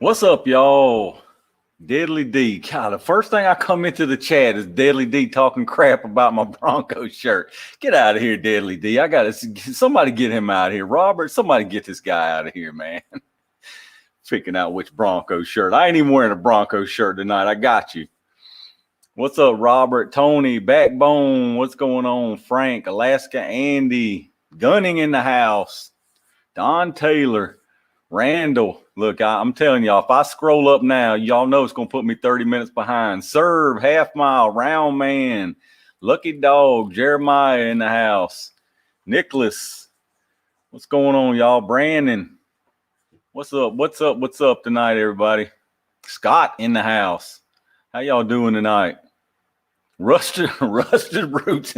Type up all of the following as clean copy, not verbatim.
What's up, y'all? Deadly D. God, the first thing I come into the chat is Deadly D talking crap about my Broncos shirt. Get out of here, Deadly D. I gotta somebody get him out of here. Robert, somebody get this guy out of here, man. Picking out which Broncos shirt. I ain't even wearing a Broncos shirt tonight. I got you. What's up, Robert, Tony, Backbone? What's going on? Frank, Alaska, Andy, Gunning in the house, Don Taylor, Randall. Look, I'm telling y'all, if I scroll up now, y'all know it's going to put me 30 minutes behind. Serve, Half Mile, Round Man, Lucky Dog, Jeremiah in the house, Nicholas. What's going on, y'all? Brandon, what's up? What's up? What's up tonight, everybody? Scott in the house. How y'all doing tonight? Rusted Roots.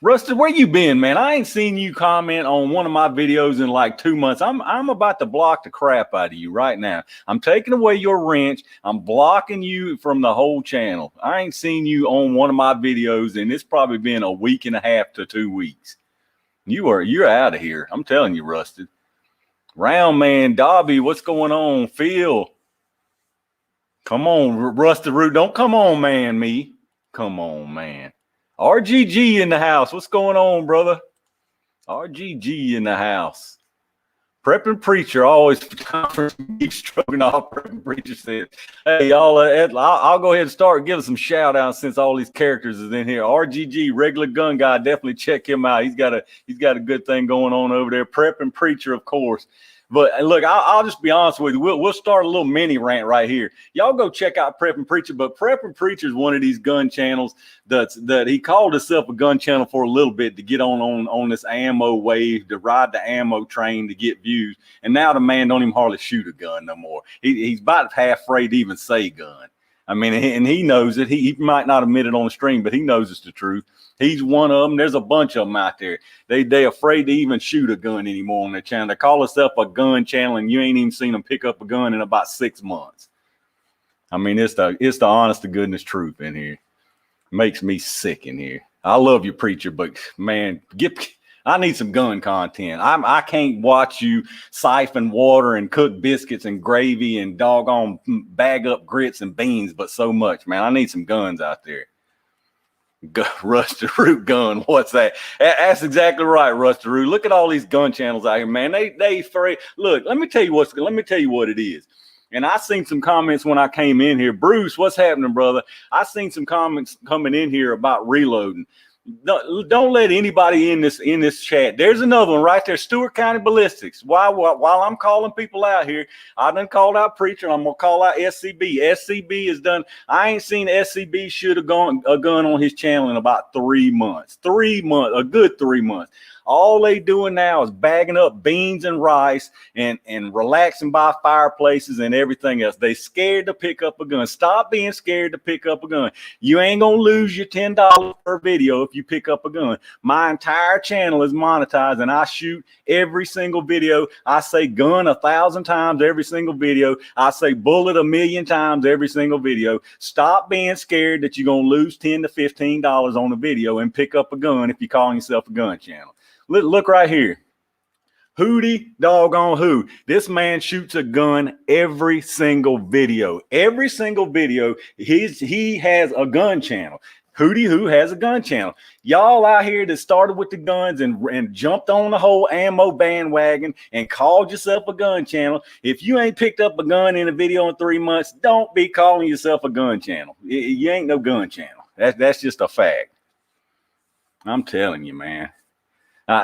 Rusted, where you been, man? I ain't seen you comment on one of my videos in like 2 months. I'm about to block the crap out of you right now. I'm taking away your wrench. I'm blocking you from the whole channel. I ain't seen you on one of my videos, and it's probably been a week and a half to 2 weeks. You're out of here. I'm telling you, Rusted. Round Man, Dobby, what's going on? Phil. Come on, Rusted Root. Don't come on, man, me. Come on, man. RGG in the house. What's going on, brother? RGG in the house. Prepping Preacher always keeps stroking off. Prepping Preacher said, hey, y'all, I'll go ahead and start giving some shout outs since all these characters is in here. RGG, regular gun guy, definitely check him out. He's got a good thing going on over there. Prepping Preacher, of course. But look, I'll just be honest with you. We'll start a little mini rant right here. Y'all go check out Prepping Preacher. But Prepping Preacher is one of these gun channels that he called himself a gun channel for a little bit to get on this ammo wave, to ride the ammo train to get views. And now the man don't even hardly shoot a gun no more. He's about half afraid to even say gun. I mean, and he knows it. He might not admit it on the stream, but he knows it's the truth. He's one of them. There's a bunch of them out there. They afraid to even shoot a gun anymore on their channel. They call themselves a gun channel, and you ain't even seen them pick up a gun in about 6 months. I mean, it's the honest to goodness truth in here. Makes me sick in here. I love you, Preacher, but man, I need some gun content. I can't watch you siphon water and cook biscuits and gravy and doggone bag up grits and beans, but so much, man. I need some guns out there. Rusty Root gun. What's that? That's exactly right, Rusty Root. Look at all these gun channels out here, man. They afraid. Look, let me tell you what it is. And I seen some comments when I came in here. Bruce, what's happening, brother? I seen some comments coming in here about reloading. Don't let anybody in this chat. There's another one right there, Stewart County Ballistics. While I'm calling people out here, I done called out Preacher. I'm gonna call out SCB. SCB is done. I ain't seen SCB shoot a gun on his channel in about 3 months. 3 months, a good 3 months. All they doing now is bagging up beans and rice and relaxing by fireplaces and everything else. They scared to pick up a gun. Stop being scared to pick up a gun. You ain't gonna lose your $10 per video if you pick up a gun. My entire channel is monetized, and I shoot every single video. I say gun 1,000 times every single video. I say bullet 1,000,000 times every single video. Stop being scared that you're gonna lose $10 to $15 on a video and pick up a gun if you're calling yourself a gun channel. Look right here. Hootie doggone who. This man shoots a gun every single video. Every single video, he has a gun channel. Hootie who has a gun channel. Y'all out here that started with the guns and jumped on the whole ammo bandwagon and called yourself a gun channel. If you ain't picked up a gun in a video in 3 months, don't be calling yourself a gun channel. You ain't no gun channel. That's just a fact. I'm telling you, man.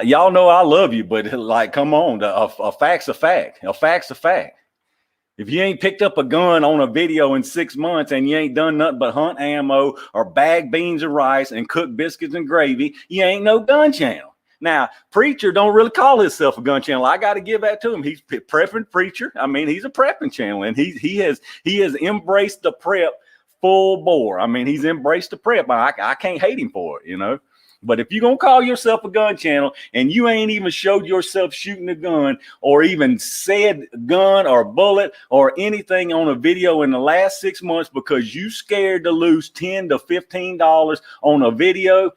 Y'all know I love you, but like, come on, a fact's a fact. A fact's a fact. If you ain't picked up a gun on a video in 6 months and you ain't done nothing but hunt ammo or bag beans and rice and cook biscuits and gravy, you ain't no gun channel. Now, Preacher don't really call himself a gun channel. I got to give that to him. He's prepping Preacher. I mean, he's a prepping channel, and he has embraced the prep full bore. I mean, he's embraced the prep. I can't hate him for it, you know. But if you're going to call yourself a gun channel and you ain't even showed yourself shooting a gun or even said gun or bullet or anything on a video in the last 6 months because you scared to lose $10 to $15 on a video,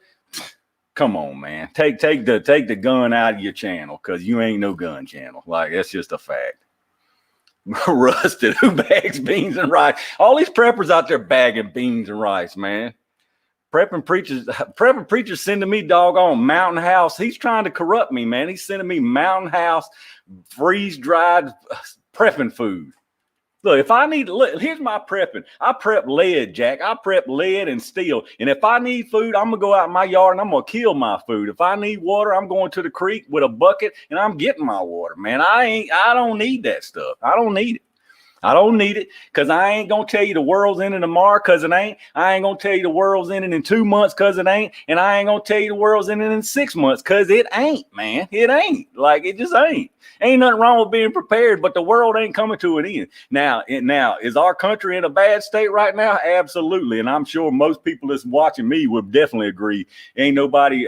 come on, man. Take the gun out of your channel because you ain't no gun channel. Like, that's just a fact. Rusted. Who bags beans and rice? All these preppers out there bagging beans and rice, man. Prepping preachers sending me doggone Mountain House. He's trying to corrupt me, man. He's sending me Mountain House freeze-dried prepping food. Look, if I need, look, here's my prepping. I prep lead, Jack. I prep lead and steel. And if I need food, I'm going to go out in my yard and I'm going to kill my food. If I need water, I'm going to the creek with a bucket and I'm getting my water, man. I don't need that stuff. I don't need it. I don't need it because I ain't going to tell you the world's ending tomorrow because it ain't. I ain't going to tell you the world's ending in 2 months because it ain't. And I ain't going to tell you the world's ending in 6 months because it ain't, man. It ain't. Like, it just ain't. Ain't nothing wrong with being prepared, but the world ain't coming to an end. Now, is our country in a bad state right now? Absolutely. And I'm sure most people that's watching me would definitely agree. Ain't nobody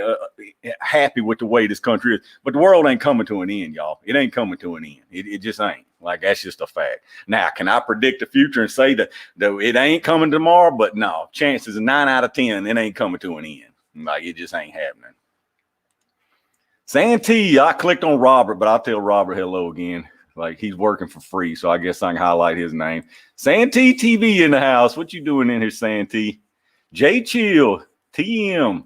happy with the way this country is. But the world ain't coming to an end, y'all. It ain't coming to an end. It just ain't. Like, that's just a fact. Now, can I predict the future and say that it ain't coming tomorrow? But no, chances are 9 out of 10, it ain't coming to an end. Like, it just ain't happening. Santee, I clicked on Robert, but I'll tell Robert hello again. Like, he's working for free, so I guess I can highlight his name. Santee TV in the house. What you doing in here, Santee? J Chill, TM,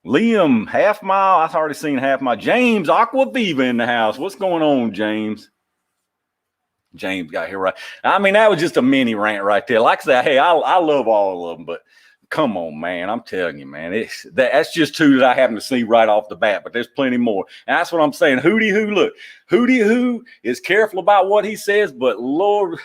Liam, Half Mile. I've already seen Half Mile. James, Aquaviva in the house. What's going on, James? James got here right. I mean, that was just a mini rant right there. Like I said, hey, I love all of them, but come on, man. I'm telling you, man. That's just two that I happen to see right off the bat, but there's plenty more. And that's what I'm saying. Hootie Hoo, look. Hootie Hoo is careful about what he says, but Lord,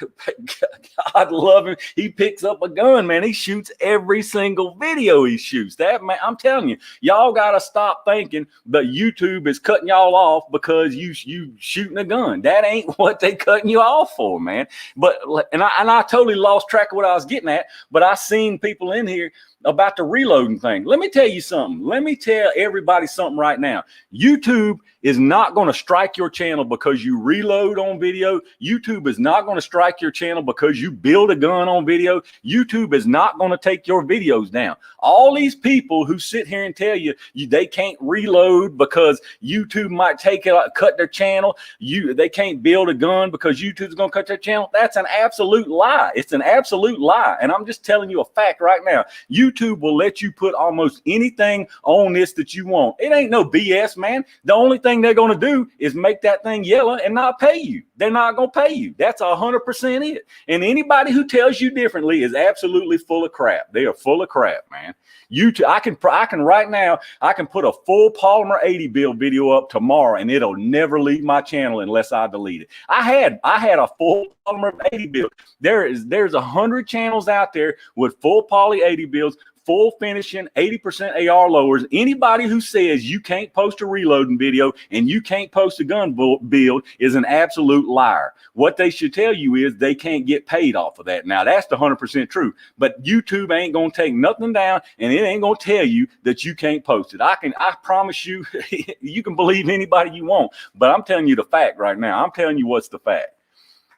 God love him. He picks up a gun, man. He shoots every single video he shoots. That, man, I'm telling you, y'all got to stop thinking that YouTube is cutting y'all off because you shooting a gun. That ain't what they cutting you off for, man. But, and I totally lost track of what I was getting at, but I seen people in here about the reloading thing. Let me tell you something. Let me tell everybody something right now. YouTube is not going to strike your channel because you reload on video. YouTube is not going to strike your channel because you build a gun on video. YouTube is not going to take your videos down. All these people who sit here and tell you they can't reload because YouTube might take it, cut their channel. They can't build a gun because YouTube's going to cut their channel. That's an absolute lie. It's an absolute lie. And I'm just telling you a fact right now. YouTube will let you put almost anything on this that you want. It ain't no BS, man. The only thing they're going to do is make that thing yellow and not pay you. They're not going to pay you. That's 100% it. And anybody who tells you differently is absolutely full of crap. They are full of crap, man. YouTube, I can right now, I can put a full Polymer 80 build video up tomorrow and it'll never leave my channel unless I delete it. I had a full Polymer 80 build. There's 100 channels out there with full Poly 80 builds, full finishing, 80% AR lowers. Anybody who says you can't post a reloading video and you can't post a gun build is an absolute liar. What they should tell you is they can't get paid off of that. Now, that's the 100% true. But YouTube ain't going to take nothing down and it ain't going to tell you that you can't post it. I promise you, you can believe anybody you want. But I'm telling you the fact right now. I'm telling you what's the fact.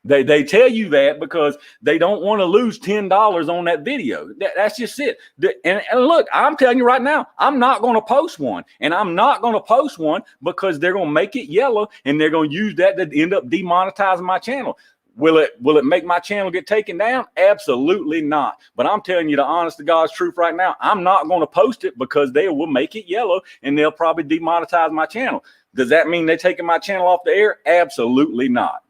They tell you that because they don't want to lose $10 on that video. That's just it. And look, I'm telling you right now, I'm not going to post one. And I'm not going to post one because they're going to make it yellow and they're going to use that to end up demonetizing my channel. Will it make my channel get taken down? Absolutely not. But I'm telling you the honest to God's truth right now, I'm not going to post it because they will make it yellow and they'll probably demonetize my channel. Does that mean they're taking my channel off the air? Absolutely not.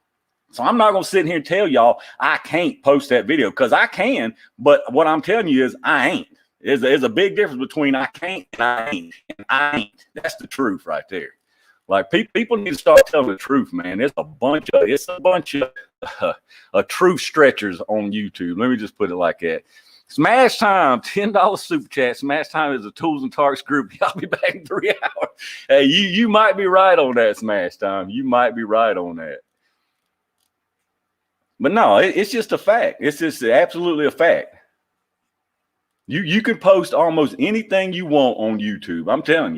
So I'm not going to sit here and tell y'all I can't post that video because I can. But what I'm telling you is I ain't. There's a big difference between I can't and I ain't. And I ain't. That's the truth right there. Like people need to start telling the truth, man. It's a bunch of truth stretchers on YouTube. Let me just put it like that. Smash Time, $10 super chat. Smash Time is a Tools and Targets group. I'll be back in 3 hours. Hey, you might be right on that, Smash Time. You might be right on that. But no, it's just a fact. It's just absolutely a fact. You can post almost anything you want on YouTube. I'm telling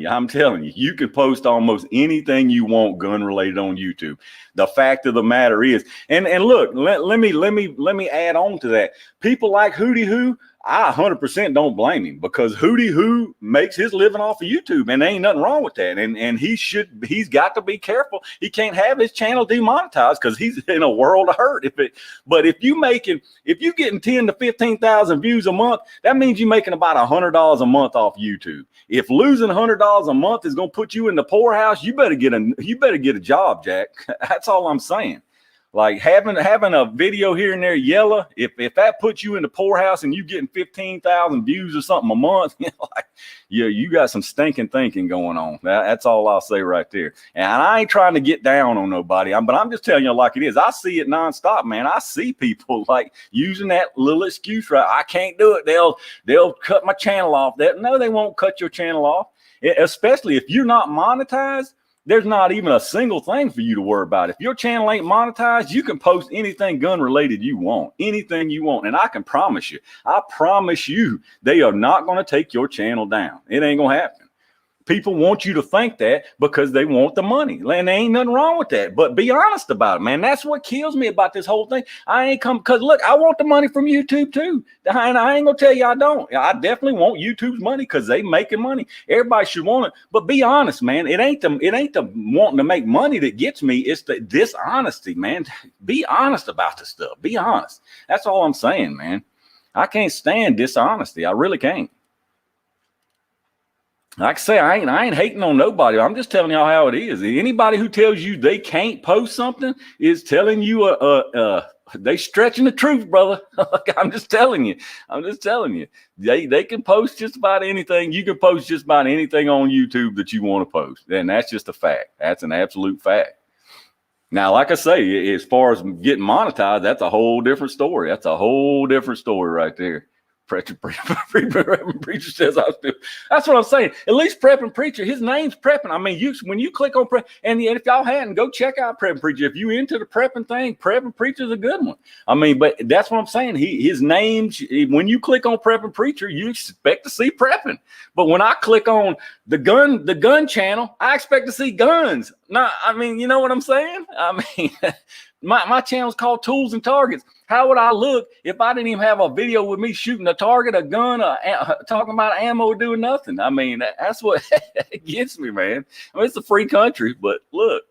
you, you can post almost anything you want gun related on YouTube. The fact of the matter is, and look, let me add on to that. People like Hootie Hoo, I 100% don't blame him, because Hootie Who makes his living off of YouTube, and there ain't nothing wrong with that. And he's got to be careful. He can't have his channel demonetized, because he's in a world of hurt. But if you getting 10 to 15,000 views a month, that means you're making about $100 a month off YouTube. If losing $100 a month is going to put you in the poorhouse, you better get a job, Jack. That's all I'm saying. Like having a video here and there yellow, if that puts you in the poorhouse and you getting 15,000 views or something a month, you got some stinking thinking going on. That's all I'll say right there. And I ain't trying to get down on nobody, but I'm just telling you like it is. I see it nonstop, man. I see people like using that little excuse, right? I can't do it. They'll cut my channel off. No, they won't cut your channel off, especially if you're not monetized. There's not even a single thing for you to worry about. If your channel ain't monetized, you can post anything gun related you want, anything you want. And I can promise you, they are not going to take your channel down. It ain't going to happen. People want you to think that because they want the money. And there ain't nothing wrong with that. But be honest about it, man. That's what kills me about this whole thing. I ain't come because look, I want the money from YouTube too. And I ain't gonna tell you I don't. I definitely want YouTube's money because they making money. Everybody should want it. But be honest, man. It ain't the wanting to make money that gets me. It's the dishonesty, man. Be honest about this stuff. Be honest. That's all I'm saying, man. I can't stand dishonesty. I really can't. Like I say, I ain't hating on nobody. I'm just telling y'all how it is. Anybody who tells you they can't post something is telling you they stretching the truth, brother. I'm just telling you. They can post just about anything. You can post just about anything on YouTube that you want to post. And that's just a fact. That's an absolute fact. Now, like I say, as far as getting monetized, that's a whole different story. That's a whole different story right there. Preacher says I still. That's what I'm saying. At least Prepping Preacher, his name's Prepping. I mean, when you click on Prep, and if y'all hadn't, go check out Prepping Preacher. If you into the prepping thing, Prepping Preacher's a good one. I mean, but that's what I'm saying. His name, when you click on Prepping Preacher, you expect to see prepping. But when I click on the gun channel, I expect to see guns. Now, I mean, you know what I'm saying? I mean, my channel's called Tools and Targets. How would I look if I didn't even have a video with me shooting a target, a gun, talking about ammo, doing nothing? I mean, that's what gets me, man. I mean, it's a free country, but look.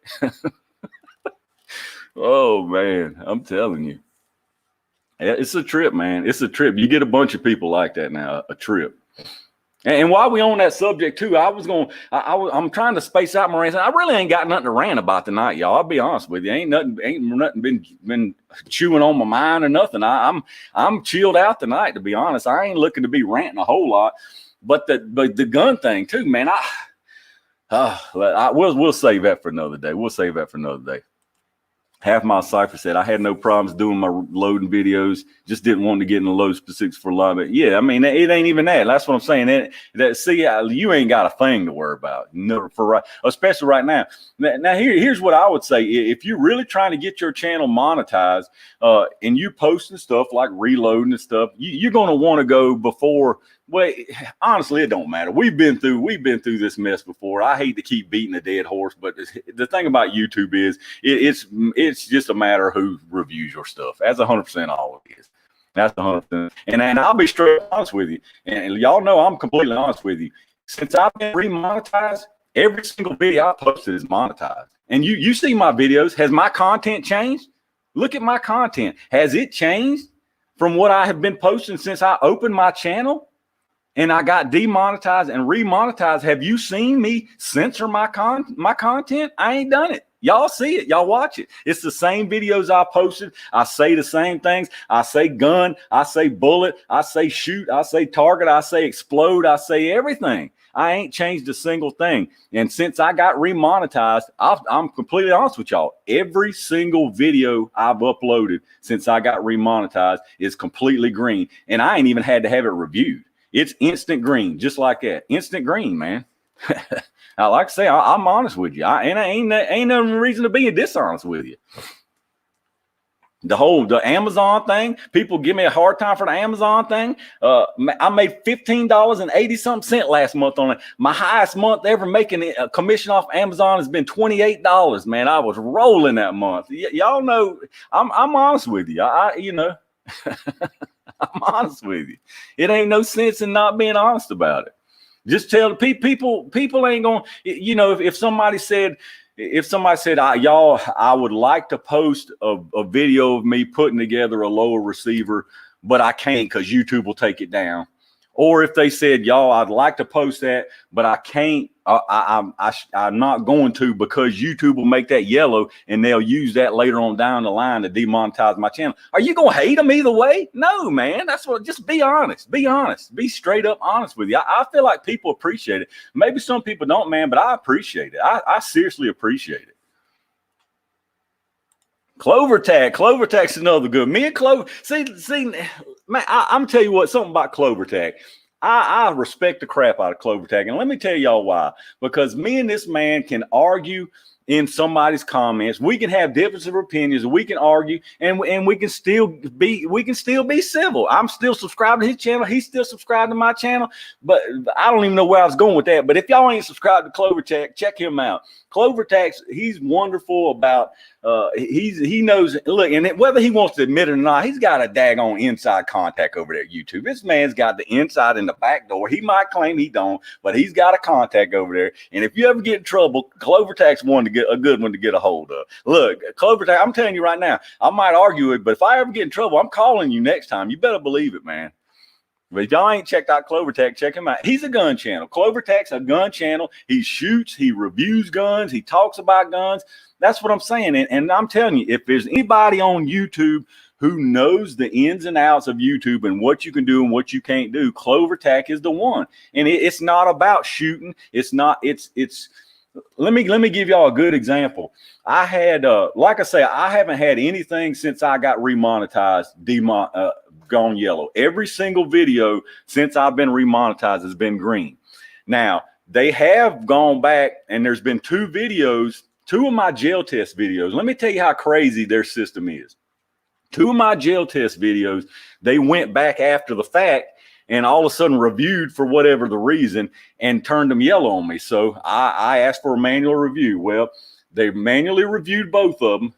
Oh, man, I'm telling you. It's a trip, man. It's a trip. You get a bunch of people like that now, a trip. And while we on that subject too, I'm trying to space out my rants. I really ain't got nothing to rant about tonight, y'all. I'll be honest with you. Ain't nothing been chewing on my mind or nothing. I'm chilled out tonight, to be honest. I ain't looking to be ranting a whole lot. But the gun thing too, man. We'll save that for another day. We'll save that for another day. Half my cipher said I had no problems doing my loading videos, just didn't want to get in the load specifics for a lot of it. Yeah, I mean, it ain't even that. That's what I'm saying. See, you ain't got a thing to worry about, especially right now. Now, here's what I would say. If you're really trying to get your channel monetized and you're posting stuff like reloading and stuff, you're going to want to go before. Well, honestly, it don't matter. We've been through this mess before. I hate to keep beating a dead horse, but the thing about YouTube is it's just a matter of who reviews your stuff. That's 100% all it is. That's 100%. And I'll be straight honest with you. And y'all know I'm completely honest with you. Since I've been remonetized, every single video I posted is monetized. And you see my videos. Has my content changed? Look at my content. Has it changed from what I have been posting since I opened my channel? And I got demonetized and remonetized. Have you seen me censor my content? I ain't done it. Y'all see it. Y'all watch it. It's the same videos I posted. I say the same things. I say gun. I say bullet. I say shoot. I say target. I say explode. I say everything. I ain't changed a single thing. And since I got remonetized, I'm completely honest with y'all. Every single video I've uploaded since I got remonetized is completely green. And I ain't even had to have it reviewed. It's instant green, just like that. Instant green, man. I like to say, I'm honest with you. Ain't no reason to be dishonest with you. The Amazon thing, people give me a hard time for the Amazon thing. I made $15.80 last month on it. My highest month ever making a commission off Amazon has been $28, man. I was rolling that month. Y'all know, I'm honest with you. You know. I'm honest with you. It ain't no sense in not being honest about it. Just tell the people ain't going, you know, if somebody said, y'all, I would like to post a video of me putting together a lower receiver, but I can't because YouTube will take it down. Or if they said, y'all, I'd like to post that, but I can't, I'm not going to because YouTube will make that yellow and they'll use that later on down the line to demonetize my channel. Are you going to hate them either way? No, man. That's what, just be honest. Be honest. Be straight up honest with you. I feel like people appreciate it. Maybe some people don't, man, but I appreciate it. I seriously appreciate it. Clover Tag's another good. Me and Clover, see, man, I'm tell you what, something about Clover Tag. I respect the crap out of Clover Tag, and let me tell y'all why. Because me and this man can argue in somebody's comments. We can have differences of opinions. We can argue, and we can still be civil. I'm still subscribed to his channel. He's still subscribed to my channel. But I don't even know where I was going with that. But if y'all ain't subscribed to Clover Tag, check him out. Clover Tag, he's wonderful about. He knows. Look, and whether he wants to admit it or not, he's got a daggone inside contact over there at YouTube. This man's got the inside and the back door. He might claim he don't, but he's got a contact over there. And if you ever get in trouble, Clover Tag's a good one to get a hold of. Look, Clover Tag, I'm telling you right now, I might argue it, but if I ever get in trouble, I'm calling you next time. You better believe it, man. But if y'all ain't checked out Clover Tag, check him out. He's a gun channel. Clover Tag's a gun channel. He shoots, he reviews guns, he talks about guns. That's what I'm saying. And I'm telling you, if there's anybody on YouTube who knows the ins and outs of YouTube and what you can do and what you can't do, Clover Tag is the one. And it's not about shooting. It's let me give y'all a good example. I had, like I say, I haven't had anything since I got remonetized, gone yellow. Every single video since I've been remonetized has been green. Now, they have gone back and there's been two of my jail test videos. Let me tell you how crazy their system is. Two of my jail test videos, they went back after the fact and all of a sudden reviewed for whatever the reason and turned them yellow on me. So I asked for a manual review. Well, they manually reviewed both of them.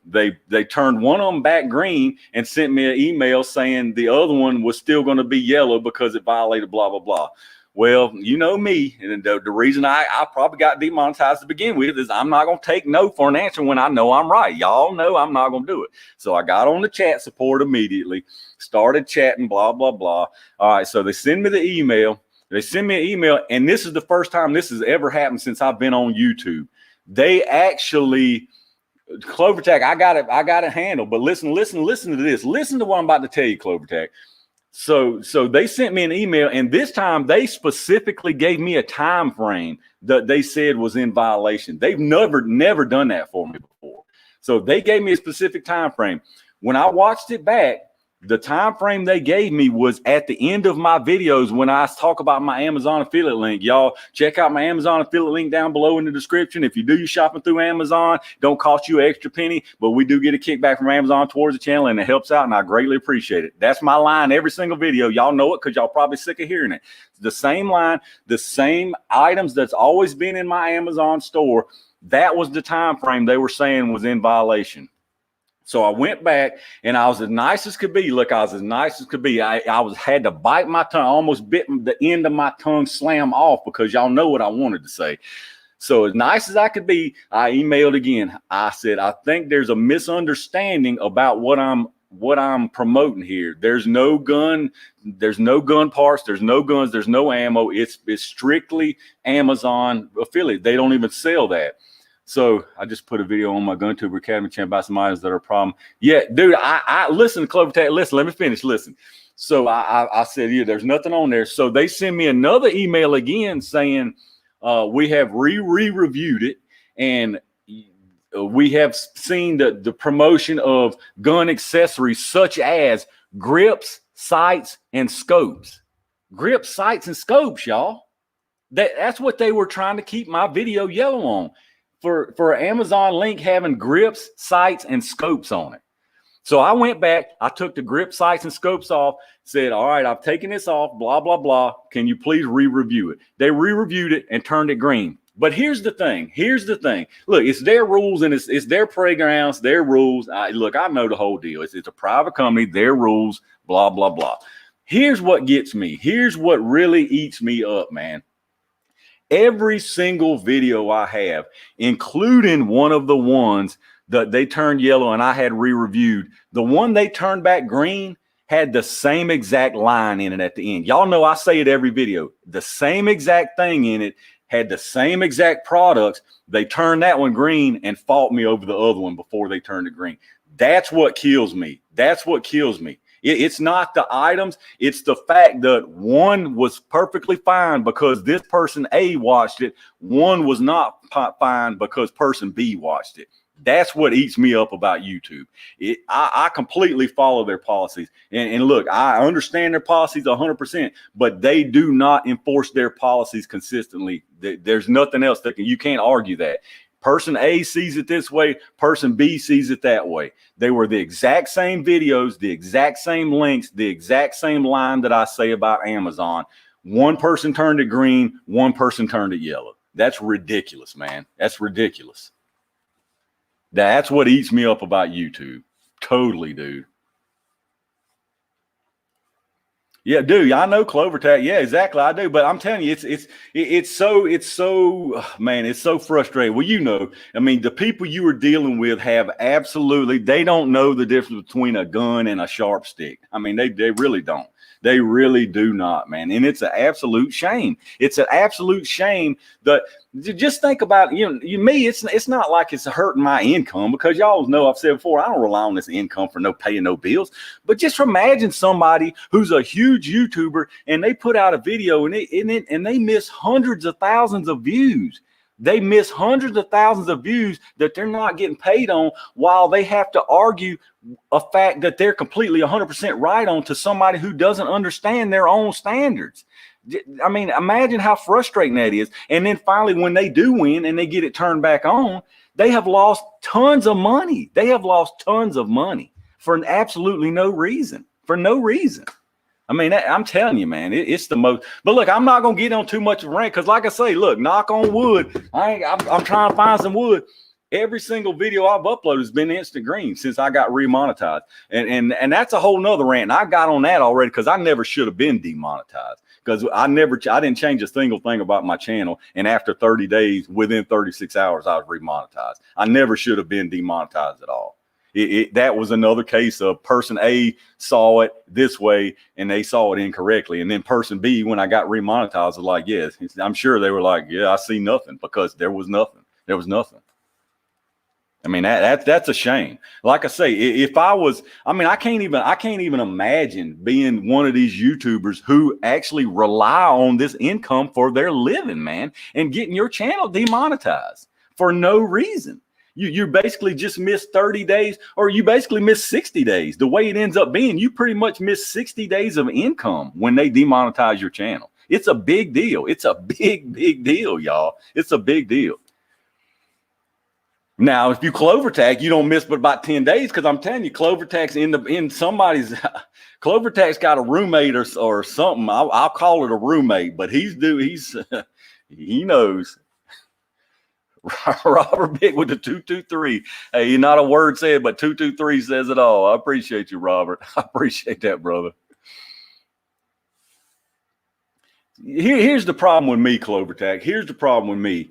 They turned one of them back green and sent me an email saying the other one was still going to be yellow because it violated blah, blah, blah. Well, you know me, and the reason I probably got demonetized to begin with is I'm not going to take no for an answer when I know I'm right. Y'all know I'm not going to do it. So I got on the chat support immediately, started chatting, blah, blah, blah. All right, so they send me the email. They send me an email, and this is the first time this has ever happened since I've been on YouTube. They actually, Clover Tag, I got it handled. But listen to this. Listen to what I'm about to tell you, Clover Tag. So they sent me an email, and this time they specifically gave me a time frame that they said was in violation. They've never done that for me before. So they gave me a specific time frame. When I watched it back, the time frame they gave me was at the end of my videos when I talk about my Amazon affiliate link. Y'all check out my Amazon affiliate link down below in the description. If you do your shopping through Amazon, don't cost you an extra penny, but we do get a kickback from Amazon towards the channel, and it helps out, and I greatly appreciate it. That's my line every single video. Y'all know it because y'all probably sick of hearing it. The same line, the same items that's always been in my Amazon store. That was the time frame they were saying was in violation. So I went back and I was as nice as could be. Look, I was as nice as could be. I had to bite my tongue, almost bit the end of my tongue slam off because y'all know what I wanted to say. So as nice as I could be, I emailed again. I said, I think there's a misunderstanding about what I'm promoting here. There's no gun parts, there's no guns, there's no ammo. It's strictly Amazon affiliate. They don't even sell that. So I just put a video on my GunTuber Academy channel about some items that are a problem. Yeah, dude, I listen to Clover Tag. Listen, let me finish. Listen. So I said, yeah, there's nothing on there. So they send me another email again saying we have re-reviewed it, and we have seen the promotion of gun accessories such as grips, sights, and scopes. Grips, sights, and scopes, y'all. That's what they were trying to keep my video yellow on. For Amazon link having grips, sights, and scopes on it. So I went back, I took the grip, sights, and scopes off, said, all right, I've taken this off, blah, blah, blah. Can you please re-review it? They re-reviewed it and turned it green. But here's the thing. Look, it's their rules and it's their playgrounds, their rules. Look, I know the whole deal. It's a private company, their rules, blah, blah, blah. Here's what gets me. Here's what really eats me up, man. Every single video I have, including one of the ones that they turned yellow and I had re-reviewed, the one they turned back green had the same exact line in it at the end. Y'all know I say it every video. The same exact thing in it, had the same exact products. They turned that one green and fought me over the other one before they turned it green. That's what kills me. That's what kills me. It's not the items. It's the fact that one was perfectly fine because this person A watched it. One was not fine because person B watched it. That's what eats me up about YouTube. I completely follow their policies. And look, I understand their policies 100%, but they do not enforce their policies consistently. There's nothing else you can't argue that. Person A sees it this way, person B sees it that way. They were the exact same videos, the exact same links, the exact same line that I say about Amazon. One person turned it green, one person turned it yellow. That's ridiculous, man. That's ridiculous. That's what eats me up about YouTube. Totally, dude. Yeah, dude, I know CloverTag. Yeah, exactly. I do. But I'm telling you, it's so man, it's so frustrating. Well, you know, I mean, the people you are dealing with have absolutely, they don't know the difference between a gun and a sharp stick. I mean, they really don't. They really do not, man. And it's an absolute shame. It's an absolute shame that just think about, me, it's not like it's hurting my income because y'all know I've said before, I don't rely on this income for paying no bills. But just imagine somebody who's a huge YouTuber and they put out a video and they miss hundreds of thousands of views. They miss hundreds of thousands of views that they're not getting paid on while they have to argue a fact that they're completely 100% right on to somebody who doesn't understand their own standards. I mean, imagine how frustrating that is. And then finally, when they do win and they get it turned back on, they have lost tons of money. They have lost tons of money for absolutely no reason, for no reason. I mean, I'm telling you, man, it's the most. But look, I'm not gonna get on too much of a rant because, like I say, look, knock on wood. I'm trying to find some wood. Every single video I've uploaded has been instant green since I got remonetized, and that's a whole nother rant. And I got on that already because I never should have been demonetized because I didn't change a single thing about my channel. And after 30 days, within 36 hours, I was remonetized. I never should have been demonetized at all. That was another case of person A saw it this way and they saw it incorrectly. And then person B, when I got remonetized, was like, yes, I'm sure they were like, yeah, I see nothing because there was nothing. There was nothing. I mean, that's a shame. Like I say, if I was, I mean, I can't even imagine being one of these YouTubers who actually rely on this income for their living, man, and getting your channel demonetized for no reason. You basically just missed 30 days, or you basically missed 60 days. The way it ends up being, you pretty much miss 60 days of income when they demonetize your channel. It's a big deal. It's a big deal, y'all. It's a big deal. Now, if you CloverTag, you don't miss but about 10 days because I'm telling you, CloverTag's in somebody's CloverTag's got a roommate or something. I'll call it a roommate, but he knows. Robert Big with the 223. Hey, not a word said, but 223 says it all. I appreciate you, Robert. I appreciate that, brother. Here's the problem with me, CloverTag. Here's the problem with me.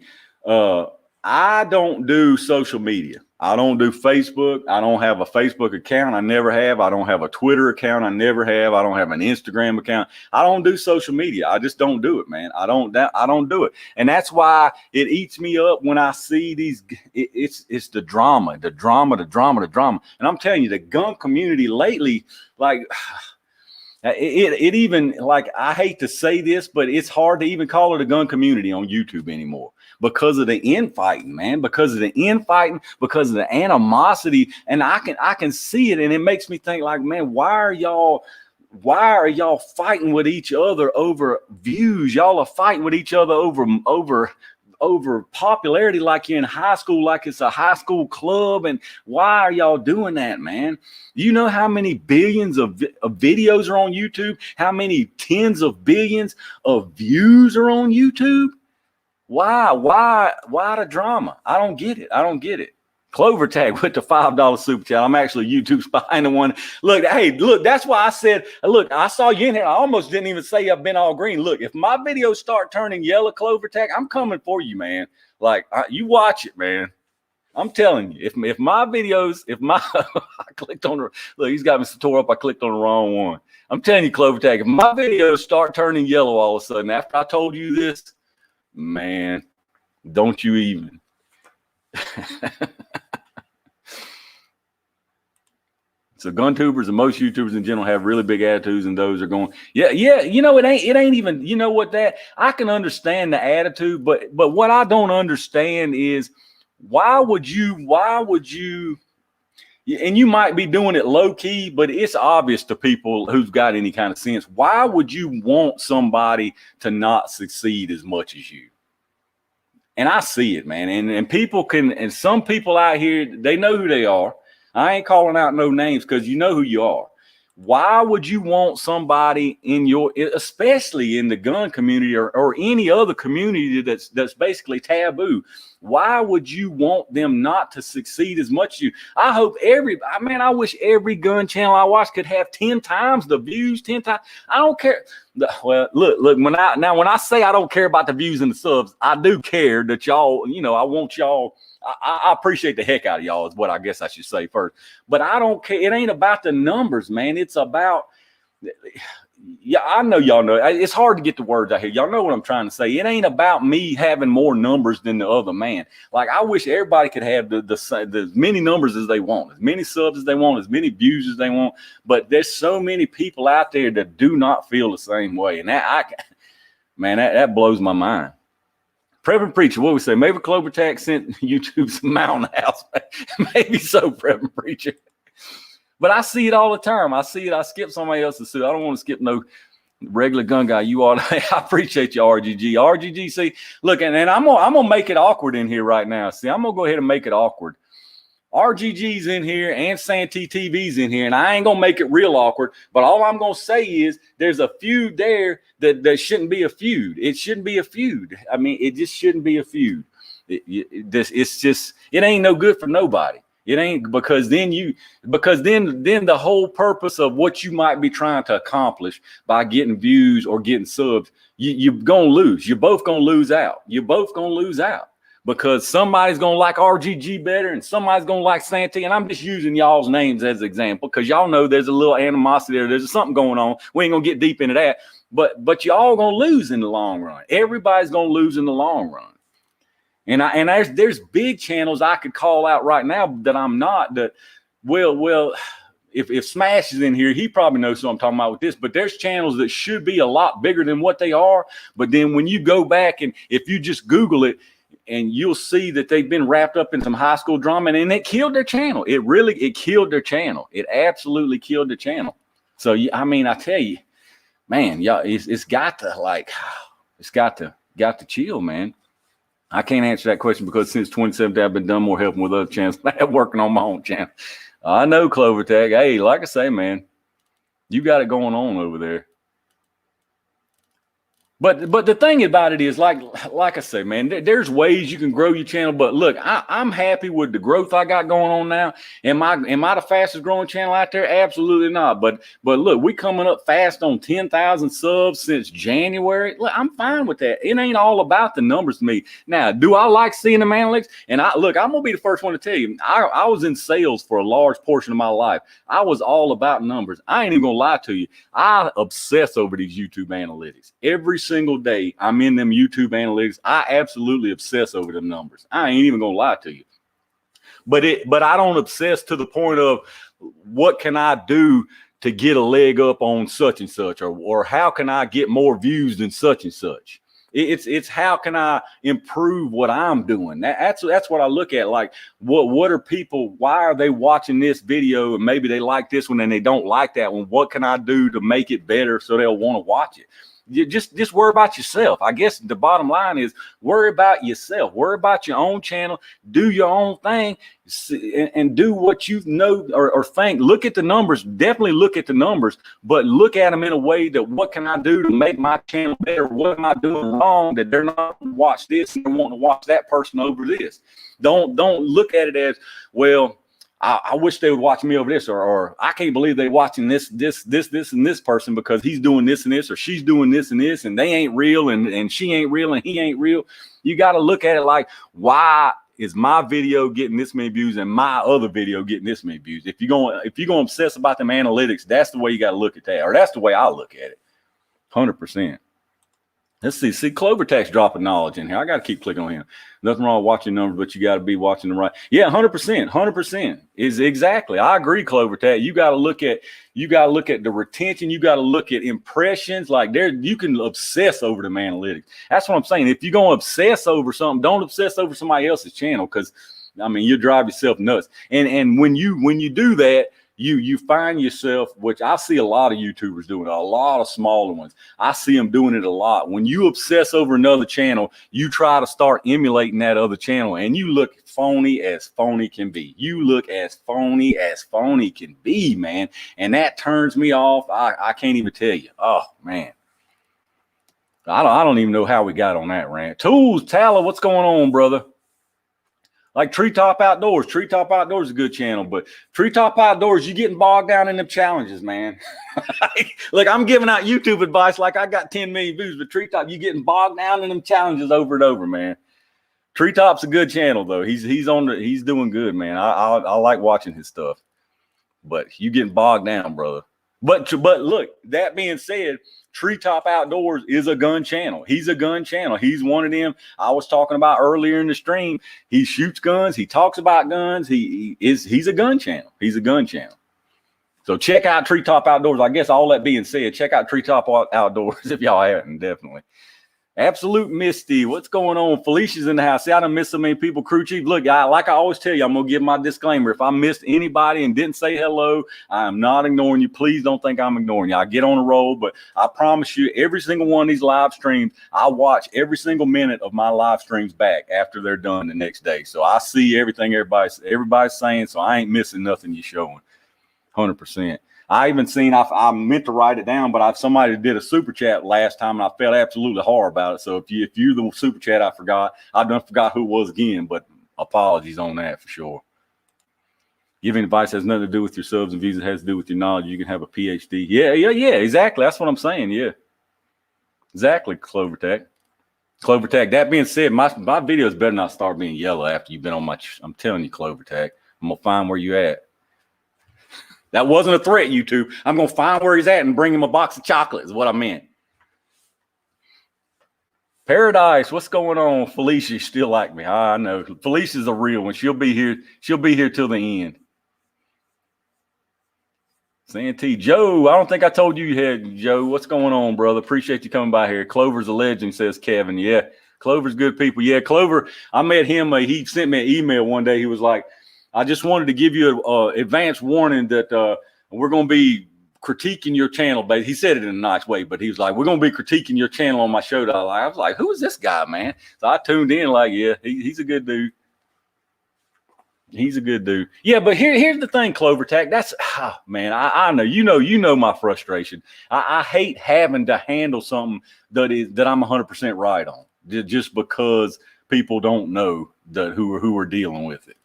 I don't do social media. I don't do Facebook. I don't have a Facebook account. I never have. I don't have a Twitter account. I never have. I don't have an Instagram account. I don't do social media. I just don't do it, man. I don't do it. And that's why it eats me up when I see these. It's the drama. And I'm telling you, the gun community lately, like, it even, like, I hate to say this, but it's hard to even call it a gun community on YouTube anymore. Because of the infighting, man, because of the infighting, because of the animosity. And I can see it. And it makes me think like, man, why are y'all fighting with each other over views? Y'all are fighting with each other over popularity, like you're in high school, like it's a high school club. And why are y'all doing that, man? You know how many billions of videos are on YouTube? How many tens of billions of views are on YouTube? Why the drama? I don't get it. Clover Tag with the $5 super chat. I'm actually YouTube's behind the one. Look, hey, look, that's why I said, look, I saw you in here. I almost didn't even say I've been all green. Look, if my videos start turning yellow, Clover Tag, I'm coming for you, man. Like, you watch it, man. I'm telling you, if my videos, I clicked on the, look, he's got me tore up. I clicked on the wrong one. I'm telling you, Clover Tag, if my videos start turning yellow all of a sudden after I told you this, man, don't you even. So gun tubers and most YouTubers in general have really big attitudes, and those are going, yeah. You know, it ain't even, you know what, that I can understand the attitude, but what I don't understand is why would you, and you might be doing it low key, but it's obvious to people who've got any kind of sense. Why would you want somebody to not succeed as much as you? And I see it, man. And people can, and some people out here, they know who they are. I ain't calling out no names because you know who you are. Why would you want somebody in your, especially in the gun community or any other community that's basically taboo? Why would you want them not to succeed as much as you? I hope I wish every gun channel I watch could have 10 times the views, 10 times. I don't care. Well, look, when I say I don't care about the views and the subs, I do care that y'all, you know, I want y'all. I appreciate the heck out of y'all is what I guess I should say first. But I don't care. It ain't about the numbers, man. It's about, yeah, I know y'all know. It's hard to get the words out here. Y'all know what I'm trying to say. It ain't about me having more numbers than the other man. Like, I wish everybody could have the as many numbers as they want, as many subs as they want, as many views as they want. But there's so many people out there that do not feel the same way. And that blows my mind. Prepping Preacher, what we say? Maybe Clover Tag sent YouTube some mountain house. Maybe so, Prepping Preacher. But I see it all the time. I see it. I skip somebody else's suit. I don't want to skip no regular gun guy. You all, I appreciate you, RGG. RGG, see, look, and I'm gonna make it awkward in here right now. See, I'm gonna go ahead and make it awkward. RGG's in here and Santee TV's in here, and I ain't gonna make it real awkward. But all I'm gonna say is there's a feud there that shouldn't be a feud. It shouldn't be a feud. I mean, it just shouldn't be a feud. It's just, it ain't no good for nobody. It ain't, because then the whole purpose of what you might be trying to accomplish by getting views or getting subs, you're gonna lose. You're both gonna lose out. You're both gonna lose out. Because somebody's going to like RGG better and somebody's going to like Santee. And I'm just using y'all's names as an example because y'all know there's a little animosity there. There's something going on. We ain't going to get deep into that. But y'all going to lose in the long run. Everybody's going to lose in the long run. And there's big channels I could call out right now that I'm not. That, well, if Smash is in here, he probably knows what I'm talking about with this. But there's channels that should be a lot bigger than what they are. But then when you go back and if you just Google it, and you'll see that they've been wrapped up in some high school drama, and it killed their channel. It killed their channel. It absolutely killed their channel. So, I mean, I tell you, man, y'all, it's got to chill, man. I can't answer that question because since 2017, I've been done more helping with other channels. I'm working on my own channel. I know, Clover Tag. Hey, like I say, man, you got it going on over there. But the thing about it is, like I say, man, there's ways you can grow your channel. But look, I'm happy with the growth I got going on now. Am I the fastest growing channel out there? Absolutely not. But look, we coming up fast on 10,000 subs since January. Look, I'm fine with that. It ain't all about the numbers to me. Now, do I like seeing them analytics? And I'm gonna be the first one to tell you, I was in sales for a large portion of my life. I was all about numbers. I ain't even gonna lie to you. I obsess over these YouTube analytics. Every single day I'm in them YouTube analytics. I absolutely obsess over them numbers. I ain't even gonna lie to you. But I don't obsess to the point of what can I do to get a leg up on such and such, or how can I get more views than such and such. It's how can I improve what I'm doing. That's what I look at. Like, what are people, why are they watching this video, and maybe they like this one and they don't like that one? What can I do to make it better so they'll want to watch it? You just worry about yourself. I guess the bottom line is worry about yourself. Worry about your own channel. Do your own thing, and do what you know or think. Look at the numbers. Definitely look at the numbers, but look at them in a way that what can I do to make my channel better? What am I doing wrong that they're not watch this and they're wanting to watch that person over this? Don't look at it as, well, I wish they would watch me over this, or I can't believe they're watching this, and this person because he's doing this and this, or she's doing this and this, and they ain't real, and she ain't real, and he ain't real. You got to look at it like, why is my video getting this many views and my other video getting this many views? If you're going to obsess about them analytics, that's the way you got to look at that, or that's the way I look at it, 100%. Let's see. CloverTax dropping knowledge in here. I got to keep clicking on him. Nothing wrong with watching numbers, but you got to be watching the right. Yeah, 100% is exactly. I agree, CloverTax. You got to look at the retention. You got to look at impressions. Like you can obsess over them analytics. That's what I'm saying. If you're going to obsess over something, don't obsess over somebody else's channel, because I mean, you drive yourself nuts. And when you do that, you find yourself, which I see a lot of YouTubers doing, a lot of smaller ones. I see them doing it a lot. When you obsess over another channel, you try to start emulating that other channel, and you look phony as phony can be. You look as phony can be, man. And that turns me off. I can't even tell you. Oh, man. I don't even know how we got on that rant. Tools, Tala, what's going on, brother? Like Treetop Outdoors. Treetop Outdoors is a good channel, but Treetop Outdoors, you getting bogged down in them challenges, man. Look, I'm giving out YouTube advice like I got 10 million views, but Treetop, you getting bogged down in them challenges over and over, man. Treetop's a good channel though. He's doing good, man. I like watching his stuff, but you getting bogged down, brother. But look, that being said, Treetop Outdoors is a gun channel. He's a gun channel. He's one of them I was talking about earlier in the stream. He shoots guns. He talks about guns. He's a gun channel. He's a gun channel. So check out Treetop Outdoors. I guess all that being said, check out Treetop Outdoors if y'all haven't, definitely. Absolute Misty, what's going on? Felicia's in the house. See, I done missed so many people. Crew chief, look, like I always tell you, I'm gonna give my disclaimer. If I missed anybody and didn't say hello, I am not ignoring you. Please don't think I'm ignoring you. I get on a roll, but I promise you, every single one of these live streams, I watch every single minute of my live streams back after they're done the next day. So I see everything everybody's saying, so I ain't missing nothing you're showing. 100%. I even seen, I meant to write it down, but somebody did a super chat last time, and I felt absolutely horrible about it. So if you're the super chat, I forgot who it was again, but apologies on that for sure. Giving advice has nothing to do with your subs and views. It has to do with your knowledge. You can have a PhD. Yeah, exactly. That's what I'm saying. Yeah, exactly. CloverTac. That being said, my videos better not start being yellow after you've been on my. I'm telling you, CloverTac. I'm gonna find where you at. That wasn't a threat, YouTube. I'm going to find where he's at and bring him a box of chocolate is what I meant. Paradise, what's going on? Felicia still like me. I know. Felicia's a real one. She'll be here. She'll be here till the end. Santee, Joe, I don't think I told you had, Joe. What's going on, brother? Appreciate you coming by here. Clover's a legend, says Kevin. Yeah, Clover's good people. Yeah, Clover, I met him. He sent me an email one day. He was like, I just wanted to give you an advance warning that we're going to be critiquing your channel. But he said it in a nice way, but he was like, we're going to be critiquing your channel on my show. I was like, who is this guy, man? So I tuned in like, yeah, he's a good dude. He's a good dude. Yeah, but here's the thing, CloverTac. That's, man, I know, you know my frustration. I hate having to handle something that I'm 100% right on just because people don't know who are dealing with it.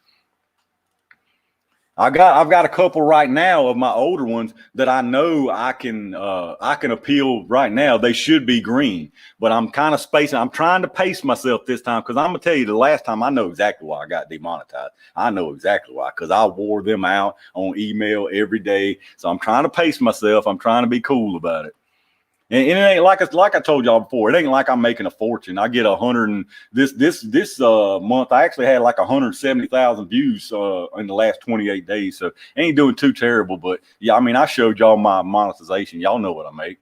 I've got a couple right now of my older ones that I know I can appeal right now. They should be green, but I'm kind of spacing. I'm trying to pace myself this time because I'm gonna tell you the last time I know exactly why I got demonetized. I know exactly why, because I wore them out on email every day. So I'm trying to pace myself. I'm trying to be cool about it. And it ain't like I told y'all before. It ain't like I'm making a fortune. I get 100 and this month I actually had like 170,000 views in the last 28 days. So ain't doing too terrible. But yeah, I mean, I showed y'all my monetization. Y'all know what I make.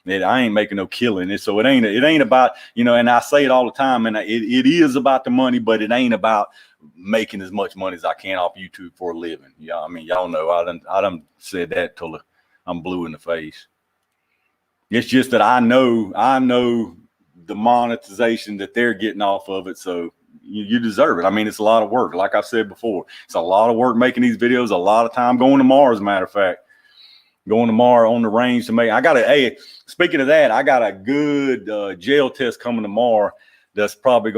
I ain't making no killing. So it ain't about, and I say it all the time. And it is about the money, but it ain't about making as much money as I can off YouTube for a living. Yeah, I mean, y'all know I done said that till I'm blue in the face. It's just that I know the monetization that they're getting off of it. So you deserve it. I mean, it's a lot of work. Like I've said before, it's a lot of work making these videos, a lot of time going tomorrow, as a matter of fact. Going tomorrow on the range to make. Hey, speaking of that, I got a good jail test coming tomorrow. That's probably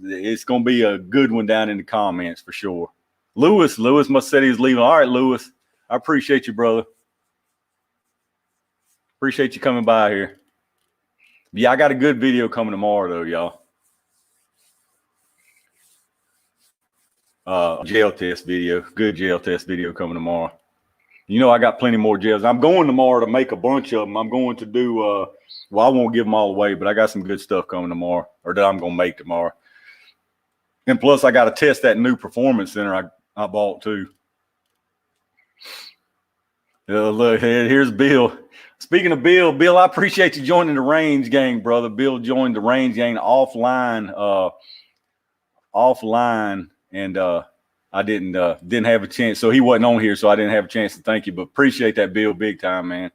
it's going to be a good one down in the comments for sure. Lewis must said he was leaving. All right, Lewis, I appreciate you, brother. Appreciate you coming by here. Yeah, I got a good video coming tomorrow though, y'all. Jail test video. Good jail test video coming tomorrow. You know, I got plenty more jails. I'm going tomorrow to make a bunch of them. I'm going to do, well, I won't give them all away, but I got some good stuff coming tomorrow, or that I'm going to make tomorrow. And plus, I got to test that new performance center I bought too. Look, here's Bill. Speaking of Bill, I appreciate you joining the range gang, brother. Bill joined the range gang offline, and I didn't have a chance. So he wasn't on here, so I didn't have a chance to thank you. But appreciate that, Bill, big time, man.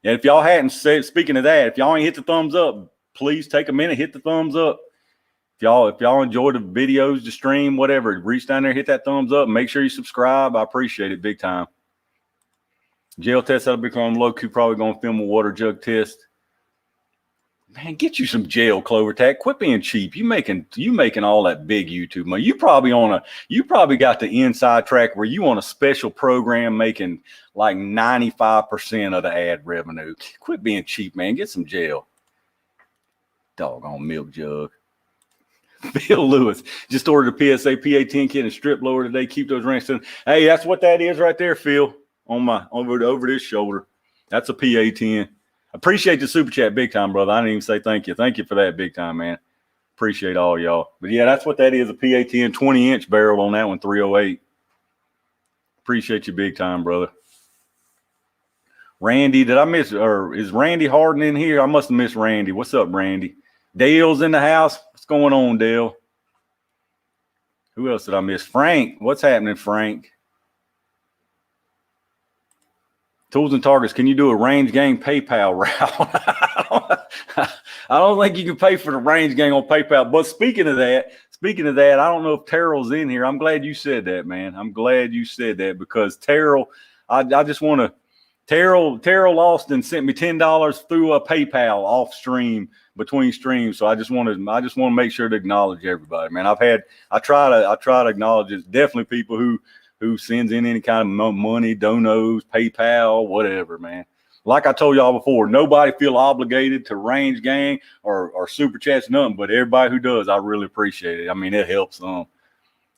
And if y'all hadn't said, speaking of that, if y'all ain't hit the thumbs up, please take a minute, hit the thumbs up. If y'all enjoy the videos, the stream, whatever, reach down there, hit that thumbs up. Make sure you subscribe. I appreciate it big time. Jail test that'll become low-key, probably gonna film a water jug test. Man, get you some jail, Clover Tag. Quit being cheap. You making all that big YouTube money. You probably got the inside track where you on a special program making like 95% of the ad revenue. Quit being cheap, man. Get some jail. Doggone milk jug. Bill Lewis just ordered a PSA PA-10 kit and strip lower today. Keep those ranks in. Hey, that's what that is right there, Phil. Over this shoulder. That's a PA-10. Appreciate the super chat big time, brother. I didn't even say thank you. Thank you for that big time, man. Appreciate all y'all. But yeah, that's what that is, a PA-10 20-inch barrel on that one, 308. Appreciate you big time, brother. Randy, did I miss, or is Randy Harden in here? I must have missed Randy. What's up, Randy? Dale's in the house. What's going on, Dale? Who else did I miss? Frank. What's happening, Frank? Tools and Targets, can you do a range gang PayPal route? I don't think you can pay for the range gang on PayPal. But speaking of that, I don't know if Terrell's in here. I'm glad you said that, man. I'm glad you said that because Terrell, I just want to, Terrell Austin sent me $10 through a PayPal off stream between streams. So I just want to make sure to acknowledge everybody, man. I try to acknowledge it's definitely people who sends in any kind of money, donos, PayPal, whatever, man. Like I told y'all before, nobody feel obligated to range gang or super chats, nothing, but everybody who does, I really appreciate it. I mean, it helps them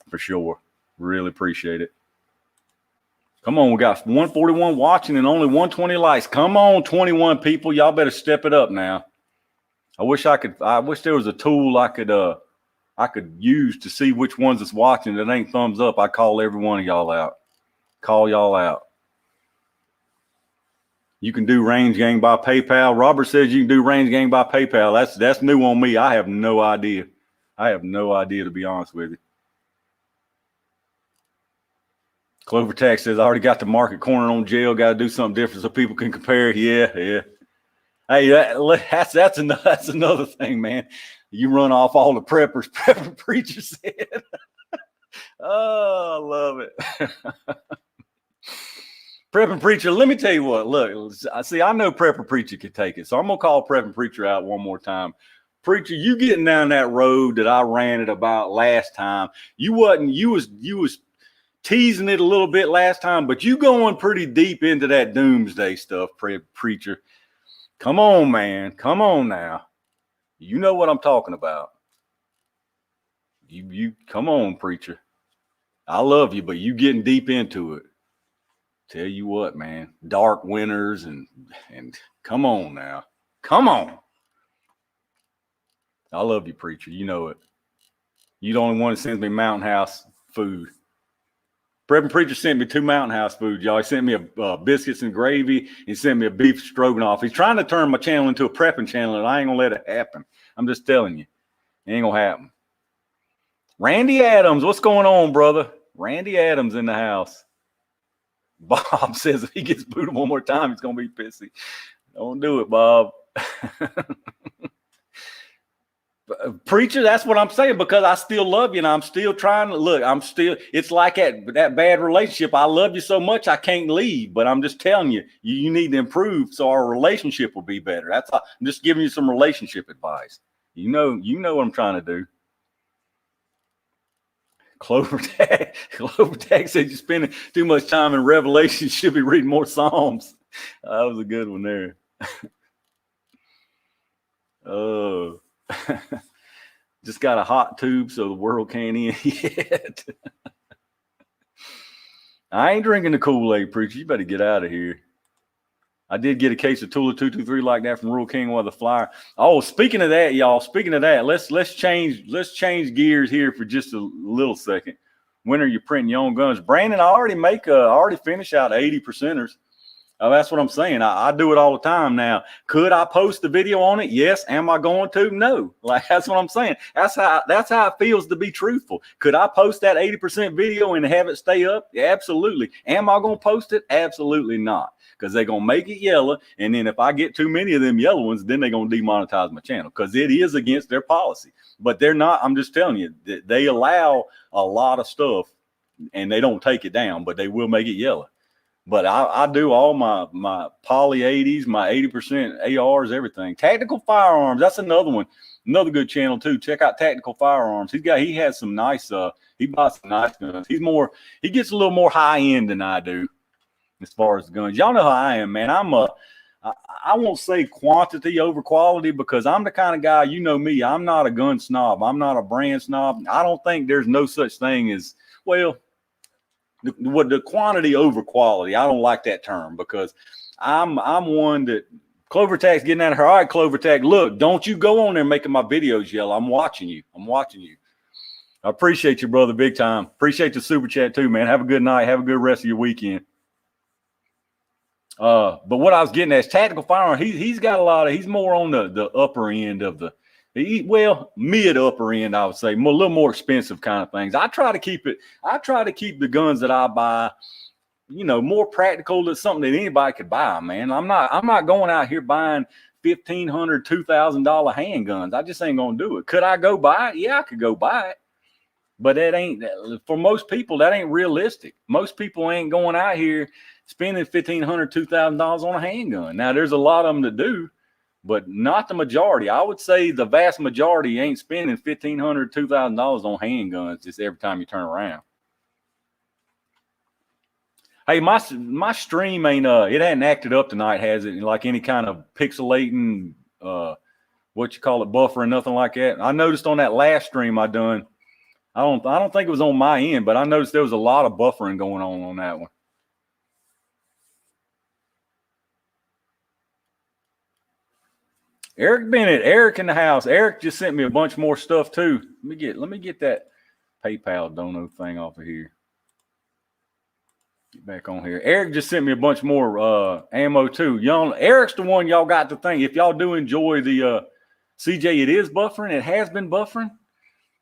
for sure. Really appreciate it. Come on, we got 141 watching and only 120 likes. Come on, 21 people. Y'all better step it up now. I wish there was a tool I could use to see which ones that's watching that ain't thumbs up. I call every one of y'all out. Call y'all out. You can do range gang by PayPal. Robert says you can do range gang by PayPal. That's new on me. I have no idea. To be honest with you. Clover Tax says I already got the market corner on jail. Got to do something different so people can compare. Yeah. Hey, that's another thing, man. You run off all the preppers. Prepper Preacher said. Oh, I love it. Prepping Preacher, let me tell you what. Look, I know Prepper Preacher could take it. So I'm going to call Prepping Preacher out one more time. Preacher, you getting down that road that I ranted about last time. You was teasing it a little bit last time, but you going pretty deep into that doomsday stuff, Preacher. Come on, man. Come on now. You know what I'm talking about. You come on, Preacher. I love you, but you getting deep into it. Tell you what, man. Dark winters and come on now. Come on. I love you, Preacher. You know it. You the only one that sends me Mountain House food. Prepping Preacher sent me 2 Mountain House foods, y'all. He sent me a biscuits and gravy. He sent me a beef stroganoff. He's trying to turn my channel into a prepping channel, and I ain't going to let it happen. I'm just telling you. It ain't going to happen. Randy Adams, what's going on, brother? Randy Adams in the house. Bob says if he gets booted one more time, he's going to be pissy. Don't do it, Bob. Preacher, that's what I'm saying, because I still love you and I'm still trying to look. It's like that bad relationship. I love you so much I can't leave, but I'm just telling you, you need to improve so our relationship will be better. That's all. I'm just giving you some relationship advice. You know what I'm trying to do. Clover Tag said you're spending too much time in Revelation. You should be reading more Psalms. That was a good one there. Oh. Just got a hot tube so the world can't in yet. I ain't drinking the Kool-Aid, preacher. You better get out of here. I did get a case of Tula 223 like that from Rural King with the flyer. Oh, speaking of that, y'all. Speaking of that, let's change gears here for just a little second. When are you printing your own guns, Brandon? I already finished out 80%ers. That's what I'm saying. I do it all the time now. Could I post the video on it? Yes. Am I going to? No. Like, that's what I'm saying. That's how it feels to be truthful. Could I post that 80% video and have it stay up? Yeah, absolutely. Am I going to post it? Absolutely not. Because they're going to make it yellow. And then if I get too many of them yellow ones, then they're going to demonetize my channel, because it is against their policy. But they're not. I'm just telling you, they allow a lot of stuff and they don't take it down, but they will make it yellow. But I do all my poly 80s, my 80% ARs, everything. Tactical Firearms, that's another one. Another good channel too. Check out Tactical Firearms. He has some nice, he buys some nice guns. He gets a little more high end than I do as far as the guns. Y'all know how I am, man. I won't say quantity over quality, because I'm the kind of guy, you know me, I'm not a gun snob. I'm not a brand snob. I don't think there's no such thing as, well, the quantity over quality. I don't like that term, because I'm one that Clover Tag's getting out of her. All right, Clover Tag, look, don't you go on there making my videos yellow. I'm watching you. I appreciate you, brother, big time. Appreciate the super chat too, man. Have a good night. Have a good rest of your weekend. But what I was getting at is Tactical Firearm. He's got a lot of, he's more on the upper end of the, mid upper end, I would say, a little more expensive kind of things. I try to keep the guns that I buy, more practical, than something that anybody could buy, man. I'm not going out here buying $1,500, $2,000 handguns. I just ain't gonna do it. Could I go buy it? Yeah, I could go buy it. But that ain't, for most people, that ain't realistic. Most people ain't going out here spending $1,500, $2,000 on a handgun. Now, there's a lot of them that do, but not the majority. I would say the vast majority ain't spending $1,500, $2,000 on handguns just every time you turn around. Hey, my stream ain't it hadn't acted up tonight, has it? Like any kind of pixelating, what you call it, buffering, nothing like that. I noticed on that last stream I done, I don't think it was on my end, but I noticed there was a lot of buffering going on that one. Eric Bennett, Eric in the house. Eric just sent me a bunch more stuff too. Let me get that PayPal dono thing off of here. Get back on here. Eric just sent me a bunch more ammo too. Eric's the one y'all got to think. If y'all do enjoy the CJ, it is buffering. It has been buffering.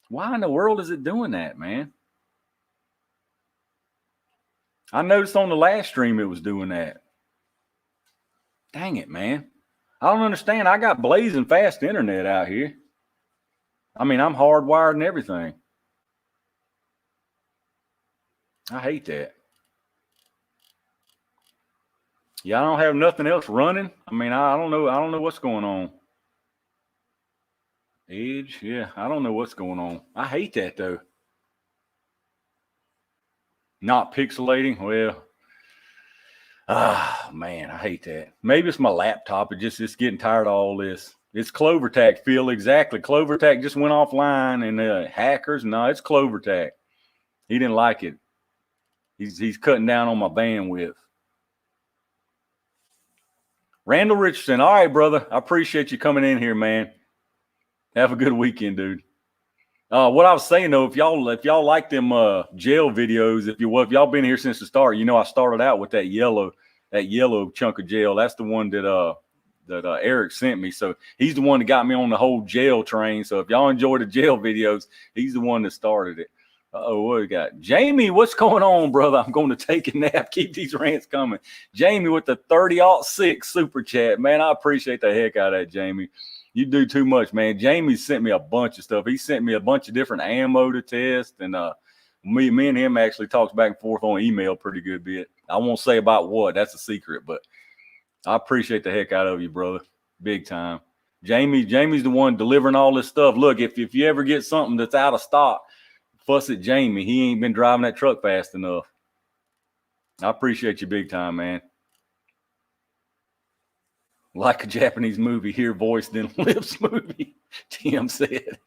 Why in the world is it doing that, man? I noticed on the last stream it was doing that. Dang it, man. I don't understand. I got blazing fast internet out here. I mean, I'm hardwired and everything. I hate that. Yeah, I don't have nothing else running. I mean, I don't know what's going on. Edge, yeah, I don't know what's going on. I hate that though. Not pixelating. Well, man, I hate that. Maybe it's my laptop. It's getting tired of all this. It's Clover Tag, Phil. Exactly. Clover Tag just went offline, and hackers. No, it's Clover Tag. He didn't like it. He's cutting down on my bandwidth. Randall Richardson. All right, brother. I appreciate you coming in here, man. Have a good weekend, dude. What I was saying though, if y'all like them jail videos, if y'all been here since the start, I started out with that yellow chunk of jail. That's the one that Eric sent me. So he's the one that got me on the whole jail train. So if y'all enjoy the jail videos, he's the one that started it. Oh, what we got? Jamie, what's going on, brother? I'm going to take a nap. Keep these rants coming. Jamie with the 30-06 super chat. Man, I appreciate the heck out of that, Jamie. You do too much, man. Jamie sent me a bunch of stuff. He sent me a bunch of different ammo to test, and me and him actually talked back and forth on email pretty good bit. I won't say about what. That's a secret, but I appreciate the heck out of you, brother. Big time. Jamie's the one delivering all this stuff. Look, if you ever get something that's out of stock, fuss at Jamie. He ain't been driving that truck fast enough. I appreciate you big time, man. Like a Japanese movie, hear voice, then lips movie, Tim said.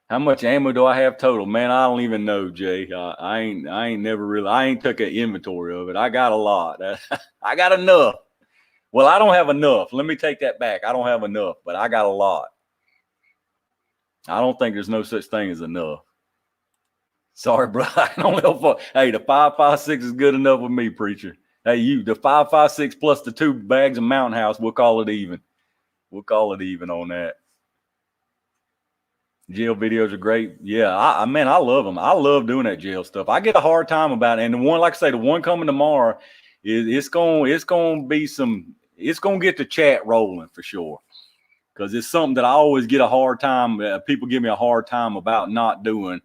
How much ammo do I have total? Man, I don't even know, Jay. I ain't took an inventory of it. I got a lot. I got enough. Well, I don't have enough. Let me take that back. I don't have enough, but I got a lot. I don't think there's no such thing as enough. Sorry, bro. I don't know. Hey, the 5.56 is good enough with me, preacher. Hey, the 5.56 plus the 2 bags of Mountain House, we'll call it even. We'll call it even on that. Jail videos are great. Yeah, I love them. I love doing that jail stuff. I get a hard time about it. And the one, like I say, the one coming tomorrow it's gonna get the chat rolling for sure. Because it's something that I always get a hard time. People give me a hard time about not doing.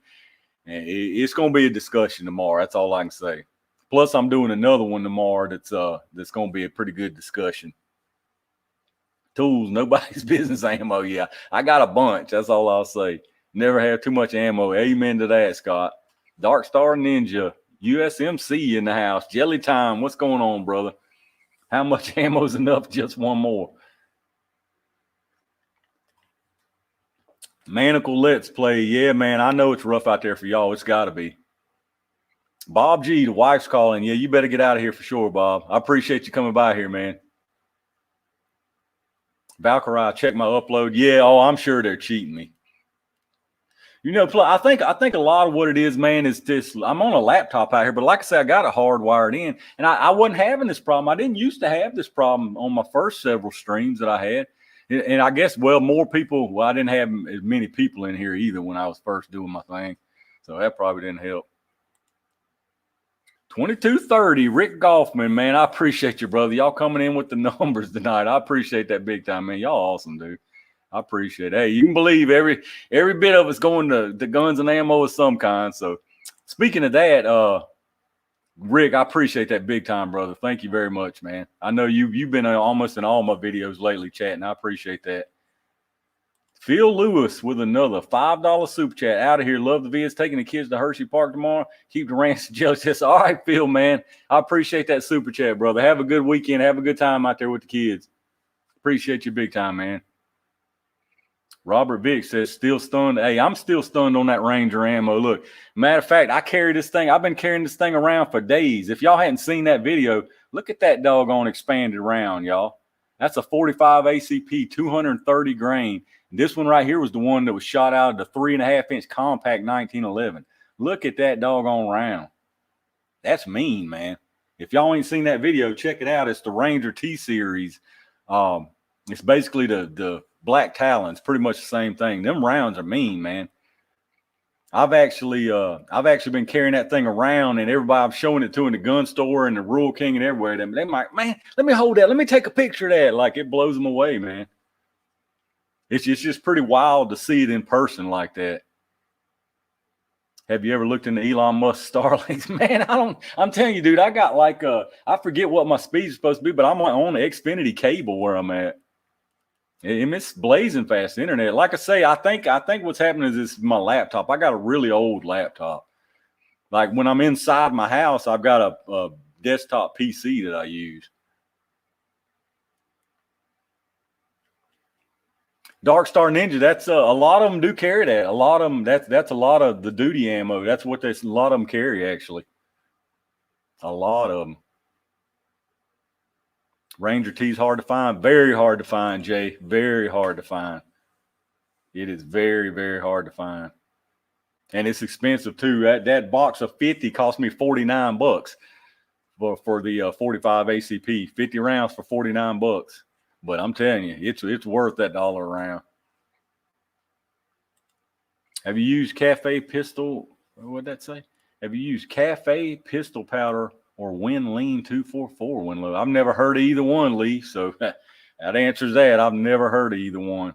And it's gonna be a discussion tomorrow. That's all I can say. Plus, I'm doing another one tomorrow that's gonna be a pretty good discussion. Tools, nobody's business ammo. Yeah, I got a bunch. That's all I'll say. Never have too much ammo. Amen to that, Scott. Dark Star Ninja, USMC in the house. Jelly Time, what's going on, brother? How much ammo is enough? Just one more. Manacle Let's Play. Yeah, man, I know it's rough out there for y'all. It's got to be. Bob G, the wife's calling. Yeah, you better get out of here for sure, Bob. I appreciate you coming by here, man. Valkyrie, check my upload. Yeah, I'm sure they're cheating me. You know, I think a lot of what it is, man, is this. I'm on a laptop out here, but like I said, I got it hardwired in, and I wasn't having this problem. I didn't used to have this problem on my first several streams that I had. And I guess, more people, I didn't have as many people in here either when I was first doing my thing. So that probably didn't help. 2230, Rick Goffman, man, I appreciate you, brother. Y'all coming in with the numbers tonight. I appreciate that big time, man. Y'all awesome, dude. I appreciate it. Hey, you can believe every bit of it's going to the guns and ammo of some kind. So speaking of that, Rick, I appreciate that big time, brother. Thank you very much, man. I know you've been almost in all my videos lately chatting. I appreciate that. Phil Lewis with another $5 super chat. Out of here. Love the vids. Taking the kids to Hershey Park tomorrow. Keep the rants and jealous. All right, Phil, man. I appreciate that super chat, brother. Have a good weekend. Have a good time out there with the kids. Appreciate you big time, man. Robert Vick says, still stunned. Hey, I'm still stunned on that Ranger ammo. Look, matter of fact, I carry this thing. I've been carrying this thing around for days. If y'all hadn't seen that video, look at that doggone expanded round, y'all. That's a 45 ACP, 230 grain. This one right here was the one that was shot out of the 3.5-inch compact 1911. Look at that doggone round. That's mean, man. If y'all ain't seen that video, check it out. It's the Ranger T-Series. It's basically the Black Talons, pretty much the same thing. Them rounds are mean, man. I've actually been carrying that thing around, and everybody I'm showing it to in the gun store and the Rural King and everywhere. They might, man, let me hold that. Let me take a picture of that. Like, it blows them away, man. It's just pretty wild to see it in person like that. Have you ever looked into Elon Musk Starlinks? Man, I'm telling you, dude, I got like I forget what my speed is supposed to be, but I'm on the Xfinity cable where I'm at. And it's blazing fast internet. Like I say, I think what's happening is my laptop. I got a really old laptop. Like when I'm inside my house, I've got a desktop PC that I use. Dark Star Ninja, that's a lot of them do carry that. A lot of them, that's a lot of the duty ammo. That's what a lot of them carry, actually. A lot of them. Ranger T's hard to find. Very hard to find, Jay. Very hard to find. It is very, very hard to find. And it's expensive too. That box of 50 cost me $49 for the 45 ACP. 50 rounds for $49. But I'm telling you, it's worth that $1 a round. Have you used Cafe Pistol What'd that say? Have you used Cafe pistol powder or Win Lean 244 when low? I've never heard of either one, Lee. So that answers that. I've never heard of either one.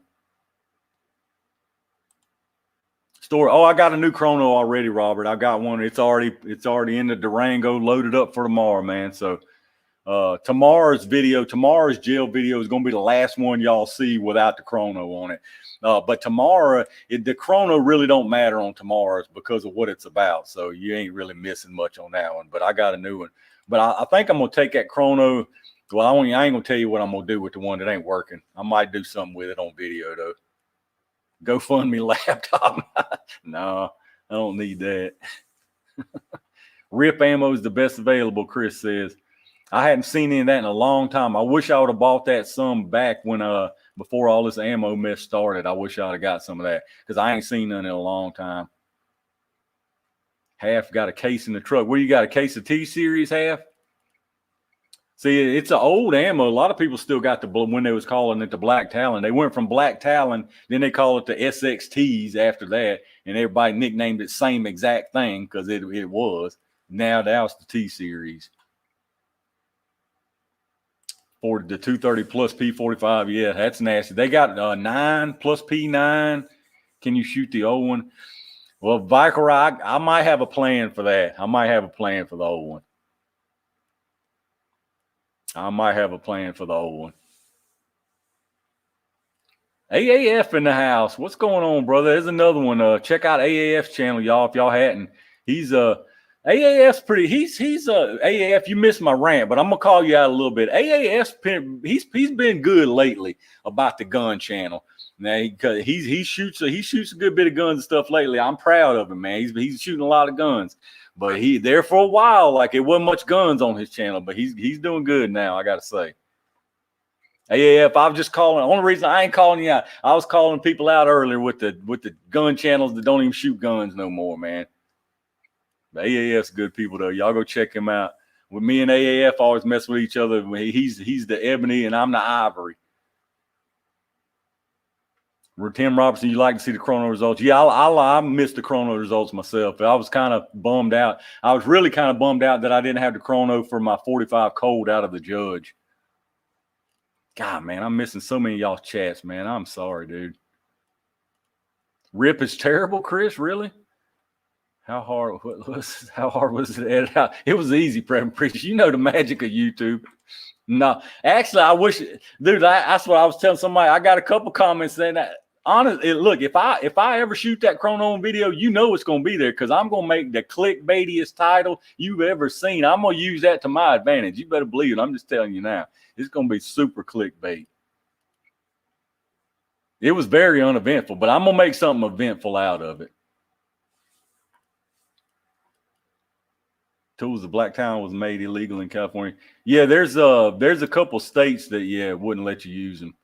Store. Oh, I got a new chrono already, Robert. I got one. It's already in the Durango, loaded up for tomorrow, man. So tomorrow's jail video is going to be the last one y'all see without the chrono on it. But tomorrow, the chrono really don't matter on tomorrow's because of what it's about. So you ain't really missing much on that one. But I got a new one. But I think I'm going to take that chrono. Well, I ain't going to tell you what I'm going to do with the one that ain't working. I might do something with it on video, though. GoFundMe laptop. No, I don't need that. Rip ammo is the best available, Chris says. I hadn't seen any of that in a long time. I wish I would have bought that some back when before all this ammo mess started. I wish I would have got some of that because I ain't seen none in a long time. Half got a case in the truck. Where you got a case of T-Series, Half? See, it's an old ammo. A lot of people still got when they was calling it the Black Talon. They went from Black Talon, then they call it the SXTs after that, and everybody nicknamed it same exact thing because it was. Now it's the T-Series. For the 230 plus P45, yeah, that's nasty. They got 9 plus P9. Can you shoot the old one? Well, Vicar, I might have a plan for that. I might have a plan for the old one. AAF in the house. What's going on, brother? There's another one. Check out AAF's channel, y'all, if y'all hadn't. He's AAF's pretty. He's AAF. You missed my rant, but I'm gonna call you out a little bit. AAF's he's been good lately about the gun channel. Now he shoots a good bit of guns and stuff lately. I'm proud of him, man. He's shooting a lot of guns, but he there for a while. Like it wasn't much guns on his channel, but he's doing good now. I gotta say. AAF, I was just calling. The only reason I ain't calling you out, I was calling people out earlier with the gun channels that don't even shoot guns no more, man. The AAF's good people though. Y'all go check him out. With me and AAF always mess with each other. He's the ebony and I'm the ivory. Tim Robertson, you like to see the chrono results? Yeah, I missed the chrono results myself. I was kind of bummed out. I was really kind of bummed out that I didn't have the chrono for my 45 Colt out of the Judge. God, man, I'm missing so many of y'all's chats, man. I'm sorry, dude. Rip is terrible, Chris. Really? How hard was it to edit out? It was easy, Preach. You know the magic of YouTube. No, actually, I wish, dude. That's what I was telling somebody. I got a couple comments saying that. Honestly, look, if I ever shoot that chrono video, you know it's gonna be there because I'm gonna make the clickbaitiest title you've ever seen. I'm gonna use that to my advantage. You better believe it. I'm just telling you now. It's gonna be super clickbait. It was very uneventful, but I'm gonna make something eventful out of it. Tools of Black Town was made illegal in California. Yeah, there's a couple states that wouldn't let you use them,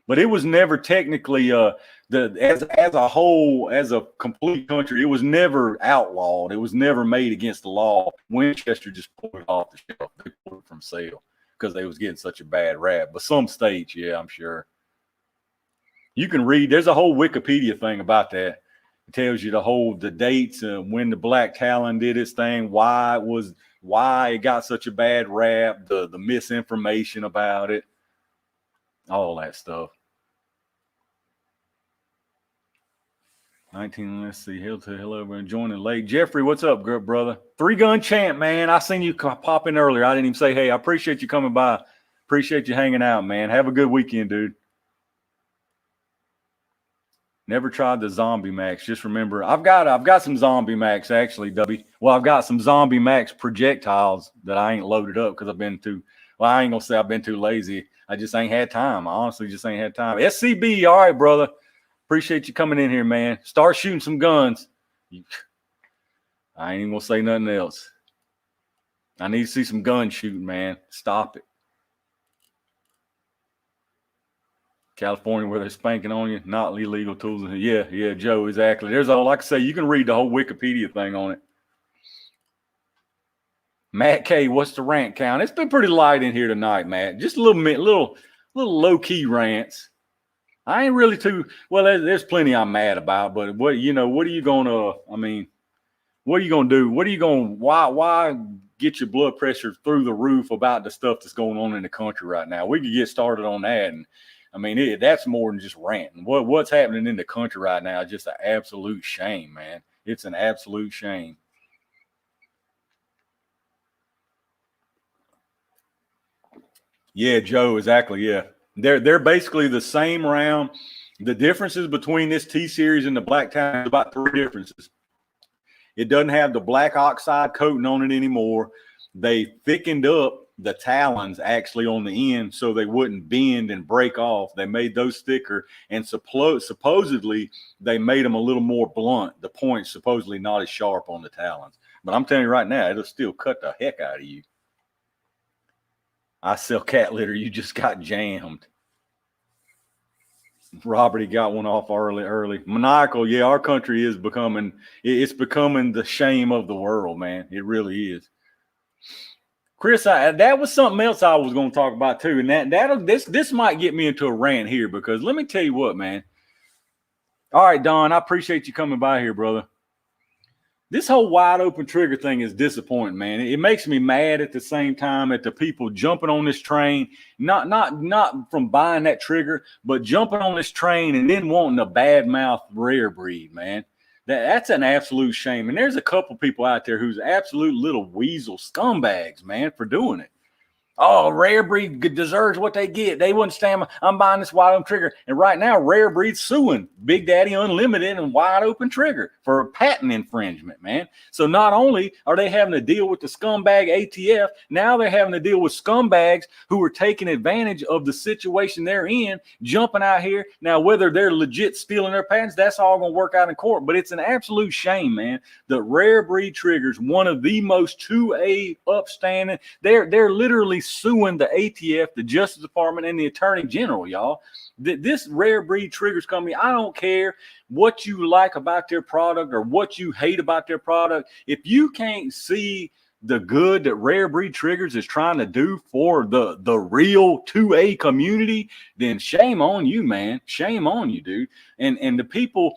but it was never technically as a whole, as a complete country, it was never outlawed. It was never made against the law. Winchester just pulled it off the shelf. They pulled it from sale because they was getting such a bad rap. But some states, yeah, I'm sure. You can read. There's a whole Wikipedia thing about that. It tells you the dates when the Black Talon did its thing, why it got such a bad rap, the misinformation about it, all that stuff. 19, let's see, hello, and joining late. Jeffrey, what's up, good brother? 3-Gun Champ, man. I seen you pop in earlier. I didn't even say, hey, I appreciate you coming by. Appreciate you hanging out, man. Have a good weekend, dude. Never tried the Zombie Max. Just remember, I've got some Zombie Max actually, W. Well, I've got some Zombie Max projectiles that I ain't loaded up because I ain't gonna say I've been too lazy. I just ain't had time. I honestly just ain't had time. SCB, all right, brother. Appreciate you coming in here, man. Start shooting some guns. I ain't even gonna say nothing else. I need to see some gun shooting, man. Stop it. California where they're spanking on you, not illegal tools. Yeah, Joe, exactly. There's all, like I say, you can read the whole Wikipedia thing on it. Matt K, what's the rant count? It's been pretty light in here tonight, Matt. Just a little low-key rants. I ain't really too, well, there's plenty I'm mad about, but what are you going to, What are you going to do? What are you going, why get your blood pressure through the roof about the stuff that's going on in the country right now? We could get started on that. And I mean, that's more than just ranting. What's happening in the country right now is just an absolute shame, man. It's an absolute shame. Yeah, Joe, exactly. Yeah. They're basically the same round. The differences between this T series and the Black Town is about 3 differences. It doesn't have the black oxide coating on it anymore. They thickened up the talons actually on the end so they wouldn't bend and break off. They made those thicker, and supposedly they made them a little more blunt. The point's supposedly not as sharp on the talons. But I'm telling you right now, it'll still cut the heck out of you. I sell cat litter. You just got jammed. Robert, he got one off early. Maniacal, yeah, our country is becoming the shame of the world, man. It really is. Chris, that was something else I was going to talk about too, and this might get me into a rant here, because let me tell you what, man. All right, Don, I appreciate you coming by here, brother. This whole wide open trigger thing is disappointing, man. It makes me mad at the same time at the people jumping on this train, not from buying that trigger, but jumping on this train and then wanting a badmouth rare breed, man. That's an absolute shame. And there's a couple people out there who's absolute little weasel scumbags, man, for doing it. Oh, rare breed deserves what they get. They wouldn't stand. I'm buying this wide open trigger. And right now, rare breed's suing Big Daddy Unlimited and wide open trigger for patent infringement, man. So not only are they having to deal with the scumbag ATF, now they're having to deal with scumbags who are taking advantage of the situation they're in, jumping out here. Now, whether they're legit stealing their patents, that's all going to work out in court. But it's an absolute shame, man, that rare breed triggers, one of the most 2A upstanding, they're literally suing the ATF, the Justice Department, and the Attorney General, y'all. This rare breed triggers company, I don't care what you like about their product or what you hate about their product. If you can't see the good that rare breed triggers is trying to do for the real 2A community, then shame on you, man. Shame on you, dude. And the people,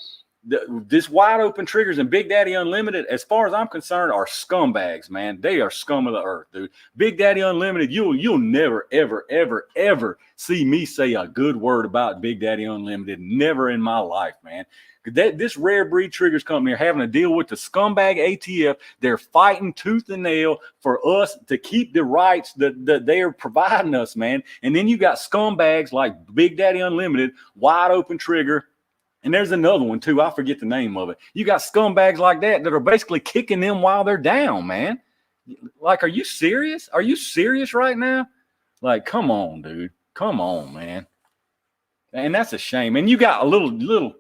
this wide open triggers and Big Daddy Unlimited, as far as I'm concerned, are scumbags, man. They are scum of the earth, dude. Big Daddy Unlimited, you'll never, ever, ever, ever see me say a good word about Big Daddy Unlimited. Never in my life, man. This rare breed triggers company are having to deal with the scumbag ATF. They're fighting tooth and nail for us to keep the rights that they are providing us, man. And then you got scumbags like Big Daddy Unlimited, wide open trigger. And there's another one too. I forget the name of it. You got scumbags like that are basically kicking them while they're down, man. Like, are you serious? Are you serious right now? Like, come on, dude. Come on, man. And that's a shame. And you got a little,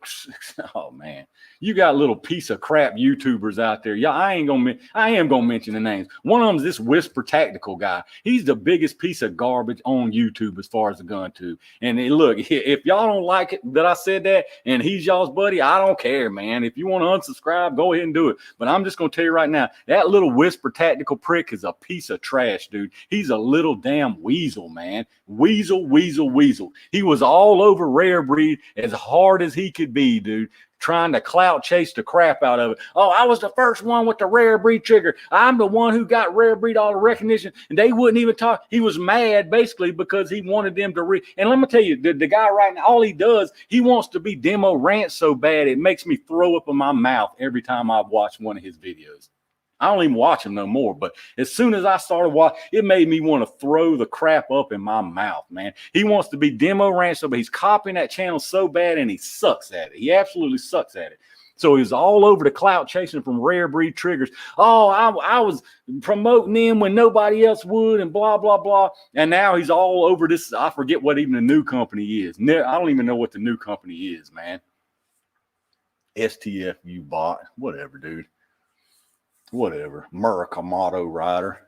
oh man, you got little piece of crap YouTubers out there. Yeah, I am gonna mention the names. One of them is this Whisper Tactical guy. He's the biggest piece of garbage on YouTube as far as the gun tube. And look, if y'all don't like it that I said that, and he's y'all's buddy, I don't care, man. If you want to unsubscribe, go ahead and do it. But I'm just gonna tell you right now, that little Whisper Tactical prick is a piece of trash, dude. He's a little damn weasel, man. Weasel. He was all over rare breed as hard as he could be, dude, trying to clout chase the crap out of it. Oh, I was the first one with the rare breed trigger. I'm the one who got rare breed all the recognition, and they wouldn't even talk. He was mad basically because he wanted them to and let me tell you, the guy right now, all he does, he wants to be demo rant so bad it makes me throw up in my mouth every time I watch one of his videos. I don't even watch him no more, but as soon as I started watching, it made me want to throw the crap up in my mouth, man. He wants to be demo rancher, but he's copying that channel so bad, and he sucks at it. He absolutely sucks at it. So he's all over the clout chasing from rare breed triggers. Oh, I was promoting them when nobody else would, and blah, blah, blah. And now he's all over this. I forget what even the new company is. I don't even know what the new company is, man. STFU bot, whatever, dude. Whatever, Murakamoto Rider.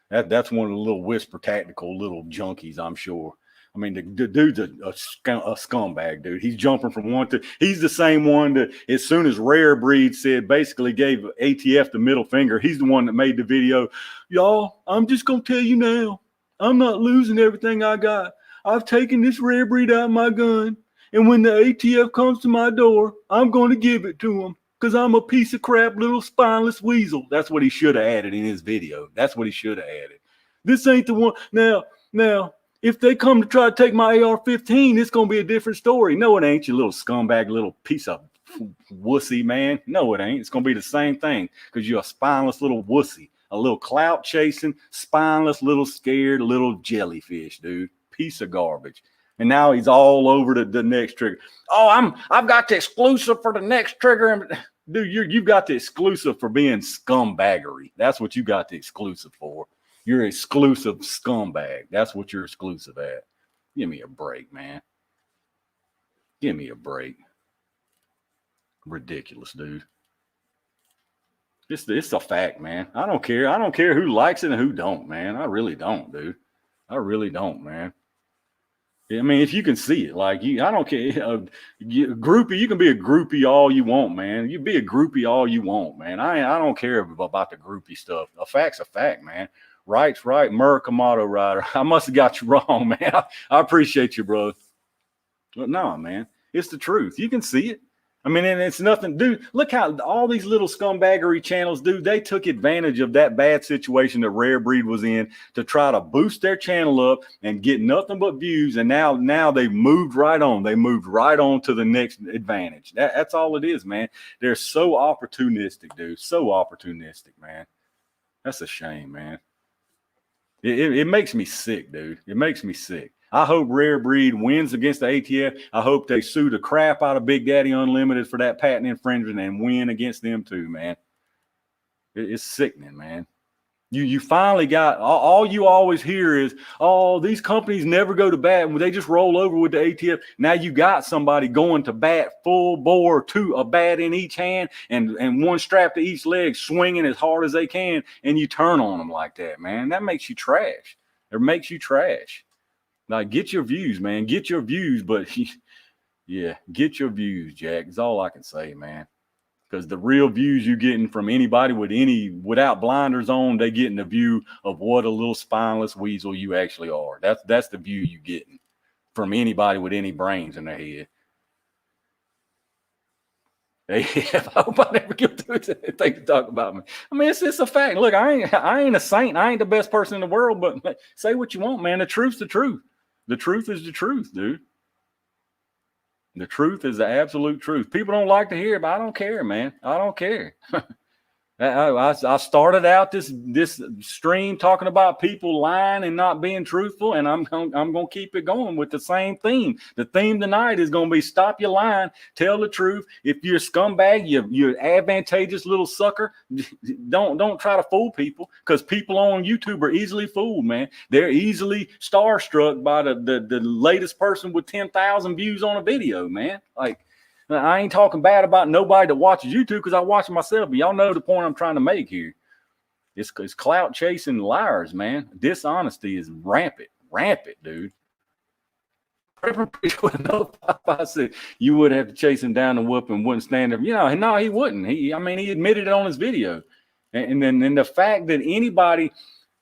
That's one of the little Whisper Tactical little junkies, I'm sure. I mean, the dude's a scumbag, dude. He's jumping from one to. He's the same one that, as soon as Rare Breed said, basically gave ATF the middle finger. He's the one that made the video. Y'all, I'm just gonna tell you now, I'm not losing everything I got. I've taken this Rare Breed out of my gun, and when the ATF comes to my door, I'm going to give it to them. because I'm a piece of crap little spineless weasel. That's what he should have added in his video. That's what he should have added. This ain't the one. Now, if they come to try to take my AR-15, it's going to be a different story. No, it ain't, you little scumbag, little piece of wussy, man. No, it ain't. It's going to be the same thing because you're a spineless little wussy, a little clout chasing, spineless, little scared little jellyfish, dude. Piece of garbage. And now he's all over the next trigger. Oh, I've got the exclusive for the next trigger. Dude, you've got the exclusive for being scumbaggery. That's what you got the exclusive for. You're exclusive scumbag. That's what you're exclusive at. Give me a break, man. Give me a break. Ridiculous, dude. It's a fact, man. I don't care. I don't care who likes it and who don't, man. I really don't, dude. I really don't, man. I mean, if you can see it, like I don't care. Groupie, you can be a groupie all you want, man. You be a groupie all you want, man. I don't care about the groupie stuff. A fact's a fact, man. Right's right. America motto rider. I must have got you wrong, man. I appreciate you, bro. But no, man, it's the truth. You can see it. I mean, and it's nothing, dude. Look how all these little scumbaggery channels, dude, they took advantage of that bad situation that Rare Breed was in to try to boost their channel up and get nothing but views. And now they've moved right on. They moved right on to the next advantage. That's all it is, man. They're so opportunistic, dude. So opportunistic, man. That's a shame, man. It makes me sick, dude. It makes me sick. I hope Rare Breed wins against the ATF. I hope they sue the crap out of Big Daddy Unlimited for that patent infringement and win against them too, man. It's sickening, man. You finally got, all you always hear is, oh, these companies never go to bat. They just roll over with the ATF. Now you got somebody going to bat full bore, a bat in each hand and one strap to each leg, swinging as hard as they can, and you turn on them like that, man. That makes you trash. It makes you trash. Like, get your views, man. Get your views, but yeah, get your views, Jack. That's all I can say, man. Because the real views you getting from anybody without blinders on, they getting the view of what a little spineless weasel you actually are. That's the view you getting from anybody with any brains in their head. Hey, I hope I never get to think to talk about me. I mean, it's a fact. Look, I ain't a saint. I ain't the best person in the world, but say what you want, man. The truth's the truth. The truth is the truth, dude. The truth is the absolute truth. People don't like to hear it, but I don't care, man. I don't care. I started out this stream talking about people lying and not being truthful, and I'm gonna keep it going with the same theme. The theme tonight is gonna be stop your lying, tell the truth. If you're a scumbag, you're advantageous little sucker. Don't try to fool people, because people on YouTube are easily fooled, man. They're easily starstruck by the latest person with 10,000 views on a video, man. Like, I ain't talking bad about nobody that watches YouTube, because I watch it myself, but y'all know the point I'm trying to make here. It's clout chasing liars, man. Dishonesty is rampant, dude. I said you would have to chase him down and whoop him, wouldn't stand there. You know, no, he wouldn't. He admitted it on his video. And then the fact that anybody,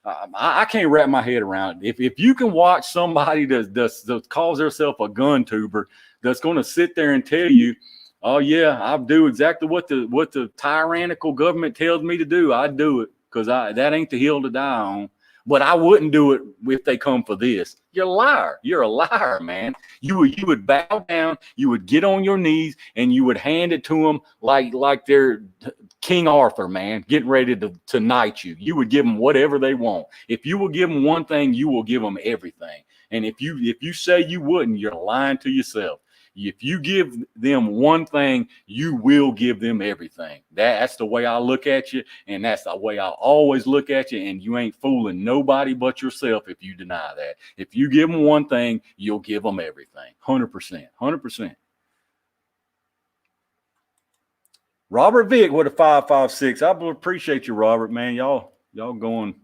I can't wrap my head around it. If you can watch somebody that calls herself a gun tuber, that's going to sit there and tell you, oh yeah, I do exactly what the tyrannical government tells me to do. I do it because that ain't the hill to die on. But I wouldn't do it if they come for this. You're a liar. You're a liar, man. You would bow down, you would get on your knees, and you would hand it to them like they're King Arthur, man, getting ready to knight you. You would give them whatever they want. If you will give them one thing, you will give them everything. And if you say you wouldn't, you're lying to yourself. If you give them one thing, you will give them everything. That's the way I look at you, and that's the way I always look at you, and you ain't fooling nobody but yourself if you deny that. If you give them one thing, you'll give them everything. 100%. 100%. Robert Vick with a 556. I appreciate you, Robert, man. Y'all going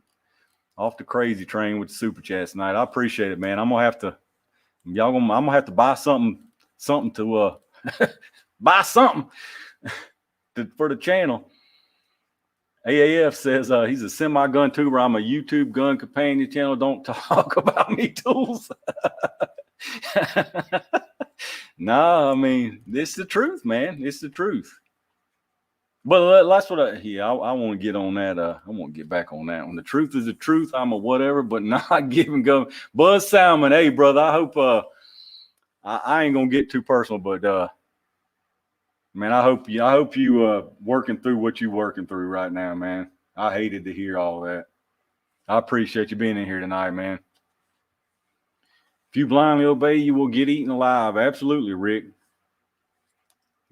off the crazy train with the super chats tonight. I appreciate it, man. I'm gonna have to buy something to buy something for the channel. AAF says he's a semi-gun tuber. I'm a YouTube gun companion channel. Don't talk about me, Tools. No, I mean, it's the truth, man. It's the truth. But that's what I want to get on that. I want to get back on that one. The truth is the truth. I'm a whatever, but not giving go. Buzz Salmon, hey brother, I hope I ain't gonna get too personal, but man, I hope you working through what you working through right now, man. I hated to hear all that. I appreciate you being in here tonight, man. If you blindly obey, you will get eaten alive. Absolutely, Rick.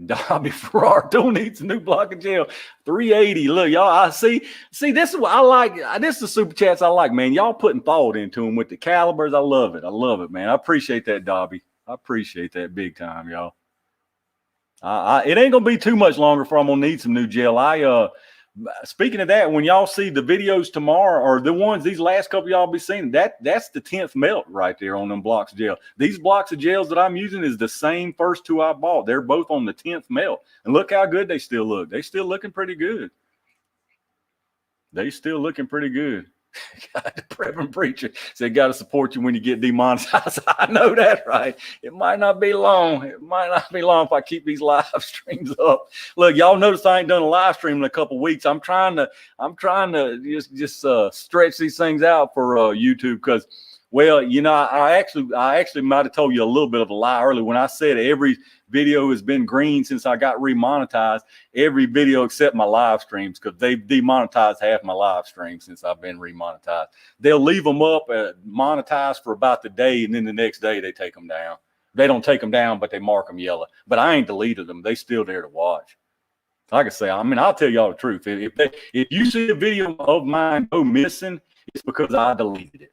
Dobby Farrar don't need some new block of jail. 380. Look, y'all, I see. This is what I like. This is the super chats I like, man. Y'all putting thought into them with the calibers. I love it. I love it, man. I appreciate that, Dobby. I appreciate that big time, y'all. It ain't gonna be too much longer before I'm gonna need some new gel. Speaking of that, when y'all see the videos tomorrow, or the ones these last couple y'all be seeing, that's the 10th melt right there on them blocks of gel. These blocks of gels that I'm using is the same first two I bought. They're both on the 10th melt, and look how good they still look. They still looking pretty good. They still looking pretty good. The Reverend Preacher said, got to support you when you get demonetized. I know that, right? It might not be long. It might not be long if I keep these live streams up. Look, y'all notice I ain't done a live stream in a couple weeks. I'm trying to just stretch these things out for YouTube because, well, you know, I actually might have told you a little bit of a lie earlier when I said every video has been green since I got remonetized. Every video except my live streams, because they've demonetized half my live streams since I've been remonetized. They'll leave them up monetized for about the day, and then the next day they take them down. They don't take them down, but they mark them yellow. But I ain't deleted them. They still there to watch. Like I say, I mean, I'll tell y'all the truth. If you see a video of mine go missing, it's because I deleted it.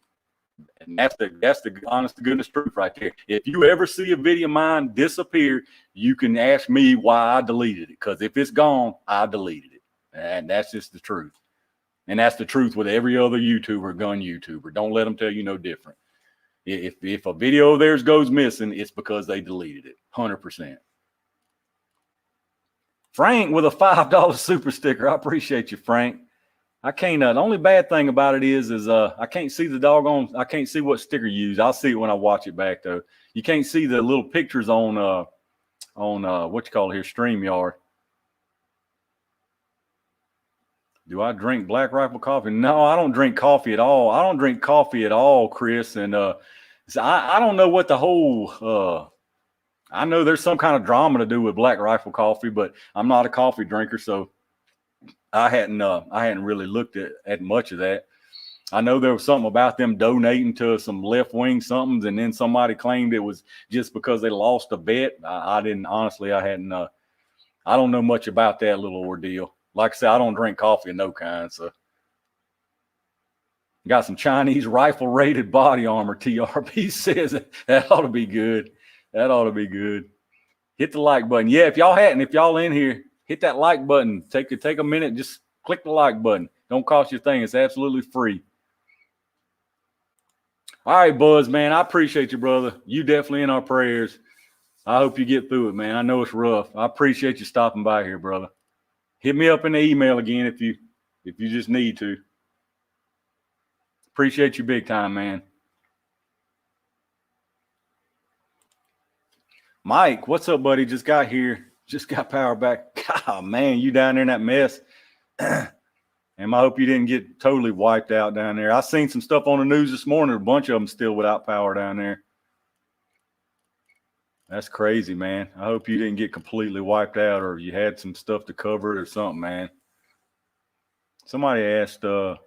And that's the honest to goodness truth right there. If you ever see a video of mine disappear, you can ask me why I deleted it. Because if it's gone, I deleted it. And that's just the truth. And that's the truth with every other YouTuber, gun YouTuber. Don't let them tell you no different. If a video of theirs goes missing, it's because they deleted it. 100%. Frank with a $5 super sticker. I appreciate you, Frank. I can't. The only bad thing about it is I can't see the doggone. I can't see what sticker you use. I'll see it when I watch it back though. You can't see the little pictures on what you call it here, StreamYard. Do I drink Black Rifle coffee? No, I don't drink coffee at all. I don't drink coffee at all, Chris. And so I don't know what the whole. I know there's some kind of drama to do with Black Rifle coffee, but I'm not a coffee drinker, so. I hadn't really looked at much of that. I know there was something about them donating to some left wing somethings, and then somebody claimed it was just because they lost a bet. I didn't honestly. I don't know much about that little ordeal. Like I said, I don't drink coffee of no kind. So got some Chinese rifle rated body armor. TRP says that ought to be good. That ought to be good. Hit the like button. Yeah, if y'all in here. Hit that like button. Take a minute. Just click the like button. Don't cost you a thing. It's absolutely free. All right, Buzz, man. I appreciate you, brother. You definitely in our prayers. I hope you get through it, man. I know it's rough. I appreciate you stopping by here, brother. Hit me up in the email again if you just need to. Appreciate you big time, man. Mike, what's up, buddy? Just got here. Just got power back. God, man, you down there in that mess. And I hope you didn't get totally wiped out down there. I seen some stuff on the news this morning. A bunch of them still without power down there. That's crazy, man. I hope you didn't get completely wiped out or you had some stuff to cover it or something, man. Somebody asked, 4th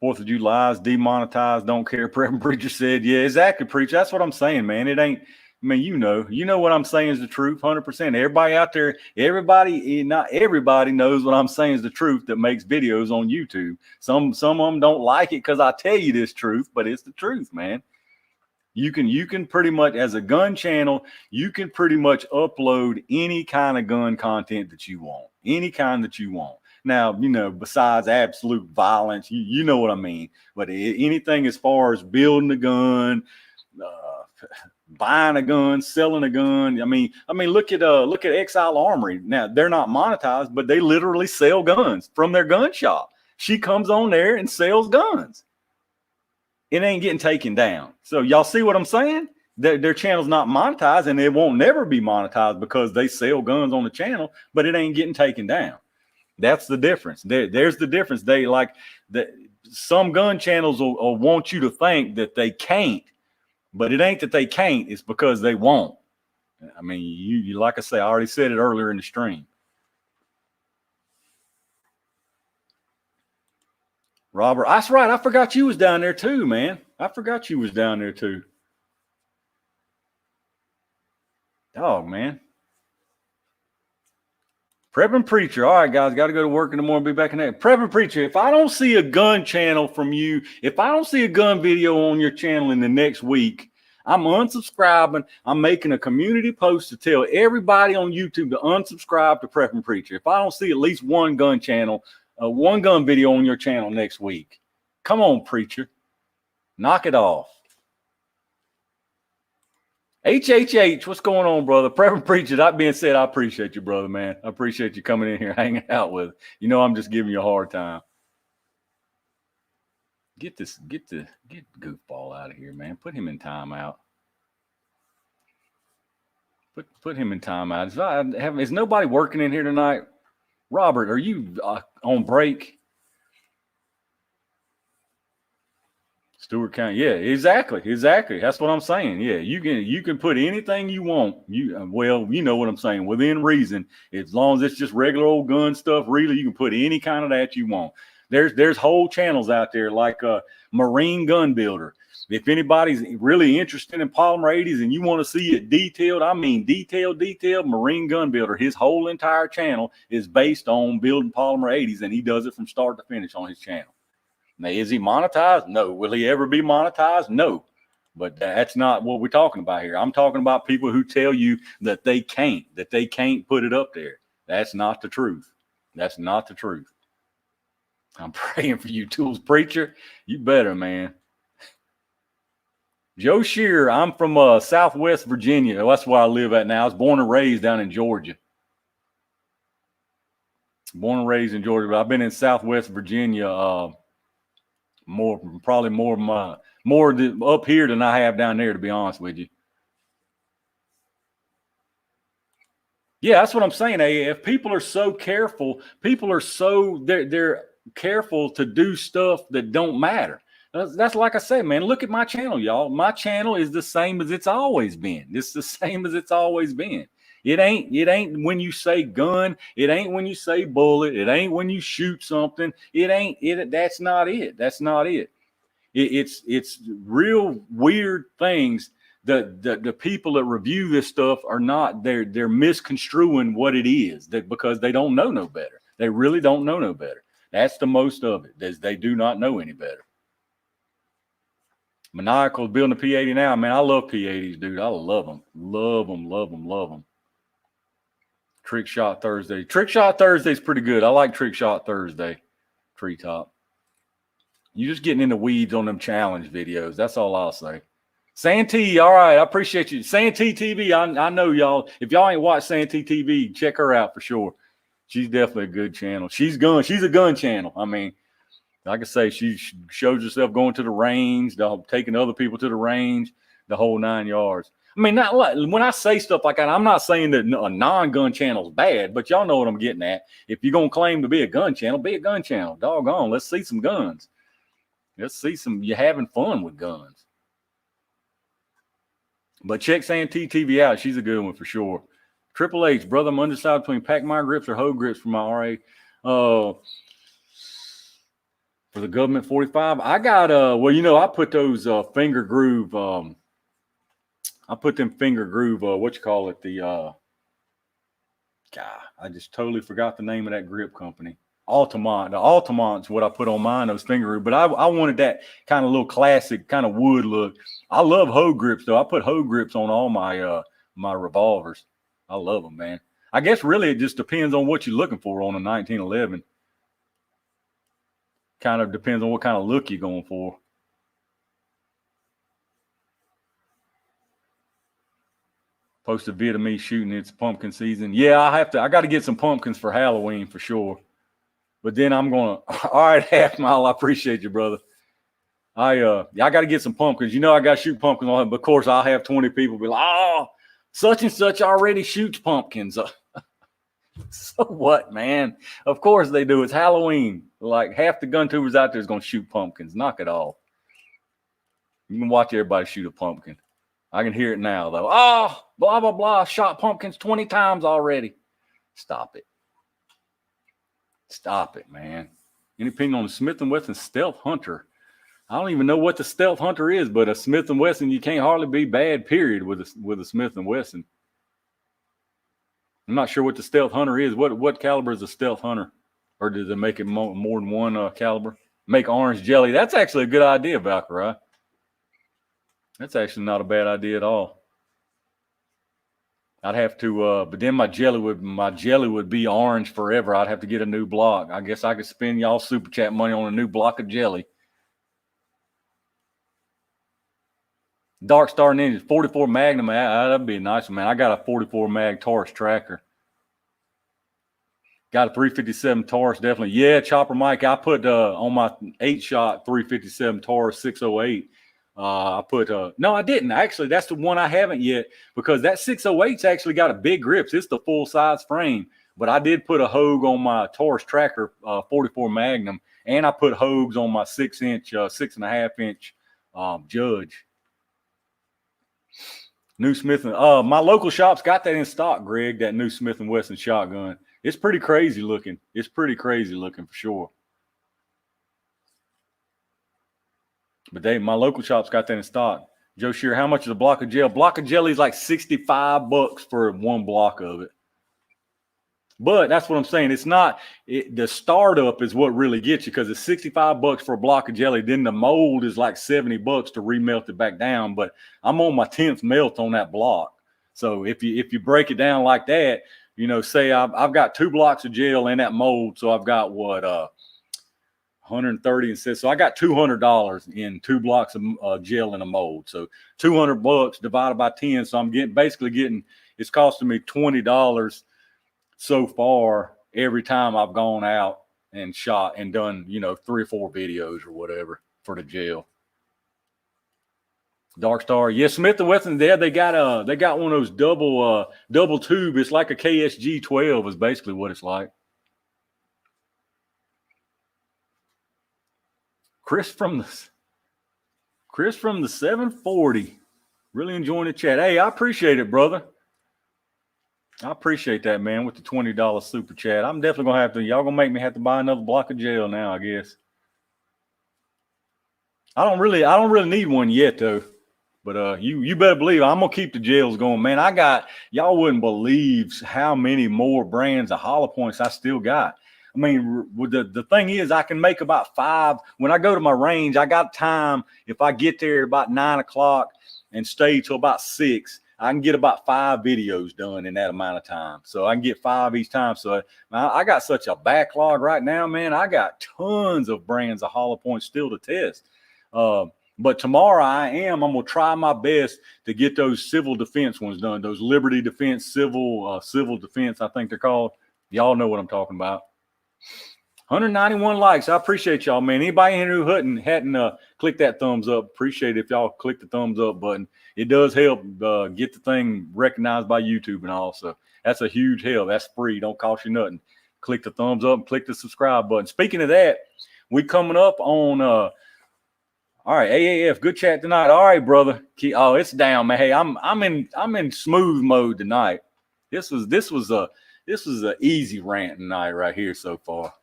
of July is demonetized. Don't care. Reverend Preacher said, yeah, exactly, Preacher. That's what I'm saying, man. It ain't. I mean, you know what I'm saying is the truth, 100%. Everybody out there, not everybody knows what I'm saying is the truth that makes videos on YouTube. Some of them don't like it because I tell you this truth, but it's the truth, man. You can pretty much, as a gun channel, you can pretty much upload any kind of gun content that you want, any kind that you want. Now, besides absolute violence, you know what I mean. But anything as far as building a gun, buying a gun, selling a gun. I mean, look at Exile Armory. Now they're not monetized, but they literally sell guns from their gun shop. She comes on there and sells guns. It ain't getting taken down. So y'all see what I'm saying? Their channel's not monetized, and it won't never be monetized because they sell guns on the channel, but it ain't getting taken down. That's the difference. There's the difference. They like that. Some gun channels will want you to think that they can't, but it ain't that they can't. It's because they won't. I mean, you like I say, I already said it earlier in the stream. Robert, that's right. I forgot you was down there too, man. I forgot you was down there too. Oh, man. Prepping Preacher. All right, guys, got to go to work in the morning. Be back in there. Prepping Preacher, if I don't see a gun channel from you, if I don't see a gun video on your channel in the next week, I'm unsubscribing. I'm making a community post to tell everybody on YouTube to unsubscribe to Prepping Preacher. If I don't see at least one gun channel, one gun video on your channel next week, come on, Preacher. Knock it off. HHH, what's going on, brother? Prepping Preacher. That being said, I appreciate you, brother, man. I appreciate you coming in here, hanging out with. You know, I'm just giving you a hard time. Get goofball out of here, man. Put him in timeout. Put him in timeout. Is nobody working in here tonight? Robert, are you on break? Stewart County, yeah, exactly. That's what I'm saying. Yeah, you can put anything you want. Well, you know what I'm saying. Within reason, as long as it's just regular old gun stuff. Really, you can put any kind of that you want. There's whole channels out there like Marine Gun Builder. If anybody's really interested in polymer 80s and you want to see it detailed, I mean detailed, Marine Gun Builder. His whole entire channel is based on building polymer 80s, and he does it from start to finish on his channel. Now, is he monetized? No. Will he ever be monetized? No. But that's not what we're talking about here. I'm talking about people who tell you that they can't put it up there. That's not the truth. That's not the truth. I'm praying for you, Tools Preacher. You better, man. Joe Shearer, I'm from Southwest Virginia. That's where I live at now. I was born and raised down in Georgia. Born and raised in Georgia, but I've been in Southwest Virginia more up here than I have down there, to be honest with you. Yeah, that's what I'm saying. If people are so careful, they're careful to do stuff that don't matter. That's like I said, man. Look at my channel, y'all. My channel is the same as it's always been. It's the same as it's always been. It ain't when you say gun. It ain't when you say bullet. It ain't when you shoot something. That's not it. That's not it. It's real weird things that the people that review this stuff are not. They're misconstruing what it is because they don't know no better. They really don't know no better. That's the most of it. They do not know any better. Maniacal building a P80 now, man. I love P80s, dude. I love them. Love them. Trick Shot Thursday. Trick Shot Thursday's pretty good. I like Trick Shot Thursday. Treetop. You just getting in the weeds on them challenge videos. That's all I'll say. Santee, all right. I appreciate you. Santee TV, I know y'all. If y'all ain't watched Santee TV, check her out for sure. She's definitely a good channel. She's a gun channel. I mean, like I say, she shows herself going to the range, taking other people to the range, the whole 9 yards. I mean, not like when I say stuff like that, I'm not saying that a non-gun channel is bad, but y'all know what I'm getting at. If you're going to claim to be a gun channel, be a gun channel. Doggone, let's see some guns. Let's see you having fun with guns. But check Santee TV out. She's a good one for sure. Triple H, brother, I'm undecided between Packmire grips or Hoe grips for my RA. For the government 45, I got I put those finger groove. I put them finger groove. What you call it? God, I just totally forgot the name of that grip company. Altamont. The Altamont's what I put on mine. Those finger groove, but I wanted that kind of little classic kind of wood look. I love Hoe grips though. I put Hoe grips on all my my revolvers. I love them, man. I guess really it just depends on what you're looking for on a 1911. Kind of depends on what kind of look you're going for. Post a vid of me shooting. It's pumpkin season. Yeah, I got to get some pumpkins for Halloween for sure. But then I'm going to, all right, Half Mile, I appreciate you, brother. I got to get some pumpkins. You know, I got to shoot pumpkins on it. But of course, I'll have 20 people be like, oh, such and such already shoots pumpkins. So what, man? Of course they do. It's Halloween. Like half the gun tubers out there is going to shoot pumpkins. Knock it off. You can watch everybody shoot a pumpkin. I can hear it now, though. Oh, blah, blah, blah. Shot pumpkins 20 times already. Stop it. Stop it, man. Any opinion on the Smith & Wesson Stealth Hunter? I don't even know what the Stealth Hunter is, but a Smith & Wesson, you can't hardly be bad, period, with a Smith & Wesson. I'm not sure what the Stealth Hunter is. What caliber is a Stealth Hunter? Or does it make it more than one caliber? Make orange jelly. That's actually a good idea, Valkyrie. That's actually not a bad idea at all. I'd have to, but then my jelly would be orange forever. I'd have to get a new block. I guess I could spend y'all super chat money on a new block of jelly. Dark Star Ninja 44 Magnum. That'd be a nice one, man. I got a 44 Mag Taurus tracker. Got a 357 Taurus, definitely. Yeah, Chopper Mike. I put on my 8-shot 357 Taurus 608. I put no, I didn't actually. That's the one I haven't yet, because that 608's actually got a big grips. It's the full size frame, but I did put a Hogue on my Taurus tracker 44 Magnum, and I put Hogues on my 6-inch, 6.5-inch Judge. New Smith my local shop's got that in stock, Greg. That new Smith & Wesson shotgun. It's pretty crazy looking. It's pretty crazy looking for sure. But my local shop's got that in stock. Joe Shear, how much is a block of jelly? Block of jelly is like $65 for one block of it. But that's what I'm saying. It's not the startup is what really gets you, because it's $65 for a block of jelly. Then the mold is like $70 to remelt it back down. But I'm on my 10th melt on that block. So if you break it down like that, you know, say I've got 2 blocks of gel in that mold, so I've got what 130 and says, so I got $200 in 2 blocks of gel in a mold. So $200 divided by 10. So I'm basically getting it's costing me $20 so far every time I've gone out and shot and done, you know, 3 or 4 videos or whatever for the gel. Dark Star, yeah, Smith & Wesson there. They got one of those double tube. It's like a KSG 12 is basically what it's like. Chris from the 740. Really enjoying the chat. Hey, I appreciate it, brother. I appreciate that, man, with the $20 super chat. I'm definitely gonna have to. Y'all gonna make me have to buy another block of gel now, I guess. I don't really need one yet though. But you better believe I'm gonna keep the gels going, man. Y'all wouldn't believe how many more brands of hollow points I still got. I mean, the thing is, I can make about 5 when I go to my range. I got time. If I get there about 9 o'clock and stay till about 6, I can get about 5 videos done in that amount of time. So I can get 5 each time. So I got such a backlog right now, man. I got tons of brands of hollow points still to test. But tomorrow I'm going to try my best to get those civil defense ones done. Those Liberty Defense, civil defense, I think they're called. Y'all know what I'm talking about. 191 likes. I appreciate y'all, man. Anybody in here who hadn't clicked that thumbs up, appreciate it if y'all click the thumbs up button. It does help get the thing recognized by YouTube and all. So that's a huge help. That's free. Don't cost you nothing. Click the thumbs up and click the subscribe button. Speaking of that, we coming up on all right, AAF, good chat tonight. All right, brother. Oh, it's down, man. Hey, I'm in smooth mode tonight. This was an easy rant tonight right here so far.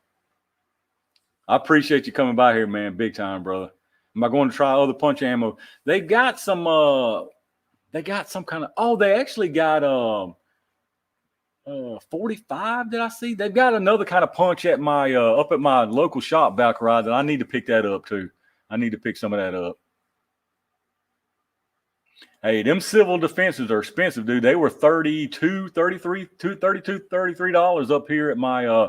I appreciate you coming by here, man. Big time, brother. Am I going to try other punch ammo? They got some kind of, they actually got 45 that I see. They've got another kind of punch at my up at my local shop, Valkyrie, that I need to pick that up too. I need to pick some of that up. Hey, them civil defenses are expensive, dude. They were $33 up here at my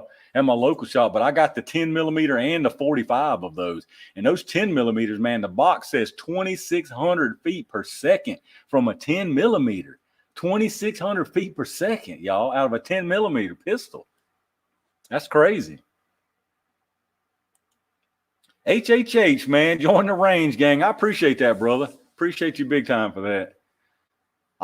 local shop, but I got the 10 millimeter and the 45 of those. And those 10 millimeters, man, the box says 2,600 feet per second from a 10 millimeter. 2,600 feet per second, y'all, out of a 10 millimeter pistol. That's crazy. HHH, man, join the range gang. I appreciate that, brother. Appreciate you big time for that.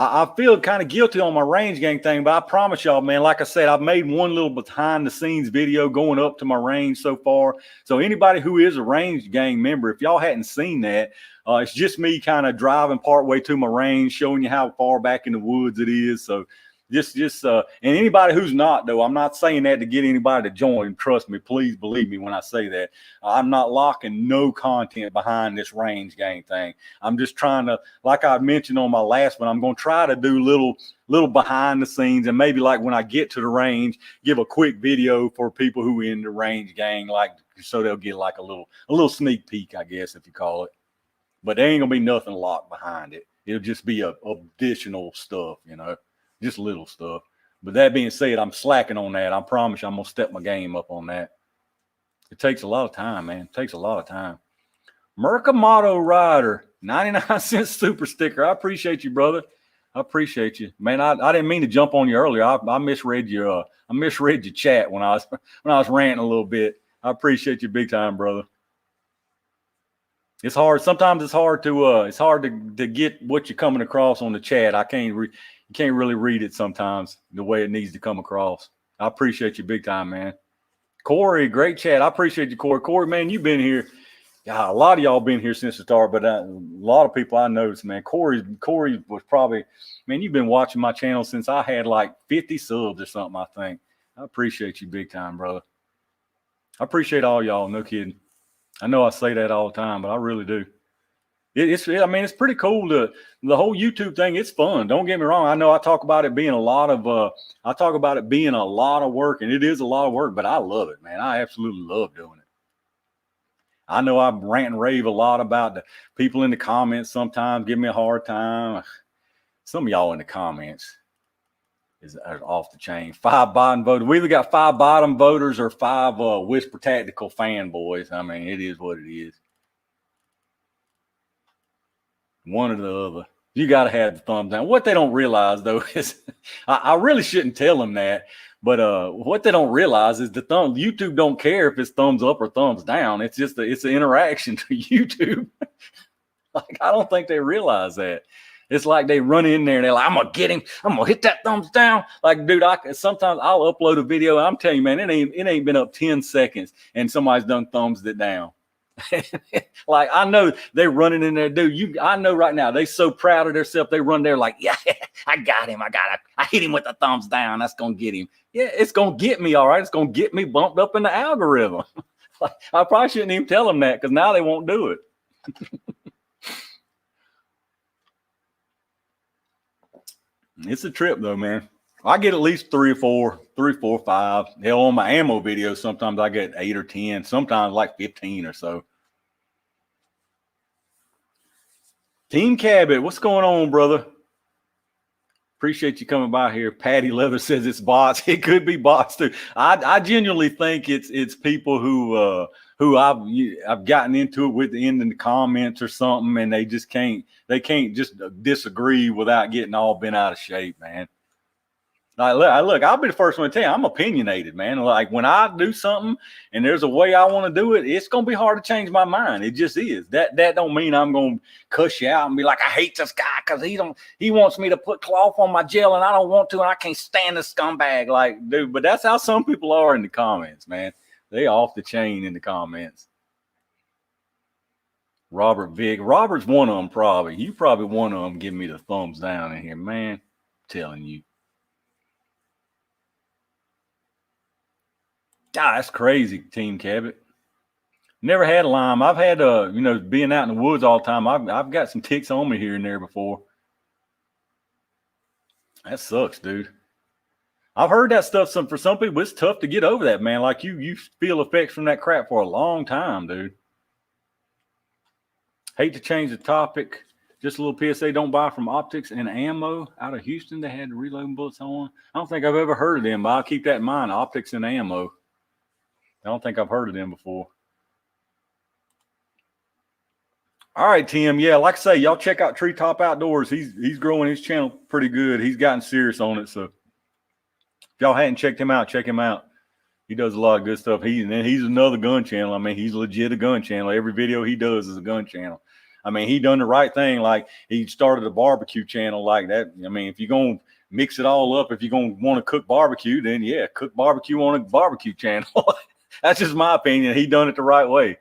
I feel kind of guilty on my range gang thing, but I promise y'all, man, like I said, I've made one little behind the scenes video going up to my range so far. So anybody who is a range gang member, if y'all hadn't seen that, it's just me kind of driving partway to my range, showing you how far back in the woods it is. So and anybody who's not, though, I'm not saying that to get anybody to join. Trust me, please believe me when I say that. I'm not locking no content behind this range gang thing. I'm just trying to, like I mentioned on my last one, I'm going to try to do little behind the scenes, and maybe like when I get to the range, give a quick video for people who are in the range gang, like so they'll get like a little sneak peek, I guess, if you call it. But there ain't gonna be nothing locked behind it. It'll just be additional stuff, just little stuff. But that being said, I'm slacking on that. I promise you, I'm gonna step my game up on that. It takes a lot of time, man. It takes a lot of time. Mercamato Rider, 99-cent super sticker. I appreciate you, brother. I appreciate you, man. I didn't mean to jump on you earlier. I misread your chat when I was ranting a little bit. I appreciate you big time, brother. It's hard. Sometimes it's hard to get what you're coming across on the chat. You can't really read it sometimes the way it needs to come across. I appreciate you big time, man. Corey, great chat. I appreciate you, Corey. Corey, man, you've been here. Yeah, a lot of y'all been here since the start, but a lot of people I noticed, man. Corey was probably, man, you've been watching my channel since I had like 50 subs or something, I think. I appreciate you big time, brother. I appreciate all y'all, no kidding. I know I say that all the time, but I really do. It's pretty cool. The whole YouTube thing, it's fun. Don't get me wrong. I know I talk about it being a lot of work, and it is a lot of work, but I love it, man. I absolutely love doing it. I know I rant and rave a lot about the people in the comments sometimes give me a hard time. Some of y'all in the comments are off the chain. 5 bottom voters. We either got 5 bottom voters or 5 Whisper Tactical fanboys. I mean, it is what it is. One or the other. You got to have the thumbs down. What they don't realize, though, is I really shouldn't tell them that. But what they don't realize is YouTube don't care if it's thumbs up or thumbs down. It's just it's an interaction to YouTube. Like, I don't think they realize that. It's like they run in there and they're like, I'm gonna get him. I'm gonna hit that thumbs down. Like, dude, sometimes I'll upload a video and I'm telling you, man, it ain't been up 10 seconds and somebody's done thumbs it down. Like, I know they're running in there, dude. I know right now they so proud of themselves. They run there like, yeah, I got him. I hit him with the thumbs down. That's gonna get him. Yeah, it's gonna get me, all right. It's gonna get me bumped up in the algorithm. Like, I probably shouldn't even tell them that because now they won't do it. It's a trip though, man. I get at least 3 or 4, 5. Hell, on my ammo videos, sometimes I get 8 or 10, sometimes like 15 or so. Team Cabot, what's going on, brother? Appreciate you coming by here. Patty Leather says it's bots. It could be bots too. I genuinely think it's people who I've gotten into it with in the comments or something, and they can't just disagree without getting all bent out of shape, man. Look, I'll be the first one to tell you, I'm opinionated, man. Like, when I do something and there's a way I want to do it, it's going to be hard to change my mind. It just is. That don't mean I'm going to cuss you out and be like, I hate this guy because he wants me to put cloth on my gel and I don't want to, and I can't stand this scumbag. Like, dude, but that's how some people are in the comments, man. They off the chain in the comments. Robert Vick. Robert's one of them, probably. You probably one of them giving me the thumbs down in here, man. I'm telling you. God, that's crazy, Team Cabot. Never had a Lyme. I've had being out in the woods all the time. I've got some ticks on me here and there before. That sucks, dude. I've heard that stuff. For some people, it's tough to get over that, man. Like, you feel effects from that crap for a long time, dude. Hate to change the topic. Just a little PSA, don't buy from Optics and Ammo out of Houston. They had the reloading bullets on. I don't think I've ever heard of them, but I'll keep that in mind. Optics and Ammo. I don't think I've heard of them before. All right, Tim. Yeah, like I say, y'all check out Treetop Outdoors. He's growing his channel pretty good. He's gotten serious on it. So if y'all hadn't checked him out, check him out. He does a lot of good stuff. And then he's another gun channel. I mean, he's legit a gun channel. Every video he does is a gun channel. I mean, he done the right thing. Like, he started a barbecue channel like that. I mean, if you're going to mix it all up, if you're going to want to cook barbecue, then yeah, cook barbecue on a barbecue channel. That's just my opinion. He done it the right way.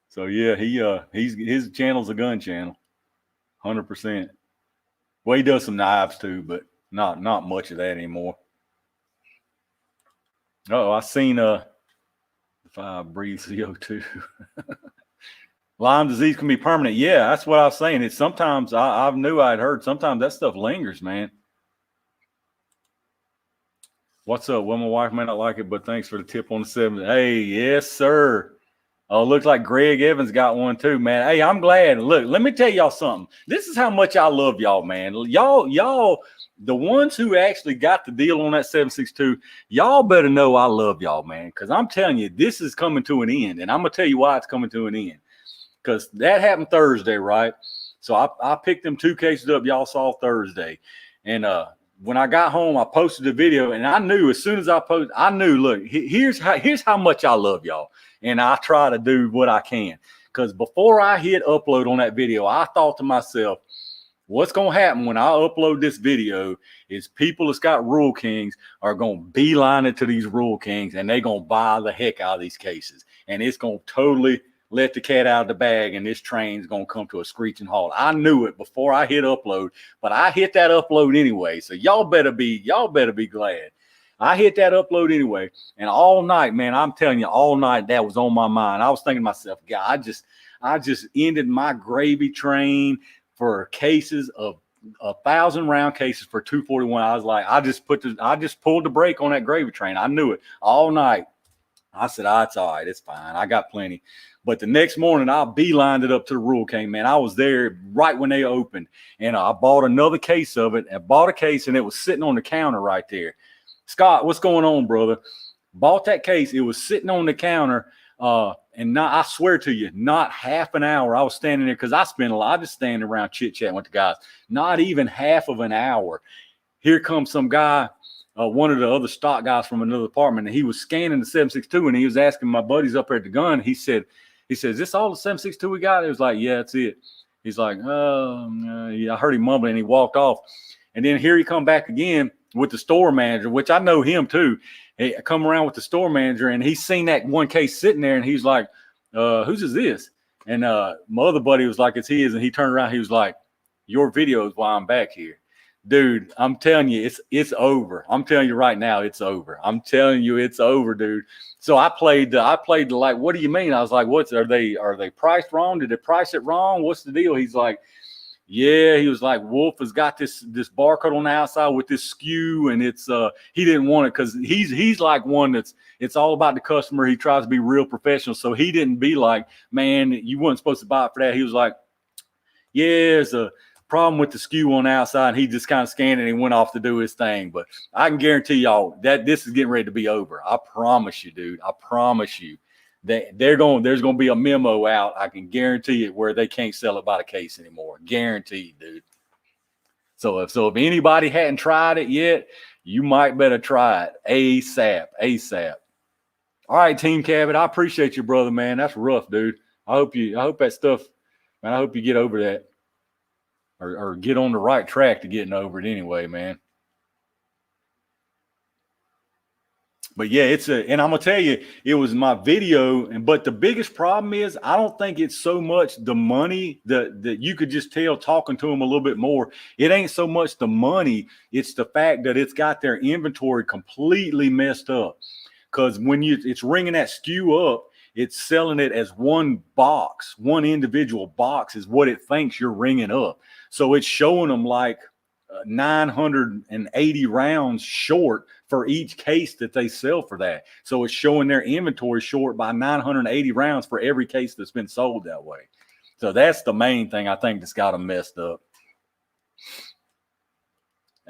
So yeah, his channel's a gun channel, 100%. Well, he does some knives too, but not much of that anymore. Oh, I seen if I breathe CO2. Lyme disease can be permanent. Yeah, that's what I was saying. It's sometimes I knew I'd heard sometimes that stuff lingers, man. What's up? Well, my wife may not like it, but thanks for the tip on the 7. Hey, yes, sir. Oh, looks like Greg Evans got one too, man. Hey, I'm glad. Look, let me tell y'all something. This is how much I love y'all, man. Y'all, the ones who actually got the deal on that 762, y'all better know I love y'all, man. Because I'm telling you, this is coming to an end. And I'm going to tell you why it's coming to an end. Because that happened Thursday, right? So I picked them 2 cases up y'all saw Thursday. And when I got home, I posted the video. And I knew as soon as I posted, I knew, look, here's how much I love y'all. And I try to do what I can. Because before I hit upload on that video, I thought to myself, what's going to happen when I upload this video is people that's got Rule Kings are going to beeline it to these Rule Kings, and they're going to buy the heck out of these cases. And it's going to totally let the cat out of the bag, and this train's going to come to a screeching halt. I knew it before I hit upload, but I hit that upload anyway. So y'all better be glad. I hit that upload anyway, and all night, man, I'm telling you, all night that was on my mind. I was thinking to myself, God, I just ended my gravy train for cases of 1,000-round cases for 241. I was like, I just pulled the brake on that gravy train. I knew it all night. I said, it's all right, it's fine. I got plenty. But the next morning, I beelined it up to the Rule King, man. I was there right when they opened, and I bought another case of it. I bought a case, and it was sitting on the counter right there. Scott, what's going on, brother? Bought that case. It was sitting on the counter. And I swear to you, not half an hour. I was standing there because I spent a lot. I just standing around chit-chatting with the guys. Not even half of an hour. Here comes some guy, one of the other stock guys from another department, and he was scanning the 762, and he was asking my buddies up there at the gun. He said, is this all the 762 we got? It was like, yeah, that's it. He's like, yeah, I heard him mumbling, and he walked off. And then here he come back again with the store manager, which I know him too. He come around with the store manager, and he's seen that one case sitting there, and he's like, whose is this? And my other buddy was like, it's his. And he turned around, he was like, your video is why I'm back here. Dude, I'm telling you, it's over. I'm telling you right now, it's over. I'm telling you, it's over, dude. So I played the like, what do you mean? I was like, are they priced wrong? Did they price it wrong? What's the deal? He's like, yeah, he was like, Wolf has got this barcode on the outside with this skew, and it's he didn't want it because he's like one it's all about the customer. He tries to be real professional, so he didn't be like, man, you weren't supposed to buy it for that. He was like, yeah, there's a problem with the skew on the outside. And he just kind of scanned it and he went off to do his thing. But I can guarantee y'all that this is getting ready to be over. I promise you, dude. I promise you. There's going to be a memo out. I can guarantee it where they can't sell it by the case anymore. Guaranteed, dude. So if anybody hadn't tried it yet, you might better try it ASAP. All right, Team Cabot, I appreciate you, brother, man. That's rough, dude. I hope that stuff, man. I hope you get over that, or get on the right track to getting over it anyway, man. But yeah, and I'm gonna tell you, it was my video. But the biggest problem is, I don't think it's so much the money that you could just tell talking to them a little bit more. It ain't so much the money; it's the fact that it's got their inventory completely messed up. Because when it's ringing that skew up, it's selling it as one box, one individual box is what it thinks you're ringing up. So it's showing them like 980 rounds short for each case that they sell for that. So it's showing their inventory short by 980 rounds for every case that's been sold that way. So that's the main thing I think that's got them messed up.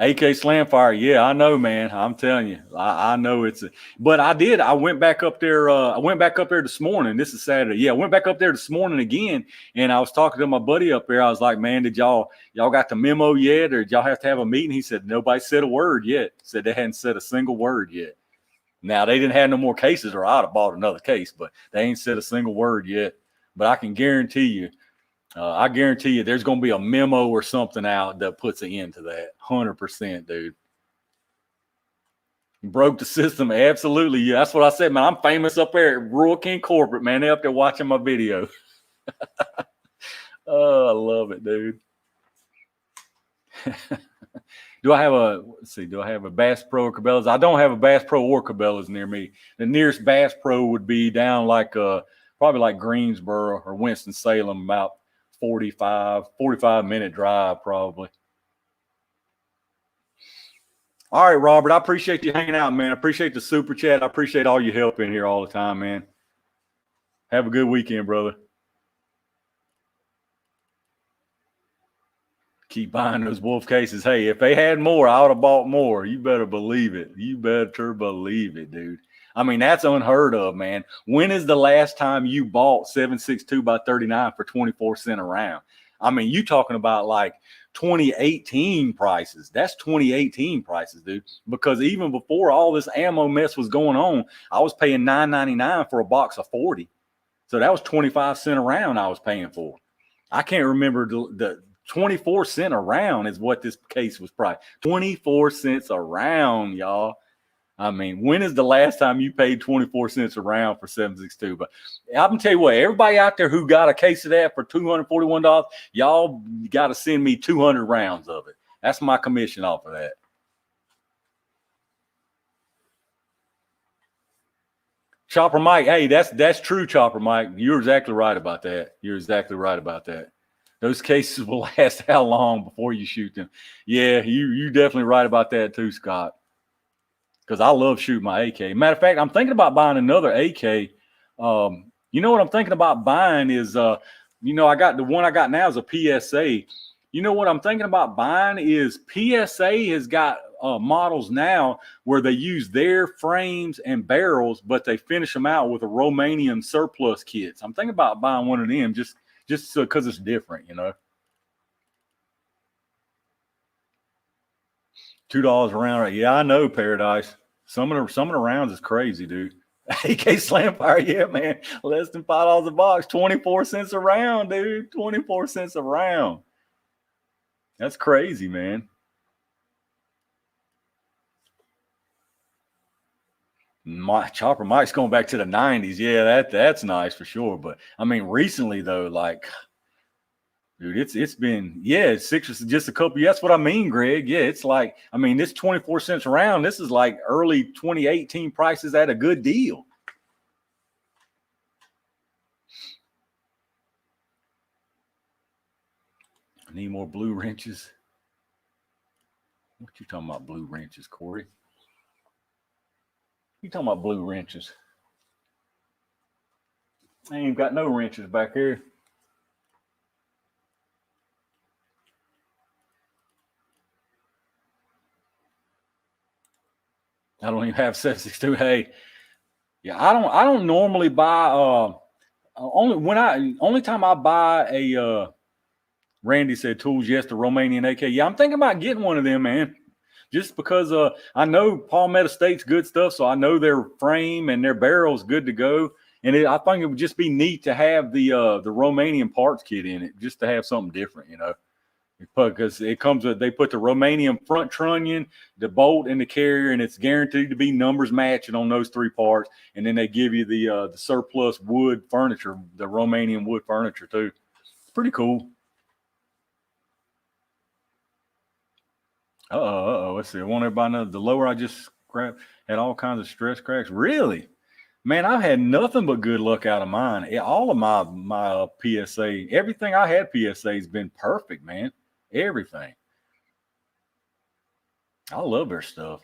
AK Slamfire, yeah, I know, man. I'm telling you, I know but I went back up there. I went back up there this morning. This is Saturday. Yeah, I went back up there this morning again, and I was talking to my buddy up there. I was like, man, did y'all got the memo yet, or did y'all have to have a meeting? He said nobody said a word yet. Said they hadn't said a single word yet. Now, they didn't have no more cases or I'd have bought another case, but they ain't said a single word yet. But I can guarantee you, there's going to be a memo or something out that puts an end to that. 100%, dude. Broke the system. Absolutely. Yeah, that's what I said, man. I'm famous up there at Rural King Corporate, man. They're up there watching my video. Oh, I love it, dude. Do I have a Bass Pro or Cabela's? I don't have a Bass Pro or Cabela's near me. The nearest Bass Pro would be down like probably like Greensboro or Winston-Salem, about 45-minute drive probably. All right, Robert, I appreciate you hanging out, man. I appreciate the super chat. I appreciate all your help in here all the time, man. Have a good weekend, brother. Keep buying those wolf cases. Hey, if they had more, I would have bought more. You better believe it. You better believe it, dude. I mean, that's unheard of, man. When is the last time you bought 7.62 by 39 for 24 cents a round? I mean, you talking about like 2018 prices. That's 2018 prices, dude. Because even before all this ammo mess was going on, I was paying $9.99 for a box of 40. So that was 25 cents a round I was paying for. I can't remember the 24 cents a round is what this case was priced. 24 cents a round, y'all. I mean, when is the last time you paid 24 cents a round for 7.62? But I'm gonna tell you what, everybody out there who got a case of that for $241, y'all got to send me 200 rounds of it. That's my commission off of that. Chopper Mike, hey, that's true, Chopper Mike. You're exactly right about that. Those cases will last how long before you shoot them? Yeah, you definitely right about that too, Scott. Because I love shooting my AK. Matter of fact, I'm thinking about buying another AK. You know what I'm thinking about buying is, I got the one I got now is a PSA. You know what I'm thinking about buying is PSA has got models now where they use their frames and barrels, but they finish them out with a Romanian surplus kits. I'm thinking about buying one of them just because it's different, $2 a round. Yeah, I know, Paradise. Some of the rounds is crazy, dude. AK Slamfire, yeah, man. Less than $5 a box, 24 cents a round, dude. 24 cents a round. That's crazy, man. Chopper Mike's going back to the 90s. Yeah, that's nice for sure. But I mean, recently though, like, dude, it's been, it's just a couple. That's what I mean, Greg. Yeah, it's like, I mean, this 24 cents a round, this is like early 2018 prices at a good deal. I need more blue wrenches. What you talking about, blue wrenches, Corey? You talking about blue wrenches? I ain't got no wrenches back here. I don't even have 7.62. Hey, yeah, I don't normally buy. Only time I buy a. Randy said tools, yes, the Romanian AK. Yeah, I'm thinking about getting one of them, man. Just because I know Palmetto State's good stuff, so I know their frame and their barrel's good to go. And I think it would just be neat to have the Romanian parts kit in it, just to have something different, because it comes with, they put the Romanian front trunnion, the bolt, and the carrier, and it's guaranteed to be numbers matching on those three parts. And then they give you the surplus wood furniture, the Romanian wood furniture too. It's pretty cool. Let's see. I want everybody to know the lower I just scrapped had all kinds of stress cracks. Really? Man, I've had nothing but good luck out of mine. All of my PSA, everything I had PSA has been perfect, man. Everything. I love their stuff.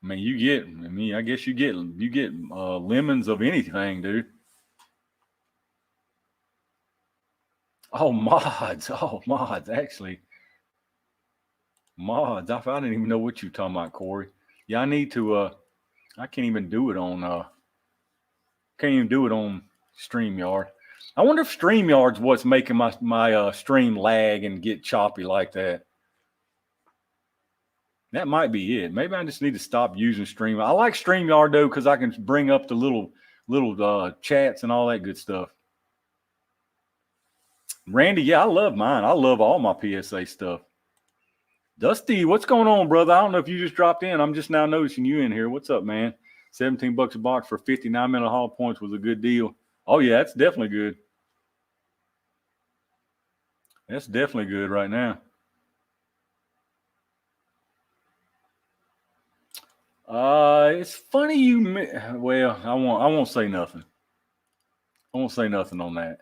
I mean, I guess you get lemons of anything, dude. Oh, mods. Actually. Mods. I didn't even know what you're talking about, Corey. Yeah, I need to I can't even do it on StreamYard. I wonder if StreamYard's what's making my stream lag and get choppy like that. That might be it. Maybe I just need to stop using StreamYard. I like StreamYard though because I can bring up the little chats and all that good stuff. Randy, yeah, I love mine. I love all my PSA stuff. Dusty, what's going on, brother? I don't know if you just dropped in. I'm just now noticing you in here. What's up, man? $17 a box for 59-minute haul points was a good deal. Oh, yeah, that's definitely good. That's definitely good right now. It's funny well, I won't say nothing. I won't say nothing on that.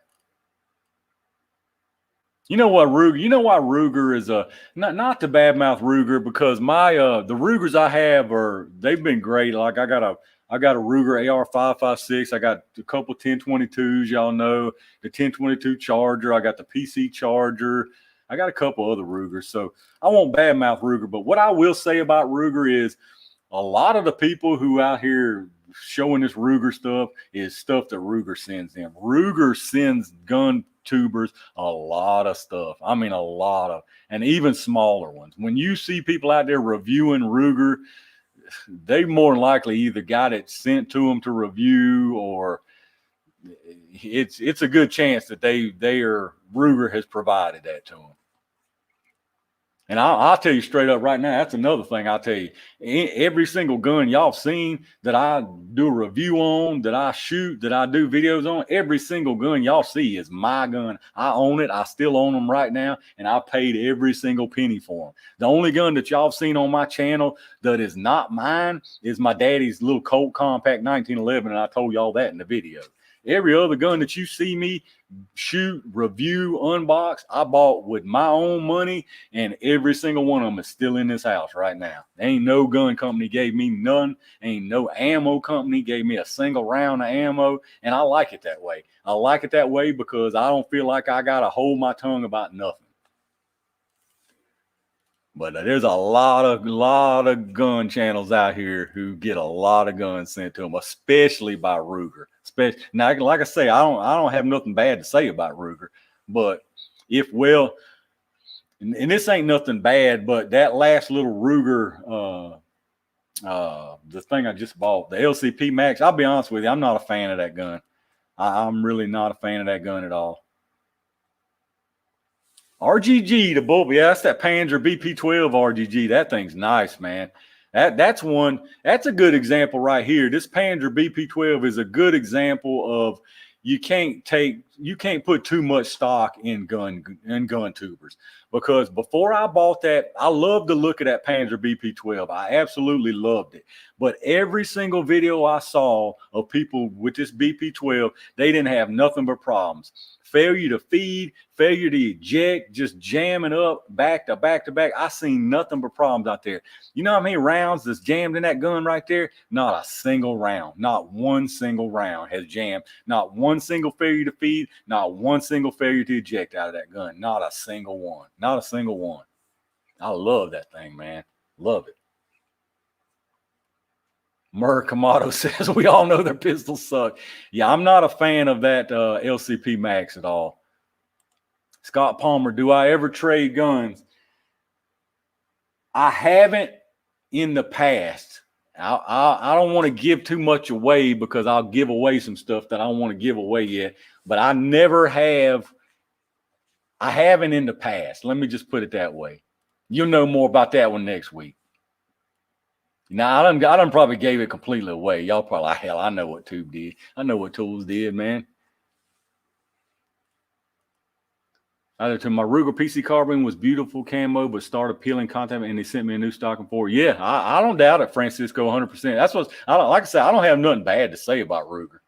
You know what, Ruger? You know why Ruger is not to badmouth Ruger, because my the Rugers I have they've been great. Like I got a Ruger AR-556. I got a couple 1022s, y'all know, the 1022 Charger. I got the PC Charger. I got a couple other Rugers. So I won't badmouth Ruger, but what I will say about Ruger is a lot of the people who out here showing this Ruger stuff is stuff that Ruger sends them. Ruger sends gun tubers a lot of stuff. I mean, a lot of, and even smaller ones. When you see people out there reviewing Ruger, they more than likely either got it sent to them to review, or it's a good chance that Ruger has provided that to them. And I'll tell you straight up right now, that's another thing I'll tell you. Every single gun y'all seen that I do a review on, that I shoot, that I do videos on, every single gun y'all see is my gun. I own it. I still own them right now, and I paid every single penny for them. The only gun that y'all seen on my channel that is not mine is my daddy's little Colt Compact 1911, and I told y'all that in the video. Every other gun that you see me shoot, review, unbox, I bought with my own money, and every single one of them is still in this house right now. Ain't no gun company gave me none. Ain't no ammo company gave me a single round of ammo, and I like it that way. I like it that way because I don't feel like I got to hold my tongue about nothing. But there's a lot of gun channels out here who get a lot of guns sent to them, especially by Ruger. Now, like I say, I don't have nothing bad to say about Ruger, but and this ain't nothing bad, but that last little Ruger, the thing I just bought, the LCP Max, I'll be honest with you, I'm not a fan of that gun. I'm really not a fan of that gun at all. RGG, the bull, yeah, that's that Panzer BP-12 RGG. That thing's nice, man. That's a good example right here. This Panzer BP-12 is a good example of you can't put too much stock in gun tubers, because before I bought that, I loved the look of that Panzer BP-12. I absolutely loved it. But every single video I saw of people with this BP-12, they didn't have nothing but problems. Failure to feed, failure to eject, just jamming up back to back to back. I seen nothing but problems out there. You know how many rounds that's jammed in that gun right there? Not a single round. Not one single round has jammed. Not one single failure to feed. Not one single failure to eject out of that gun. Not a single one. Not a single one. I love that thing, man. Love it. Murr Kamato says, we all know their pistols suck. Yeah, I'm not a fan of that LCP Max at all. Scott Palmer, do I ever trade guns? I haven't in the past. I don't want to give too much away, because I'll give away some stuff that I don't want to give away yet. But I never have. I haven't in the past. Let me just put it that way. You'll know more about that one next week. Now, I done probably gave it completely away. Y'all probably, hell, I know what Tube did. I know what Tools did, man. Either to my Ruger PC carbine was beautiful camo, but started peeling content, and they sent me a new stocking for. Yeah, I don't doubt it, Francisco, 100%. That's what I don't, like I said, I don't have nothing bad to say about Ruger.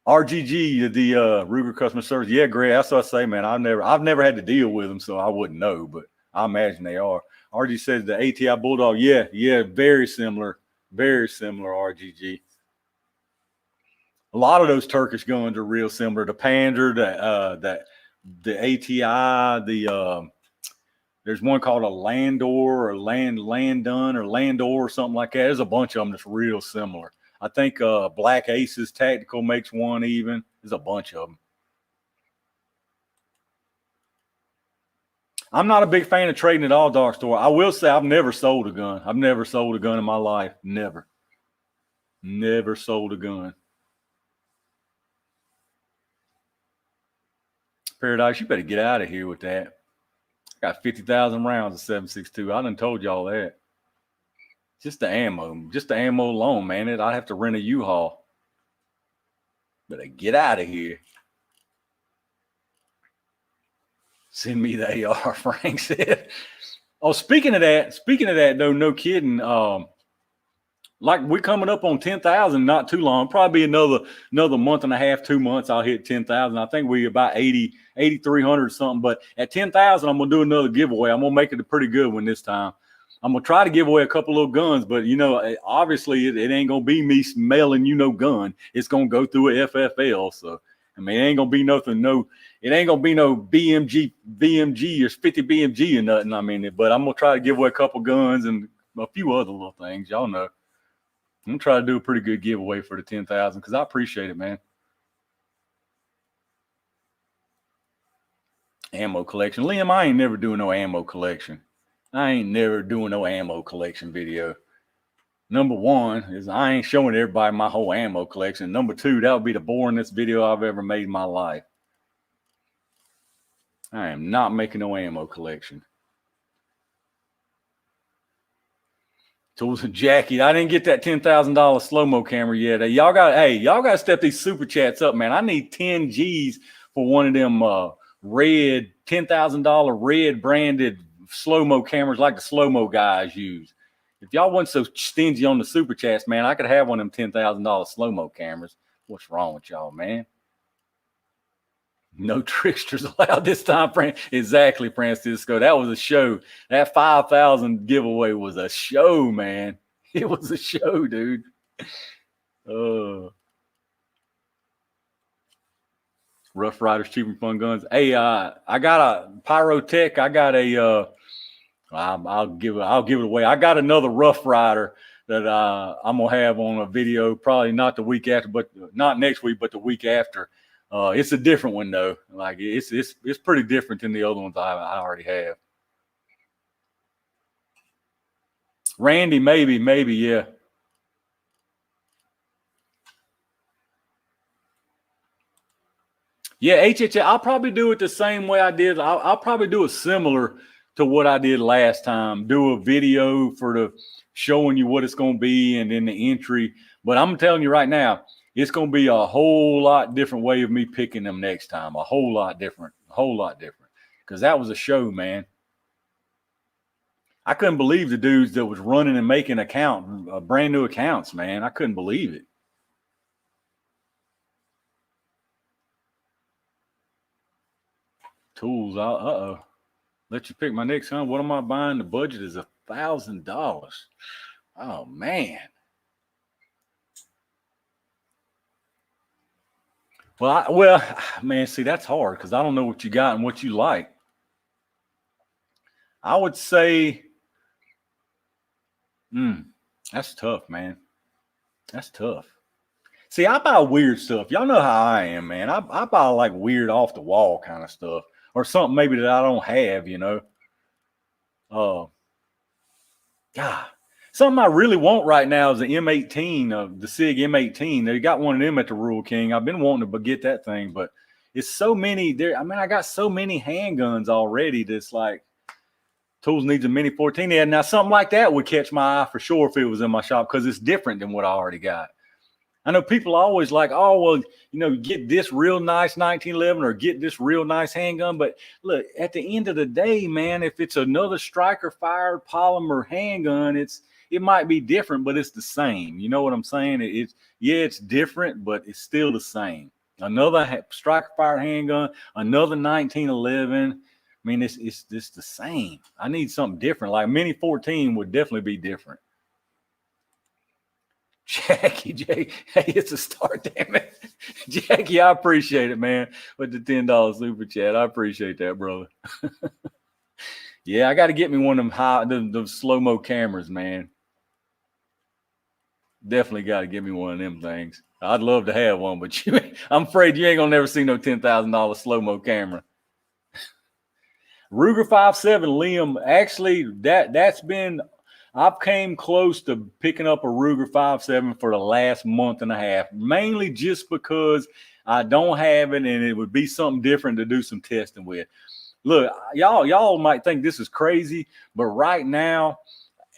RGG, the Ruger customer service. Yeah, Greg, that's what I say, man. I've never had to deal with them, so I wouldn't know, but I imagine they are. RG says the ATI Bulldog. Yeah, very similar, RGG. A lot of those Turkish guns are real similar. The Panzer, the ATI, there's one called a Landor or Landun or Landor or something like that. There's a bunch of them that's real similar. I think Black Aces Tactical makes one even. There's a bunch of them. I'm not a big fan of trading at all, Dark Store. I will say I've never sold a gun. I've never sold a gun in my life. Never sold a gun. Paradise, you better get out of here with that. I got 50,000 rounds of 7.62. I done told y'all that. Just the ammo alone, man. I'd have to rent a U-Haul. Better get out of here. Send me the AR, Frank said. Oh, speaking of that, though, no kidding. Like we're coming up on 10,000, not too long. Probably another month and a half, 2 months. I'll hit 10,000. I think we're about 8,300 something. But at 10,000, I'm gonna do another giveaway. I'm gonna make it a pretty good one this time. I'm gonna try to give away a couple little guns, but obviously it ain't gonna be me smelling gun. It's gonna go through a FFL. So I mean, it ain't gonna be nothing. It ain't gonna be no BMG or 50 BMG or nothing. I mean, but I'm gonna try to give away a couple guns and a few other little things. Y'all know. I'm gonna try to do a pretty good giveaway for the 10,000 because I appreciate it, man. Ammo collection. Liam, I ain't never doing no ammo collection. I ain't never doing no ammo collection video. Number one is I ain't showing everybody my whole ammo collection. Number two, that would be the boringest video I've ever made in my life. I am not making no ammo collection. Tools and Jackie, I didn't get that $10,000 slow-mo camera yet. Y'all got to step these super chats up, man. I need 10 G's for one of them red $10,000 red branded slow-mo cameras like the slow-mo guys use. If y'all wasn't so stingy on the super chats, man, I could have one of them $10,000 slow-mo cameras. What's wrong with y'all, man? No tricksters allowed this time, Exactly, Francisco. That was a show. That 5,000 giveaway was a show, man. It was a show, dude. Rough Riders, cheap and fun guns. Hey, I got a Pyrotech. I got a. I'll give it away. I got another Rough Rider that I'm gonna have on a video. Probably not the week after, but not next week, but the week after. It's a different one though. Like it's pretty different than the other ones I already have. Randy, maybe, yeah. Yeah, HHA. I'll probably do it the same way I did. I'll probably do it similar to what I did last time. Do a video for the showing you what it's going to be and then the entry. But I'm telling you right now, it's going to be a whole lot different way of me picking them next time. A whole lot different. Because that was a show, man. I couldn't believe the dudes that was running and making brand new accounts, man. I couldn't believe it. Tools, let you pick my next gun. What am I buying? The budget is $1,000. Oh man. Well, man, see, that's hard because I don't know what you got and what you like. I would say, that's tough, man. That's tough. See, I buy weird stuff. Y'all know how I am, man. I buy like weird off the wall kind of stuff or something maybe that I don't have, God, something I really want right now is the M18, the SIG M18. They got one of them at the Rural King. I've been wanting to get that thing, but it's so many there. I mean, I got so many handguns already that's like Tools needs a Mini 14. And now something like that would catch my eye for sure if it was in my shop because it's different than what I already got. I know people are always like, oh, well, get this real nice 1911 or get this real nice handgun. But look, at the end of the day, man, if it's another striker fired polymer handgun, it might be different, but it's the same. You know what I'm saying? It's different, but it's still the same. Another striker fired handgun, another 1911. I mean, it's the same. I need something different. Like Mini 14 would definitely be different. Jackie, hey, it's a start, damn it. Jackie, I appreciate it, man, with the $10 super chat. I appreciate that, brother. Yeah, I got to get me one of them the slow-mo cameras, man. Definitely got to get me one of them things. I'd love to have one, but I'm afraid you ain't going to never see no $10,000 slow-mo camera. Ruger 5.7, Liam, actually that's been, I've came close to picking up a Ruger 5.7 for the last month and a half, mainly just because I don't have it and it would be something different to do some testing with. Look, y'all might think this is crazy, but right now,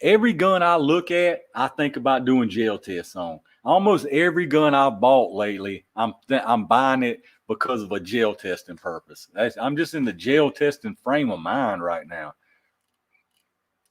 every gun I look at, I think about doing gel tests on. Almost every gun I've bought lately, I'm buying it because of a gel testing purpose. I'm just in the gel testing frame of mind right now.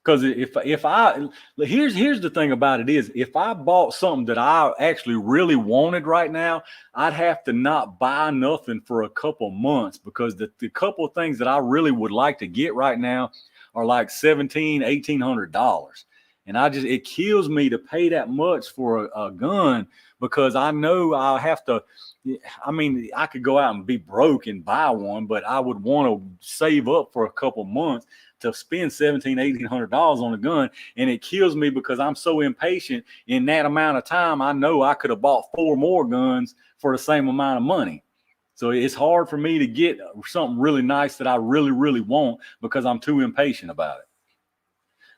Because if I here's the thing about it is, if I bought something that I actually really wanted right now, I'd have to not buy nothing for a couple months, because the couple of things that I really would like to get right now are like $1,700-$1,800. And it kills me to pay that much for a gun, because I know I'll have to, I mean, I could go out and be broke and buy one, but I would want to save up for a couple months to spend $1,700-$1,800 on a gun. And it kills me because I'm so impatient. In that amount of time, I know I could have bought 4 more guns for the same amount of money. So it's hard for me to get something really nice that I really, really want, because I'm too impatient about it.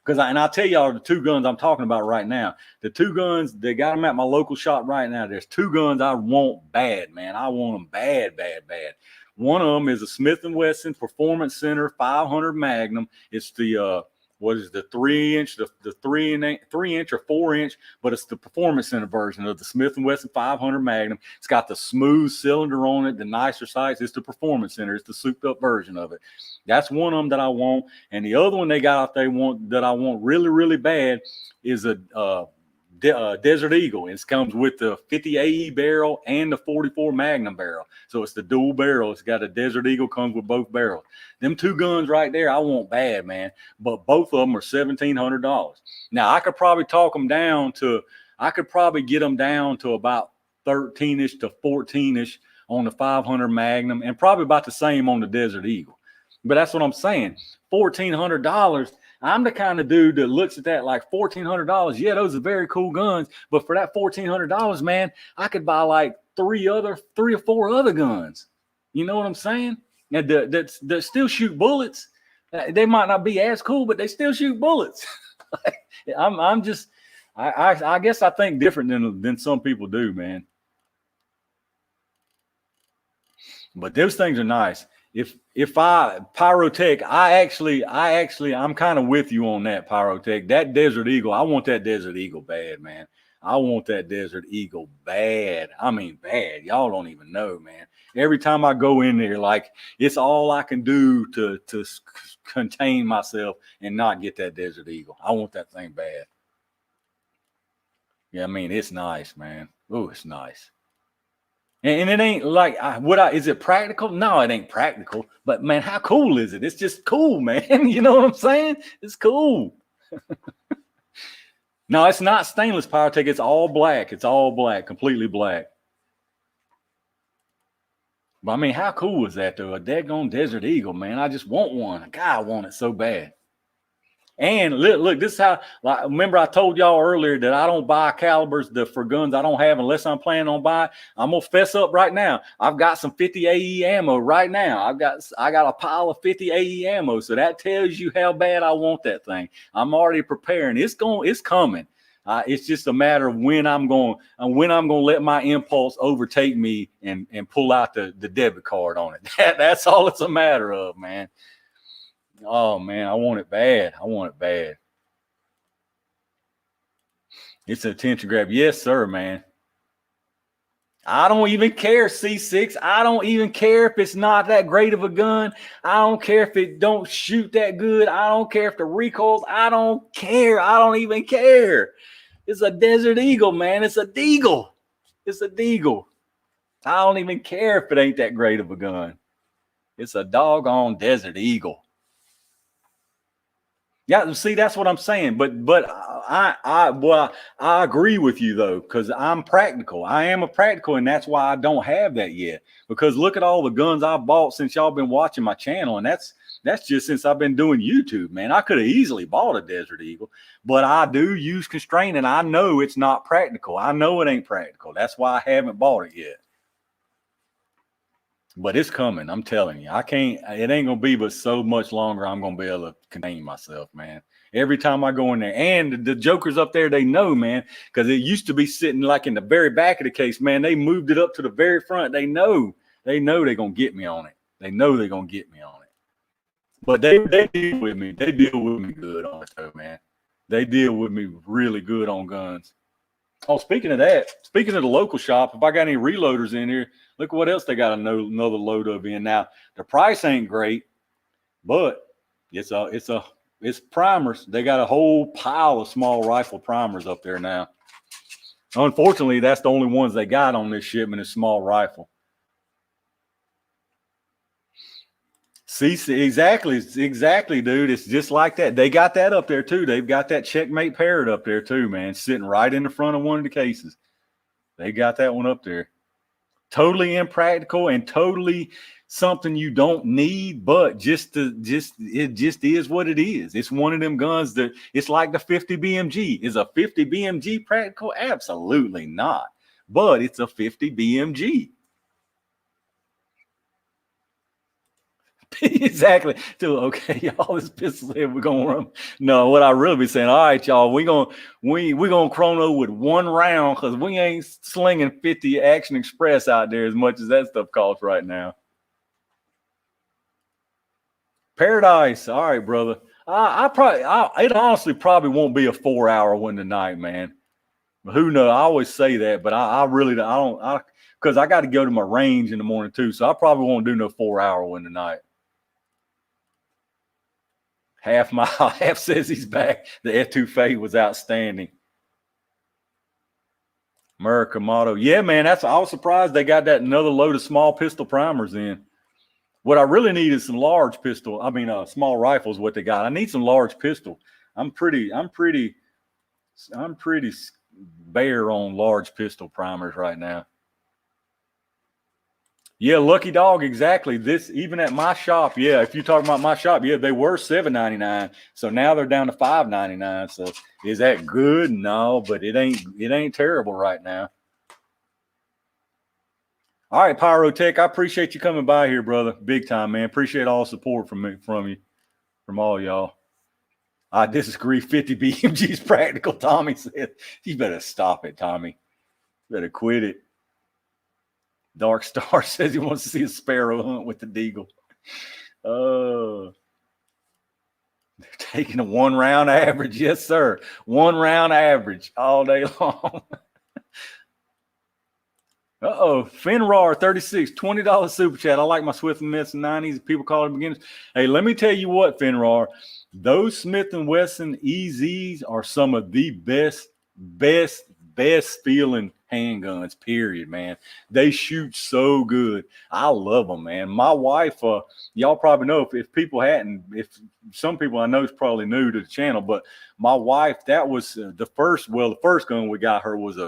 Because I'll tell y'all the 2 guns I'm talking about right now. The 2 guns, they got them at my local shop right now. There's 2 guns I want bad, man. I want them bad, bad, bad. One of them is a Smith & Wesson Performance Center 500 Magnum. It's the what is the 3-inch, the 3-inch or 4-inch, but it's the Performance Center version of the Smith & Wesson 500 Magnum. It's got the smooth cylinder on it, the nicer sights. It's the Performance Center. It's the souped up version of it. That's one of them that I want. And the other one they got out there that I want really, really bad is a Desert Eagle. It comes with the 50 AE barrel and the 44 Magnum barrel. So it's the dual barrel. It's got a Desert Eagle, comes with both barrels. Them 2 guns right there, I want bad, man. But both of them are $1,700. Now, I could probably talk them down to, I could probably get them down to about 13-ish to 14-ish on the 500 Magnum, and probably about the same on the Desert Eagle. But that's what I'm saying. $1,400. I'm the kind of dude that looks at that like $1,400. Yeah, those are very cool guns. But for that $1,400, man, I could buy like 3 or 4 other guns. You know what I'm saying? That still shoot bullets. They might not be as cool, but they still shoot bullets. I guess I think different than some people do, man. But those things are nice. If I Pyrotech, I'm kind of with you on that, Pyrotech. That Desert Eagle, I want that Desert Eagle bad, man. I want that Desert Eagle bad. I mean, bad. Y'all don't even know, man. Every time I go in there, like, it's all I can do to contain myself and not get that Desert Eagle. I want that thing bad. Yeah, I mean, it's nice, man. Oh, it's nice. And it ain't like, is it practical? No, it ain't practical. But man, how cool is it? It's just cool, man. You know what I'm saying? It's cool. No, it's not stainless, Pyrotech. It's all black. It's all black, completely black. But I mean, how cool is that, though? A daggone Desert Eagle, man. I just want one. God, I want it so bad. And look, this is how, like, remember I told y'all earlier that I don't buy calibers for guns I don't have unless I'm planning on buying. I'm gonna fess up right now. I've got some 50 AE ammo right now. I got a pile of 50 AE ammo. So that tells you how bad I want that thing. I'm already preparing. It's coming. It's just a matter of when I'm going to let my impulse overtake me and pull out the debit card on it. That's all it's a matter of, man. Oh, man, I want it bad. I want it bad. It's an attention grab. Yes, sir, man. I don't even care, C6. I don't even care if it's not that great of a gun. I don't care if it don't shoot that good. I don't care if the recoils. I don't care. I don't even care. It's a Desert Eagle, man. It's a Deagle. It's a Deagle. I don't even care if it ain't that great of a gun. It's a doggone Desert Eagle. Yeah, see, that's what I'm saying. But I agree with you, though, because I'm practical. I am a practical, and that's why I don't have that yet. Because look at all the guns I've bought since y'all been watching my channel, and that's just since I've been doing YouTube, man. I could have easily bought a Desert Eagle, but I do use constraint, and I know it's not practical. I know it ain't practical. That's why I haven't bought it yet. But it's coming. I'm telling you, it ain't going to be but so much longer I'm going to be able to contain myself, man. Every time I go in there, and the jokers up there, they know, man, because it used to be sitting like in the very back of the case, man. They moved it up to the very front. They know they're going to get me on it. They know they're going to get me on it. But they deal with me. They deal with me good on it, though, man. They deal with me really good on guns. Oh, speaking of that, speaking of the local shop, if I got any reloaders in here, look what else they got another load of in. Now, the price ain't great, but it's primers. They got a whole pile of small rifle primers up there now. Unfortunately, that's the only ones they got on this shipment is small rifle. See, exactly, dude. It's just like that. They got that up there too. They've got that Checkmate Parrot up there too, man, sitting right in the front of one of the cases. They got that one up there. Totally impractical and totally something you don't need, but it just is what it is. It's one of them guns that it's like the 50 BMG. Is a 50 BMG practical? Absolutely not. But it's a 50 BMG. Exactly. Dude, okay, y'all, this pistol here, we're gonna run. No, what I really be saying, all right, y'all, we gonna chrono with one round because we ain't slinging 50 Action Express out there as much as that stuff costs right now. Paradise, all right, brother. It honestly probably won't be a 4-hour one tonight, man. But who knows? I always say that, but I really don't because I got to go to my range in the morning too, so I probably won't do no 4-hour one tonight. Half says he's back. The etouffee was outstanding. America motto. Yeah, man, I was surprised they got that another load of small pistol primers in. What I really need is some large pistol. I mean, small rifles. What they got? I need some large pistol. I'm pretty bare on large pistol primers right now. Yeah, Lucky Dog, exactly. This even at my shop. Yeah, if you're talking about my shop, yeah, they were $7.99, so now they're down to $5.99. So is that good? No, but it ain't terrible right now. All right, Pyrotech, I appreciate you coming by here, brother. Big time, man. Appreciate all the support from you, from all y'all. I disagree. 50 BMG's practical, Tommy said. You better stop it, Tommy. You better quit it. Dark Star says he wants to see a sparrow hunt with the deagle. They're taking a 1 round average. Yes, sir. 1 round average all day long. Finrar 36, $20 super chat. I like my Smith & Wesson 90s. People call it beginners. Hey, let me tell you what, Finrar. Those Smith & Wesson EZs are some of the best feeling handguns, period, man. They shoot so good. I love them, man. My wife, y'all probably know if people hadn't, if some people I know is probably new to the channel, but my wife, that was the first gun we got her was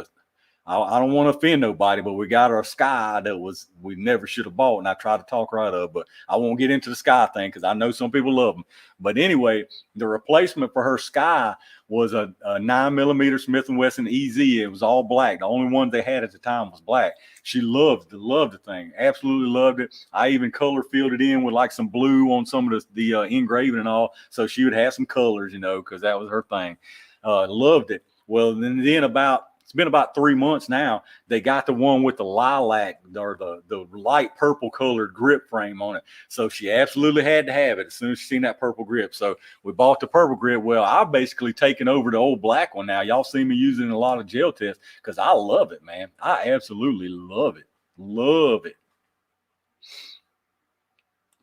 I don't want to offend nobody, but we got her a Sky that we never should have bought, and I tried to talk her out of, but I won't get into the Sky thing because I know some people love them. But anyway, the replacement for her Sky was a 9mm Smith & Wesson EZ. It was all black. The only one they had at the time was black. She loved the thing. Absolutely loved it. I even color filled it in with like some blue on some of the engraving and all, so she would have some colors, because that was her thing. Loved it. Well, then it's been about 3 months now. They got the one with the lilac or the light purple colored grip frame on it. So she absolutely had to have it as soon as she seen that purple grip. So we bought the purple grip. Well, I've basically taken over the old black one now. Y'all see me using a lot of gel tests because I love it, man. I absolutely love it. Love it.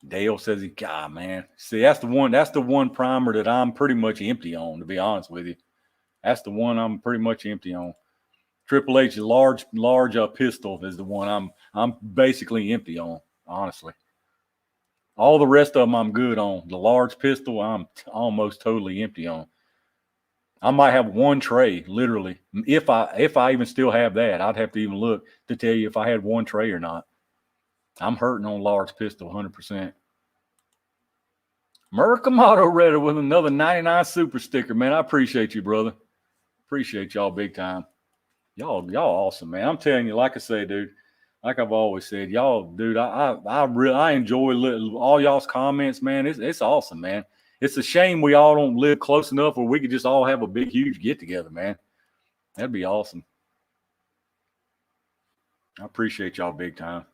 Dale says, God, man. See, that's the one primer that I'm pretty much empty on, to be honest with you. That's the one I'm pretty much empty on. Triple H large pistol is the one I'm basically empty on, honestly. All the rest of them I'm good on. The large pistol I'm almost totally empty on. I might have one tray, literally. If I even still have that, I'd have to even look to tell you if I had one tray or not. I'm hurting on large pistol 100%. Murkamato Redder with another 99 super sticker, man. I appreciate you, brother. Appreciate y'all big time. Y'all awesome, man. I'm telling you, like I say, dude, like I've always said, y'all, dude, I enjoy all y'all's comments, man. It's awesome, man. It's a shame we all don't live close enough where we could just all have a big, huge get together, man. That'd be awesome. I appreciate y'all big time.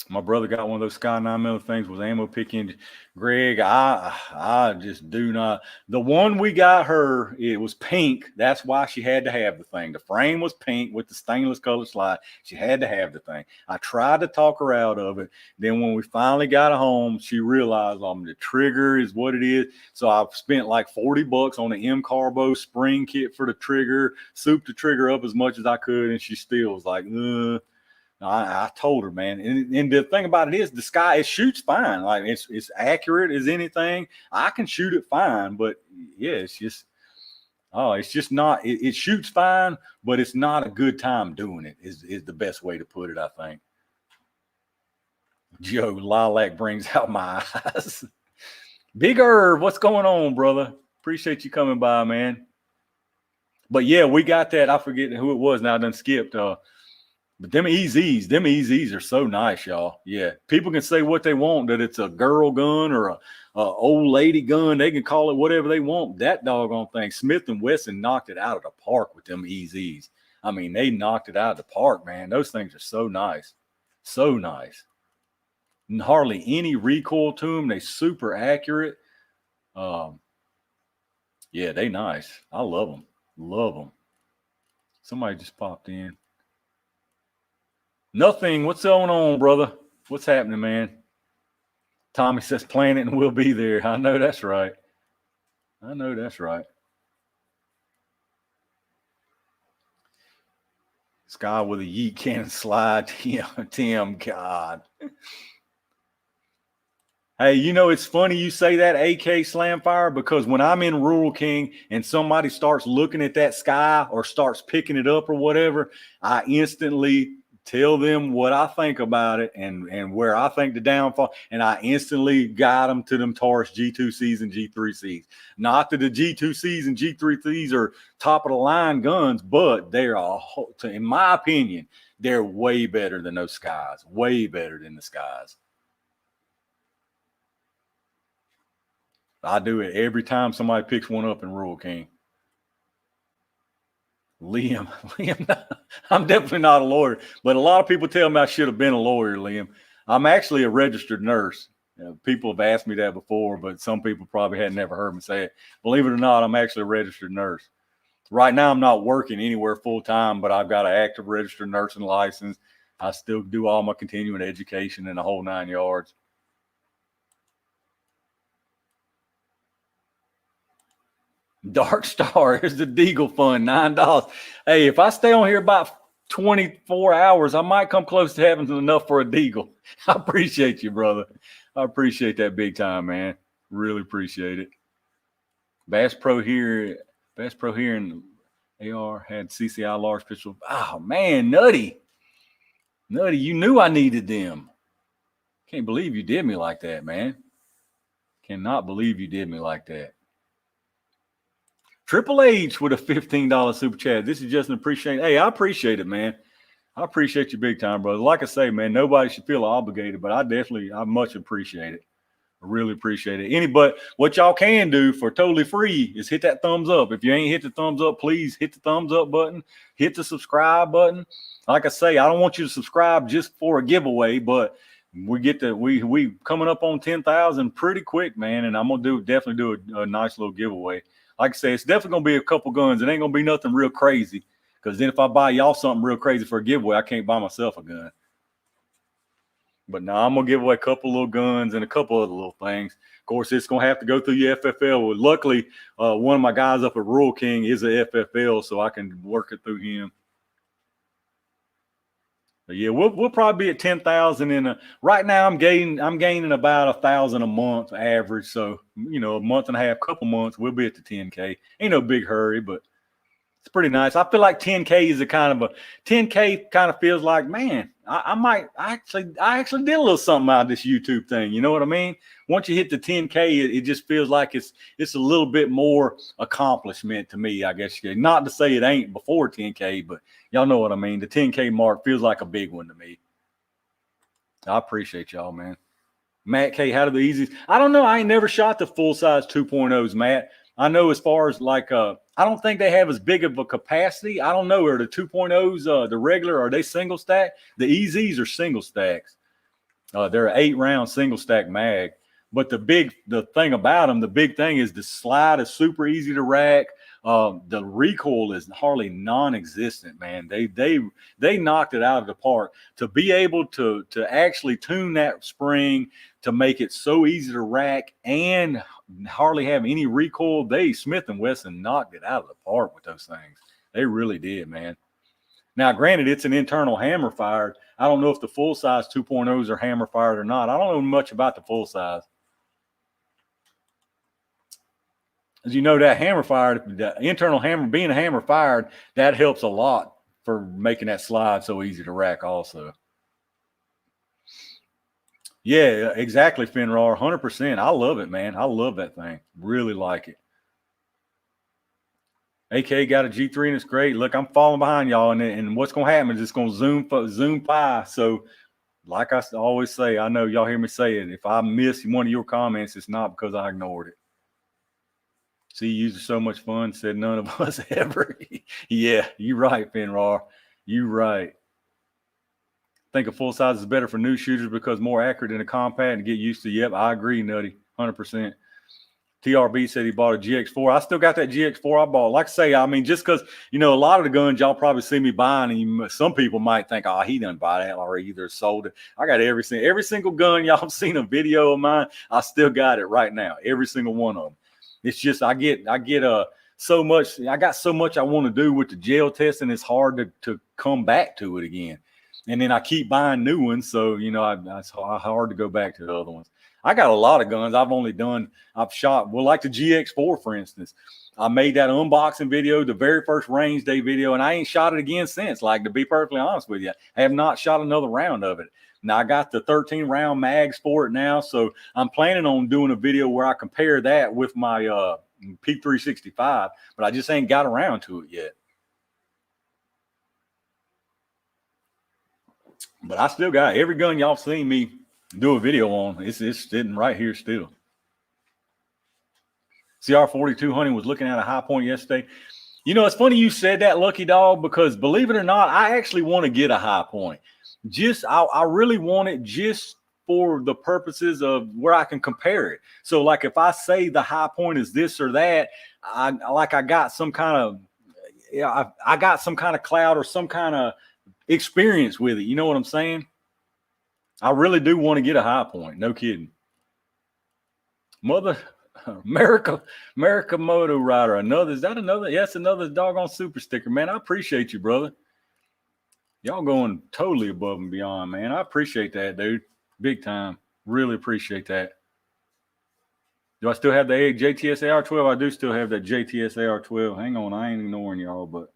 My brother got one of those Sky 9mm things with ammo picking. Greg, I just do not. The one we got her, it was pink. That's why she had to have the thing. The frame was pink with the stainless color slide. She had to have the thing. I tried to talk her out of it. Then when we finally got it home, she realized the trigger is what it is. So I've spent like $40 on the M Carbo spring kit for the trigger, souped the trigger up as much as I could, and she still was like, I told her, man, and the thing about it is the Sky, it shoots fine. Like it's accurate as anything. I can shoot it fine, but yeah, it's just not. It shoots fine, but it's not a good time doing it. Is the best way to put it, I think. Joe Lilac brings out my eyes. Big Herb, what's going on, brother? Appreciate you coming by, man. But yeah, we got that. I forget who it was now. I done skipped. But them EZs are so nice, y'all. Yeah, people can say what they want, that it's a girl gun or a old lady gun. They can call it whatever they want. That doggone thing, Smith & Wesson knocked it out of the park with them EZs. I mean, they knocked it out of the park, man. Those things are so nice. So nice. And hardly any recoil to them. They super accurate. Yeah, they nice. I love them. Love them. Somebody just popped in. Nothing. What's going on, brother? What's happening, man? Tommy says plan it and we'll be there. I know that's right. I know that's right. Sky with a yeet cannon slide. Tim, God. Hey, it's funny you say that, AK Slamfire, because when I'm in Rural King and somebody starts looking at that Sky or starts picking it up or whatever, I instantly tell them what I think about it and where I think the downfall, and I instantly guide them to them Taurus G2Cs and G3Cs. Not that the G2Cs and G3Cs are top of the line guns, but they're in my opinion, they're way better than those Skies. Way better than the Skies. I do it every time somebody picks one up in Rural King. Liam, I'm definitely not a lawyer, but a lot of people tell me I should have been a lawyer, Liam. I'm actually a registered nurse. People have asked me that before, but some people probably had never heard me say it. Believe it or not, I'm actually a registered nurse. Right now, I'm not working anywhere full time, but I've got an active registered nursing license. I still do all my continuing education and the whole 9 yards. Dark Star is the Deagle Fund, $9. Hey, if I stay on here about 24 hours, I might come close to having enough for a Deagle. I appreciate you, brother. I appreciate that big time, man. Really appreciate it. Bass Pro here in AR had CCI large pistol. Oh, man, Nutty. Nutty, you knew I needed them. Can't believe you did me like that, man. Cannot believe you did me like that. Triple H with a $15 super chat. This is just an appreciation. Hey, I appreciate it, man. I appreciate you big time, brother. Like I say, man, nobody should feel obligated, but I much appreciate it. I really appreciate it. But what y'all can do for totally free is hit that thumbs up. If you ain't hit the thumbs up, please hit the thumbs up button. Hit the subscribe button. Like I say, I don't want you to subscribe just for a giveaway, but we coming up on 10,000 pretty quick, man. And I'm gonna definitely do a nice little giveaway. Like I say, it's definitely going to be a couple guns. It ain't going to be nothing real crazy, because then if I buy y'all something real crazy for a giveaway, I can't buy myself a gun. But now I'm going to give away a couple little guns and a couple other little things. Of course, it's going to have to go through your FFL. Well, luckily, one of my guys up at Rural King is a FFL, so I can work it through him. But yeah, we'll probably be at 10,000 right now. I'm gaining about 1,000 a month average. So, a month and a half, couple months, we'll be at the 10K. Ain't no big hurry, but It's pretty nice. I feel like 10K is a kind of a 10K kind of feels like, man, I actually did a little something out of this YouTube thing. You know what I mean? Once you hit the 10K, it just feels like it's a little bit more accomplishment to me, I guess. Not to say it ain't before 10K, but y'all know what I mean. The 10K mark feels like a big one to me. I appreciate y'all, man. Matt K, how do the easiest? I don't know. I ain't never shot the full size 2.0s, Matt. I know as far as like, I don't think they have as big of a capacity. I don't know. Are the 2.0s, the regular, are they single stack? The EZs are single stacks. They're an 8-round single stack mag. But the thing about them, the big thing is the slide is super easy to rack. The recoil is hardly non-existent, man. They knocked it out of the park. To be able to actually tune that spring to make it so easy to rack and hardly have any recoil, Smith & Wesson knocked it out of the park with those things. They really did, man. Now, granted, it's an internal hammer fired. I don't know if the full size 2.0s are hammer fired or not. I don't know much about the full size. As you know, that hammer fired, the internal hammer, being a hammer fired, that helps a lot for making that slide so easy to rack also. Yeah, exactly, Finrar, 100%. I love it, man. I love that thing. Really like it. AK got a G3 and it's great. Look, I'm falling behind y'all, and what's going to happen is it's going to zoom by. So, like I always say, I know y'all hear me say it. If I miss one of your comments, it's not because I ignored it. See, you are so much fun, said none of us ever. Yeah, you're right, Finrar. You're right. I think a full size is better for new shooters because more accurate than a compact and get used to. Yep, I agree, Nutty, 100%. TRB said he bought a GX4. I still got that GX4 I bought. Like I say, I mean, just because, a lot of the guns y'all probably see me buying, and some people might think, oh, he done buy that or either sold it. I got every single gun y'all seen a video of mine. I still got it right now, every single one of them. It's just I got so much I want to do with the gel testing. It's hard to come back to it again. And then I keep buying new ones. So, it's hard to go back to the other ones. I got a lot of guns I've shot. Well, like the GX4, for instance. I made that unboxing video, the very first range day video, and I ain't shot it again since. Like, to be perfectly honest with you, I have not shot another round of it. Now, I got the 13-round mags for it now, so I'm planning on doing a video where I compare that with my P365, but I just ain't got around to it yet. But I still got every gun y'all seen me do a video on. It's sitting right here still. CR42 hunting was looking at a high point yesterday. It's funny you said that, Lucky Dog, because believe it or not, I actually want to get a high point. I really want it just for the purposes of where I can compare it. So, like, if I say the high point is this or that, I got some kind of cloud or some kind of experience with it. You know what I'm saying? I really do want to get a high point. No kidding. America Moto Rider. Is that another? Yes, another doggone super sticker, man. I appreciate you, brother. Y'all going totally above and beyond, man. I appreciate that, dude. Big time. Really appreciate that. Do I still have the JTS AR-12? I do still have that JTS AR-12. Hang on. I ain't ignoring y'all, but.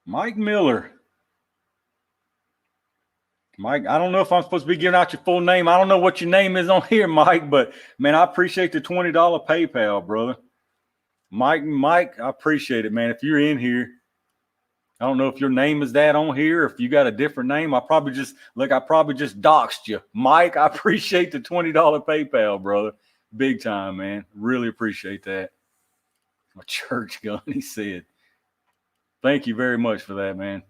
Mike Miller. Mike, I don't know if I'm supposed to be giving out your full name. I don't know what your name is on here, Mike, but, man, I appreciate the $20 PayPal, brother. Mike, I appreciate it, man. If you're in here, I don't know if your name is that on here. If you got a different name, I probably just doxed you. Mike, I appreciate the $20 PayPal, brother. Big time, man. Really appreciate that. My church gun, he said. Thank you very much for that, man.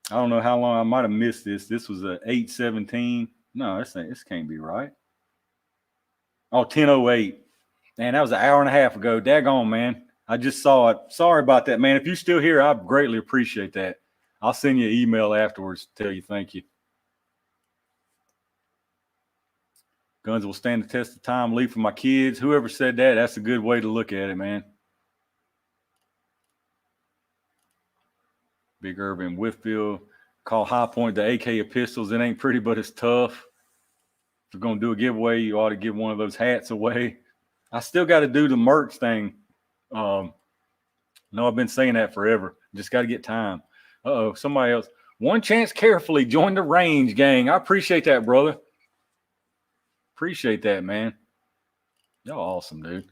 I don't know how long I might have missed this. This was a 8/17. No, this can't be right. Oh, 10:08. Man, that was an hour and a half ago. Daggone, man. I just saw it. Sorry about that, man. If you're still here, I greatly appreciate that. I'll send you an email afterwards to tell you thank you. Guns will stand the test of time. Leave for my kids. Whoever said that, that's a good way to look at it, man. Big Urban Whitfield. Call High Point the AK of pistols. It ain't pretty, but it's tough. If you're going to do a giveaway, you ought to give one of those hats away. I still got to do the merch thing. No, I've been saying that forever. Just got to get time. Uh-oh, somebody else. One Chance Carefully. Join the range, gang. I appreciate that, brother. Appreciate that, man. Y'all awesome, dude.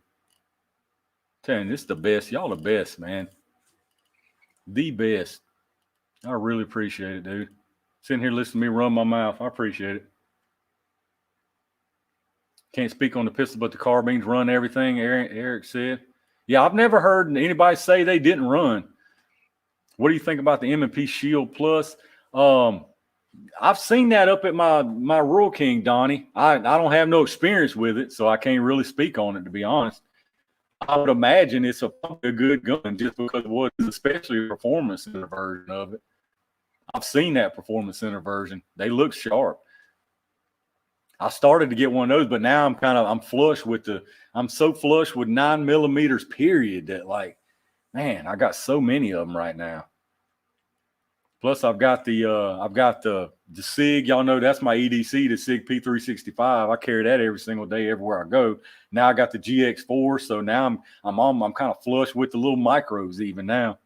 Telling you, this is the best. Y'all the best, man. The best. I really appreciate it, dude. Sitting here listening to me run my mouth. I appreciate it. Can't speak on the pistol, but the carbines run everything, Eric said. Yeah, I've never heard anybody say they didn't run. What do you think about the M&P Shield Plus? I've seen that up at my Rural King, Donnie. I don't have no experience with it, so I can't really speak on it, to be honest. I would imagine it's a good gun just because of what is especially a performance center version of it. I've seen that performance center version. They look sharp. I started to get one of those, but now I'm flush with I'm so flush with 9mm period that, like, man, I got so many of them right now. Plus I've got the SIG. Y'all know that's my EDC, the SIG P365. I carry that every single day everywhere I go. Now I got the GX4, so now I'm kind of flush with the little micros even now.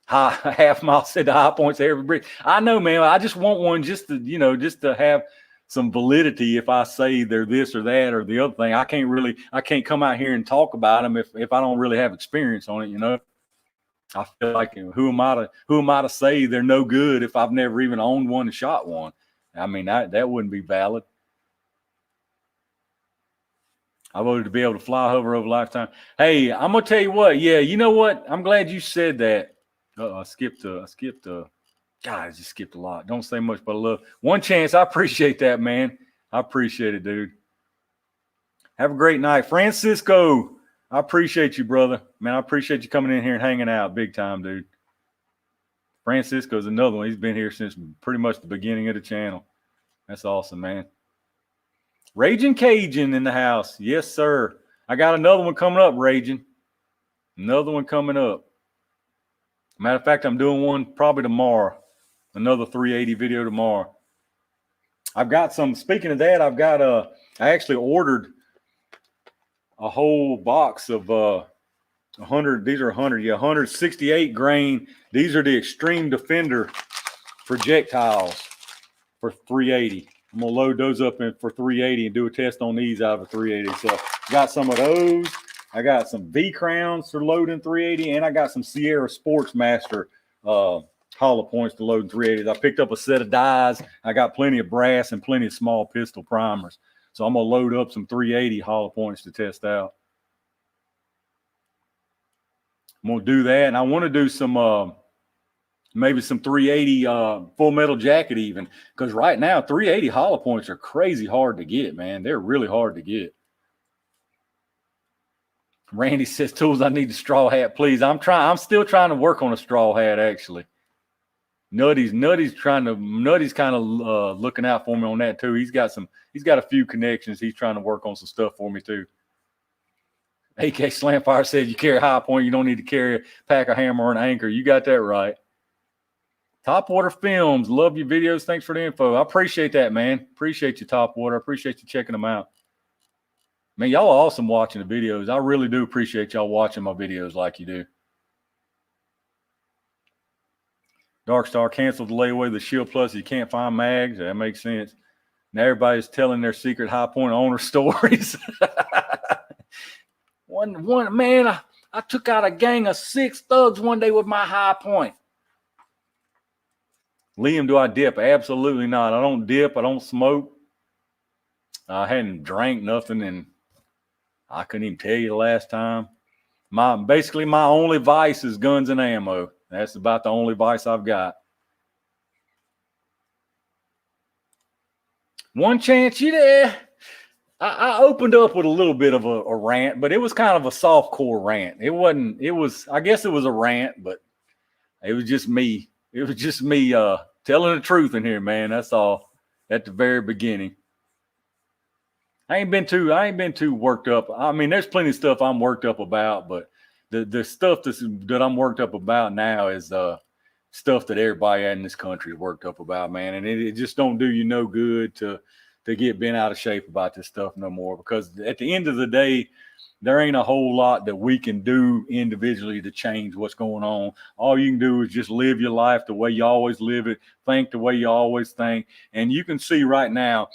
Half mile said the High Points every brick. I know, man. I just want one just to have some validity. If I say they're this or that or the other thing, I can't come out here and talk about them if I don't really have experience on it, you know. I feel like, who am I to say they're no good if I've never even owned one and shot one? I mean, that wouldn't be valid. I wanted to be able to fly hover over lifetime. Hey, I'm gonna tell you what. Yeah, you know what? I'm glad you said that. I skipped. God, I just skipped a lot. Don't say much, but I love One Chance. I appreciate that, man. I appreciate it, dude. Have a great night, Francisco. I appreciate you, brother. Man, I appreciate you coming in here and hanging out big time, dude. Francisco's another one. He's been here since pretty much the beginning of the channel. That's awesome, man. Raging Cajun in the house. Yes, sir. I got another one coming up, Raging. Another one coming up. Matter of fact, I'm doing one probably tomorrow. Another 380 video tomorrow. I've got some, speaking of that, I actually ordered a whole box of 100. These are 100. Yeah, 168 grain. These are the Extreme Defender projectiles for 380. I'm going to load those up for 380 and do a test on these out of a 380. So got some of those. I got some V crowns for loading 380, and I got some Sierra Sportsmaster hollow points to load in 380s. I picked up a set of dies. I got plenty of brass and plenty of small pistol primers. So I'm going to load up some 380 hollow points to test out. I'm going to do that. And I want to do some, maybe some 380 full metal jacket even. Because right now, 380 hollow points are crazy hard to get, man. They're really hard to get. Randy says, Tools, I need a straw hat, please. I'm still trying to work on a straw hat, actually. Nutty's kind of looking out for me on that too. He's got a few connections. He's trying to work on some stuff for me too. AK Slamfire says you carry High Point, you don't need to carry a pack, a hammer, or an anchor. You got that right. Topwater Films, love your videos. Thanks for the info. I appreciate that, man. Appreciate you, Topwater. I appreciate you checking them out. Man, y'all are awesome watching the videos. I really do appreciate y'all watching my videos like you do. Dark Star canceled the layaway the Shield Plus. You can't find mags. That makes sense. Now everybody's telling their secret High Point owner stories. One man, I took out a gang of 6 thugs one day with my High Point. Liam, do I dip? Absolutely not. I don't dip. I don't smoke. I hadn't drank nothing, and I couldn't even tell you the last time. Basically my only vice is guns and ammo. That's about the only vice I've got. One Chance, I opened up with a little bit of a rant, but it was kind of a soft core rant. I guess it was a rant, but it was just me. It was just me telling the truth in here, man. That's all at the very beginning. I ain't been too worked up. I mean, there's plenty of stuff I'm worked up about, but the stuff that I'm worked up about now is stuff that everybody in this country is worked up about, man. And it just don't do you no good to get bent out of shape about this stuff no more, because at the end of the day, there ain't a whole lot that we can do individually to change what's going on. All you can do is just live your life the way you always live it, think the way you always think. And you can see right now,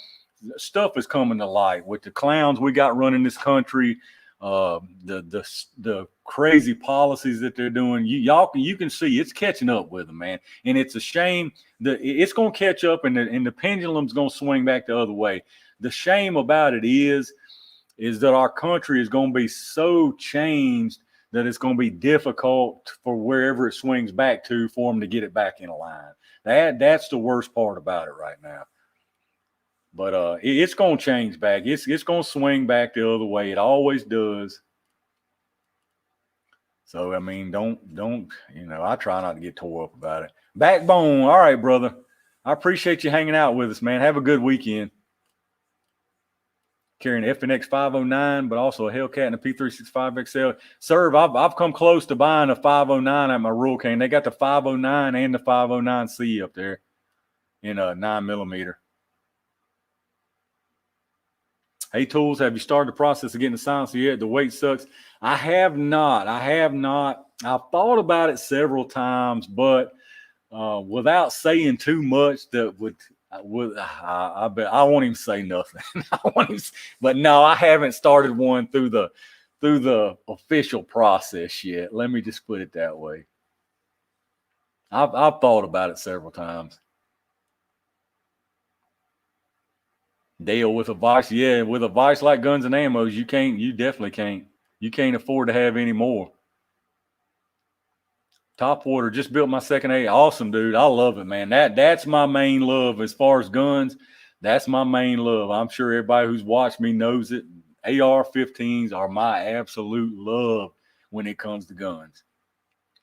stuff is coming to light with the clowns we got running this country, the crazy policies that they're doing. You can see it's catching up with them, man. And it's a shame that it's going to catch up, and the pendulum's going to swing back the other way. The shame about it is that our country is going to be so changed that it's going to be difficult for wherever it swings back to for them to get it back in line. That's the worst part about it right now. But it's going to change back. It's going to swing back the other way. It always does. So, I mean, don't, I try not to get tore up about it. Backbone. All right, brother. I appreciate you hanging out with us, man. Have a good weekend. Carrying an FNX 509, but also a Hellcat and a P365 XL. Sir, I've come close to buying a 509 at my Rural Cane. They got the 509 and the 509C up there in a 9mm. Hey, Tools, have you started the process of getting the silencer yet? The weight sucks. I have not. I've thought about it several times, but without saying too much, I won't even say nothing. But no, I haven't started one through the official process yet. Let me just put it that way. I've thought about it several times. Dale, with a vice, yeah, with a vice like Guns and Ammos, you definitely can't. You can't afford to have any more. Top Water just built my second A. Awesome, dude. I love it, man. That's my main love as far as guns. That's my main love. I'm sure everybody who's watched me knows it. AR-15s are my absolute love when it comes to guns.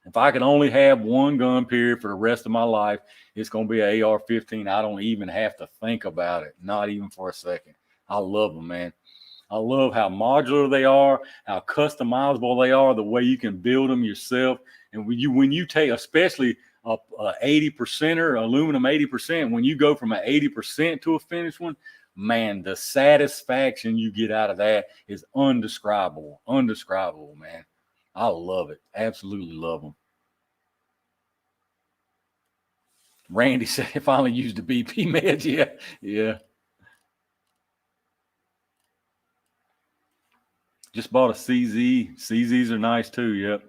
If I could only have one gun, period, for the rest of my life, it's going to be an AR-15. I don't even have to think about it, not even for a second. I love them, man. I love how modular they are, how customizable they are, the way you can build them yourself. And when you take, especially a 80%er, aluminum 80%, when you go from an 80% to a finished one, man, the satisfaction you get out of that is undescribable. Undescribable, man. I love it. Absolutely love them. Randy said he finally used the BP meds. Yeah. Just bought a CZ. CZs are nice too. Yep.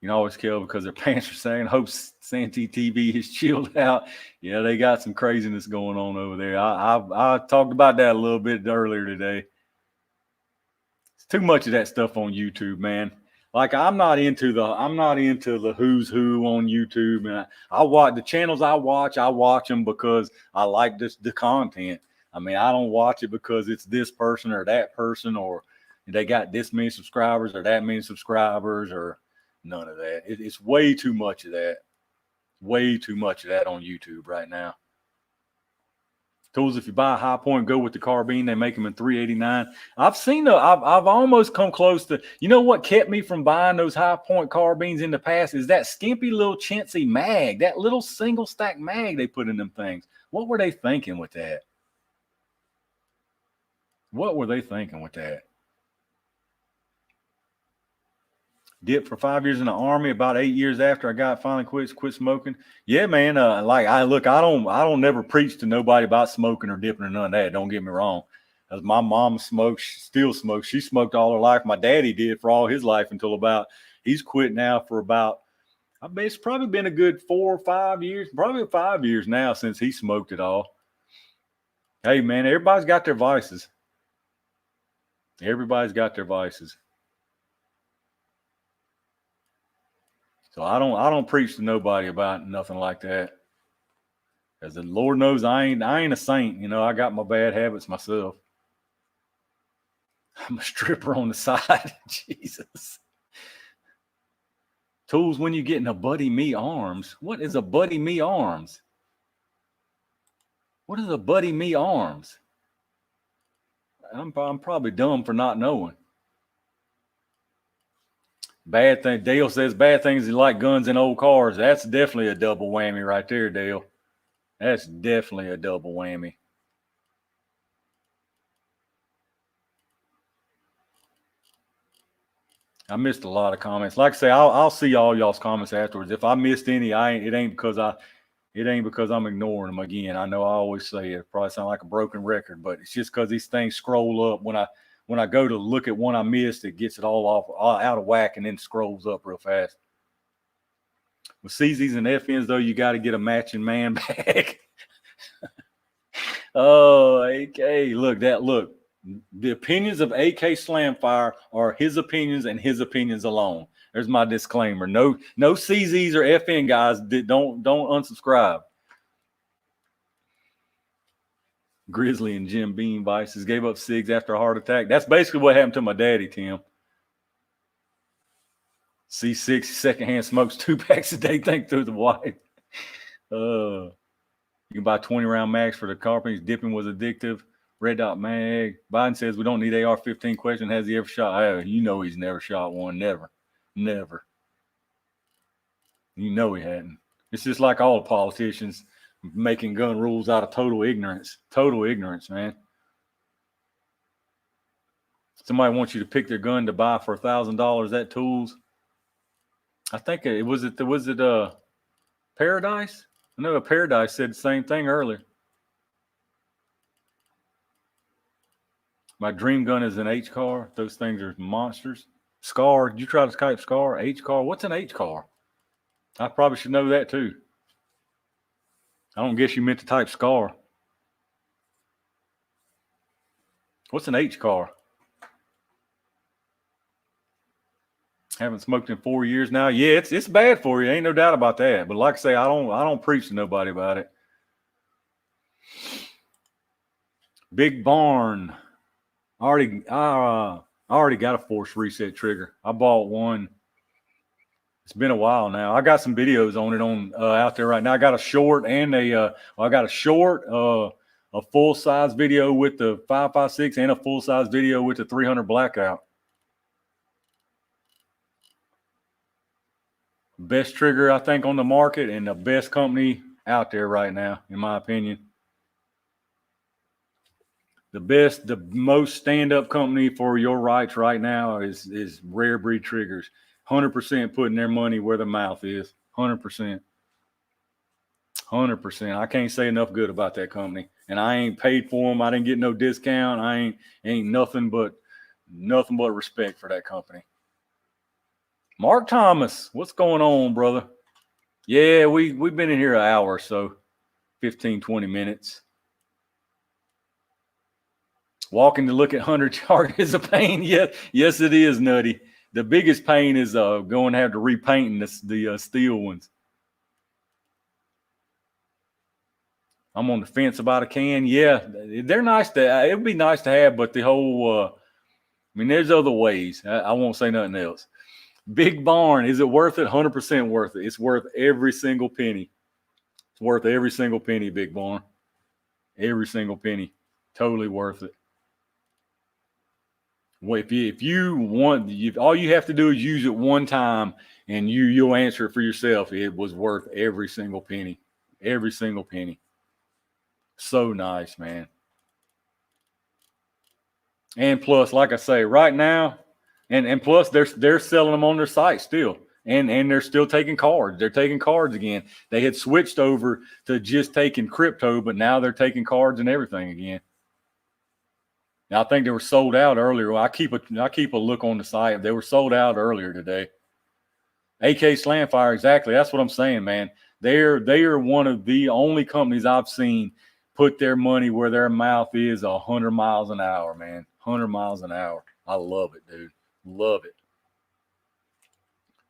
You can always kill because their pants are saying, hope Santee TV is chilled out. Yeah, they got some craziness going on over there. I talked about that a little bit earlier today. It's too much of that stuff on YouTube, man. Like I'm not into the who's who on YouTube, and I watch the channels I watch them because I like the content. I mean, I don't watch it because it's this person or that person, or they got this many subscribers or that many subscribers, or none of that. It's way too much of that. Way too much of that on YouTube right now. Tools, if you buy a high point, go with the carbine. They make them in $389. I've almost come close to, you know what kept me from buying those high point carbines in the past is that skimpy little chintzy mag, that little single stack mag they put in them things. What were they thinking with that? What were they thinking with that? Dipped for 5 years in the Army. About 8 years after I finally quit smoking. Yeah, man. I don't never preach to nobody about smoking or dipping or none of that. Don't get me wrong. As my mom smokes, she still smokes. She smoked all her life. My daddy did for all his life until he's quit now for about, I bet it's probably been a good 4 or 5 years, probably 5 years now since he smoked it all. Hey, man, everybody's got their vices. Everybody's got their vices. So I don't preach to nobody about nothing like that. Because the Lord knows I ain't a saint. You know, I got my bad habits myself. I'm a stripper on the side. Jesus. Tools, when you getting a Buddy Me Arms. What is a Buddy Me Arms? What is a Buddy Me Arms? I'm probably dumb for not knowing. Bad thing. Dale says bad things. He like guns and old cars. That's definitely a double whammy right there, Dale. That's definitely a double whammy. I missed a lot of comments. Like I say, I'll see all y'all's comments afterwards. If I missed any, it ain't because I'm ignoring them again. I know I always say it. Probably sound like a broken record, but it's just because these things scroll up when I go to look at one I missed, it gets it all out of whack and then scrolls up real fast. With CZs and FNs though, you got to get a matching man bag. Oh, AK, look. The opinions of AK Slamfire are his opinions and his opinions alone. There's my disclaimer. No CZs or FN guys. Don't unsubscribe. Grizzly and Jim Beam Vices gave up SIGs after a heart attack. That's basically what happened to my daddy, Tim. C6 secondhand smokes 2 packs a day. Think through the wife. You can buy 20 round mags for the carpenters. Dipping was addictive. Red dot mag. Biden says we don't need AR-15 question. Has he ever shot? You know he's never shot one. Never. You know he hadn't. It's just like all the politicians making gun rules out of total ignorance. Total ignorance, man. Somebody wants you to pick their gun to buy for $1,000 at Tools. I think it was Paradise? I know Paradise said the same thing earlier. My dream gun is an H car. Those things are monsters. Scar. Did you try to type Scar? H car? What's an H car? I probably should know that too. I don't guess you meant to type Scar. What's an H car? Haven't smoked in 4 years now. Yeah, it's bad for you. Ain't no doubt about that. But like I say, I don't preach to nobody about it. Big Barn. I already got a force reset trigger. I bought one. It's been a while now. I got some videos on it out there right now. I got a short and a full size video with the 5.56 and a full size video with the 300 blackout. Best trigger I think on the market and the best company out there right now, in my opinion. The most stand-up company for your rights right now is Rare Breed Triggers. 100% putting their money where their mouth is. 100%. I can't say enough good about that company. And I ain't paid for them. I didn't get no discount. I ain't nothing but respect for that company. Mark Thomas, what's going on, brother? Yeah, we've been in here an hour or so, 15, 20 minutes. Walking to look at 100 yard is a pain. Yes, it is, Nutty. The biggest pain is going to have to repainting the steel ones. I'm on the fence about a can. Yeah, they're nice to. It'd be nice to have, but the whole. There's other ways. I won't say nothing else. Big Barn, is it worth it? 100% worth it. It's worth every single penny. It's worth every single penny, Big Barn. Every single penny. Totally worth it. Well, if you want, all you have to do is use it one time, and you'll answer it for yourself. It was worth every single penny. Every single penny. So nice, man. And plus, like I say, right now, and plus they're selling them on their site still. And they're still taking cards. They're taking cards again. They had switched over to just taking crypto, but now they're taking cards and everything again. Now, I think they were sold out earlier. I keep a look on the site. They were sold out earlier today. AK Slamfire, exactly. That's what I'm saying, man. They are one of the only companies I've seen put their money where their mouth is 100 miles an hour, man. 100 miles an hour. I love it, dude. Love it.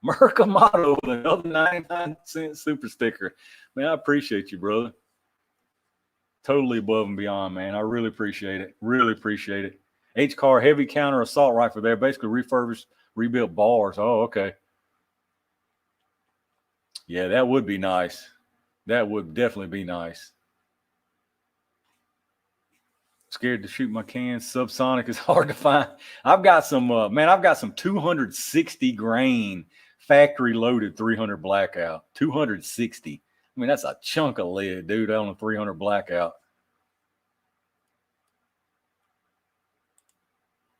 Mercamato with another 99-cent super sticker. Man, I appreciate you, brother. Totally above and beyond, man. I really appreciate it. Really appreciate it. H-car heavy counter assault rifle there. Basically refurbished, rebuilt bars. Oh, okay. Yeah, that would be nice. That would definitely be nice. Scared to shoot my can. Subsonic is hard to find. I've got some, man, I've got some 260 grain factory loaded 300 blackout. 260. I mean, that's a chunk of lead, dude, on a 300 blackout.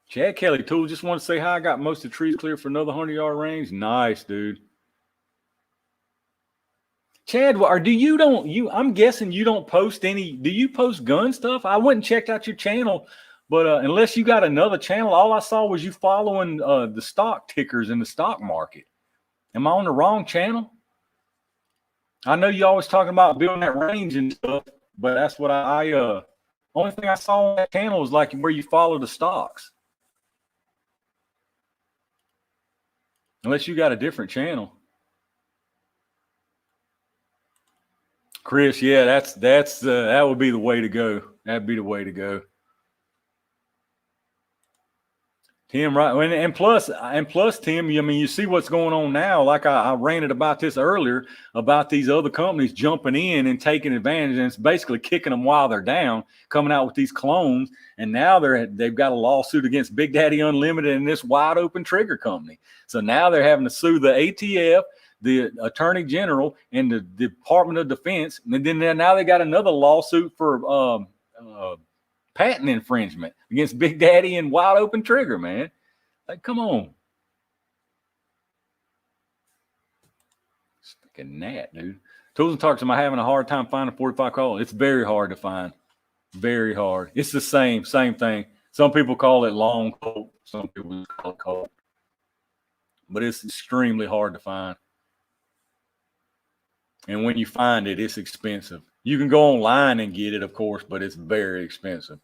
Chad Kelly, Tool, just want to say hi. I got most of the trees clear for another 100-yard range. Nice, dude. Chad, I'm guessing you don't post any, do you post gun stuff? I went and checked out your channel, but unless you got another channel, all I saw was you following the stock tickers in the stock market. Am I on the wrong channel? I know you always talking about building that range and stuff, but that's what only thing I saw on that channel was like where you follow the stocks. Unless you got a different channel. Chris, yeah, that would be the way to go. That'd be the way to go. Tim, right? And plus, Tim, I mean, you see what's going on now. Like I ranted about this earlier about these other companies jumping in and taking advantage, and it's basically kicking them while they're down, coming out with these clones. And now they've got a lawsuit against Big Daddy Unlimited and this wide open trigger company. So now they're having to sue the ATF, the Attorney General, and the Department of Defense. And then now they got another lawsuit for patent infringement against Big Daddy and wide open trigger, man. Like, come on. Sticking that, dude. Tools and Targets, am I having a hard time finding 45 call? It's very hard to find. Very hard. It's the same thing. Some people call it long coat. Some people call it coat. But it's extremely hard to find. And when you find it, it's expensive. You can go online and get it, of course, but it's very expensive.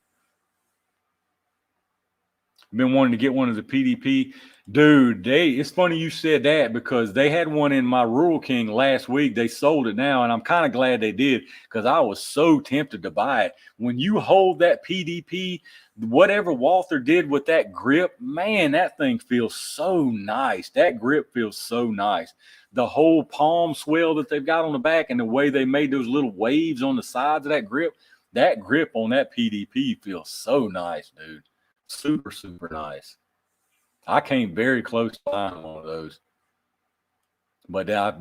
Been wanting to get one of the PDP. Dude, it's funny you said that because they had one in my Rural King last week. They sold it now, and I'm kind of glad they did because I was so tempted to buy it. When you hold that PDP, whatever Walther did with that grip, man, that thing feels so nice. That grip feels so nice. The whole palm swell that they've got on the back and the way they made those little waves on the sides of that grip on that PDP feels so nice, dude. Super, super nice. I came very close to buying one of those. But I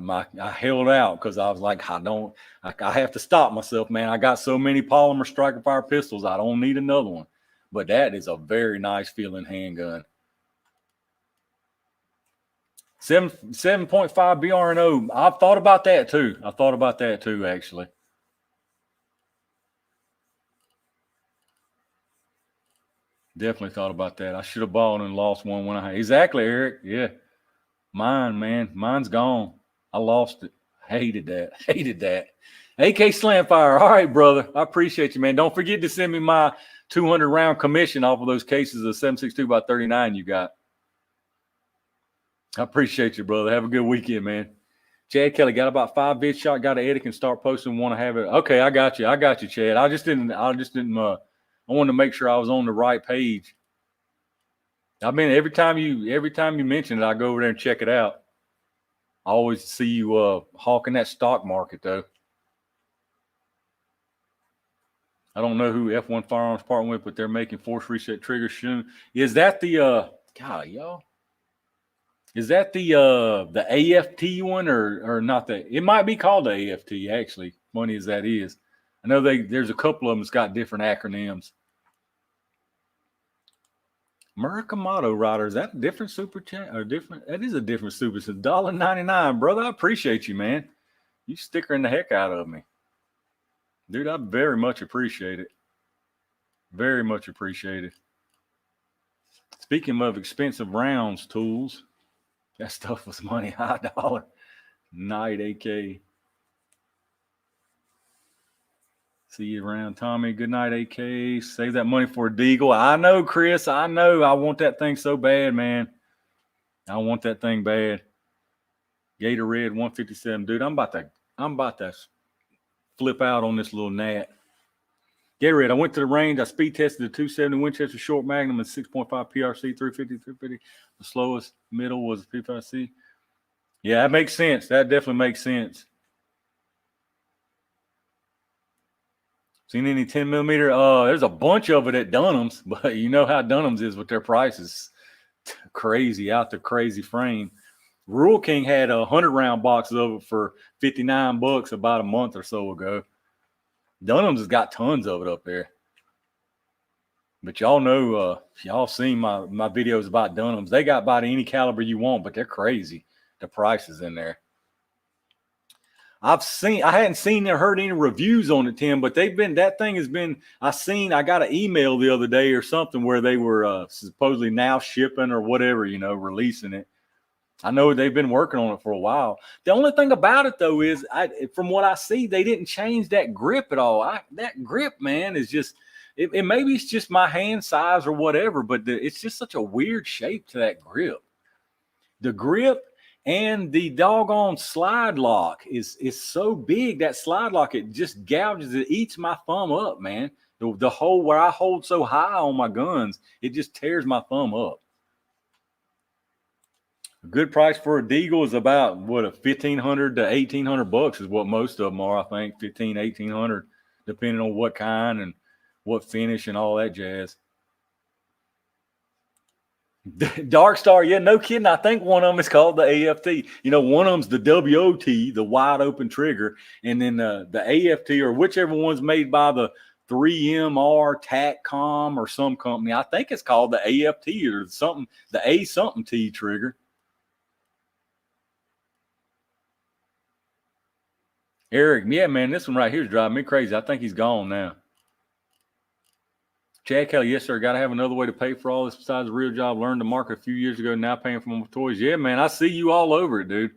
held out because I was like, I have to stop myself, man. I got so many polymer striker fire pistols. I don't need another one. But that is a very nice feeling handgun. 7.5 BRNO. I've thought about that too. Actually. Definitely thought about that. I should have bought and lost one when I had. Exactly, Eric. Yeah. Mine's gone. I lost it. Hated that. AK Slamfire. All right, brother. I appreciate you, man. Don't forget to send me my 200 round commission off of those cases of 7.62x39 you got. I appreciate you, brother. Have a good weekend, man. Chad Kelly, got about 5 vid shot, got an edit, can start posting, want to have it. Okay, I got you, Chad. I wanted to make sure I was on the right page. I mean, every time you mention it, I go over there and check it out. I always see you hawking that stock market, though. I don't know who F1 Firearms partnered with, but they're making force reset triggers soon. Is that the God, y'all? Is that the AFT one or not? It might be called the AFT, actually. Funny as that is. I know there's a couple of them that's got different acronyms. Murakamoto Rider, is that a different super chat or different? That is a different super. It's $1.99, brother. I appreciate you, man. You stickering the heck out of me. Dude, I very much appreciate it. Very much appreciate it. Speaking of expensive rounds, Tools, that stuff was money, high dollar. Night AK. See you around, Tommy. Good night, AK. Save that money for a Deagle. I know, Chris. I know. I want that thing so bad, man. I want that thing bad. Gator Red 157. Dude, I'm about to flip out on this little gnat. Gator Red, I went to the range. I speed tested the 270 Winchester short magnum and 6.5 PRC 350. The slowest middle was P5C. Yeah, that makes sense. That definitely makes sense. Seen any 10 millimeter? There's a bunch of it at Dunham's, but you know how Dunham's is with their prices. Crazy, out the crazy frame. Rural King had 100 round boxes of it for $59 about a month or so ago. Dunham's has got tons of it up there. But y'all know, y'all seen my videos about Dunham's. They got about any caliber you want, but they're crazy. The prices in there. I hadn't seen or heard any reviews on it, Tim, but that thing has been, I got an email the other day or something where they were supposedly now shipping or whatever, releasing it. I know they've been working on it for a while. The only thing about it though is, from what I see, they didn't change that grip at all. That grip, man, is just, it maybe it's just my hand size or whatever, but it's just such a weird shape to that grip. The grip and the doggone slide lock is so big. That slide lock, it just gouges, it eats my thumb up, man. The hole where I hold so high on my guns, it just tears my thumb up. A good price for a Deagle is about what, $1,500 to $1,800 is what most of them are. I think 1,500, 1,800, depending on what kind and what finish and all that jazz. Dark Star, yeah, no kidding. I think one of them is called the AFT. One of them's the WOT, the wide open trigger, and then the AFT, or whichever one's made by the 3MR TACCOM or some company. I think it's called the AFT or something, the A something T trigger. Eric, yeah, man, this one right here is driving me crazy. I think he's gone now. Chad Kelly, yes, sir. Got to have another way to pay for all this besides a real job. Learned to market a few years ago. Now paying for my toys. Yeah, man, I see you all over it, dude.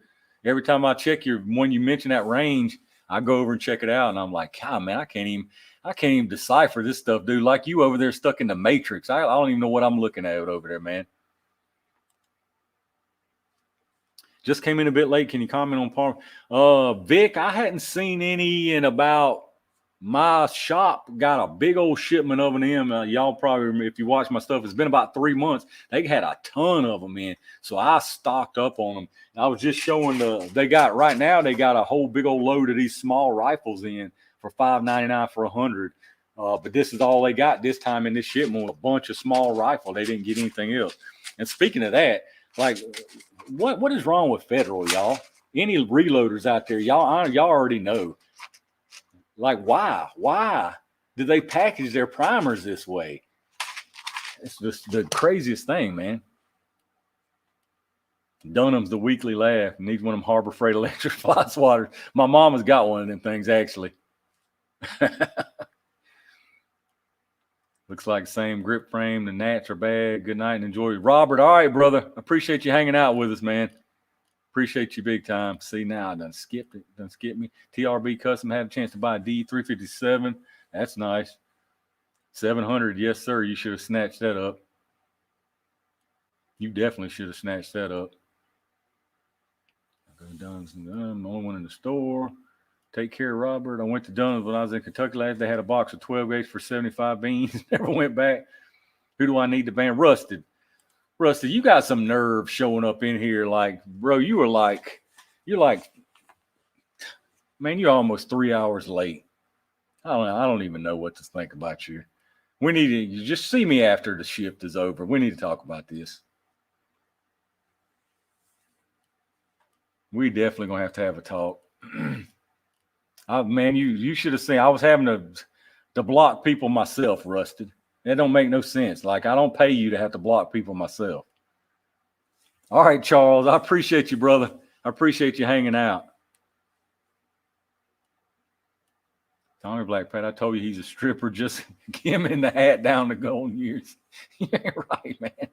Every time I check when you mention that range, I go over and check it out, and I'm like, God, man, I can't even decipher this stuff, dude. Like you over there stuck in the matrix. I don't even know what I'm looking at over there, man. Just came in a bit late. Can you comment on Palm? Vic, I hadn't seen any in about. My shop got a big old shipment of them. Y'all probably, if you watch my stuff, it's been about 3 months. They had a ton of them in. So I stocked up on them. I was just showing they got a whole big old load of these small rifles in for $5.99 for 100. But this is all they got this time in this shipment, a bunch of small rifle. They didn't get anything else. And speaking of that, like, what is wrong with Federal, y'all? Any reloaders out there, y'all already know. Like, why do they package their primers this way? It's just the craziest thing, man. Dunham's the weekly laugh. Needs one of them Harbor Freight electric fly swatters. My mama's got one of them things, actually. Looks like the same grip frame. The gnats are bad. Good night and enjoy. Robert, all right, brother. Appreciate you hanging out with us, man. Appreciate you big time. See, now I done skipped it. Done skipped me. TRB Custom had a chance to buy a D357. That's nice. 700. Yes, sir. You should have snatched that up. You definitely should have snatched that up. I'm the only one in the store. Take care, Robert. I went to Dunn's when I was in Kentucky last. They had a box of 12 gauge for 75 beans. Never went back. Who do I need to ban? Rusted, you got some nerve showing up in here. Like, bro, you're like, man, you're almost 3 hours late. I don't even know what to think about you. We need to just see me after the shift is over. We need to talk about this. We definitely gonna have to have a talk. Man, you should have seen. I was having to block people myself, Rusted. That don't make no sense. Like, I don't pay you to have to block people myself. All right, Charles. I appreciate you, brother. I appreciate you hanging out. Tommy Blackpat, I told you he's a stripper. Just get him in the hat down the golden years. Yeah, right, man.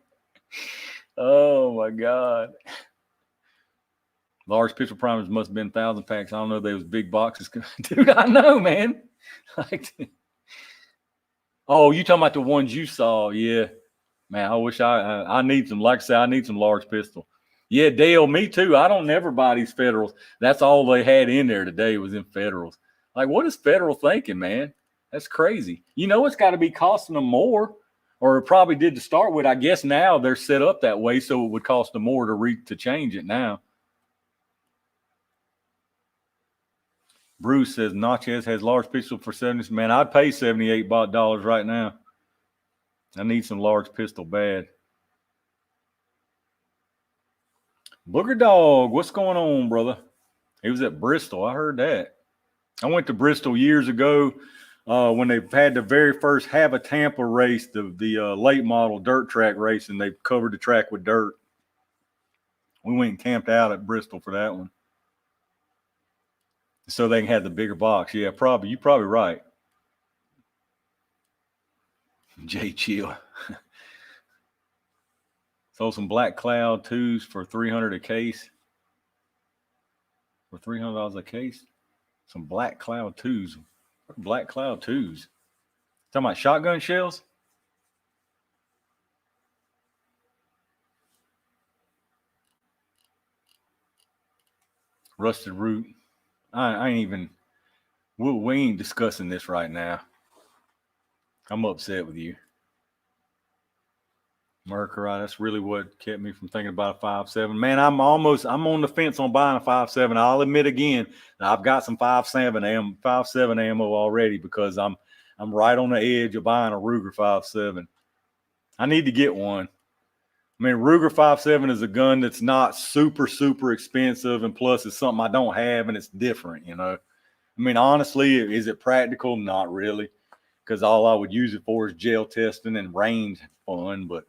Oh, my God. Large pistol primers must have been 1,000 packs. I don't know if they was big boxes. Dude, I know, man. Like, oh, you talking about the ones you saw? Yeah, man. I wish I need some. Like I said, I need some large pistol. Yeah, Dale, me too. I don't never buy these Federals. That's all they had in there today was in Federals. Like, what is Federal thinking, man? That's crazy. It's got to be costing them more, or it probably did to start with. I guess now they're set up that way, so it would cost them more to change it now. Bruce says Natchez has large pistol for 70. Man, I'd pay $78 right now. I need some large pistol bad. Booger Dog, what's going on, brother? He was at Bristol. I heard that. I went to Bristol years ago when they had the very first Have a Tampa race, the late model dirt track race, and they covered the track with dirt. We went and camped out at Bristol for that one. So they can have the bigger box. Yeah, probably. You're probably right. Jay Chill. Sold some Black Cloud 2s for $300 a case. For $300 a case? Some Black Cloud 2s. Black Cloud 2s. Talking about shotgun shells? Rusted Root. I ain't even, we ain't discussing this right now. I'm upset with you. Mercury, that's really what kept me from thinking about a 5.7. Man, I'm on the fence on buying a 5.7. I'll admit again, I've got some 5.7 ammo already because I'm right on the edge of buying a Ruger 5.7. I need to get one. I mean, Ruger 5.7 is a gun that's not super, super expensive, and plus it's something I don't have and it's different, you know. I mean, honestly, is it practical? Not really, because all I would use it for is gel testing and range fun, but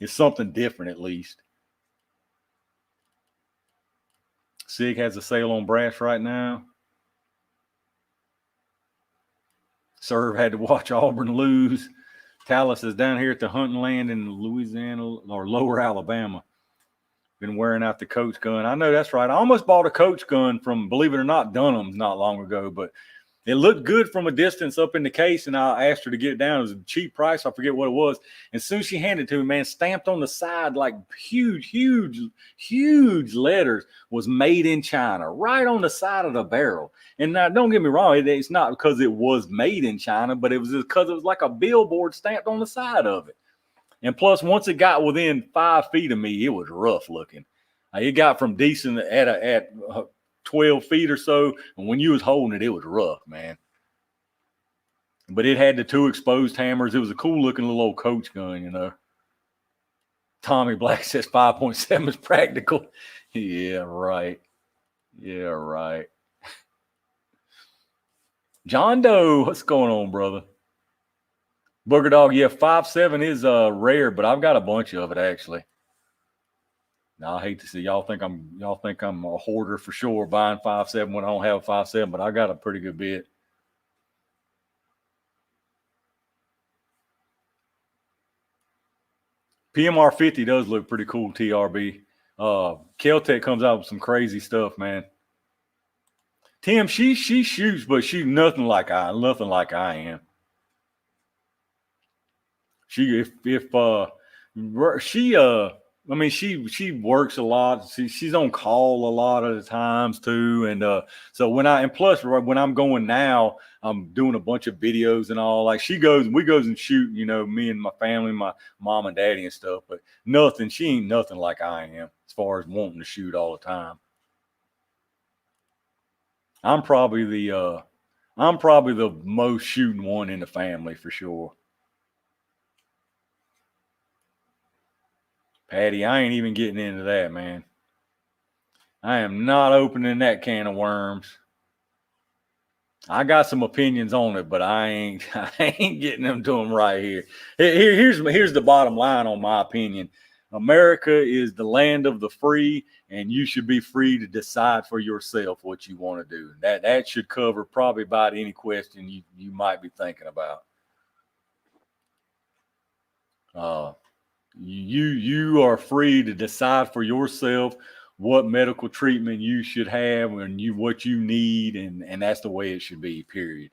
it's something different at least. SIG has a sale on brass right now. Serve had to watch Auburn lose. Talus is down here at the hunting land in Louisiana or lower Alabama. Been wearing out the Coach gun. I know that's right. I almost bought a Coach gun from, believe it or not, Dunham's not long ago, but it looked good from a distance up in the case, and I asked her to get it down. It was a cheap price. I forget what it was. And as soon as she handed it to me, man, stamped on the side like huge, huge, huge letters was made in China, right on the side of the barrel. And now, don't get me wrong, it's not because it was made in China, but it was because it was like a billboard stamped on the side of it. And plus, once it got within 5 feet of me, it was rough looking. It got from decent at 12 feet or so, and when you was holding it, it was rough, man. But it had the 2 exposed hammers. It was a cool looking little old Coach gun, you know. Tommy Black says 5.7 is practical. Yeah, right. Yeah, right. John Doe, what's going on, brother? Booger Dog, yeah, 5.7 is rare, but I've got a bunch of it actually. Now I hate to see y'all think I'm a hoarder for sure, buying 5.7 when I don't have a 5.7, but I got a pretty good bit. PMR 50 does look pretty cool, TRB. Keltec comes out with some crazy stuff, man. Tim, she shoots, but she's nothing like I am. She works a lot. She's on call a lot of the times too. And so plus when I'm going now, I'm doing a bunch of videos and all. Like we goes and shoot, you know, me and my family, my mom and daddy and stuff, but she ain't nothing like I am as far as wanting to shoot all the time. I'm probably the most shooting one in the family for sure. Patty, I ain't even getting into that, man. I am not opening that can of worms. I got some opinions on it, but I ain't getting them to them right here. Here's the bottom line on my opinion. America is the land of the free, and you should be free to decide for yourself what you want to do. That should cover probably about any question you might be thinking about. You are free to decide for yourself what medical treatment you should have and what you need, and that's the way it should be, period.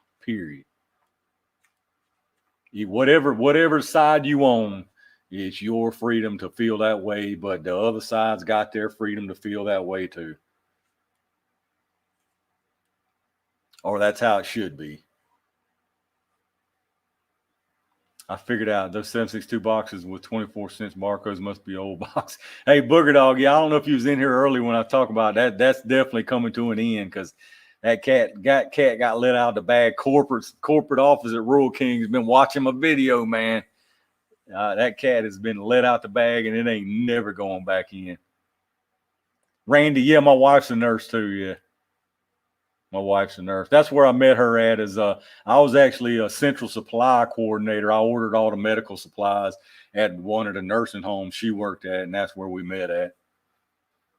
Whatever side you own, it's your freedom to feel that way, but the other side's got their freedom to feel that way too. Or that's how it should be. I figured out those 7.62 boxes with 24 cents Marcos must be old box. Hey, Booger Dog, yeah, I don't know if you was in here early when I talk about that. That's definitely coming to an end because That cat got let out of the bag. Corporate office at Rural King's been watching my video, man. That cat has been let out the bag, and it ain't never going back in. Randy, yeah, my wife's a nurse too. Yeah, my wife's a nurse. That's where I met her at. I was actually a central supply coordinator. I ordered all the medical supplies at one of the nursing homes she worked at, and that's where we met at.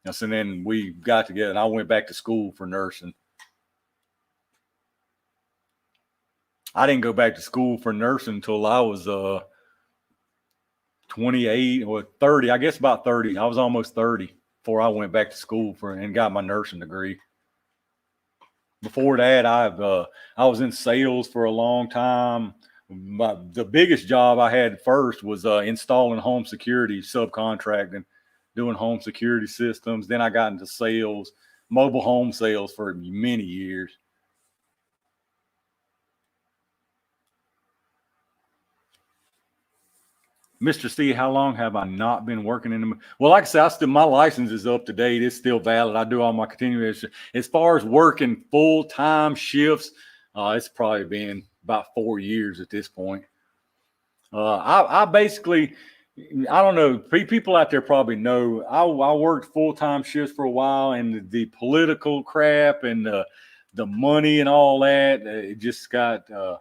And so then we got together, and I went back to school for nursing. I didn't go back to school for nursing until I was 28 or 30. I guess about 30. I was almost 30 before I went back to school and got my nursing degree. Before that, I was in sales for a long time. The biggest job I had first was installing home security, subcontracting, doing home security systems. Then I got into sales, mobile home sales for many years. Mr. C, how long have I not been working in the? Well, like I said, my license is up to date. It's still valid. I do all my continuation. As far as working full-time shifts, it's probably been about 4 years at this point. I basically, I don't know. People out there probably know I worked full-time shifts for a while, and the political crap and the money and all that, it just got to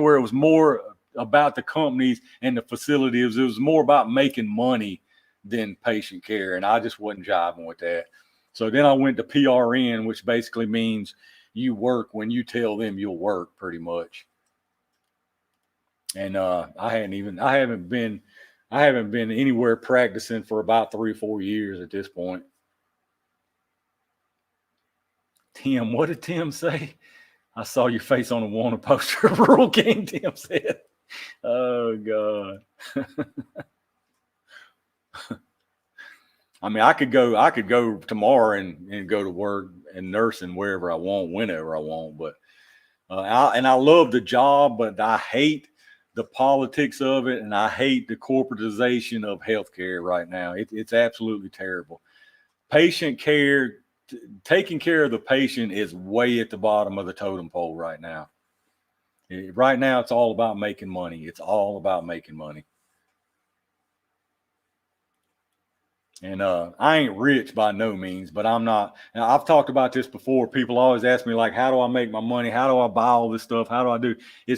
where it was more about the companies and the facilities. It was more about making money than patient care, and I just wasn't jiving with that. So then I went to PRN, which basically means you work when you tell them you'll work, pretty much. And I haven't been anywhere practicing for about 3 or 4 years at this point. Tim, what did Tim say? I saw your face on a wanted poster of Rural King, Tim said. Oh God. I mean, I could go tomorrow and go to work and nursing wherever I want, whenever I want. But I love the job, but I hate the politics of it, and I hate the corporatization of healthcare right now. It's absolutely terrible. Patient care, taking care of the patient is way at the bottom of the totem pole right now. Right now, it's all about making money. It's all about making money. And I ain't rich by no means, but I'm not. Now, I've talked about this before. People always ask me, like, how do I make my money? How do I buy all this stuff? How do I do?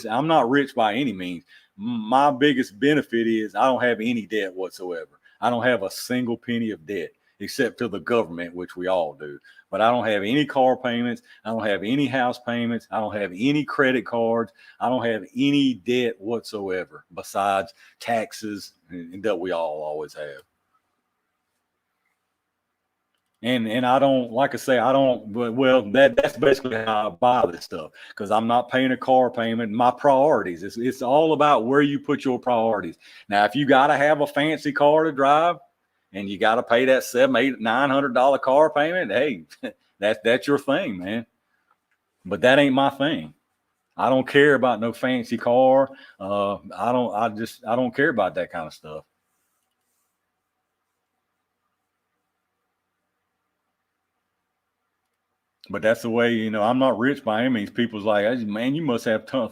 I'm not rich by any means. My biggest benefit is I don't have any debt whatsoever. I don't have a single penny of debt, except to the government, which we all do. But I don't have any car payments. I don't have any house payments. I don't have any credit cards. I don't have any debt whatsoever besides taxes that we all always have. And I don't, like I say, I don't, but well, that's basically how I buy this stuff, because I'm not paying a car payment. My priorities, it's all about where you put your priorities. Now, if you got to have a fancy car to drive and you got to pay that $700, $800, $900 car payment, hey, that's your thing, man. But that ain't my thing. I don't care about no fancy car. I don't care about that kind of stuff. But that's the way, I'm not rich by any means. People's like, man, you must have tons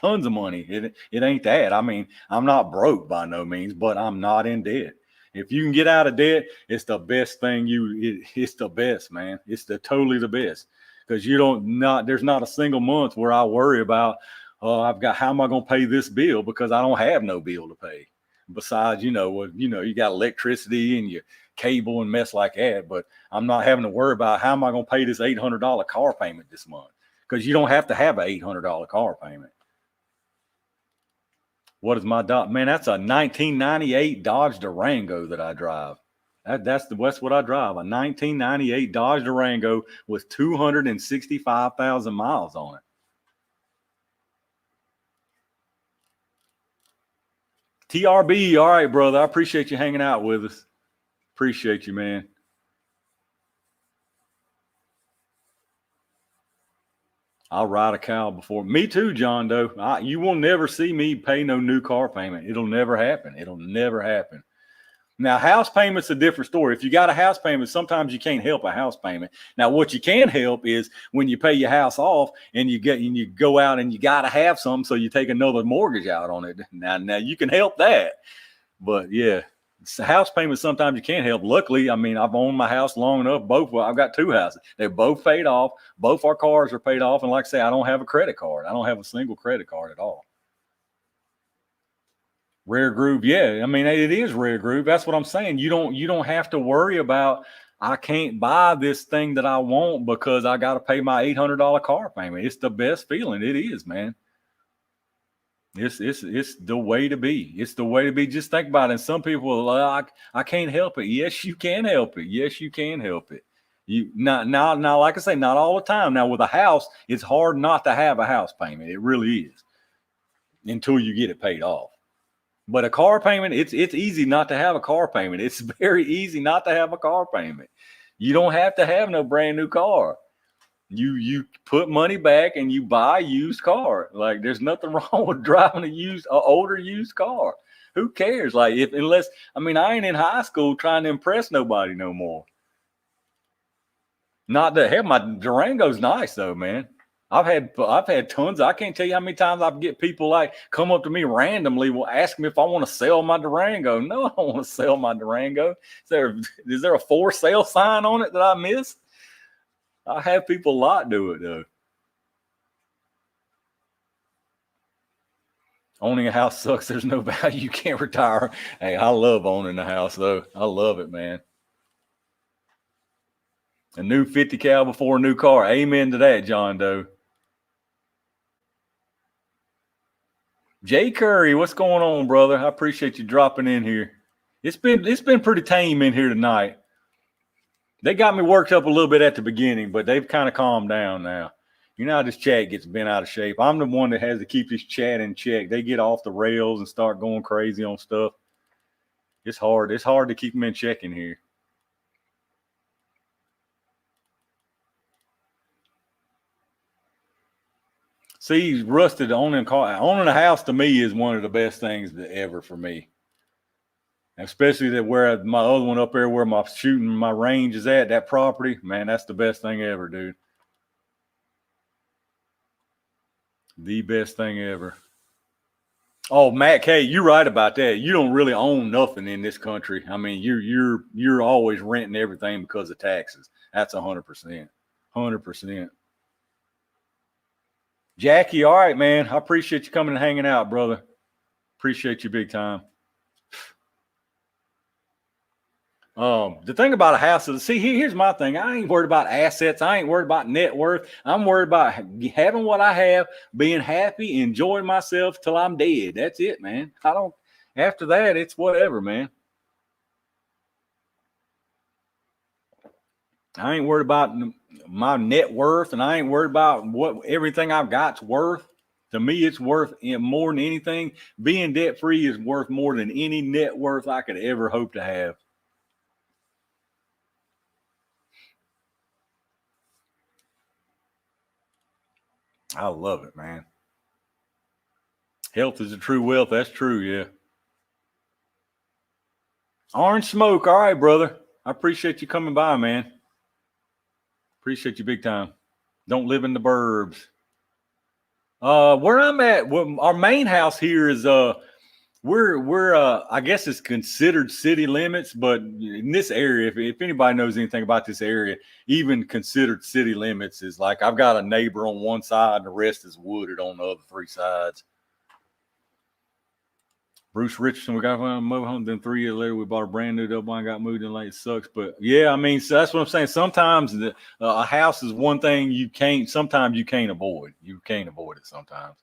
of money. It ain't that. I mean, I'm not broke by no means, but I'm not in debt. If you can get out of debt, it's the best thing. It's the best, man. It's totally the best, because there's not a single month where I worry about, how am I going to pay this bill, because I don't have no bill to pay. Besides, you got electricity and your cable and mess like that, but I'm not having to worry about how am I going to pay this $800 car payment this month, because you don't have to have an $800 car payment. What is my man? That's a 1998 Dodge Durango that I drive. That's what I drive. A 1998 Dodge Durango with 265,000 miles on it. TRB, all right, brother. I appreciate you hanging out with us. Appreciate you, man. I'll ride a cow before. Me too, John Doe. You will never see me pay no new car payment. It'll never happen. It'll never happen. Now, house payment's a different story. If you got a house payment, sometimes you can't help a house payment. Now, what you can help is when you pay your house off and you go out and you got to have some, so you take another mortgage out on it. Now you can help that. But yeah, house payment sometimes you can't help. Luckily, I mean, I've owned my house long enough. I've got 2 houses. They're both paid off. Both our cars are paid off. And like I say, I don't have a credit card. I don't have a single credit card at all. Rare groove, yeah. I mean, it is rare groove. That's what I'm saying. You don't have to worry about, I can't buy this thing that I want because I got to pay my $800 car payment. It's the best feeling. It is, man. It's the way to be. It's the way to be. Just think about it. And some people are like, I can't help it. Yes, you can help it. Yes, you can help it. You not now, like I say, not all the time. Now with a house, it's hard not to have a house payment. It really is, until you get it paid off. But a car payment, it's easy not to have a car payment. It's very easy not to have a car payment. You don't have to have no brand new car. You put money back and you buy a used car. Like, there's nothing wrong with driving an older used car. Who cares? Like, I ain't in high school trying to impress nobody no more. Not that, hell, my Durango's nice though, man. I've had tons. I can't tell you how many times I get people like come up to me randomly, will ask me if I want to sell my Durango. No, I don't want to sell my Durango. Is there a for sale sign on it that I missed? I have people a lot do it though. Owning a house sucks. There's no value. You can't retire. Hey, I love owning a house though. I love it, man. A new 50 cal before a new car. Amen to that, John Doe. Jay Curry, what's going on, brother? I appreciate you dropping in here. It's been pretty tame in here tonight. They got me worked up a little bit at the beginning, but they've kind of calmed down now. You know how this chat gets bent out of shape. I'm the one that has to keep this chat in check. They get off the rails and start going crazy on stuff. It's hard. It's hard to keep them in check in here. See, Rusted, owning a house to me is one of the best things ever for me. Especially that where my other one up there, where my shooting my range is at, that property, man, that's the best thing ever, dude. The best thing ever. Oh, Matt K, you're right about that. You don't really own nothing in this country. I mean, you're always renting everything because of taxes. That's 100%. 100%. Jackie, all right, man. I appreciate you coming and hanging out, brother. Appreciate you big time. The thing about a house is, here's my thing. I ain't worried about assets. I ain't worried about net worth. I'm worried about having what I have, being happy, enjoying myself till I'm dead. That's it, man. After that, it's whatever, man. I ain't worried about my net worth, and I ain't worried about what everything I've got's worth. To me, it's worth more than anything. Being debt free is worth more than any net worth I could ever hope to have. I love it, man. Health is a true wealth. That's true, yeah. Orange smoke. All right, brother. I appreciate you coming by, man. Appreciate you big time. Don't live in the burbs. Where I'm at, our main house here is we're I guess it's considered city limits, but in this area, if anybody knows anything about this area, even considered city limits is like I've got a neighbor on one side and the rest is wooded on the other 3 sides. Bruce Richardson, we got a mobile home. Then 3 years later, we bought a brand new double and got moved in late. It sucks, but yeah, I mean, so that's what I'm saying. Sometimes a house is one thing sometimes you can't avoid. You can't avoid it sometimes.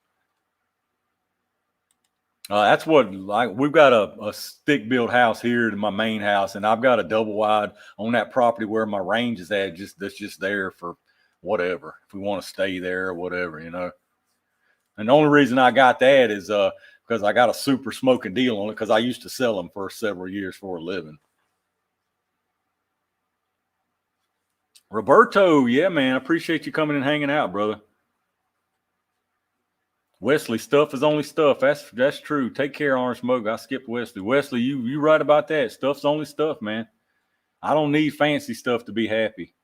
That's what, like, we've got a stick built house here to my main house, and I've got a double wide on that property where my range is at. That's just there for whatever, if we want to stay there or whatever, you know. And the only reason I got that is because I got a super smoking deal on it because I used to sell them for several years for a living. Roberto, yeah, man, I appreciate you coming and hanging out, brother. Wesley, stuff is only stuff. That's true. Take care, Orange Smoke. I skipped Wesley. Wesley, you right about that. Stuff's only stuff, man. I don't need fancy stuff to be happy.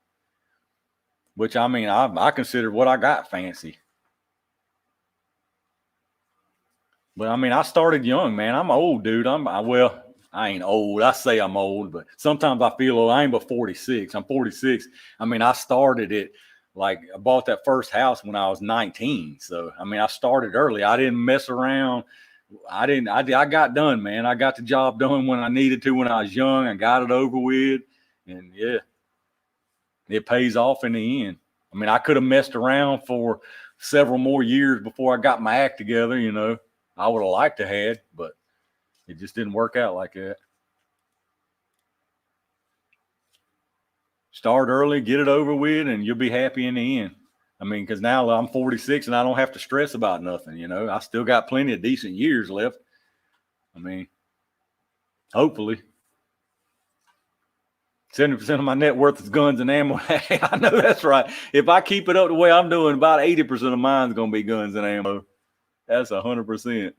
Which I mean, I consider what I got fancy. But I mean, I started young, man. I'm old, dude. I ain't old. I say I'm old, but sometimes I feel old. I ain't but 46. I'm 46. I mean, I started it like I bought that first house when I was 19. So I mean, I started early. I didn't mess around. I got done, man. I got the job done when I needed to when I was young. I got it over with. And yeah, it pays off in the end. I mean, I could have messed around for several more years before I got my act together, you know. I would have liked to have, but it just didn't work out like that. Start early, get it over with, and you'll be happy in the end. I mean, because now I'm 46 and I don't have to stress about nothing, you know. I still got plenty of decent years left. I mean, hopefully. 70% of my net worth is guns and ammo. I know that's right. If I keep it up the way I'm doing, about 80% of mine is going to be guns and ammo. That's 100%.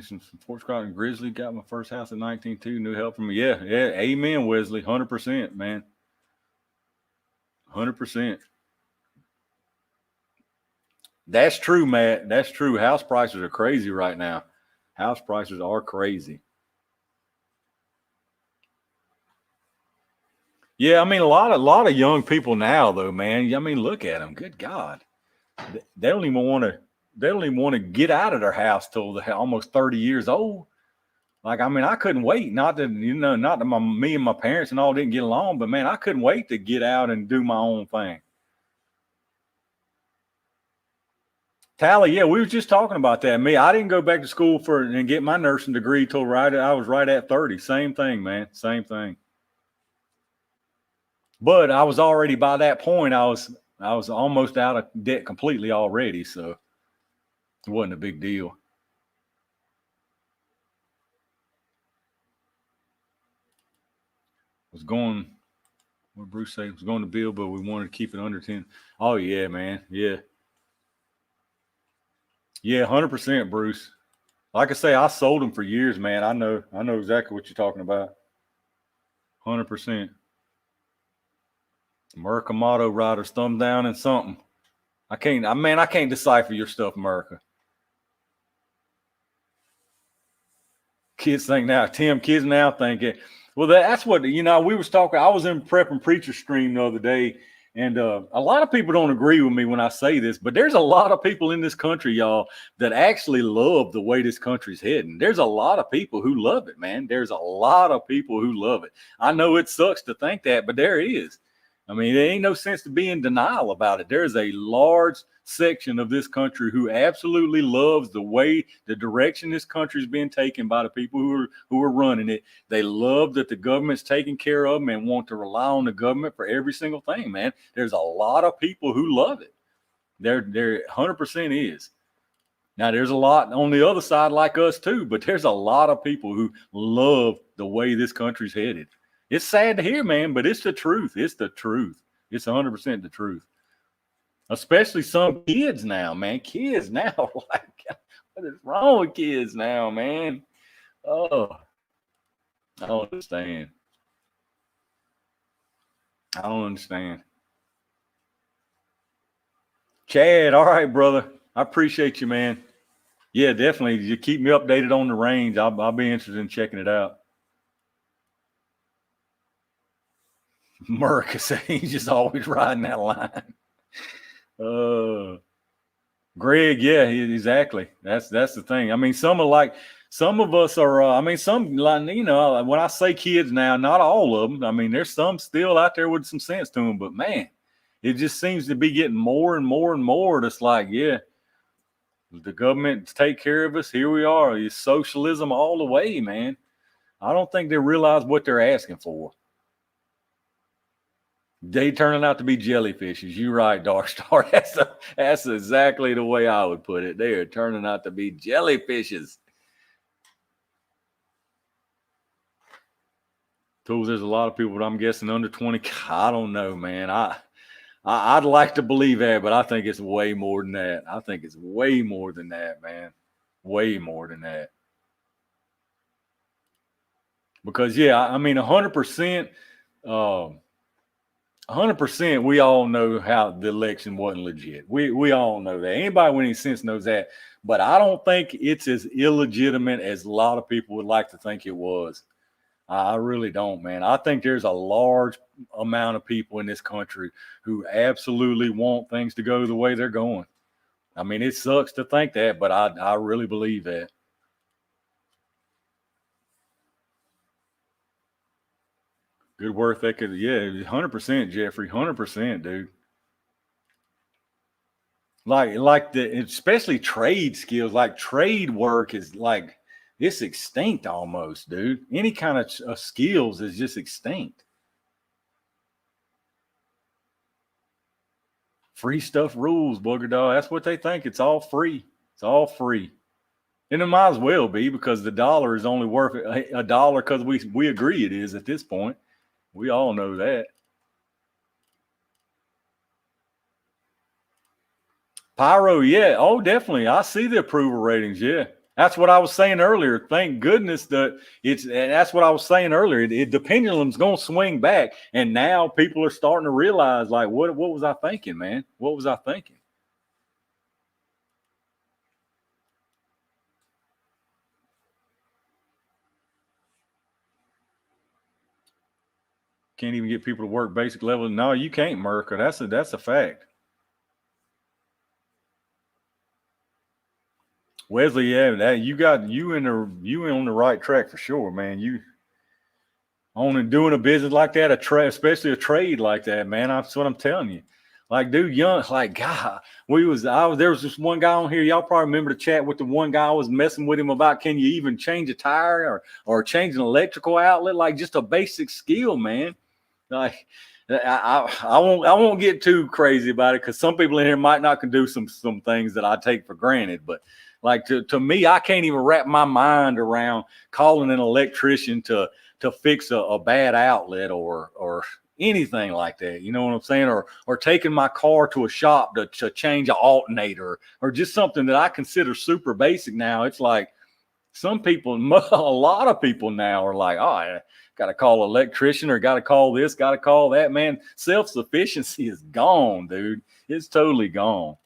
Some Fort Scott and Grizzly. Got my first house in 1902. New help from me. Yeah. Amen, Wesley. 100%, man. 100%. That's true, Matt. That's true. House prices are crazy right now. House prices are crazy. Yeah, I mean a lot of young people now, though, man. I mean, look at them. Good God, they don't even want to. They don't even want to get out of their house till they're almost 30 years old. Like, I mean, I couldn't wait. Not that me and my parents and all didn't get along, but man, I couldn't wait to get out and do my own thing. Tally, yeah, we were just talking about that. Me, I didn't go back to school and get my nursing degree till I was right at 30. Same thing, man. Same thing. But I was already by that point. I was almost out of debt completely already, so it wasn't a big deal. Was going what Bruce said was going to build, but we wanted to keep it under 10. Oh yeah, man. Yeah. Yeah, 100%, Bruce. Like I say, I sold them for years, man. I know exactly what you're talking about. 100%. America motto riders, thumb down and something. I can't decipher your stuff, America. Kids think now, Tim, kids now think it. Well, that's what, we was talking. I was in Prep and Preacher stream the other day, and a lot of people don't agree with me when I say this, but there's a lot of people in this country, y'all, that actually love the way this country's heading. There's a lot of people who love it, man. There's a lot of people who love it. I know it sucks to think that, but there is. I mean, there ain't no sense to be in denial about it. There's a large section of this country who absolutely loves the direction this country's been taken by the people who are running it. They love that the government's taking care of them and want to rely on the government for every single thing, man. There's a lot of people who love it. There 100% is. Now, there's a lot on the other side like us too, but there's a lot of people who love the way this country's headed. It's sad to hear, man, but it's the truth. It's the truth. It's 100% the truth. Especially some kids now, man. Kids now, like, what is wrong with kids now, man? Oh, I don't understand. I don't understand. Chad, all right, brother. I appreciate you, man. Yeah, definitely. You keep me updated on the range. I'll be interested in checking it out. Marcus, he's just always riding that line. Greg, yeah, exactly. That's the thing. I mean, some of us are. I mean, some like when I say kids now, not all of them. I mean, there's some still out there with some sense to them, but man, it just seems to be getting more and more and more. That's like, yeah, the government take care of us. Here we are. It's socialism all the way, man. I don't think they realize what they're asking for. They turning out to be jellyfishes. You're right, Dark Star. That's exactly the way I would put it. They are turning out to be jellyfishes. Tools, there's a lot of people, but I'm guessing under 20. I don't know, man. I'd like to believe that, but I think it's way more than that. I think it's way more than that, man. Way more than that. Because yeah, I mean, 100%. 100%, we all know how the election wasn't legit. We all know that. Anybody with any sense knows that. But I don't think it's as illegitimate as a lot of people would like to think it was. I really don't, man. I think there's a large amount of people in this country who absolutely want things to go the way they're going. I mean, it sucks to think that, but I really believe that. Good work ethic. Yeah, 100%, Jeffrey. 100%, dude. Like the especially trade skills, like trade work is like it's extinct almost, dude. Any kind of skills is just extinct. Free stuff rules, booger dog. That's what they think. It's all free. It's all free. And it might as well be because the dollar is only worth a dollar because we agree it is at this point. We all know that. Pyro, yeah. Oh, definitely. I see the approval ratings. Yeah. That's what I was saying earlier. Thank goodness that and that's what I was saying earlier. The pendulum's going to swing back. And now people are starting to realize, like, what was I thinking, man? What was I thinking? Can't even get people to work basic level. No, you can't, Merca. That's a fact. Wesley, yeah, that you on the right track for sure, man. You on doing a business like that, especially a trade like that, man. That's what I'm telling you. Like, dude, young, like, God, there was this one guy on here. Y'all probably remember the chat with the one guy I was messing with him about, can you even change a tire or change an electrical outlet? Like, just a basic skill, man. Like, I won't get too crazy about it because some people in here might not can do some things that I take for granted. But like to me, I can't even wrap my mind around calling an electrician to fix a bad outlet or anything like that. You know what I'm saying? Or taking my car to a shop to change an alternator or just something that I consider super basic now. It's like some people, a lot of people now are like, oh, I got to call an electrician or got to call this, got to call that. Man, self-sufficiency is gone, dude. It's totally gone.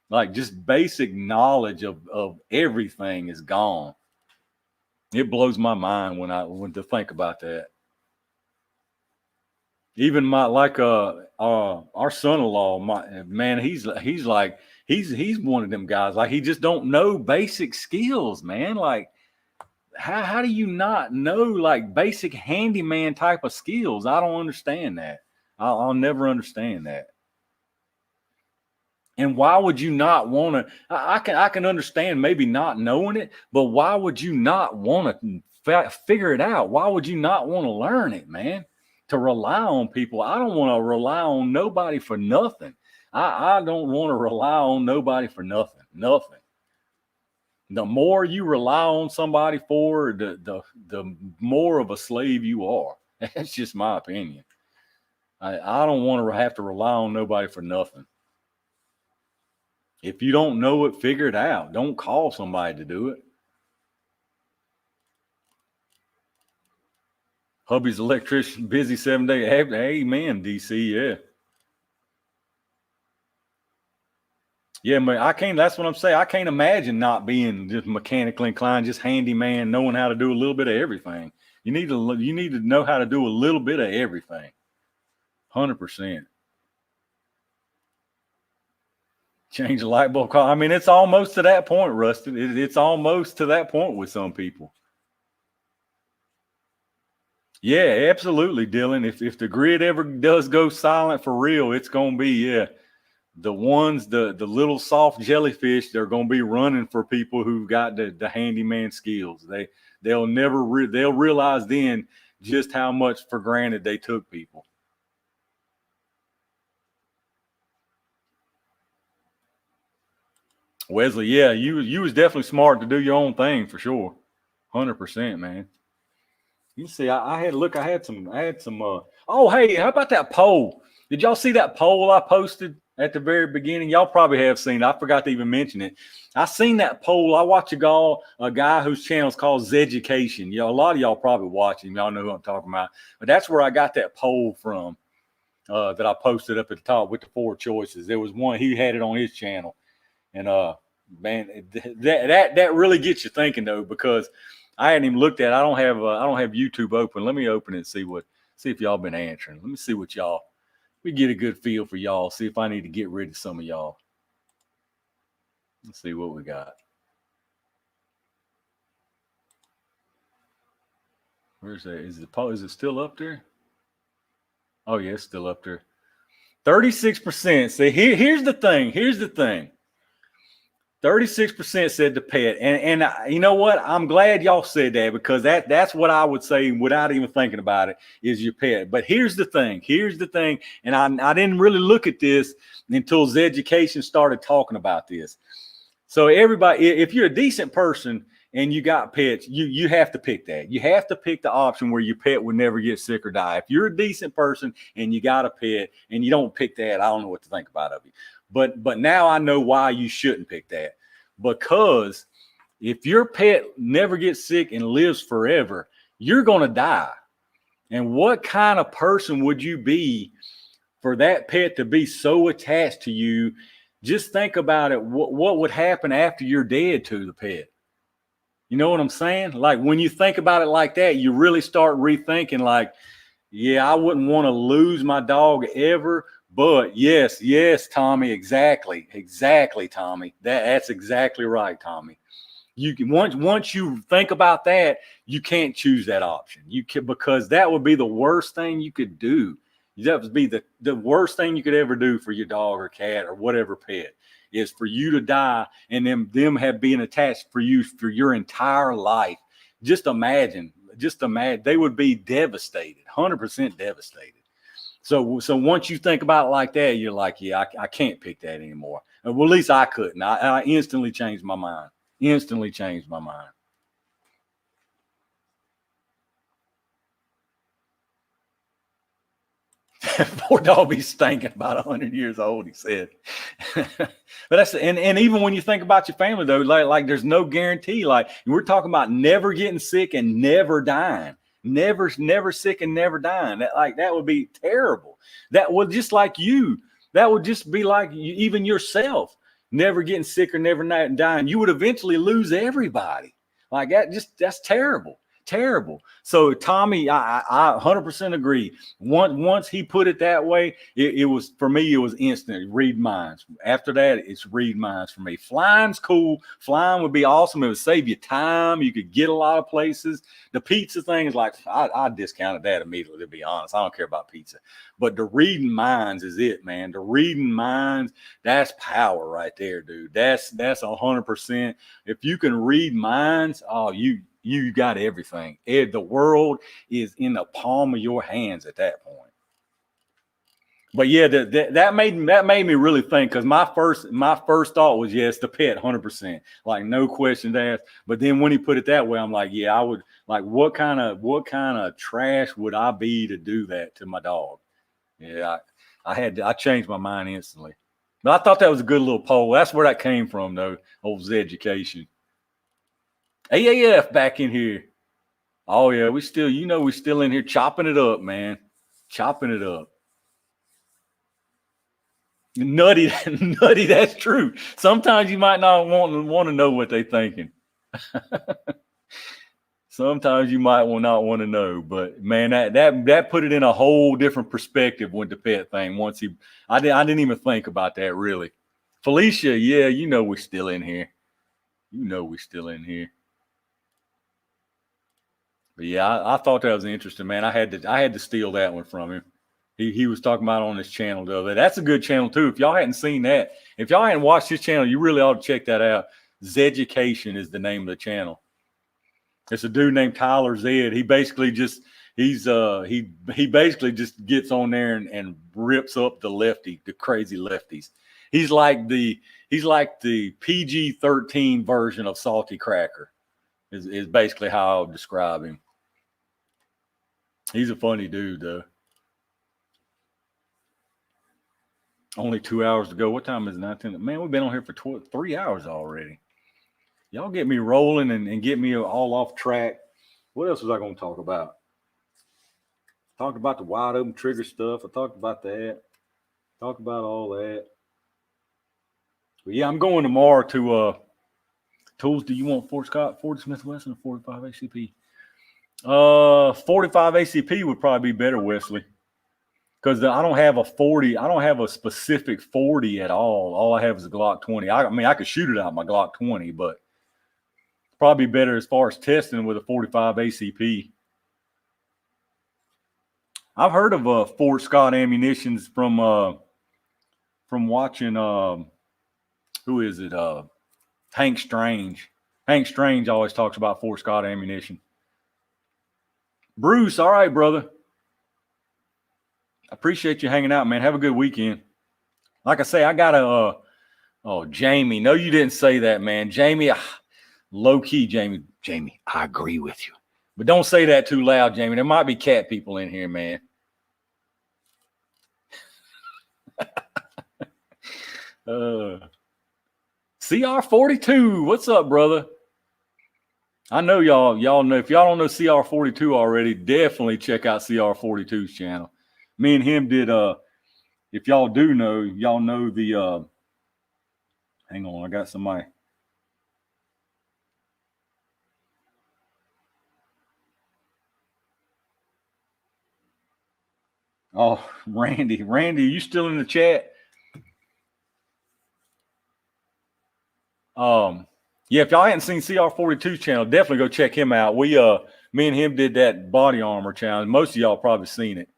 Like just basic knowledge of everything is gone. It blows my mind when to think about that. Even our son-in-law, man, he's like he's one of them guys. Like he just don't know basic skills, man. Like how do you not know like basic handyman type of skills? I don't understand that. I'll never understand that. And why would you not want to? I can understand maybe not knowing it, but why would you not want to figure it out? Why would you not want to learn it, man? To rely on people. I don't want to rely on nobody for nothing. I don't want to rely on nobody for nothing. Nothing. The more you rely on somebody for, the more of a slave you are. That's just my opinion. I don't want to have to rely on nobody for nothing. If you don't know it, figure it out. Don't call somebody to do it. Hubby's electrician, busy 7 days. Amen, DC. Yeah. Yeah, man. That's what I'm saying. I can't imagine not being just mechanically inclined, just handyman, knowing how to do a little bit of everything. You need to know how to do a little bit of everything. 100%. Change the light bulb. I mean, it's almost to that point, Rustin. It's almost to that point with some people. Yeah, absolutely, Dylan. If the grid ever does go silent for real, it's gonna be the ones the little soft jellyfish. They're gonna be running for people who've got the handyman skills. They'll realize then just how much for granted they took people. Wesley, yeah, you was definitely smart to do your own thing for sure. 100%, man. You see, I had some. Oh, hey, how about that poll? Did y'all see that poll I posted at the very beginning? Y'all probably have seen it. I forgot to even mention it. I seen that poll. I watch a guy whose channel is called Zeducation. A lot of y'all probably watch him. Y'all know who I'm talking about. But that's where I got that poll from that I posted up at the top with the 4 choices. There was one, he had it on his channel. And man, that really gets you thinking though, because I hadn't even looked at it. I don't have YouTube open. Let me open it and see if y'all been answering. Let me see what y'all, we get a good feel for y'all. See if I need to get rid of some of y'all. Let's see what we got. Where's that? Is it still up there? Oh yeah, it's still up there. 36%. See, here's the thing. 36% said the pet. And you know what? I'm glad y'all said that, because that's what I would say without even thinking about it, is your pet. But here's the thing. And I didn't really look at this until Zeducation started talking about this. So everybody, if you're a decent person and you got pets, you have to pick that. You have to pick the option where your pet would never get sick or die. If you're a decent person and you got a pet and you don't pick that, I don't know what to think about of you. But now I know why you shouldn't pick that. Because if your pet never gets sick and lives forever, you're going to die. And what kind of person would you be for that pet to be so attached to you? Just think about it. What would happen after you're dead to the pet? You know what I'm saying? Like, when you think about it like that, you really start rethinking, like, yeah, I wouldn't want to lose my dog ever. But yes, Tommy, exactly, Tommy. That's exactly right, Tommy. You can, once you think about that, you can't choose that option. You can, because that would be the worst thing you could do. That would be the worst thing you could ever do for your dog or cat or whatever pet, is for you to die and them have been attached for you for your entire life. Just imagine, they would be devastated, 100% devastated. So once you think about it like that, you're like, yeah, I can't pick that anymore. Well, at least I couldn't. I instantly changed my mind. Poor dog be stinking about 100 years old, he said. But that's, and even when you think about your family though, like there's no guarantee. Like, we're talking about never getting sick and never dying. Never sick and never dying. That would be terrible. That would just like you. That would just be like you, even yourself, never getting sick or never dying. You would eventually lose everybody. Like that's terrible. So Tommy, I 100% agree. Once he put it that way, it was, for me, it was instant read minds. After that, it's read minds for me. Flying's cool. Flying would be awesome. It would save you time. You could get a lot of places. The pizza thing is like, I discounted that immediately, to be honest. I don't care about pizza. But the reading minds is it, man. The reading minds, that's power right there, dude. That's 100%. If you can read minds, oh, you got everything. The world is in the palm of your hands at that point. But yeah, that made me really think, because my first thought was, yes, the pet, 100%, like no questions asked. But then when he put it that way, I'm like, yeah, I would, like, what kind of trash would I be to do that to my dog? Yeah, I changed my mind instantly. But I thought that was a good little poll. That's where that came from, though. Old Zeducation. AAF back in here. Oh yeah, we still in here chopping it up, man. Chopping it up. Nutty, that's true. Sometimes you might not want to know what they're thinking. Sometimes you might not want to know, but man, that put it in a whole different perspective with the pet thing. I didn't even think about that, really. Felicia, yeah, we're still in here. But yeah, I thought that was interesting, man. I had to steal that one from him. He was talking about on his channel the other day. That's a good channel too. If y'all hadn't seen that, if y'all hadn't watched his channel, you really ought to check that out. Zeducation is the name of the channel. It's a dude named Tyler Zed. He basically just he basically just gets on there and rips up the crazy lefties. He's like the PG-13 version of Salty Cracker. Is basically how I would describe him. He's a funny dude, though. Only 2 hours to go. What time is it? 19? Man, we've been on here for 3 hours already. Y'all get me rolling and get me all off track. What else was I going to talk about? Talked about the wide open trigger stuff. I talked about that. Talked about all that. But yeah, I'm going tomorrow to Tools. Do you want Fort Scott, 40 Smith Wesson, or 45 ACP? 45 ACP would probably be better, Wesley. Because I don't have a 40. I don't have a specific 40 at all. All I have is a Glock 20. I mean, I could shoot it out my Glock 20, but probably better as far as testing with a 45 ACP. I've heard of Fort Scott ammunitions from watching who is it? Hank Strange. Hank Strange always talks about Fort Scott ammunition. Bruce, all right, brother. I appreciate you hanging out, man. Have a good weekend. Like I say, I got a Jamie. No, you didn't say that, man. Jamie, low key, Jamie. Jamie, I agree with you. But don't say that too loud, Jamie. There might be cat people in here, man. CR42. What's up, brother? I know y'all know. If y'all don't know CR42 already, definitely check out CR42's channel. Me and him did if y'all do know, y'all know the hang on, I got somebody. Oh, Randy, are you still in the chat? Yeah, if y'all hadn't seen CR42's channel, definitely go check him out. We me and him did that body armor challenge. Most of y'all probably seen it.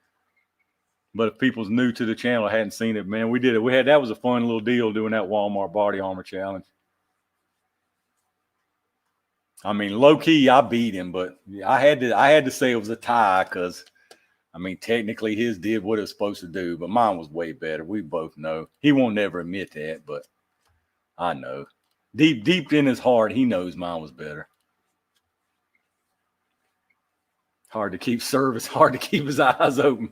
But if people's new to the channel, hadn't seen it, man, we did it. That was a fun little deal doing that Walmart body armor challenge. I mean, low key, I beat him, but I had to say it was a tie because, I mean, technically his did what it was supposed to do, but mine was way better. We both know. He won't never admit that, but I know. Deep in his heart, he knows mine was better. Hard to keep service. Hard to keep his eyes open.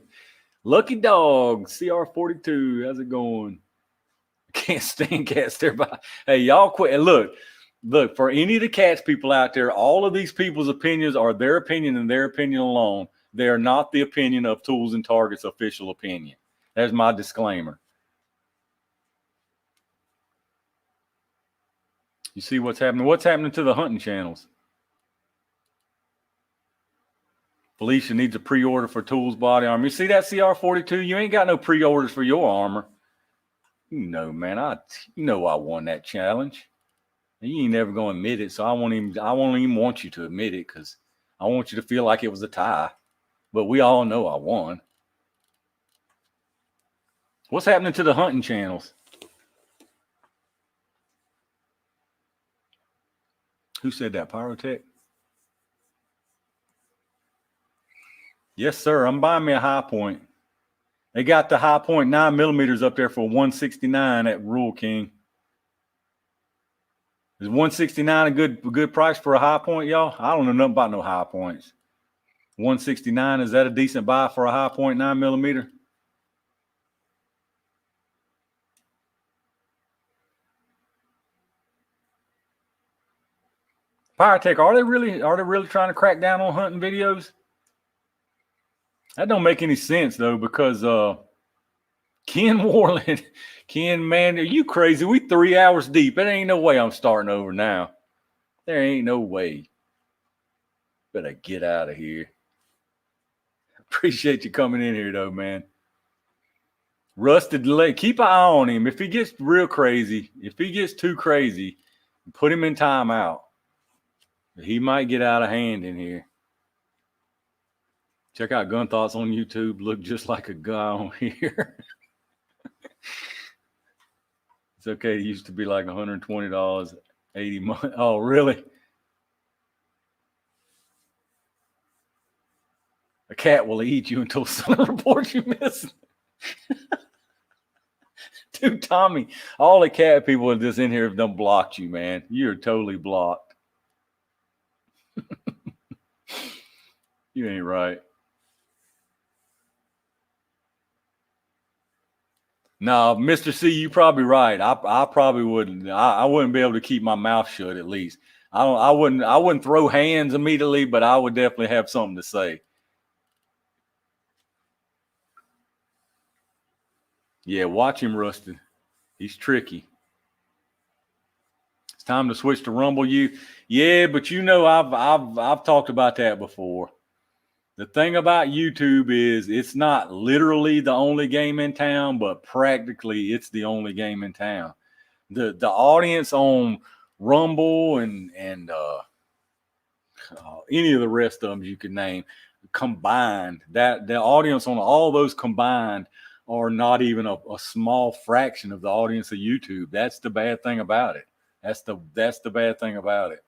Lucky dog, CR42. How's it going? Can't stand cats there. Hey, y'all quit. Look, for any of the cats people out there, all of these people's opinions are their opinion and their opinion alone. They are not the opinion of Tools and Targets official opinion. There's my disclaimer. You see what's happening? What's happening to the hunting channels? Felicia needs a pre-order for Tools body armor. You see that CR42? You ain't got no pre-orders for your armor. You know, man, I won that challenge. You ain't never gonna admit it, so I won't even want you to admit it because I want you to feel like it was a tie. But we all know I won. What's happening to the hunting channels? Who said that? Pyrotech? Yes, sir. I'm buying me a High Point. They got the High Point 9mm up there for $169 at Rule King. Is $169 a good price for a High Point, y'all? I don't know nothing about no High Points. $169, is that a decent buy for a High Point 9mm? Pyrotech, are they really trying to crack down on hunting videos? That don't make any sense though, because Ken Warland, Ken, man, are you crazy? We 3 hours deep. There ain't no way I'm starting over now. There ain't no way. Better get out of here. Appreciate you coming in here though, man. Rusted leg. Keep an eye on him. If he gets real crazy, if he gets too crazy, put him in timeout. He might get out of hand in here. Check out Gun Thoughts on YouTube. Look just like a guy on here. It's okay. It used to be like $120, 80 months. Oh, really? A cat will eat you until someone reports you missing. Dude, Tommy, all the cat people that's in here have done blocked you, man. You're totally blocked. You ain't right. No, Mr. C, you probably right. I probably wouldn't. I wouldn't be able to keep my mouth shut at least. I wouldn't throw hands immediately, but I would definitely have something to say. Yeah, watch him, Rustin. He's tricky. It's time to switch to Rumble. Yeah, but I've talked about that before. The thing about YouTube is it's not literally the only game in town, but practically it's the only game in town. The audience on Rumble and any of the rest of them you can name combined, that the audience on all those combined are not even a small fraction of the audience of YouTube. That's the bad thing about it. That's the bad thing about it.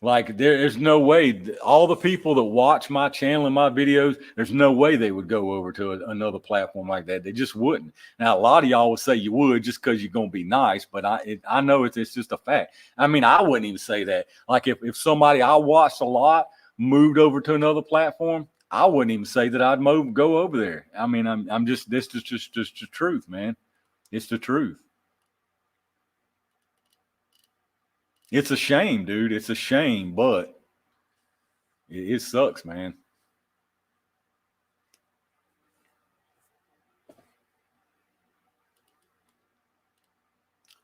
Like there's no way all the people that watch my channel and my videos, there's no way they would go over to another platform like that. They just wouldn't. Now, a lot of y'all would say you would just because you're going to be nice, but I know it's just a fact. I mean, I wouldn't even say that. Like if somebody I watched a lot moved over to another platform, I wouldn't even say that I'd go over there. I mean, I'm just, this is just the truth, man. It's the truth. It's a shame, dude. It's a shame, but it sucks, man.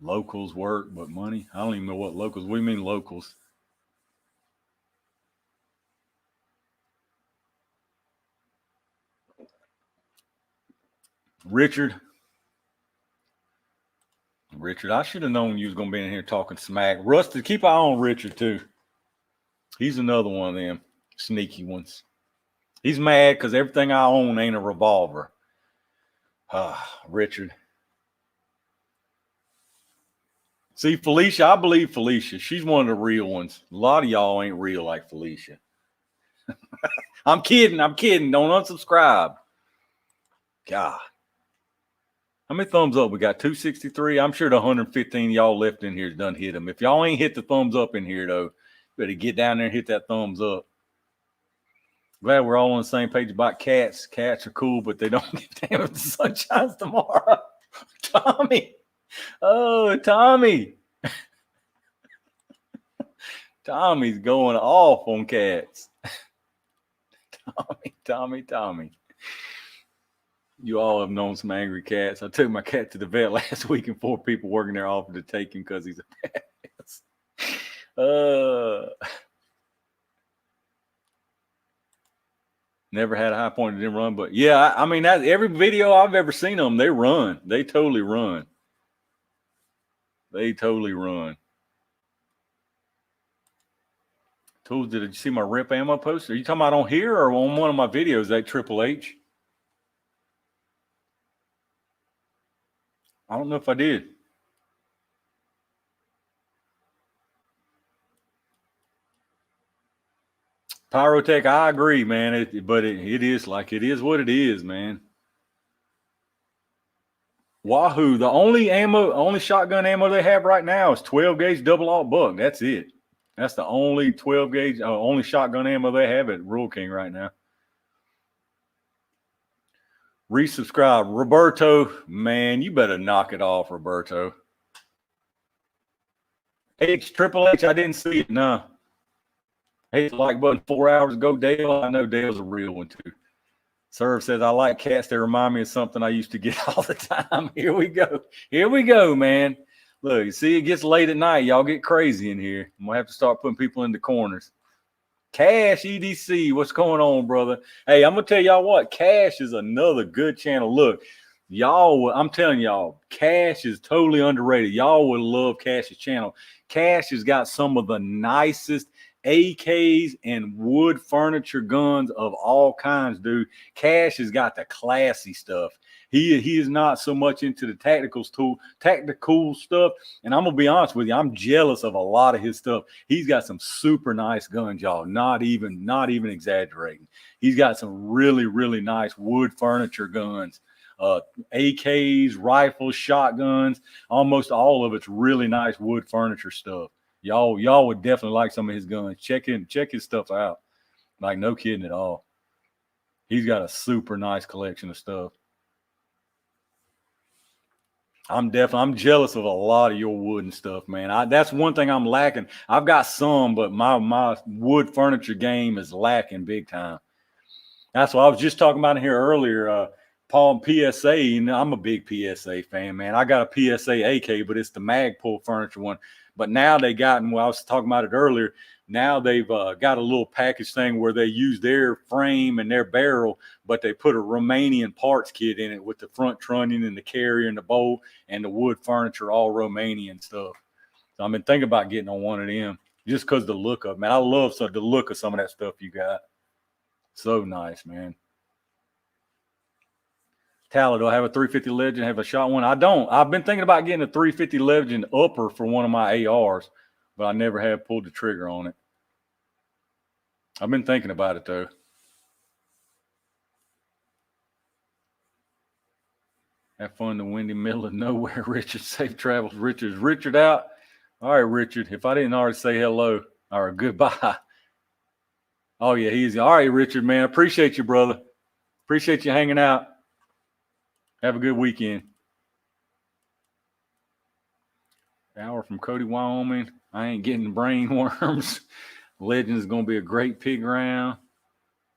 Locals work, but money. I don't even know what locals. What do you mean locals? Richard, I should have known you was gonna be in here talking smack. Rusty, keep an eye on Richard too. He's another one of them sneaky ones. He's mad because everything I own ain't a revolver. Richard. See, Felicia, I believe Felicia. She's one of the real ones. A lot of y'all ain't real like Felicia. I'm kidding. Don't unsubscribe. God. How many thumbs up? We got 263. I'm sure the 115 y'all left in here done hit them. If y'all ain't hit the thumbs up in here, though, better get down there and hit that thumbs up. Glad we're all on the same page about cats. Cats are cool, but they don't give a damn if the sun shines tomorrow. Tommy. Oh, Tommy. Tommy's going off on cats. Tommy. You all have known some angry cats. I took my cat to the vet last week and 4 people working there offered to take him because he's a badass. Never had a high point that didn't run, but yeah, I mean, every video I've ever seen them, they run. They totally run. Tools, did you see my rip ammo post? Are you talking about on here or on one of my videos, that Triple H? I don't know if I did. Pyrotech, I agree, man. But it is like it is what it is, man. Wahoo, the only shotgun ammo they have right now is 12 gauge double aught buck. That's it. That's the only 12 gauge, only shotgun ammo they have at Rule King right now. Resubscribe. Roberto, man, you better knock it off, Roberto. Triple H, I didn't see it. No. Hit the like button 4 hours ago, Dale. I know Dale's a real one too. Serve says, I like cats that remind me of something I used to get all the time. Here we go, man. Look, you see, it gets late at night. Y'all get crazy in here. I'm going to have to start putting people in the corners. Cash EDC, what's going on, brother? Hey, I'm going to tell y'all what. Cash is another good channel. Look, y'all, I'm telling y'all, Cash is totally underrated. Y'all would love Cash's channel. Cash has got some of the nicest AKs and wood furniture guns of all kinds, dude. Cash has got the classy stuff. He is not so much into the tactical stuff. And I'm gonna be honest with you, I'm jealous of a lot of his stuff. He's got some super nice guns, y'all. Not even exaggerating. He's got some really, really nice wood furniture guns. AKs, rifles, shotguns, almost all of it's really nice wood furniture stuff. Y'all would definitely like some of his guns. Check his stuff out. Like, no kidding at all. He's got a super nice collection of stuff. I'm jealous of a lot of your wood and stuff, man. That's one thing I'm lacking. I've got some, but my wood furniture game is lacking big time. That's what I was just talking about here earlier. Paul, PSA, and I'm a big PSA fan, man. I got a PSA AK, but it's the Magpul furniture one. But now they got, and I was talking about it earlier, now they've got a little package thing where they use their frame and their barrel, but they put a Romanian parts kit in it with the front trunnion and the carrier and the bolt and the wood furniture, all Romanian stuff. So I've been thinking about getting on one of them just because the look of it, man. I love the look of some of that stuff you got. So nice, man. Tally, do I have a 350 Legend? Have a shot one? I don't. I've been thinking about getting a 350 Legend upper for one of my ARs, but I never have pulled the trigger on it. I've been thinking about it, though. Have fun in the windy middle of nowhere, Richard. Safe travels, Richard. Is Richard out? All right, Richard. If I didn't already say hello or goodbye. Oh, yeah, he's all right, Richard, man. Appreciate you, brother. Appreciate you hanging out. Have a good weekend. Hour from Cody, Wyoming. I ain't getting brain worms. Legend is going to be a great pig round.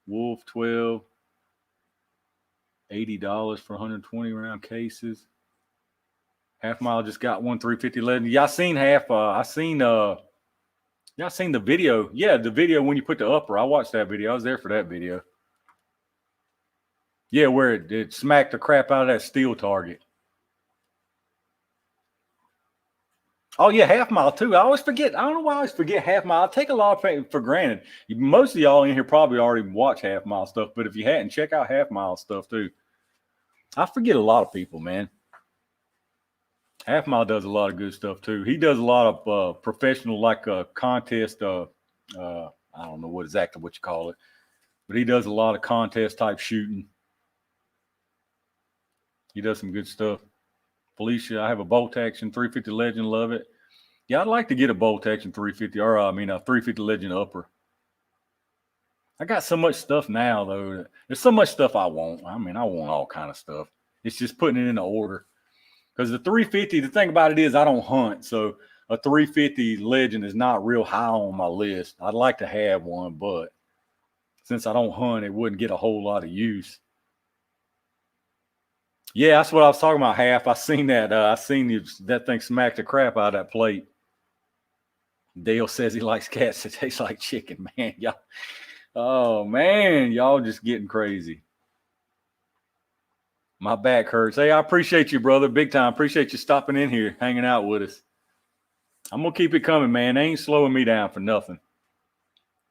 Wolf 12. $80 for 120 round cases. Half Mile just got one 350 Legend. Y'all seen y'all seen the video. Yeah, the video when you put the upper. I watched that video. I was there for that video. Yeah, where it smacked the crap out of that steel target. Oh, yeah, Half Mile, too. I always forget. I don't know why I always forget Half Mile. I take a lot of for granted. Most of y'all in here probably already watch Half Mile stuff, but if you hadn't, check out Half Mile stuff, too. I forget a lot of people, man. Half Mile does a lot of good stuff, too. He does a lot of professional, like contest. I don't know exactly what you call it, but he does a lot of contest-type shooting. He does some good stuff. Felicia, I have a bolt action 350 Legend, love it. Yeah, I'd like to get a bolt action 350, or a 350 Legend upper. I got so much stuff now, though. There's so much stuff I want. I want all kind of stuff. It's just putting it in the order. Because the 350, the thing about it is I don't hunt, so a 350 Legend is not real high on my list. I'd like to have one, but since I don't hunt, it wouldn't get a whole lot of use. Yeah, that's what I was talking about, Half. I seen that. That thing smack the crap out of that plate. Dale says he likes cats that taste like chicken, man. Y'all, oh man, y'all just getting crazy. My back hurts. Hey, I appreciate you, brother. Big time. Appreciate you stopping in here, hanging out with us. I'm gonna keep it coming, man. They ain't slowing me down for nothing.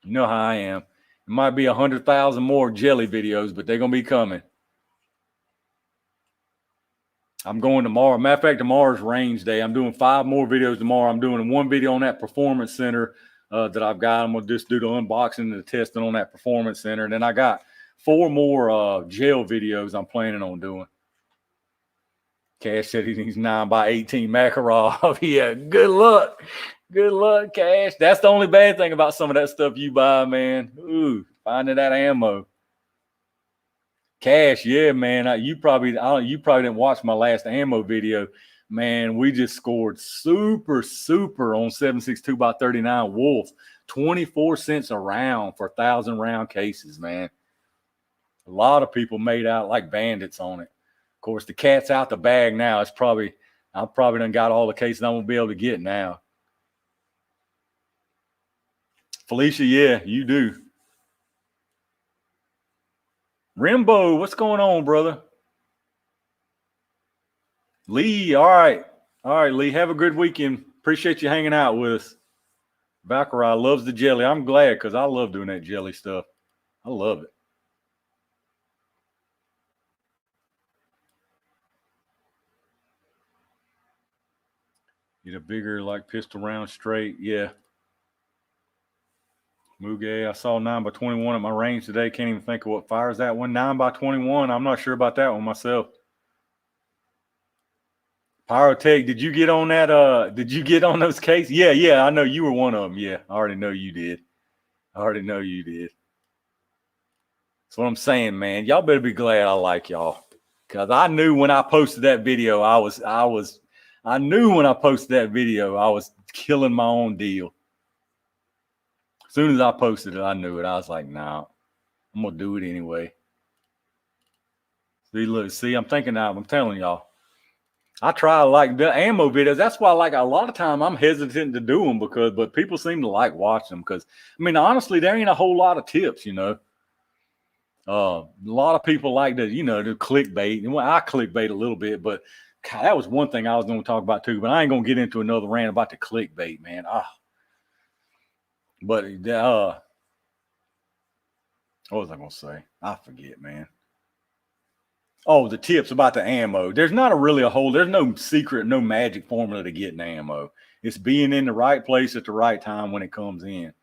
You know how I am. It might be 100,000 more jelly videos, but they're gonna be coming. I'm going tomorrow. Matter of fact, tomorrow's range day. I'm doing 5 more videos tomorrow. I'm doing one video on that performance center that I've got. I'm going to just do the unboxing and the testing on that performance center. And then I got 4 more gel videos I'm planning on doing. Cash said he needs 9x18 Makarov. Yeah, good luck. Good luck, Cash. That's the only bad thing about some of that stuff you buy, man. Ooh, finding that ammo. Cash, yeah, man. You probably didn't watch my last ammo video, man. We just scored super on 7.62x39 Wolf, 24 cents a round for 1,000 round cases, man. A lot of people made out like bandits on it. Of course, the cat's out the bag now. I probably done got all the cases I'm gonna be able to get now. Felicia, yeah, you do. Rimbo, what's going on, brother? Lee, all right. All right, Lee, have a good weekend. Appreciate you hanging out with us. Baccarat loves the jelly. I'm glad because I love doing that jelly stuff. I love it. Get a bigger, like, pistol round straight. Yeah. Muge, I saw 9x21 at my range today. Can't even think of what fires that one. 9x21. I'm not sure about that one myself. Pyrotech, did you get on that? Did you get on those cases? Yeah. I know you were one of them. Yeah, I already know you did. That's what I'm saying, man. Y'all better be glad I like y'all. Because I knew when I posted that video, I knew when I posted that video, I was killing my own deal. As soon as I posted it, I knew it. I was like, nah, I'm going to do it anyway. See, look, I'm thinking now, I'm telling y'all. I try like the ammo videos. That's why, like, a lot of time I'm hesitant to do them but people seem to like watching them because, I mean, honestly, there ain't a whole lot of tips, you know. A lot of people like to, do clickbait. And I clickbait a little bit, but God, that was one thing I was going to talk about too. But I ain't going to get into another rant about the clickbait, man. But what was I going to say? I forget, man. Oh, the tips about the ammo. There's not there's no secret, no magic formula to getting ammo. It's being in the right place at the right time when it comes in.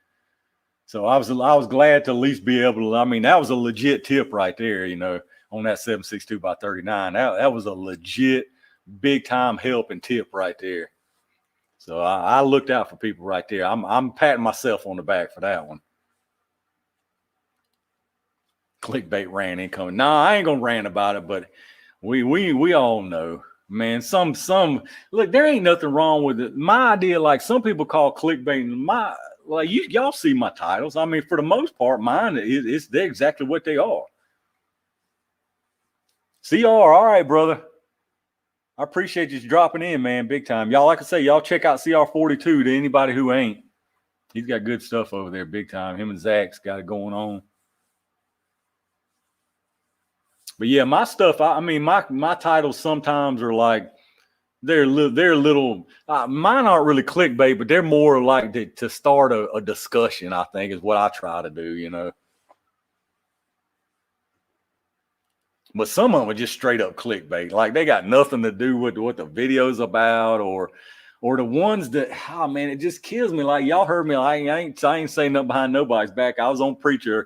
So I was glad to at least be able to, I mean, that was a legit tip right there, on that 7.62x39. That was a legit big time help and tip right there. So I looked out for people right there. I'm patting myself on the back for that one. Clickbait rant incoming. Nah, I ain't gonna rant about it, but we all know, man. Some look, there ain't nothing wrong with it. My idea, like some people call clickbait, y'all see my titles. I mean, for the most part, mine they're exactly what they are. CR, all right, brother. I appreciate you dropping in, man, big time. Y'all, like I say, y'all check out CR42 to anybody who ain't. He's got good stuff over there, big time. Him and Zach's got it going on. But yeah, my stuff, I mean, my titles sometimes are like, they're little, mine aren't really clickbait, but they're more like to start a discussion, I think, is what I try to do, But some of them are just straight up clickbait. Like they got nothing to do with what the video's about or the ones that, oh man, it just kills me. Like y'all heard me, I ain't saying nothing behind nobody's back. I was on Preacher's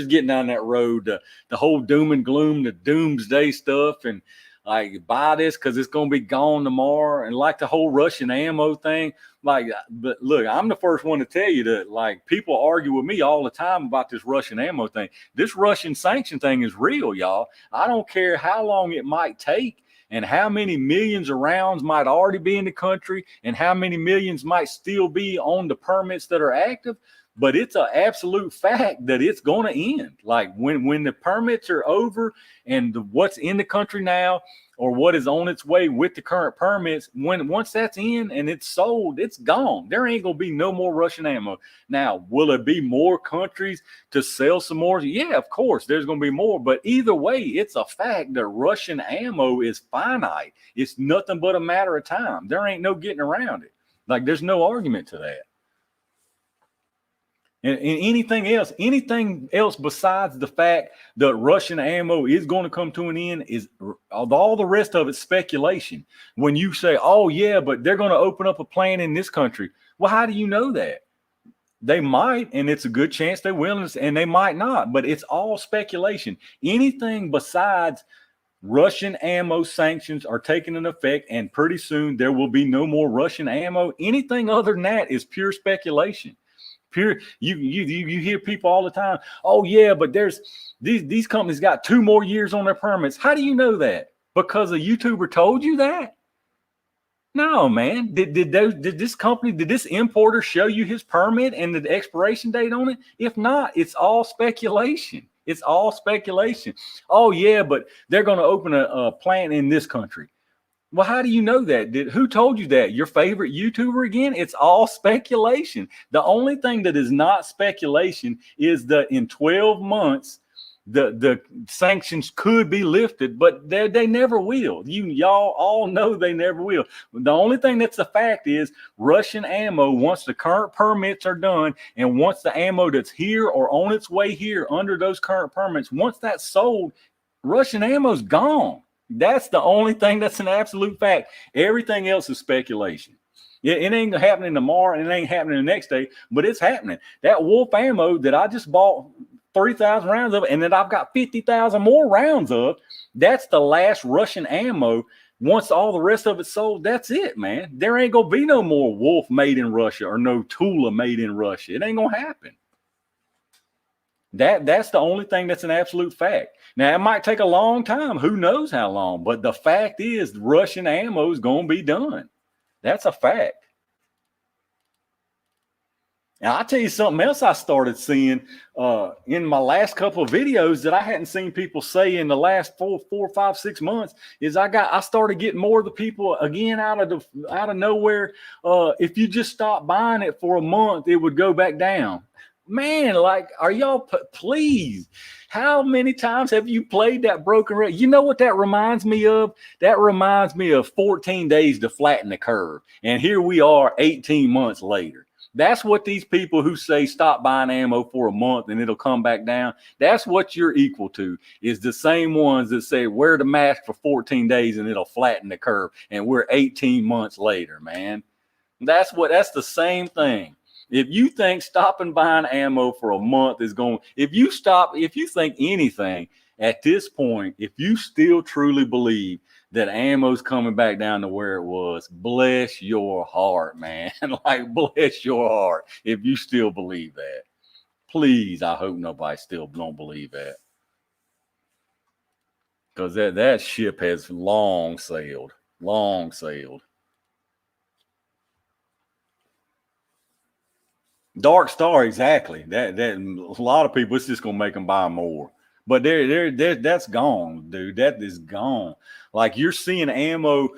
getting down that road, the whole doom and gloom, the doomsday stuff, and like buy this because it's gonna be gone tomorrow, and like the whole Russian ammo thing. Like, but look, I'm the first one to tell you that like people argue with me all the time about this Russian ammo thing. This Russian sanction thing is real, y'all. I don't care how long it might take and how many millions of rounds might already be in the country and how many millions might still be on the permits that are active. But it's an absolute fact that it's going to end. Like when the permits are over and what's in the country now or what is on its way with the current permits, once that's in and it's sold, it's gone. There ain't going to be no more Russian ammo. Now, will there be more countries to sell some more? Yeah, of course, there's going to be more. But either way, it's a fact that Russian ammo is finite. It's nothing but a matter of time. There ain't no getting around it. Like, there's no argument to that. And anything else besides the fact that Russian ammo is going to come to an end is all the rest of it's speculation. When you say, oh, yeah, but they're going to open up a plant in this country. Well, how do you know that? They might, and it's a good chance they will, and they might not. But it's all speculation. Anything besides Russian ammo sanctions are taking an effect, and pretty soon there will be no more Russian ammo. Anything other than that is pure speculation. Pure, you hear people all the time. Oh yeah, but there's these companies got 2 more years on their permits. How do you know that? Because a YouTuber told you that? No, man. Did this importer show you his permit and the expiration date on it? If not, it's all speculation. It's all speculation. Oh yeah, but they're going to open a plant in this country. Well, how do you know that? Who told you that? Your favorite YouTuber again? It's all speculation. The only thing that is not speculation is that in 12 months, the sanctions could be lifted, but they never will. Y'all all know they never will. The only thing that's a fact is Russian ammo, once the current permits are done, and once the ammo that's here or on its way here under those current permits, once that's sold, Russian ammo's gone. That's the only thing that's an absolute fact. Everything else is speculation. It ain't happening tomorrow and it ain't happening the next day, but it's happening. That Wolf ammo that I just bought 30,000 rounds of and that I've got 50,000 more rounds of, that's the last Russian ammo. Once all the rest of it's sold, that's it, man. There ain't going to be no more Wolf made in Russia or no Tula made in Russia. It ain't going to happen. That's the only thing that's an absolute fact. Now, it might take a long time. Who knows how long? But the fact is, Russian ammo is going to be done. That's a fact. And I'll tell you something else I started seeing in my last couple of videos that I hadn't seen people say in the last 4, 5, 6 months is I started getting more of the people again out of nowhere. If you just stop buying it for a month, it would go back down. Man, like, are y'all please? How many times have you played that broken record? You know what that reminds me of? That reminds me of 14 days to flatten the curve. And here we are 18 months later. That's what these people who say stop buying ammo for a month and it'll come back down. That's what you're equal to, is the same ones that say wear the mask for 14 days and it'll flatten the curve. And we're 18 months later, man. That's the same thing. If you think stopping buying ammo for a month is going, if you think anything at this point, if you still truly believe that ammo's coming back down to where it was, bless your heart, man. Like, bless your heart if you still believe that. Please, I hope nobody still don't believe that. Because that ship has long sailed. Long sailed. Dark Star, exactly. That a lot of people, it's just gonna make them buy more. But that's gone, dude. That is gone. Like, you're seeing ammo,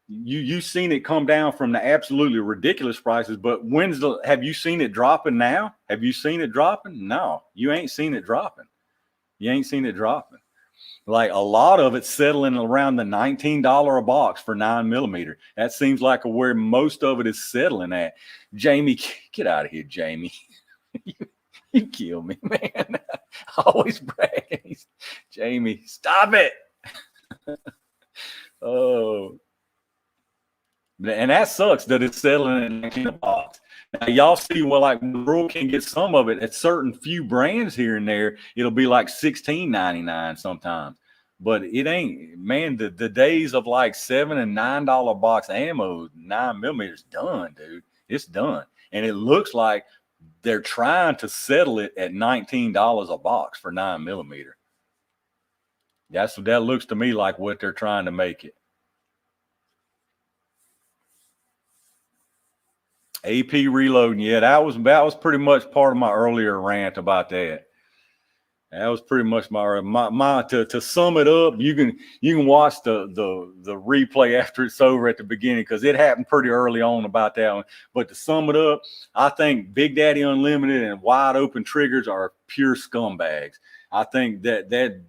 you've seen it come down from the absolutely ridiculous prices. But have you seen it dropping now? Have you seen it dropping? No, you ain't seen it dropping. You ain't seen it dropping. Like, a lot of it's settling around the $19 a box for 9mm. That seems like where most of it is settling at. Jamie, get out of here, Jamie. You kill me, man. Always bragging. Jamie, stop it. Oh. And that sucks that it's settling in a box. Now, y'all see, well, like, the world can get some of it at certain few brands here and there. It'll be like $16.99 sometimes. But it ain't, man, the days of like $7 and $9 box ammo, 9mm, done, dude. It's done. And it looks like they're trying to settle it at $19 a box for 9mm. That looks to me like what they're trying to make it. AP reloading, yeah, that was pretty much part of my earlier rant about that. That was pretty much my to sum it up. You can watch the replay after it's over at the beginning, because it happened pretty early on about that one. But to sum it up, I think Big Daddy Unlimited and Wide Open Triggers are pure scumbags. I think that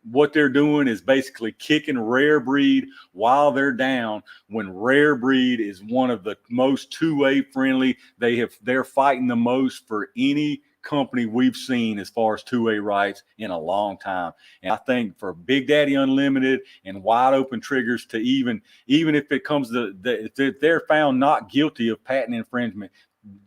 what they're doing is basically kicking Rare Breed while they're down, when Rare Breed is one of the most 2A friendly. They're fighting the most for any company we've seen as far as 2A rights in a long time. And I think for Big Daddy Unlimited and Wide Open Triggers to even if it comes to if they're found not guilty of patent infringement,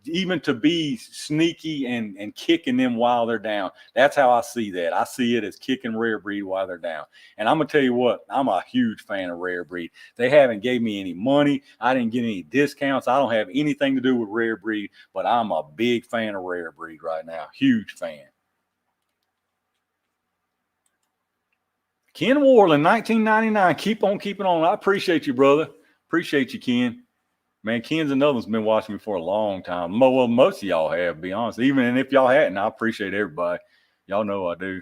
even to be sneaky and kicking them while they're down. That's how I see that. I see it as kicking Rare Breed while they're down. And I'm going to tell you what, I'm a huge fan of Rare Breed. They haven't gave me any money. I didn't get any discounts. I don't have anything to do with Rare Breed, but I'm a big fan of Rare Breed right now. Huge fan. Ken Warland, 1999. Keep on keeping on. I appreciate you, brother. Appreciate you, Ken. Man, Ken's another one's been watching me for a long time. Well, most of y'all have, to be honest. Even if y'all hadn't, I appreciate everybody. Y'all know I do.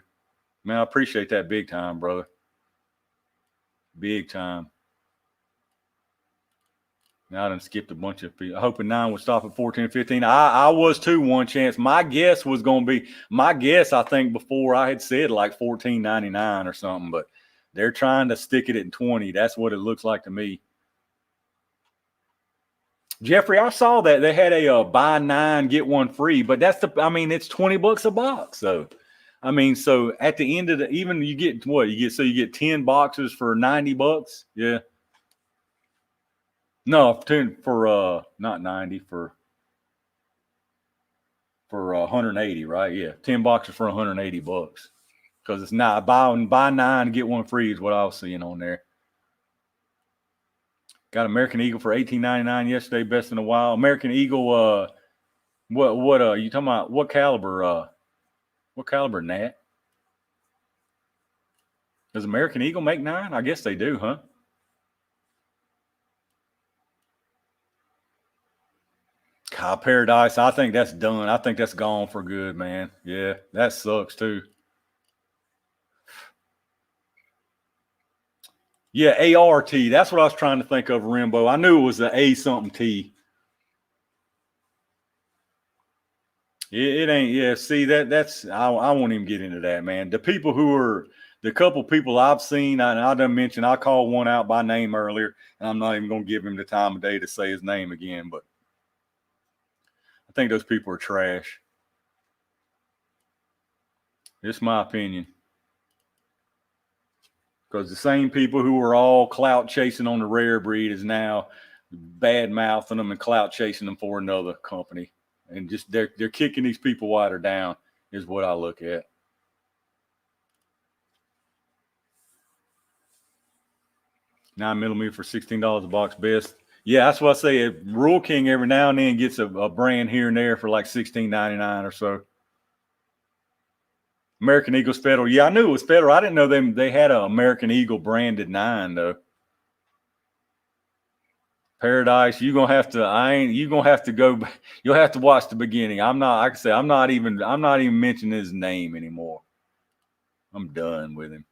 Man, I appreciate that big time, brother. Big time. Now I done skipped a bunch of people. Hoping 9 would stop at 14, 15. I was too, one chance. My guess was going to be, I think before I had said like $14.99 or something, but they're trying to stick it at 20. That's what it looks like to me. Jeffrey, I saw that they had a buy 9 get 1 free, but it's $20 a box. So, so at the end of you get 10 boxes for $90. Yeah. No, 10 for not 90 for 180, right? Yeah, 10 boxes for $180, because it's not buy 9 get 1 free is what I was seeing on there. Got American Eagle for $18.99 yesterday, best in a while. American Eagle, what you talking about? What caliber? What caliber, Nat? Does American Eagle make 9? I guess they do, huh? God, Paradise, I think that's done. I think that's gone for good, man. Yeah, that sucks too. Yeah, ART. That's what I was trying to think of, Rimbo. I knew it was the A something T. It ain't. Yeah, see that's I won't even get into that, man. The people who are the couple people I've seen, and I done mentioned, I called one out by name earlier, and I'm not even gonna give him the time of day to say his name again, but I think those people are trash. It's my opinion. Because the same people who were all clout chasing on the rare breed is now bad mouthing them and clout chasing them for another company, and just they're kicking these people while they're down is what I look at. 9mm for $16 a box, best. Yeah, that's what I say. Rule King every now and then gets a brand here and there for like $16.99 or so. American Eagle's Federal. Yeah, I knew it was Federal. I didn't know they had an American Eagle branded 9 though. Paradise, you're gonna have to go. You'll have to watch the beginning. I'm not. Like I say, I'm not even mentioning his name anymore. I'm done with him.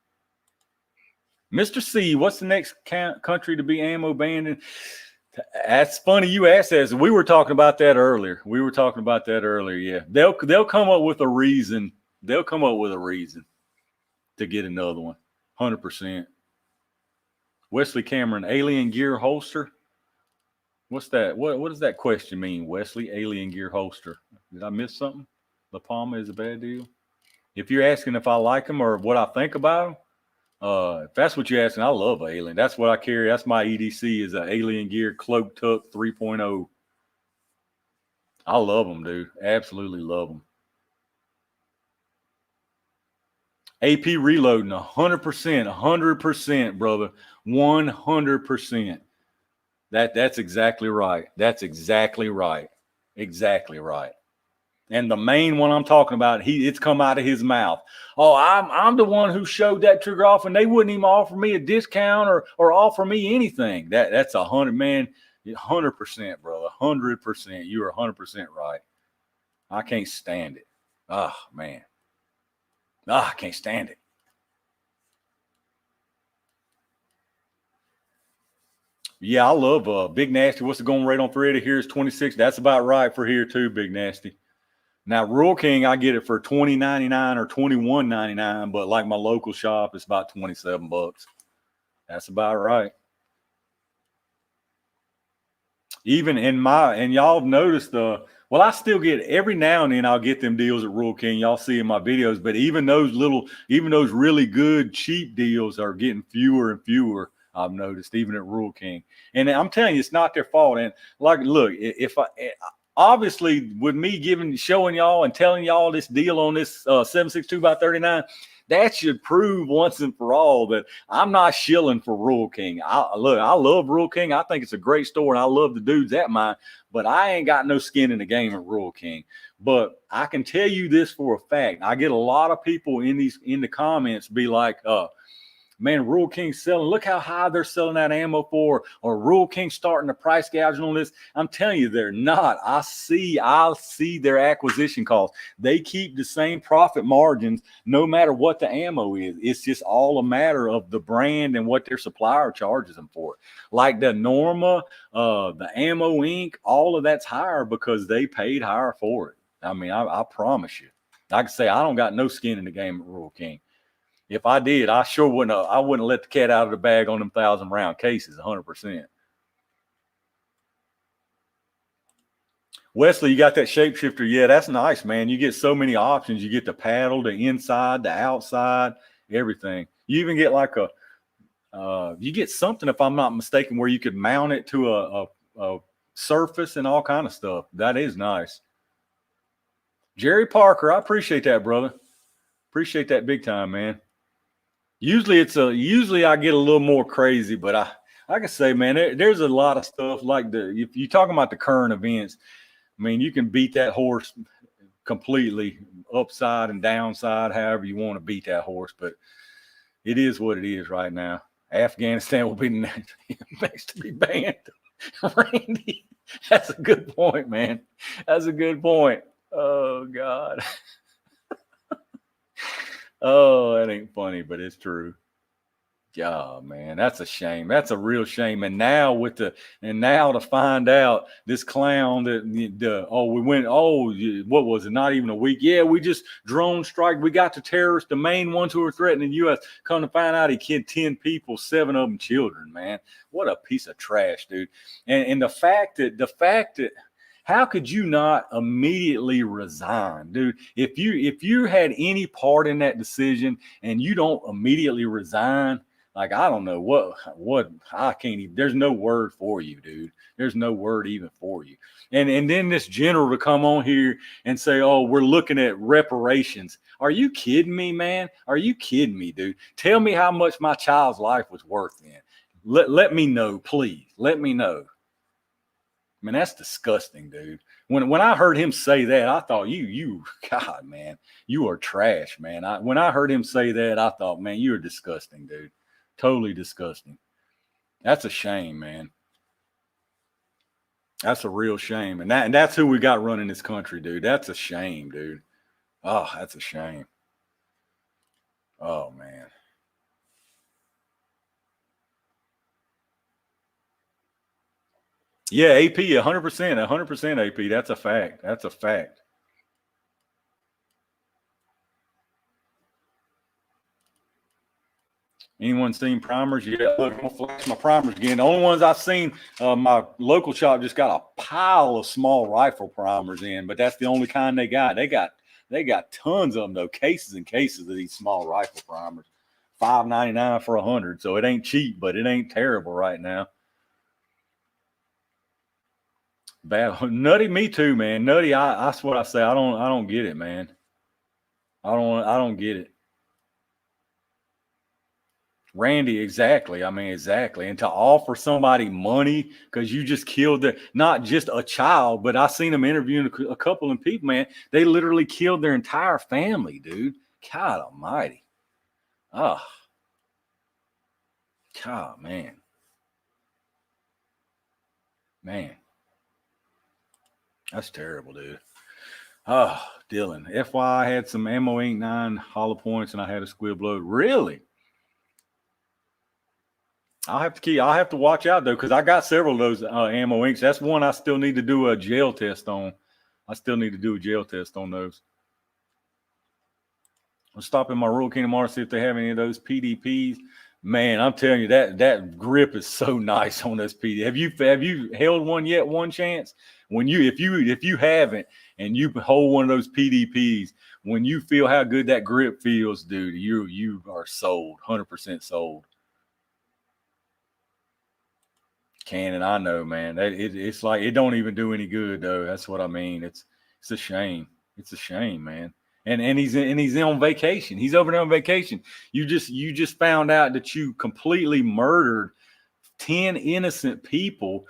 Mr. C, what's the next country to be ammo banned? That's funny you asked that. We were talking about that earlier. Yeah, they'll come up with a reason. They'll come up with a reason to get another one. 100%. Wesley Cameron, alien gear holster. What's that? What does that question mean, Wesley? Alien gear holster. Did I miss something? La Palma is a bad deal. If you're asking if I like them or what I think about them, if that's what you're asking, I love Alien. That's what I carry. That's my EDC is an Alien Gear Cloak Tuck 3.0. I love them, dude. Absolutely love them. AP reloading 100%, 100%, brother. 100%. That's exactly right. That's exactly right. Exactly right. And the main one I'm talking about, it's come out of his mouth. Oh, I'm the one who showed that trigger off, and they wouldn't even offer me a discount or offer me anything. That's 100, man, 100%, brother, 100%. You are 100% right. I can't stand it. Oh man, I can't stand it. Yeah, I love Big Nasty. What's the going rate on 380 here is 26. That's about right for here too, Big Nasty. Now, Rural King, I get it for $20.99 or $21.99, but like my local shop, it's about $27. That's about right. Even in and y'all have noticed well, I still get every now and then I'll get them deals at Rural King. Y'all see in my videos, but even those really good cheap deals are getting fewer and fewer. I've noticed even at Rural King, and I'm telling you, it's not their fault. And like, look, if I obviously with me showing y'all and telling y'all this deal on this 762 by 39, that should prove once and for all that I'm not shilling for Rural King. I love Rural King. I think it's a great store, and I love the dudes at mine, but I ain't got no skin in the game at Rural King. But I can tell you this for a fact. I get a lot of people in the comments be like, man, Rural King's selling. Look how high they're selling that ammo for, or Rural King starting the price gouging on this. I'm telling you, they're not. I'll see their acquisition costs. They keep the same profit margins no matter what the ammo is. It's just all a matter of the brand and what their supplier charges them for. Like the Norma, the Ammo Inc., all of that's higher because they paid higher for it. I mean, I promise you. Like I say, I don't got no skin in the game at Rural King. If I did, I sure wouldn't. I wouldn't let the cat out of the bag on them 1,000-round cases. 100%. Wesley, you got that shapeshifter? Yeah, that's nice, man. You get so many options. You get the paddle, the inside, the outside, everything. You even get like you get something, if I'm not mistaken, where you could mount it to a surface and all kind of stuff. That is nice. Jerry Parker, I appreciate that, brother. Appreciate that big time, man. Usually I get a little more crazy, but I can say, man, there's a lot of stuff like if you're talking about the current events, I mean, you can beat that horse completely upside and downside, however you want to beat that horse. But It is what it is right now. Afghanistan will be next to be banned. Randy, that's a good point, man. That's a good point. Oh, God. Oh, that ain't funny, but it's true. Yeah, man, that's a shame. That's a real shame. And now to find out this clown what was it? Not even a week. Yeah, we just drone strike. We got the terrorists, the main ones who were threatening the U.S. Come to find out he killed 10 people, 7 of them children. Man, what a piece of trash, dude. And the fact that how could you not immediately resign, dude? If you had any part in that decision and you don't immediately resign. Like, I don't know what I can't even, there's no word for you, dude. There's no word even for you. And then this general to come on here and say, oh, we're looking at reparations. Are you kidding me, man? Are you kidding me, dude? Tell me how much my child's life was worth then. Let me know, please. Let me know. Man, that's disgusting, dude. When I heard him say that, I thought God, man, you are trash, man. When I heard him say that, I thought, man, you're disgusting, dude. Totally disgusting. That's a shame, man. That's a real shame. And that's who we got running this country, dude. That's a shame, dude. Oh, that's a shame. Oh, man. Yeah, AP, 100%, 100% AP. That's a fact. That's a fact. Anyone seen primers? Yeah, look, I'm gonna flash my primers again. The only ones I've seen, my local shop just got a pile of small rifle primers in, but that's the only kind they got. They got tons of them though, cases and cases of these small rifle primers. $5.99 for 100, so it ain't cheap, but it ain't terrible right now. Bad, nutty, me too, man. Nutty, that's what I say. I don't get it, man. I don't get it. Randy, exactly. I mean, exactly. And to offer somebody money because you just killed not just a child, but I seen them interviewing a couple of people, man. They literally killed their entire family, dude. God almighty. Oh, God, man. Man. That's terrible, dude. Oh, Dylan. FY, I had some ammo ink 9 hollow points and I had a squib load. Really? I'll have to watch out though, because I got several of those ammo inks. That's one I still need to do a gel test on. I still need to do a gel test on those. I'll stop in my Rural King tomorrow, see if they have any of those PDPs. Man, I'm telling you, that grip is so nice on this PD. Have you held one yet? One chance? If you haven't and you hold one of those PDPs, when you feel how good that grip feels, dude, you are sold, 100% sold. Canon, I know, man. It's like it don't even do any good though. That's what I mean. It's a shame. It's a shame, man. And he's on vacation. He's over there on vacation. You just found out that you completely murdered 10 innocent people,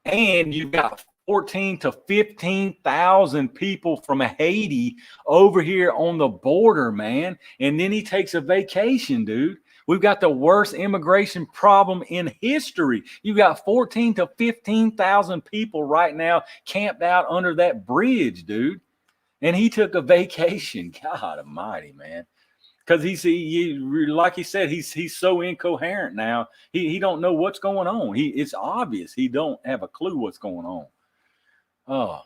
and you got 14 to 15,000 people from Haiti over here on the border, man. And then he takes a vacation, dude. We've got the worst immigration problem in history. You got 14 to 15,000 people right now camped out under that bridge, dude. And he took a vacation. God almighty, man. Because like he said, he's so incoherent now. He don't know what's going on. It's obvious he don't have a clue what's going on. Oh,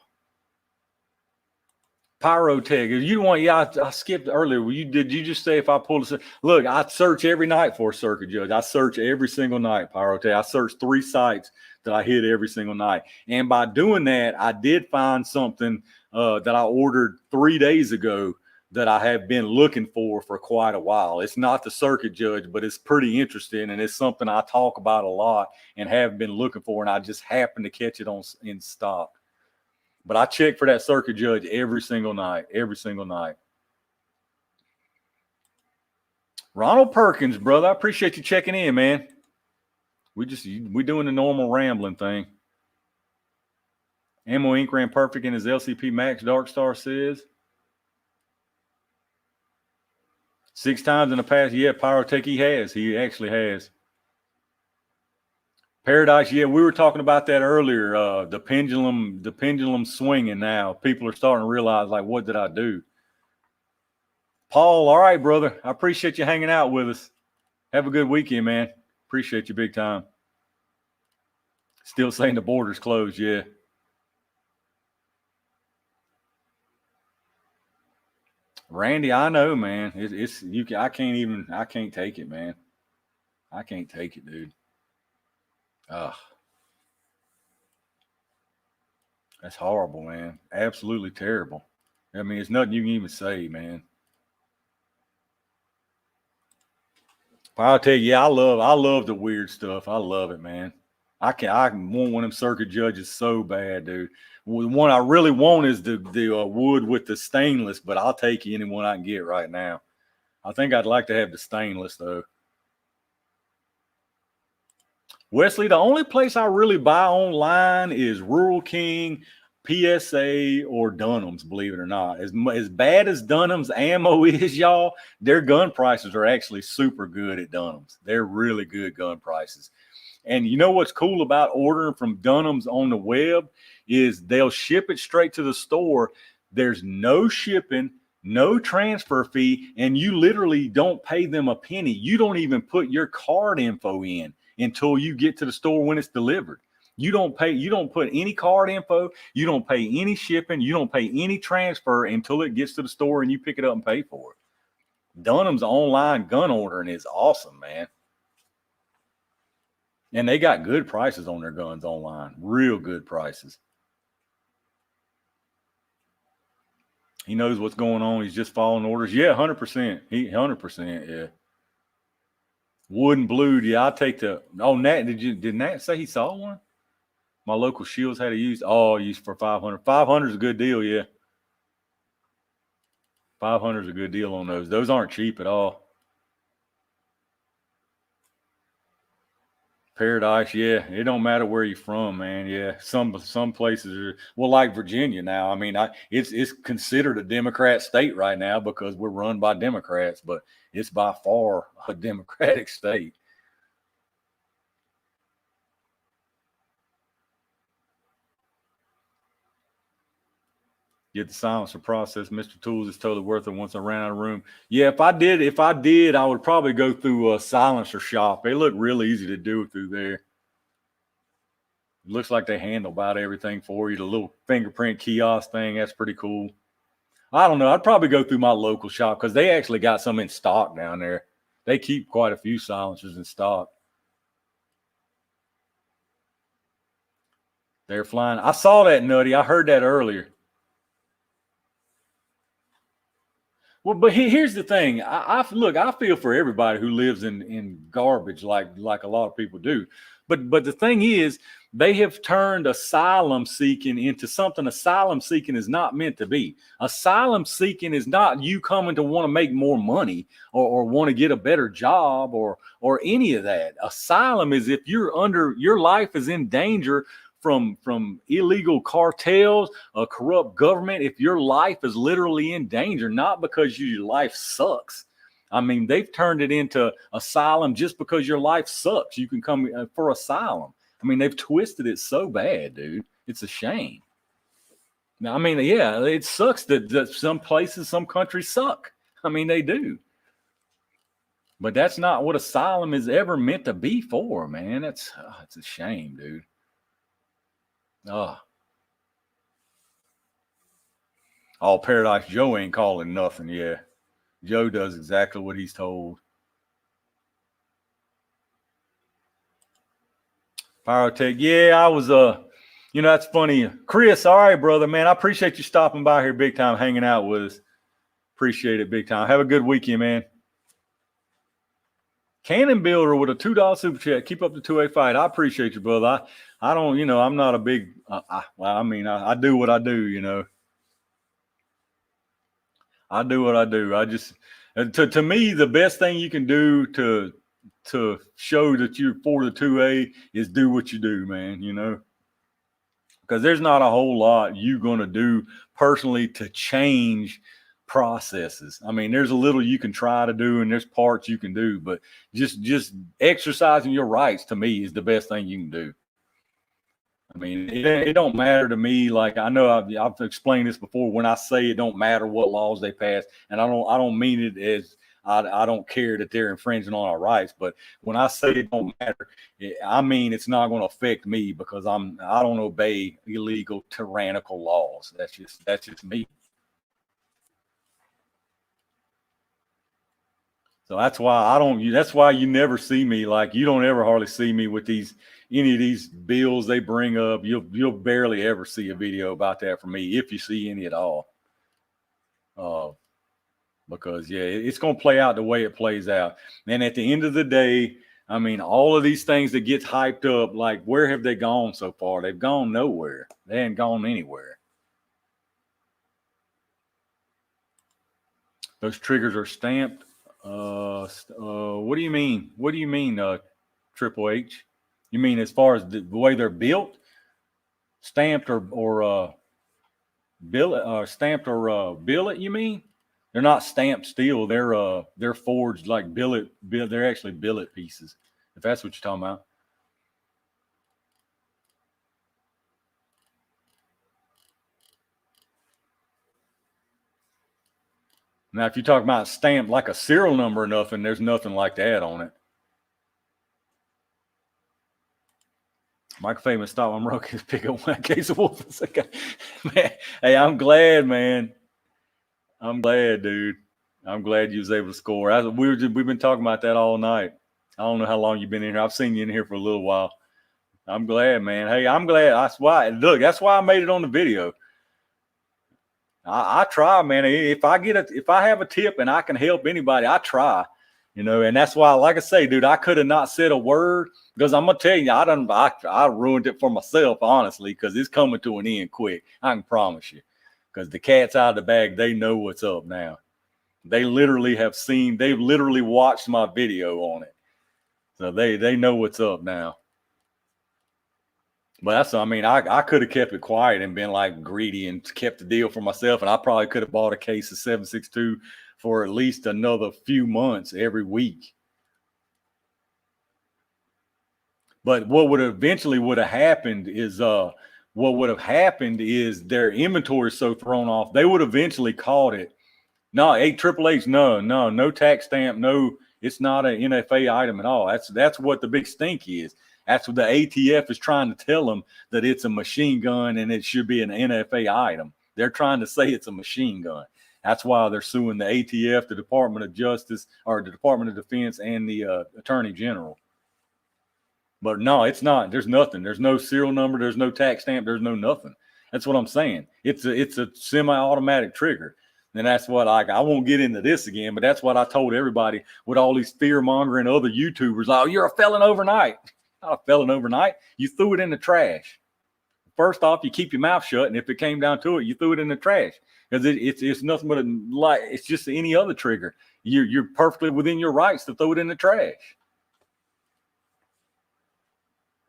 pyrotech. You want? Yeah, I skipped earlier. Did you just say if I pull a look? I search every night for a circuit judge. I search every single night. Pyrotech. I search 3 sites that I hit every single night, and by doing that, I did find something that I ordered 3 days ago that I have been looking for quite a while. It's not the circuit judge, but it's pretty interesting, and it's something I talk about a lot and have been looking for, and I just happened to catch it in stock. But I check for that circuit judge every single night. Ronald Perkins, brother, I appreciate you checking in, man. We doing the normal rambling thing. Ammo Inc. ran perfect in his LCP Max, Darkstar says. 6 times in the past. Yeah, Pyrotech, he has. He actually has. Paradise, yeah, we were talking about that earlier. The pendulum swinging now. People are starting to realize, like, what did I do? Paul, all right, brother. I appreciate you hanging out with us. Have a good weekend, man. Appreciate you big time. Still saying the border's closed, yeah. Randy, I know, man. I can't take it, man. I can't take it, dude. Ugh. That's horrible, man. Absolutely terrible. I mean, it's nothing you can even say, man. I'll tell you, yeah, I love the weird stuff. I love it, man. I want one of them circuit judges so bad, dude. The one I really want is the wood with the stainless, but I'll take any one I can get right now. I think I'd like to have the stainless though. Wesley, the only place I really buy online is Rural King, PSA, or Dunham's, believe it or not. As bad as Dunham's ammo is, y'all, their gun prices are actually super good at Dunham's. They're really good gun prices. And you know what's cool about ordering from Dunham's on the web is they'll ship it straight to the store. There's no shipping, no transfer fee, and you literally don't pay them a penny. You don't even put your card info in until you get to the store when it's delivered. You don't put any card info, you don't pay any shipping, you don't pay any transfer until it gets to the store and you pick it up and pay for it. Dunham's online gun ordering is awesome, man. And they got good prices on their guns online. Real good prices. He knows what's going on. He's just following orders. Yeah, 100%. 100%, yeah. Wood and blue. Yeah, I'll take the. Oh, Nat, did Nat say he saw one? My local Shields had to use. Oh, used for 500. 500 is a good deal, yeah. 500 is a good deal on those. Those aren't cheap at all. Paradise, yeah. It don't matter where you're from, man. Yeah, some places are like Virginia now. I mean, it's considered a Democrat state right now because we're run by Democrats, but it's by far a Democratic state. Get the silencer process. Mr. Tools is totally worth it once I ran out of room. Yeah, if I did, I would probably go through a silencer shop. They look real easy to do through there. It looks like they handle about everything for you. The little fingerprint kiosk thing, that's pretty cool. I don't know. I'd probably go through my local shop because they actually got some in stock down there. They keep quite a few silencers in stock. They're flying. I saw that, Nutty. I heard that earlier. Well, but here's the thing. I feel for everybody who lives in garbage like a lot of people do. But the thing is, they have turned asylum seeking into something asylum seeking is not meant to be. Asylum seeking is not you coming to want to make more money or want to get a better job or any of that. Asylum is if your life is in danger from illegal cartels, a corrupt government, if your life is literally in danger, not because your life sucks. I mean, they've turned it into asylum just because your life sucks. You can come for asylum. I mean, they've twisted it so bad, dude. It's a shame. Now, I mean, yeah, it sucks that some places, some countries suck. I mean, they do. But that's not what asylum is ever meant to be for, man. It's a shame, dude. Oh, Paradise Joe ain't calling nothing. Yeah, Joe does exactly what he's told. Pyrotech, yeah, I was that's funny. Chris, all right, brother, man, I appreciate you stopping by here big time, hanging out with us. Appreciate it big time. Have a good weekend, man. Cannon Builder with a $2 super chat. Keep up the 2A fight. I appreciate you, brother. I don't, I'm not a big. I do what I do. I do what I do. I just to me the best thing you can do to show that you're for the 2A is do what you do, man. Because there's not a whole lot you're gonna do personally to change processes. I mean, there's a little you can try to do and there's parts you can do, but just exercising your rights to me is the best thing you can do. I mean, it don't matter to me. Like, I know I've explained this before. When I say it don't matter what laws they pass, and I don't mean it as I don't care that they're infringing on our rights. But when I say it don't matter, I mean it's not going to affect me because I don't obey illegal, tyrannical laws. That's just me. So that's why I don't. That's why you never see me, like, you don't ever hardly see me with any of these bills they bring up. You'll barely ever see a video about that from me, if you see any at all. Because it's going to play out the way it plays out. And at the end of the day, I mean, all of these things that get hyped up, like, where have they gone so far? They've gone nowhere. They ain't gone anywhere. Those triggers are stamped. What do you mean? What do you mean, Triple H? You mean as far as the way they're built, stamped or billet, stamped or billet? You mean? They're not stamped steel. They're forged like billet. They're actually billet pieces, if that's what you're talking about. Now, if you're talking about stamped like a serial number or nothing, there's nothing like that on it. Mike Famous stop. I'm rookie. Pick up one case of wolf. Man, hey, I'm glad, man. I'm glad, dude. I'm glad you was able to score. We've been talking about that all night. I don't know how long you've been in here. I've seen you in here for a little while. I'm glad, man. Hey, I'm glad. That's why. Look, that's why I made it on the video. I try, man. If I have a tip and I can help anybody, I try. And that's why, like I say, dude, I could have not said a word, because I'm gonna tell you, I ruined it for myself, honestly, because it's coming to an end quick. I can promise you, because the cat's out of the bag. They know what's up now. They've literally watched my video on it, so they know what's up now. But I could have kept it quiet and been like greedy and kept the deal for myself, and I probably could have bought a case of 762 for at least another few months every week. But what would eventually have happened is their inventory is so thrown off, they would eventually caught it. No, Triple H, no tax stamp, no, it's not an NFA item at all. That's what the big stink is. That's what the ATF is trying to tell them, that it's a machine gun and it should be an NFA item. They're trying to say it's a machine gun. That's why they're suing the ATF, the Department of Justice, or the Department of Defense, and the Attorney General. But no, it's not. There's nothing. There's no serial number. There's no tax stamp. There's no nothing. That's what I'm saying. It's a semi-automatic trigger. And that's what I won't get into this again, but that's what I told everybody with all these fear-mongering other YouTubers. Oh, you're a felon overnight. Not a felon overnight. You threw it in the trash. First off, you keep your mouth shut, and if it came down to it, you threw it in the trash, because it's nothing but it's just any other trigger. You're perfectly within your rights to throw it in the trash.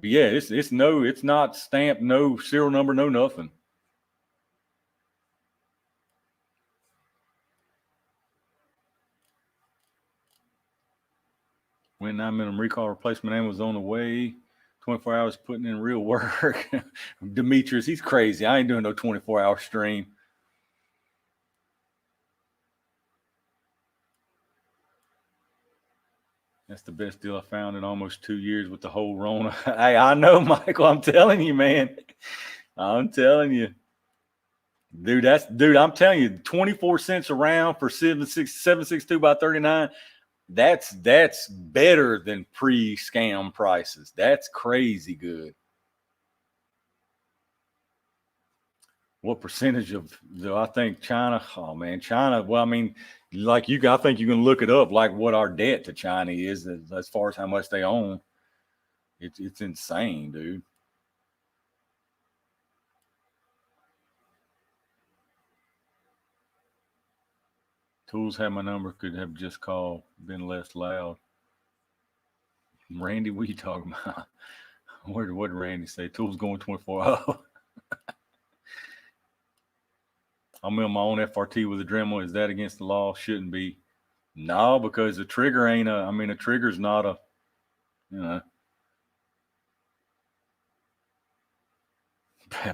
But yeah, it's not stamped, no serial number, no nothing. When 9mm recall replacement ammo was on the way, 24 hours putting in real work. Demetrius, he's crazy. I ain't doing no 24-hour stream. That's the best deal I found in almost 2 years with the whole Rona. Hey, I know, Michael. I'm telling you, man. I'm telling you. Dude, I'm telling you, 24 cents a round for 762 by 39. That's better than pre-scam prices. That's crazy good. What percentage of I think China? Oh man, China. Well, I mean, like I think you can look it up, like what our debt to China is as far as how much they own. It's insane, dude. Tools had my number. Could have just called, been less loud. Randy, what are you talking about? What did Randy say? Tools going 24 hours. I'm in my own FRT with a Dremel. Is that against the law? Shouldn't be. No, because the trigger ain't a trigger's not a, you know.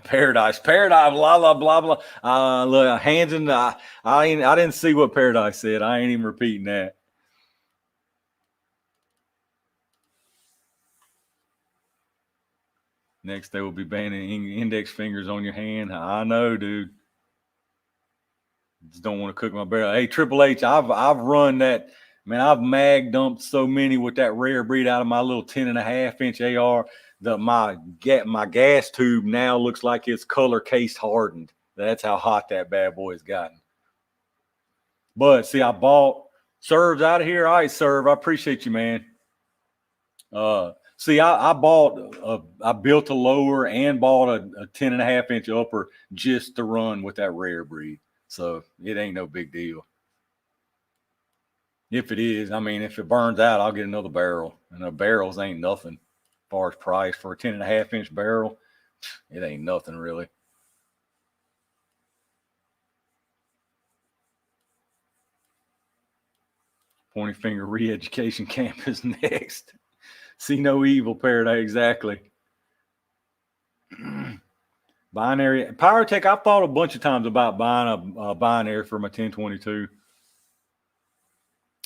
Paradise, blah blah blah blah. Look, hands in the. I didn't see what Paradise said. I ain't even repeating that. Next, they will be banning index fingers on your hand. I know, dude. Just don't want to cook my barrel. Hey, Triple H, I've run that. Man, I've mag dumped so many with that rare breed out of my little 10.5-inch AR that my gas tube now looks like it's color case hardened. That's how hot that bad boy has gotten. But see, I bought Serves out of here. All right, Serve, I appreciate you, man. See, I built a lower and bought a 10.5-inch upper just to run with that rare breed. So it ain't no big deal. If it is, I mean, if it burns out, I'll get another barrel. And the barrels ain't nothing as far as price for a 10.5-inch barrel. It ain't nothing really. Pointy finger re-education camp is next. See no evil, Paradise. Exactly. Binary Pyrotech. I've thought a bunch of times about buying a binary for my 1022.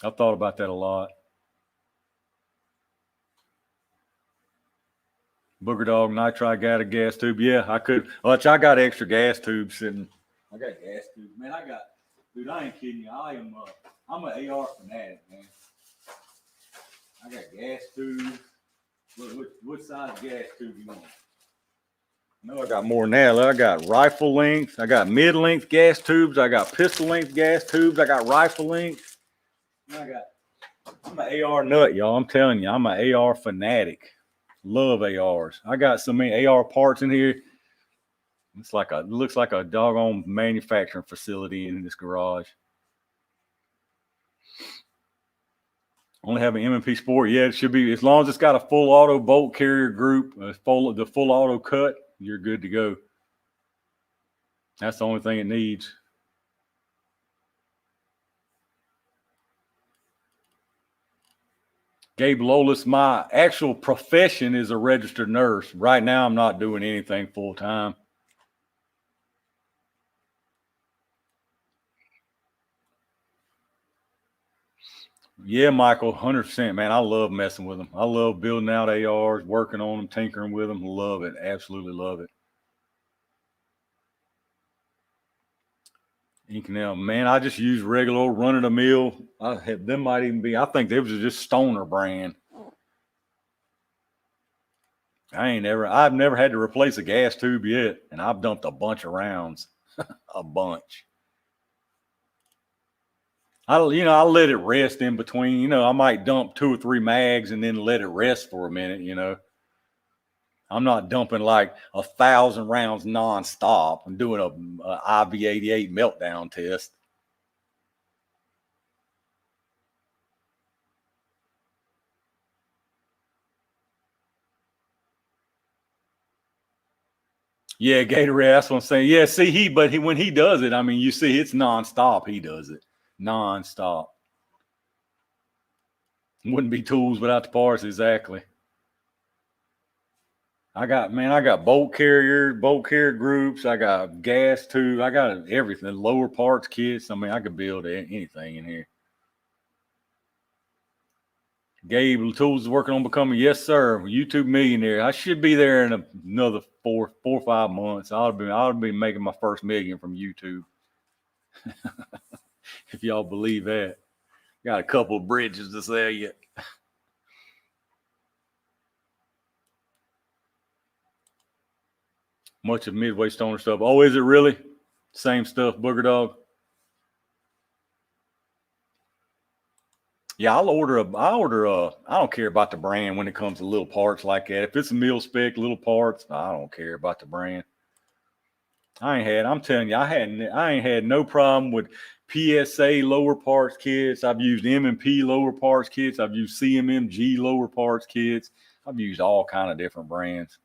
I've thought about that a lot. Booger Dog Nitride got a gas tube. Yeah, I could. I got extra gas tubes sitting. I got gas tubes. Man, dude, I ain't kidding you. I'm an AR fanatic, man. I got gas tubes. What size gas tube you want? No, I got more than that. I got rifle length. I got mid-length gas tubes. I got pistol length gas tubes. I got rifle length. I'm an AR nut, y'all. I'm telling you, I'm an AR fanatic. Love ARs. I got so many AR parts in here. It looks like a doggone manufacturing facility in this garage. Only have an M&P Sport. Yeah, it should be, as long as it's got a full auto bolt carrier group, the full auto cut, you're good to go. That's the only thing it needs. Gabe Lolis, my actual profession is a registered nurse. Right now, I'm not doing anything full time. Yeah, Michael, 100%, man. I love messing with them. I love building out ARs, working on them, tinkering with them. Love it. Absolutely love it. Inconel, man, I just use regular old run-of-the-mill. Them might even be, I think they was just Stoner brand. I've never had to replace a gas tube yet, and I've dumped a bunch of rounds. A bunch. I let it rest in between. I might dump 2 or 3 mags and then let it rest for a minute. I'm not dumping like 1,000 rounds nonstop. I'm doing a IV-88 meltdown test. Yeah, Gatorade. That's what I'm saying. Yeah, see, when he does it, I mean, you see, it's nonstop. He does it nonstop. Wouldn't be tools without the parts. Exactly. I got bolt carrier groups. I got gas tube. I got everything. Lower parts kits. I mean, I could build anything in here. Gabe, Tools is working on becoming, yes, sir, YouTube millionaire. I should be there in another 4 or 5 months. I'll be making my first million from YouTube. If y'all believe that. Got a couple of bridges to sell you. Much of Midway Stoner stuff. Oh, is it really? Same stuff, Booger Dog. Yeah, I don't care about the brand when it comes to little parts like that. If it's a mil spec, little parts, I don't care about the brand. I'm telling you, I ain't had no problem with PSA lower parts kits. I've used M&P lower parts kits. I've used CMMG lower parts kits. I've used all kind of different brands.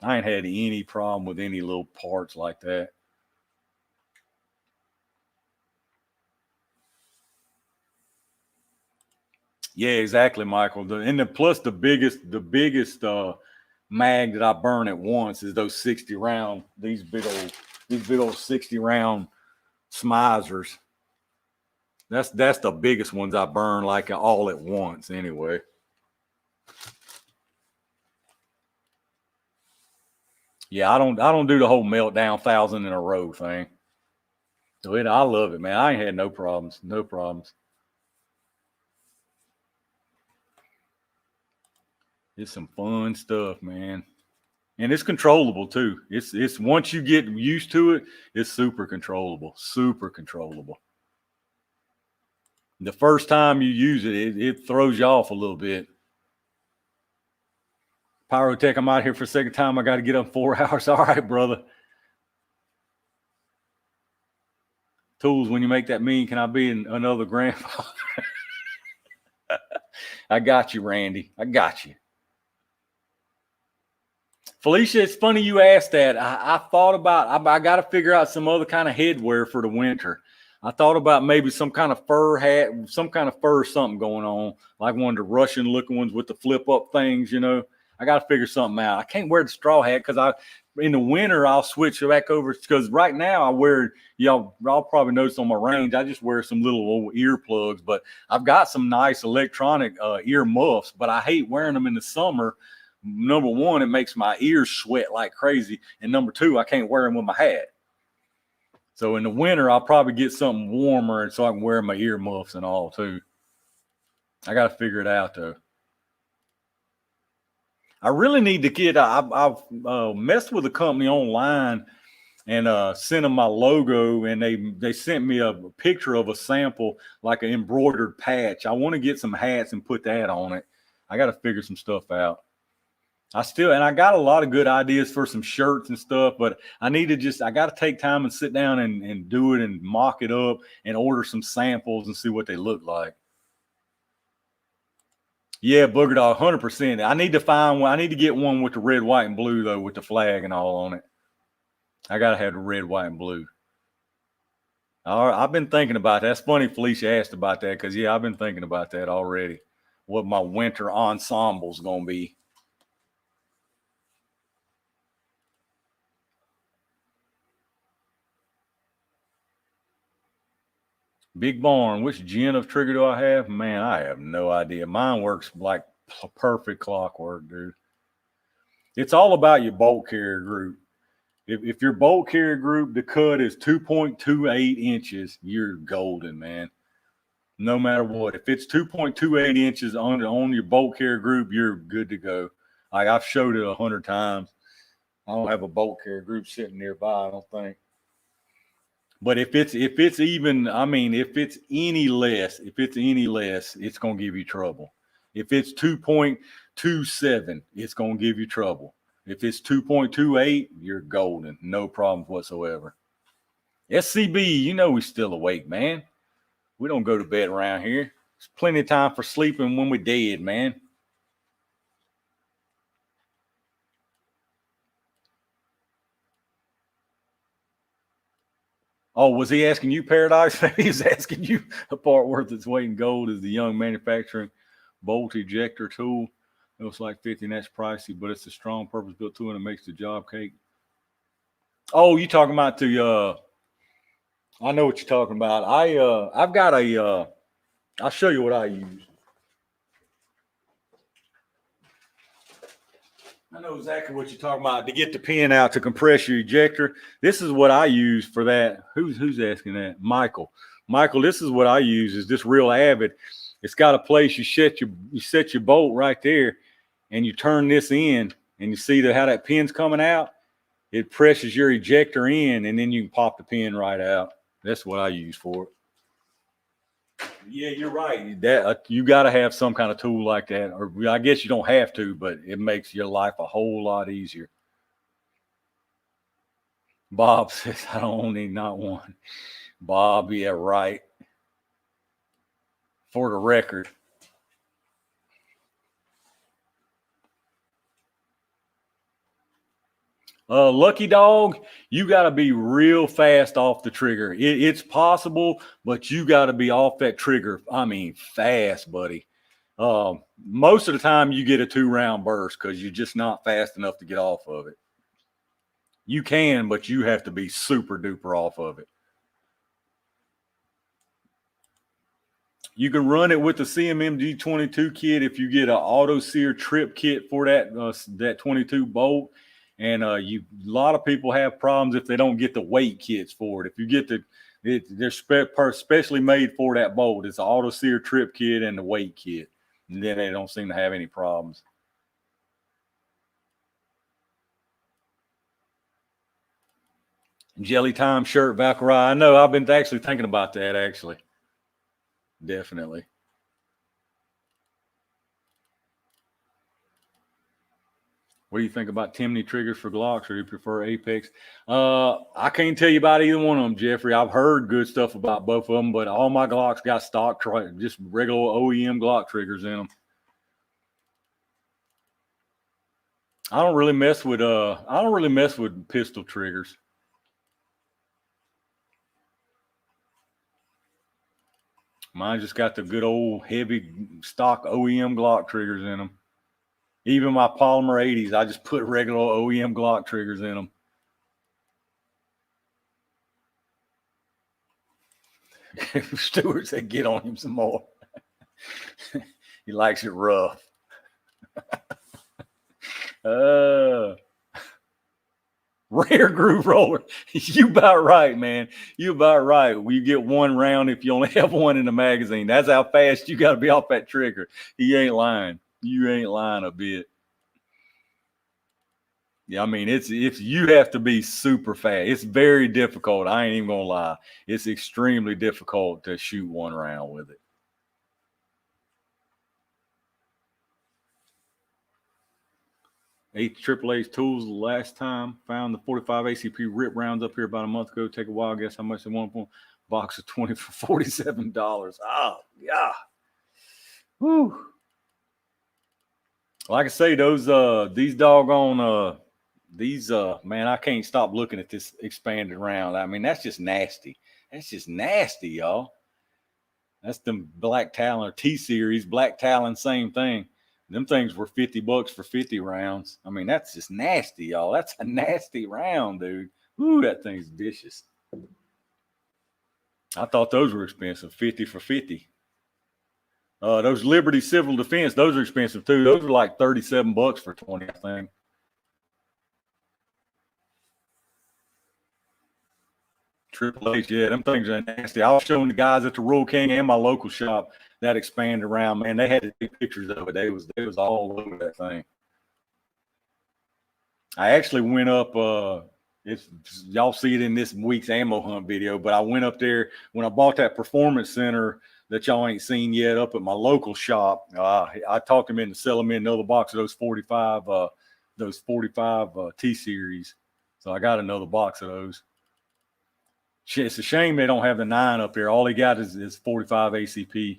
I ain't had any problem with any little parts like that. Yeah, exactly, Michael. Plus the biggest mag that I burn at once is those 60 round, these big old 60 round smizers. That's the biggest ones I burn like all at once anyway. Yeah, I don't do the whole meltdown 1,000 in a row thing. So I love it, man. I ain't had no problems. No problems. It's some fun stuff, man. And it's controllable too. It's once you get used to it, it's super controllable. Super controllable. The first time you use it throws you off a little bit. Pyrotech, I'm out here for a second time. I got to get up 4 hours. All right, brother. Tools, when you make that mean, can I be another grandfather? I got you, Randy. I got you. Felicia, it's funny you asked that. I thought about, I got to figure out some other kind of headwear for the winter. I thought about maybe some kind of fur hat, some kind of fur something going on, like one of the Russian looking ones with the flip up things, you know. I got to figure something out. I can't wear the straw hat because in the winter, I'll switch back over because right now I wear, y'all probably noticed on my range, I just wear some little old earplugs, but I've got some nice electronic ear muffs, but I hate wearing them in the summer. Number one, it makes my ears sweat like crazy. And number two, I can't wear them with my hat. So in the winter, I'll probably get something warmer and so I can wear my ear muffs and all too. I got to figure it out though. I really need to get, I've messed with a company online and sent them my logo, and they sent me a picture of a sample, like an embroidered patch. I want to get some hats and put that on it. I got to figure some stuff out. I got a lot of good ideas for some shirts and stuff, but I got to take time and sit down and do it and mock it up and order some samples and see what they look like. Yeah, Booger Dog, 100%. I need to find one. I need to get one with the red, white, and blue, though, with the flag and all on it. I got to have the red, white, and blue. All right, I've been thinking about that. That's funny Felicia asked about that because, yeah, I've been thinking about that already, what my winter ensemble's going to be. Big Barn, which gen of trigger do I have? Man, I have no idea. Mine works like perfect clockwork, dude. It's all about your bolt carrier group. If your bolt carrier group, the cut is 2.28 inches, you're golden, man. No matter what. If it's 2.28 inches on your bolt carrier group, you're good to go. Like I've showed it 100 times. I don't have a bolt carrier group sitting nearby, I don't think. But if it's even, I mean, if it's any less, it's going to give you trouble. If it's 2.27, it's going to give you trouble. If it's 2.28, you're golden. No problems whatsoever. SCB, you know we're still awake, man. We don't go to bed around here. There's plenty of time for sleeping when we're dead, man. Oh, was he asking you, Paradise? He's asking you a part worth its weight in gold is the young manufacturing bolt ejector tool. It looks like 50 and that's pricey, but it's a strong purpose-built tool and it makes the job cake. Oh, you talking about I know what you're talking about. I've got I'll show you what I use. I know exactly what you're talking about to get the pin out to compress your ejector. This is what I use for that. Who's asking that? Michael. Michael, this is what I use is this Real Avid. It's got a place you set your bolt right there and you turn this in and you see how that pin's coming out. It presses your ejector in and then you can pop the pin right out. That's what I use for it. Yeah, you're right. That you got to have some kind of tool like that, or I guess you don't have to, but it makes your life a whole lot easier. Bob says, I don't need not one. Bob, yeah, right. For the record. Lucky Dog, you got to be real fast off the trigger. It's possible, but you got to be off that trigger. I mean, fast, buddy. Most of the time you get a 2-round burst because you're just not fast enough to get off of it. You can, but you have to be super duper off of it. You can run it with the CMMG 22 kit if you get an auto sear trip kit for that 22 bolt. And a lot of people have problems if they don't get the weight kits for it. If you get they're specially made for that bolt. It's an auto sear trip kit and the weight kit, and then they don't seem to have any problems. Jelly time shirt, Valkyrie. I know. I've been actually thinking about that. Actually, definitely. What do you think about Timney triggers for Glocks, or do you prefer Apex? I can't tell you about either one of them, Jeffrey. I've heard good stuff about both of them, but all my Glocks got stock, just regular OEM Glock triggers in them. I don't really mess with pistol triggers. Mine just got the good old heavy stock OEM Glock triggers in them. Even my polymer 80s, I just put regular OEM Glock triggers in them. Stewart said, get on him some more. He likes it rough. Rare groove roller. You about right, man. You about right. You get one round if you only have one in the magazine. That's how fast you got to be off that trigger. He ain't lying. You ain't lying a bit. Yeah, I mean, it's you have to be super fast. It's very difficult. I ain't even gonna lie. It's extremely difficult to shoot one round with it. AAA's Tools last time found the 45 ACP rip rounds up here about a month ago. Take a while, guess how much they want for box of 20 for $47. Oh yeah. Whew. Like I say, these doggone man, I can't stop looking at this expanded round. I mean, that's just nasty. That's just nasty, y'all. That's them Black Talon or T-Series, Black Talon, same thing. Them things were $50 for 50 rounds. I mean, that's just nasty, y'all. That's a nasty round, dude. Ooh, that thing's vicious. I thought those were expensive, 50 for 50. Those Liberty Civil Defense, those are expensive too. Those are like $37 for 20, I think. Triple H, yeah, them things are nasty. I was showing the guys at the Royal King and my local shop that expanded around, man. They had to take pictures of it. They was all over that thing. I actually went up. Y'all see it in this week's ammo hunt video, but I went up there when I bought that performance center that y'all ain't seen yet up at my local shop. I talked them into selling me another box of those 45 T-Series. So I got another box of those. It's a shame they don't have the 9 up there. All they got is 45 ACP.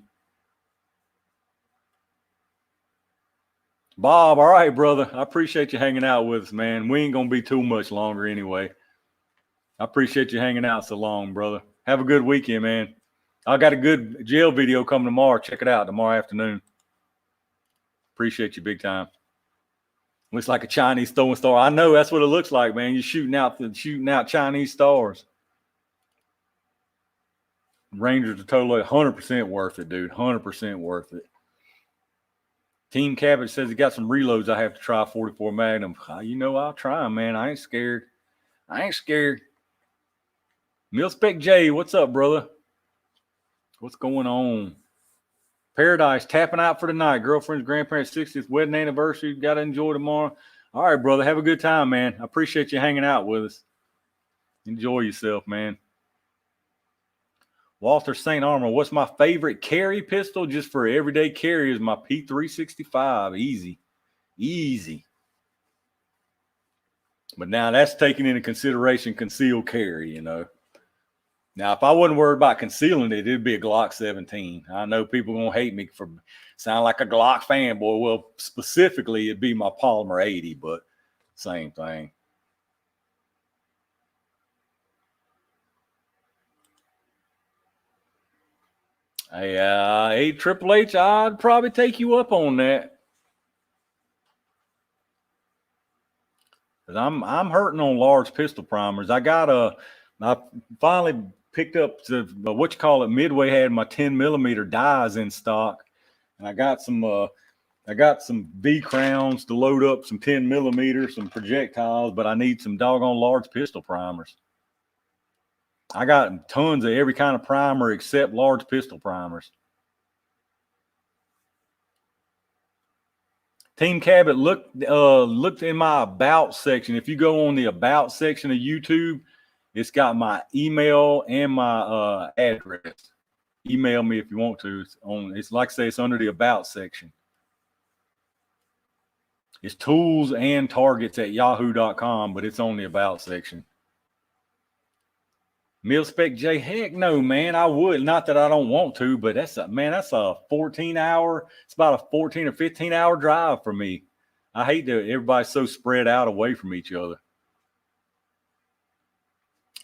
Bob, all right, brother. I appreciate you hanging out with us, man. We ain't going to be too much longer anyway. I appreciate you hanging out so long, brother. Have a good weekend, man. I got a good jail video coming tomorrow. Check it out tomorrow afternoon. Appreciate you big time. Looks like a Chinese throwing star. I know that's what it looks like, man. You're shooting out Chinese stars. Rangers are totally 100% worth it, dude. 100% worth it. Team Cabbage says he got some reloads. I have to try 44 Magnum. You know, I'll try them, man. I ain't scared. Milspec J, what's up, brother? What's going on? Paradise tapping out for the night. Girlfriend's grandparents' 60th wedding anniversary. Got to enjoy tomorrow. All right, brother. Have a good time, man. I appreciate you hanging out with us. Enjoy yourself, man. Walter St. Armor, what's my favorite carry pistol just for everyday carry is my P365. Easy. But now that's taking into consideration concealed carry, you know. Now, if I wasn't worried about concealing it, it'd be a Glock 17. I know people are going to hate me for sound like a Glock fanboy. Well, specifically, it'd be my Polymer 80, but same thing. Hey, Triple H, I'd probably take you up on that. Cause I'm hurting on large pistol primers. I finally picked up what you call it. Midway had my 10mm dies in stock, and I got some V crowns to load up some 10mm, some projectiles, but I need some doggone large pistol primers. I got tons of every kind of primer except large pistol primers. Team Cabot, looked in my about section. If you go on the about section of YouTube, it's got my email and my address. Email me if you want to. It's like I say, it's under the about section. It's Tools&Targets at yahoo.com, but it's on the about section. Mil-Spec J, heck no, man. I would. Not that I don't want to, but that's a 14-hour, it's about a 14 or 15-hour drive for me. I hate that everybody's so spread out away from each other.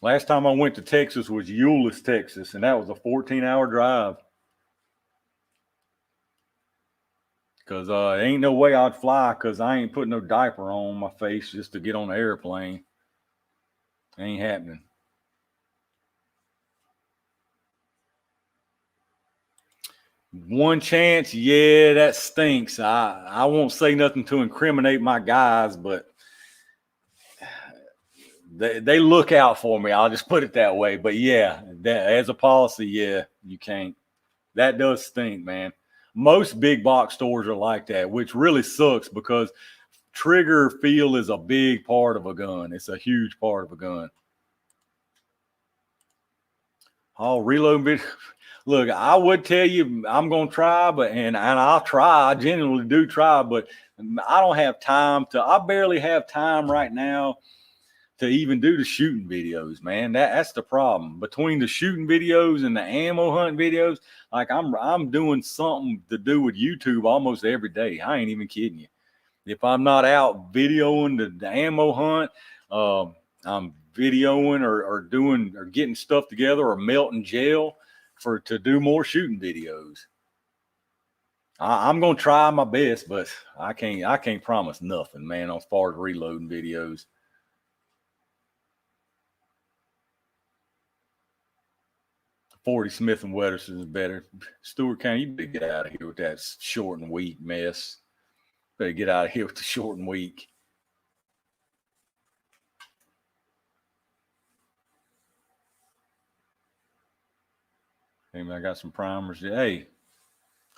Last time I went to Texas was Euless, Texas, and that was a 14-hour drive. Because ain't no way I'd fly because I ain't putting no diaper on my face just to get on the airplane. Ain't happening. One chance, yeah, that stinks. I won't say nothing to incriminate my guys, but they look out for me. I'll just put it that way. But yeah, as a policy, yeah, you can't. That does stink, man. Most big box stores are like that, which really sucks because trigger feel is a big part of a gun. It's a huge part of a gun. Oh, reload bit. Look, I would tell you I'm gonna try, and I'll try. I genuinely do try, but I don't have time to. I barely have time right now to even do the shooting videos, man. That's the problem. Between the shooting videos and the ammo hunt videos, like I'm doing something to do with YouTube almost every day. I ain't even kidding you. If I'm not out videoing the ammo hunt, I'm videoing or doing or getting stuff together or melting gel to do more shooting videos. I'm gonna try my best, but I can't promise nothing, man, as far as reloading videos. Forty Smith and Wesson is better. Stewart County, you better get out of here with that short and weak mess. Better get out of here with the short and weak. Hey, man, I got some primers. Hey,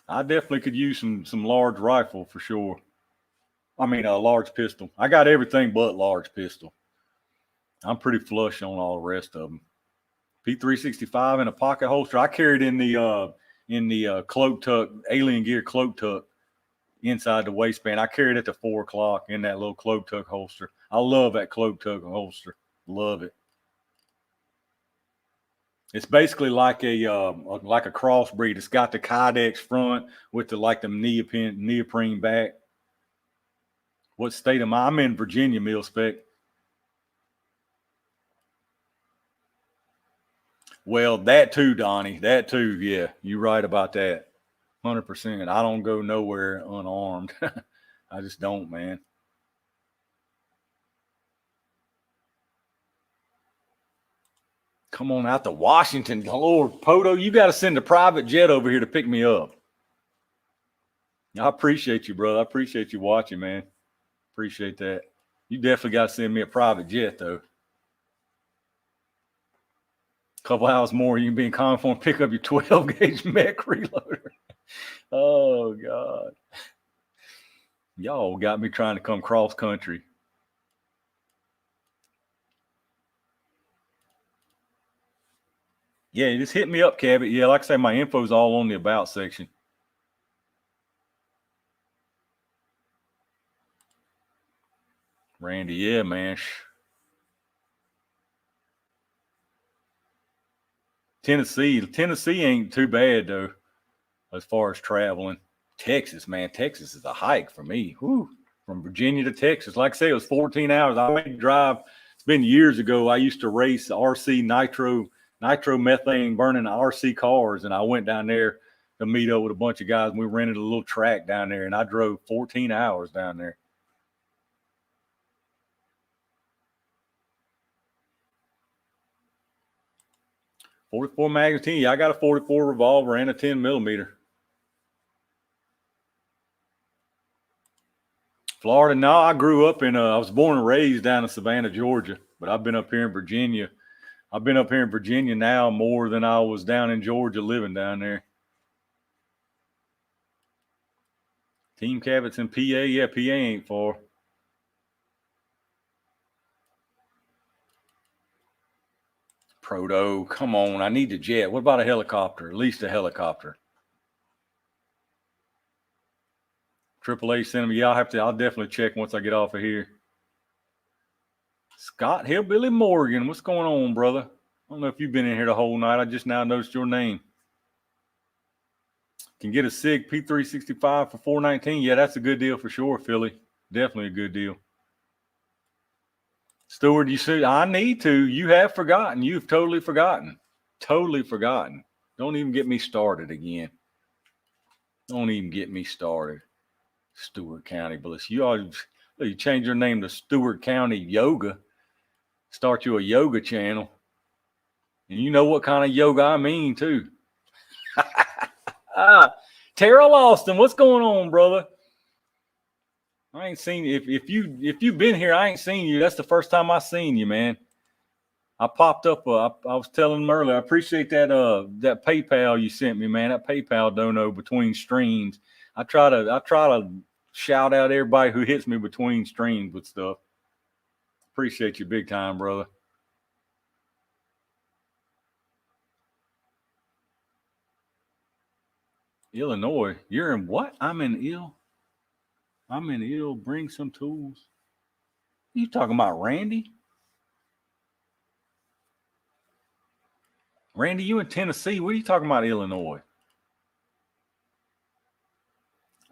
I definitely could use some large rifle for sure. I mean, a large pistol. I got everything but large pistol. I'm pretty flush on all the rest of them. P365 in a pocket holster. I carried in the cloak tuck, alien gear cloak tuck inside the waistband. I carried it to 4 o'clock in that little cloak tuck holster. I love that cloak tuck holster. Love it. It's basically like a crossbreed. It's got the Kydex front with the neoprene back. What state am I? I'm in Virginia, Mil-Spec. Well, that too, Donnie. That too, yeah. You're right about that. 100%. I don't go nowhere unarmed. I just don't, man. Come on out to Washington. Lord, Poto, you got to send a private jet over here to pick me up. I appreciate you, brother. I appreciate you watching, man. Appreciate that. You definitely got to send me a private jet, though. A couple hours more, you can be in Conform, pick up your 12-gauge mech reloader. Oh, God. Y'all got me trying to come cross country. Yeah, just hit me up, Cabot. Yeah, like I say, my info's all on the about section. Randy, yeah, man. Tennessee ain't too bad, though, as far as traveling. Texas, man. Texas is a hike for me. Whew. From Virginia to Texas. Like I say, it was 14 hours. I made the drive. It's been years ago. I used to race RC Nitro nitromethane burning RC cars, and I went down there to meet up with a bunch of guys. And we rented a little track down there, and I drove 14 hours down there. .44 magazine. Yeah, I got a 44 revolver and a 10 millimeter. Florida. No, I grew up in, I was born and raised down in Savannah, Georgia, but I've been up here in Virginia. I've been up here in Virginia now more than I was down in Georgia living down there. Team Cabot's in PA. Yeah, PA ain't far. Proto, come on. I need the jet. What about a helicopter? At least a helicopter. AAA Cinema. Yeah, I'll definitely check once I get off of here. Scott Hillbilly Morgan. What's going on, brother? I don't know if you've been in here the whole night. I just now noticed your name. Can get a SIG P365 for $419. Yeah, that's a good deal for sure, Philly. Definitely a good deal. Stewart, you said I need to. You have forgotten. You've totally forgotten. Totally forgotten. Don't even get me started again. Don't even get me started. Stewart County Bliss. You change your name to Stewart County Yoga. Start you a yoga channel. And you know what kind of yoga I mean, too. Terrell Austin, what's going on, brother? I ain't seen you. If you've been here, I ain't seen you. That's the first time I seen you, man. I popped up. I was telling them earlier. I appreciate that that PayPal you sent me, man. That PayPal dono between streams. I try to shout out everybody who hits me between streams with stuff. Appreciate you big time, brother. Illinois. You're in what? I'm in ill. Bring some tools. You talking about Randy? Randy, you in Tennessee. What are you talking about, Illinois?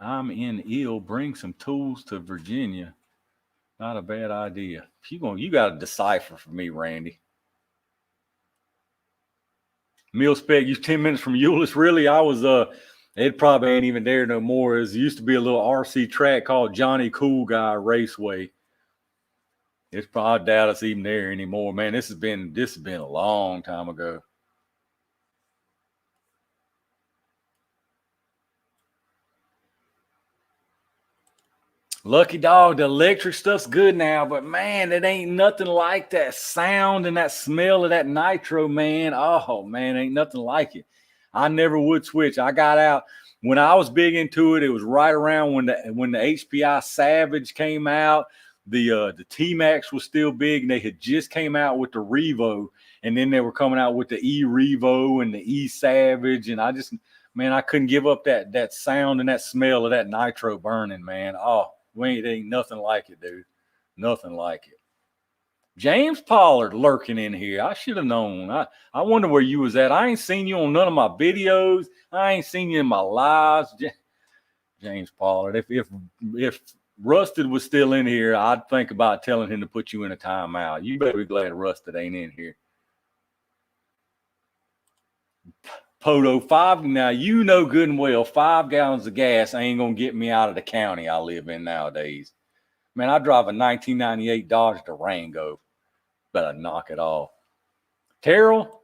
I'm in ill. Bring some tools to Virginia. Not a bad idea. You got to decipher for me, Randy. Meal spec, you 10 minutes from Euless. Really, I was it probably ain't even there no more. It used to be a little RC track called Johnny Cool Guy Raceway. It's probably, I doubt it's even there anymore, man. This has been a long time ago. Lucky dog, the electric stuff's good now, but man, it ain't nothing like that sound and that smell of that nitro, man. Oh man, ain't nothing like it. I never would switch. I got out when I was big into it. It was right around when the HPI Savage came out. The T-Max was still big, and they had just came out with the Revo, and then they were coming out with the E-Revo and the E-Savage, and I couldn't give up that sound and that smell of that nitro burning, man. Oh. Ain't nothing like it, dude. Nothing like it. James Pollard lurking in here. I should have known. I wonder where you was at. I ain't seen you on none of my videos. I ain't seen you in my lives. James Pollard. If Rusted was still in here, I'd think about telling him to put you in a timeout. You better be glad Rusted ain't in here. Poto 5. Now, you know good and well 5 gallons of gas ain't going to get me out of the county I live in nowadays. Man, I drive a 1998 Dodge Durango. Better knock it off. Terrell,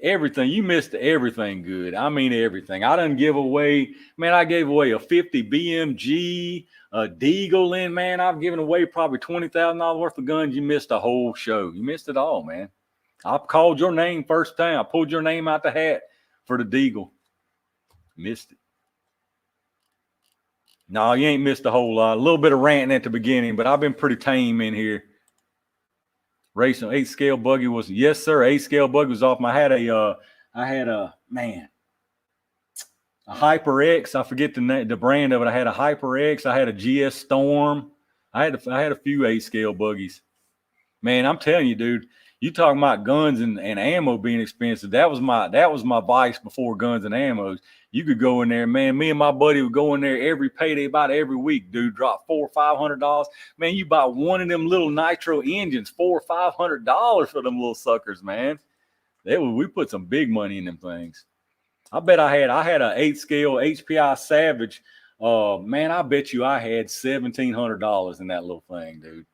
everything. You missed everything good. I mean, everything. I done give away, man, I gave away a 50 BMG, a Deagle in, man. I've given away probably $20,000 worth of guns. You missed the whole show. You missed it all, man. I called your name first time. I pulled your name out the hat for the Deagle. Missed it. No, you ain't missed a whole lot. A little bit of ranting at the beginning, but I've been pretty tame in here. Racing 8 scale buggy was, yes, sir. 8 scale buggy was off. I had a Hyper X. I forget the brand of it. I had a Hyper X. I had a GS Storm. I had a few 8 scale buggies. Man, I'm telling you, dude. You talking about guns and ammo being expensive. That was my vice before guns and ammos. You could go in there, man. Me and my buddy would go in there every payday, about every week, dude. Drop $400 or $500. Man, you buy one of them little nitro engines, $400 or $500 for them little suckers, man. We put some big money in them things. I bet I had a 8 scale HPI Savage. Man, I bet you I had $1,700 in that little thing, dude.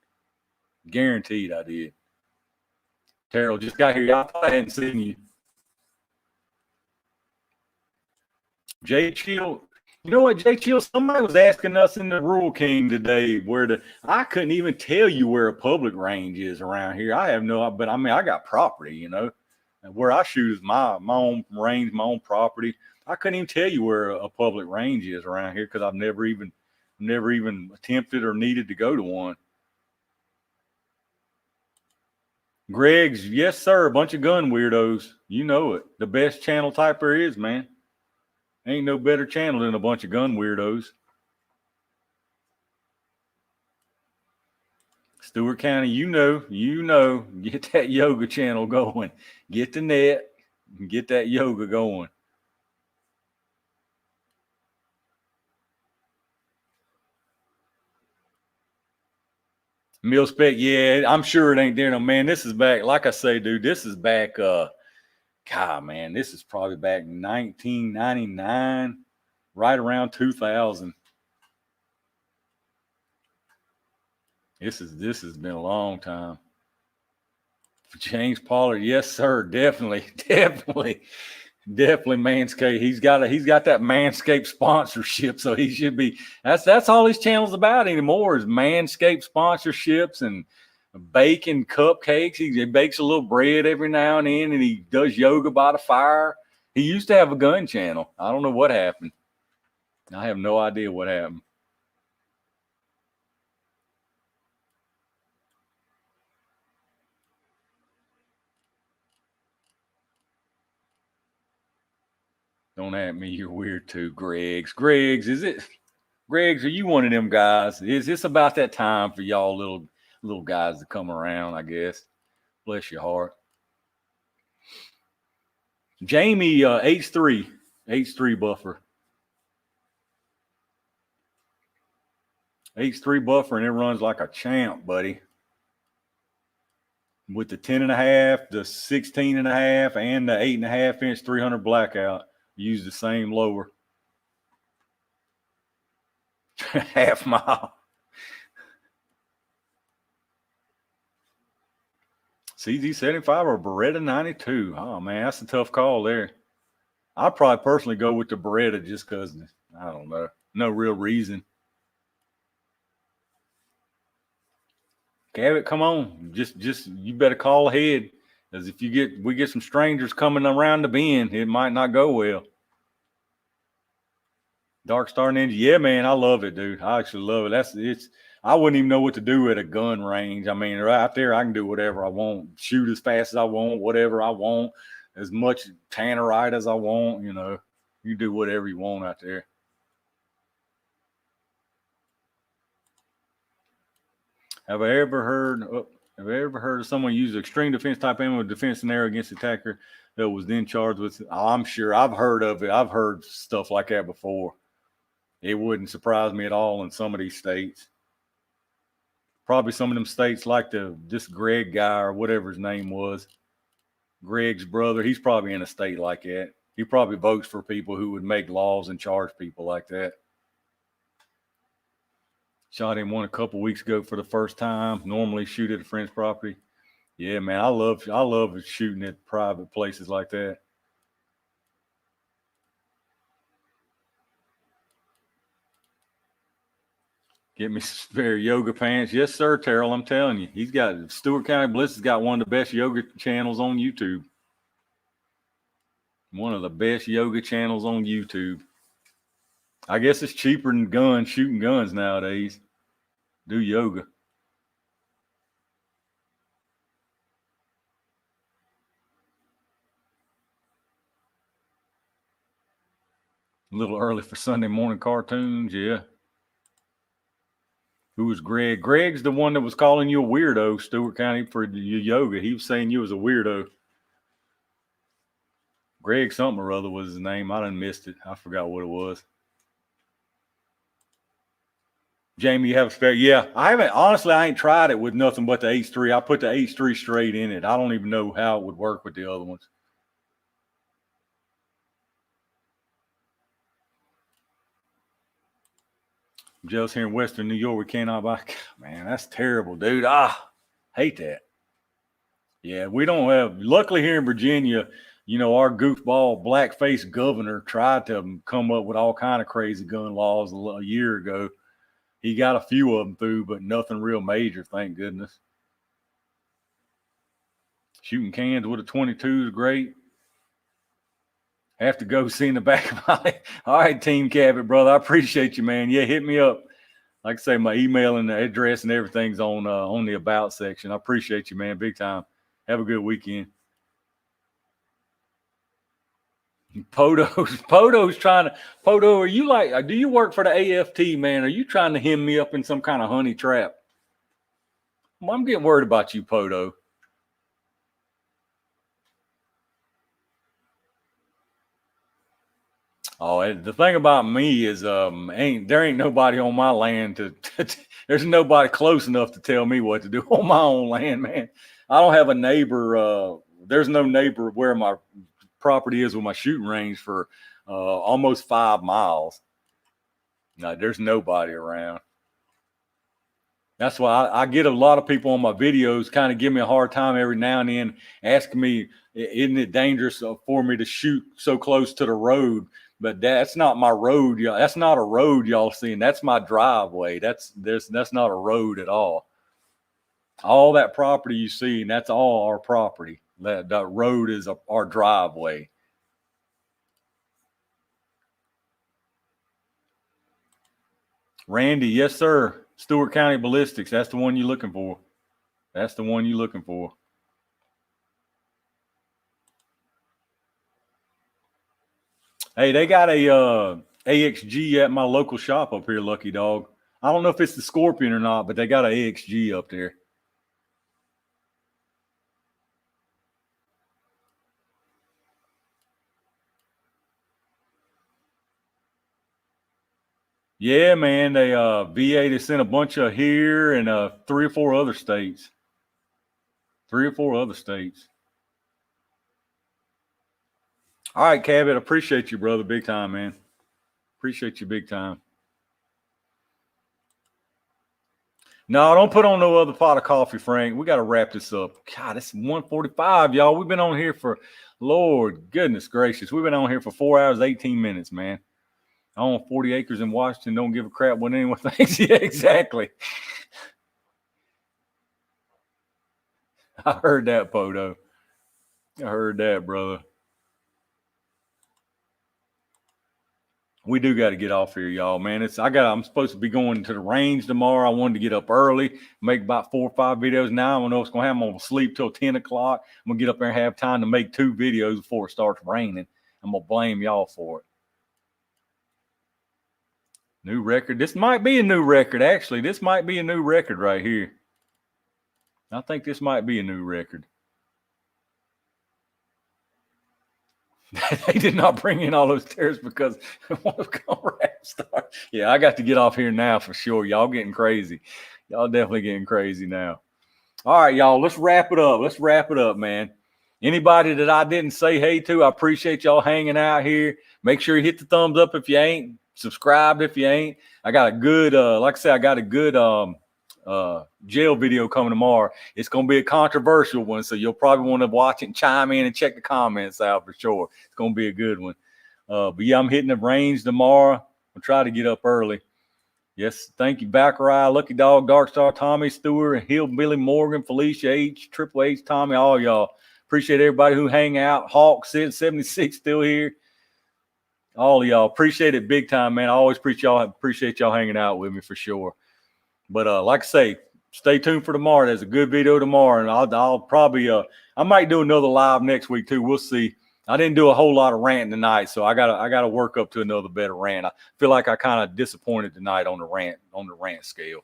Guaranteed I did. Terrell just got here. I thought I hadn't seen you. Jay Chill. You know what, Jay Chill? Somebody was asking us in the Rural King today I couldn't even tell you where a public range is around here. I have no, but I mean, I got property, you know, and where I shoot is my own range, my own property. I couldn't even tell you where a public range is around here because I've never even attempted or needed to go to one. Greg's, yes, sir. A bunch of gun weirdos. You know it. The best channel type there is, man. Ain't no better channel than a bunch of gun weirdos. Stewart County, you know, get that yoga channel going. Get the net, get that yoga going. Mil Spec, yeah, I'm sure it ain't there. No, man, this is back. Like I say, dude, this is back. God, man, this is probably back 1999, right around 2000. This has been a long time. James Pollard, yes, sir, definitely Manscaped. He's got that Manscaped sponsorship, so he should be. That's all his channel's about anymore is Manscaped sponsorships and baking cupcakes. He bakes a little bread every now and then, and he does yoga by the fire. He used to have a gun channel. I don't know what happened. I have no idea what happened. Don't at me. You're weird too, Greg's. Is it? Greg's, are you one of them guys? Is this about that time for y'all little guys to come around, I guess? Bless your heart. Jamie, H3 buffer. H3 buffer, and it runs like a champ, buddy. With the 10.5, the 16.5, and the 8.5 inch 300 blackout. Use the same lower. Half mile. CZ75 or Beretta 92. Oh, man, that's a tough call there. I'd probably personally go with the Beretta just because, I don't know, no real reason. Cabot, come on. Just you better call ahead. Because if we get some strangers coming around the bend, it might not go well. Dark Star Ninja, yeah, man, I love it, dude. I actually love it. I wouldn't even know what to do at a gun range. I mean, right out there, I can do whatever I want, shoot as fast as I want, whatever I want, as much tannerite as I want. You know, you do whatever you want out there. Have I ever heard of someone use extreme defense type ammo defense scenario against the attacker that was then charged with? I'm sure I've heard of it. I've heard stuff like that before. It wouldn't surprise me at all in some of these states. Probably some of them states like this Greg guy or whatever his name was, Greg's brother. He's probably in a state like that. He probably votes for people who would make laws and charge people like that. Shot him one a couple weeks ago for the first time. Normally shoot at a friend's property. Yeah, man, I love shooting at private places like that. Get me some spare yoga pants. Yes, sir, Terrell. I'm telling you. He's got Stewart County Bliss has got one of the best yoga channels on YouTube. One of the best yoga channels on YouTube. I guess it's cheaper than shooting guns nowadays. Do yoga. A little early for Sunday morning cartoons, yeah. Who was Greg? Greg's the one that was calling you a weirdo, Stewart County, for your yoga. He was saying you was a weirdo. Greg something or other was his name. I done missed it. I forgot what it was. Jamie, you have a spare? Yeah, I ain't tried it with nothing but the H3. I put the H3 straight in it. I don't even know how it would work with the other ones. Just here in Western New York, we cannot buy. Man, that's terrible, dude. Hate that. Yeah, we don't have. Luckily, here in Virginia, our goofball black-faced governor tried to come up with all kind of crazy gun laws a year ago. He got a few of them through, but nothing real major, thank goodness. Shooting cans with a 22 is great. Have to go see in the back of my. All right, Team Cabot, brother. I appreciate you, man. Yeah, hit me up. Like I say, my email and the address and everything's on the about section. I appreciate you, man. Big time. Have a good weekend. Podo's trying to. Podo, are you like? Do you work for the AFT, man? Are you trying to hem me up in some kind of honey trap? Well, I'm getting worried about you, Podo. Oh, the thing about me is, there ain't nobody on my land there's nobody close enough to tell me what to do on my own land, man. I don't have a neighbor. There's no neighbor where my property is with my shooting range for almost 5 miles. No, there's nobody around. That's why I get a lot of people on my videos kind of give me a hard time every now and then, asking me, isn't it dangerous for me to shoot so close to the road? But that's not my road. That's not a road y'all seeing. That's my driveway. That's not a road at all. All that property you see, and that's all our property. That road is our driveway. Randy, yes, sir. Stewart County Ballistics. That's the one you're looking for. That's the one you're looking for. Hey, they got a AXG at my local shop up here, Lucky Dog. I don't know if it's the Scorpion or not, but they got an AXG up there. Yeah, man. They VA, they sent a bunch of here and 3 or 4 other states. 3 or 4 other states. All right, Cabot. Appreciate you, brother. Big time, man. Appreciate you big time. No, don't put on no other pot of coffee, Frank. We got to wrap this up. God, it's 1:45, y'all. We've been on here for, Lord goodness gracious. We've been on here for 4 hours, 18 minutes, man. I own 40 acres in Washington. Don't give a crap what anyone thinks. Yeah, exactly. I heard that, Poto. I heard that, brother. We do got to get off here, y'all, man. I'm supposed to be going to the range tomorrow. I wanted to get up early, make about 4 or 5 videos. Now I don't know what's going to happen. I'm going to sleep till 10 o'clock. I'm going to get up there and have time to make 2 videos before it starts raining. I'm going to blame y'all for it. New record. This might be a new record, actually. This might be a new record right here. I think this might be a new record. They did not bring in all those tears because one of them rap star. Yeah, I got to get off here now for sure. Y'all getting crazy. Y'all definitely getting crazy now. All right, y'all. Let's wrap it up. Let's wrap it up, man. Anybody that I didn't say hey to, I appreciate y'all hanging out here. Make sure you hit the thumbs up if you ain't. Subscribe if you ain't. I got a good, like I said, I got a good jail video coming tomorrow. It's going to be a controversial one, so you'll probably want to watch it and chime in and check the comments out for sure. It's going to be a good one. But yeah, I'm hitting the range tomorrow. I'll try to get up early. Yes, thank you, Baccarat, Lucky Dog, Dark Star, Tommy, Stewart, Hillbilly, Morgan, Felicia H, Triple H, Tommy, all y'all. Appreciate everybody who hang out. Hawk, Sid, 76 still here. All of y'all. Appreciate it big time, man. I always appreciate y'all hanging out with me for sure. But like I say, stay tuned for tomorrow. There's a good video tomorrow, and I'll probably I might do another live next week too. We'll see. I didn't do a whole lot of ranting tonight, so I gotta work up to another better rant. I feel like I kind of disappointed tonight on the rant scale.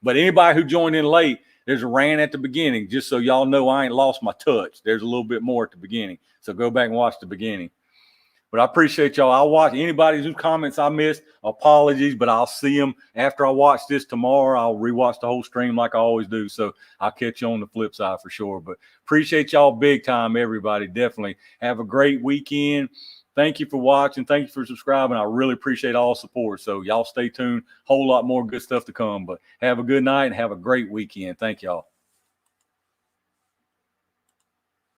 But anybody who joined in late, there's a rant at the beginning, just so y'all know I ain't lost my touch. There's a little bit more at the beginning, so go back and watch the beginning. But I appreciate y'all. I'll watch anybody whose comments I missed. Apologies, but I'll see them after I watch this tomorrow. I'll rewatch the whole stream like I always do. So I'll catch you on the flip side for sure. But appreciate y'all big time, everybody. Definitely have a great weekend. Thank you for watching. Thank you for subscribing. I really appreciate all support. So y'all stay tuned. Whole lot more good stuff to come. But have a good night and have a great weekend. Thank y'all.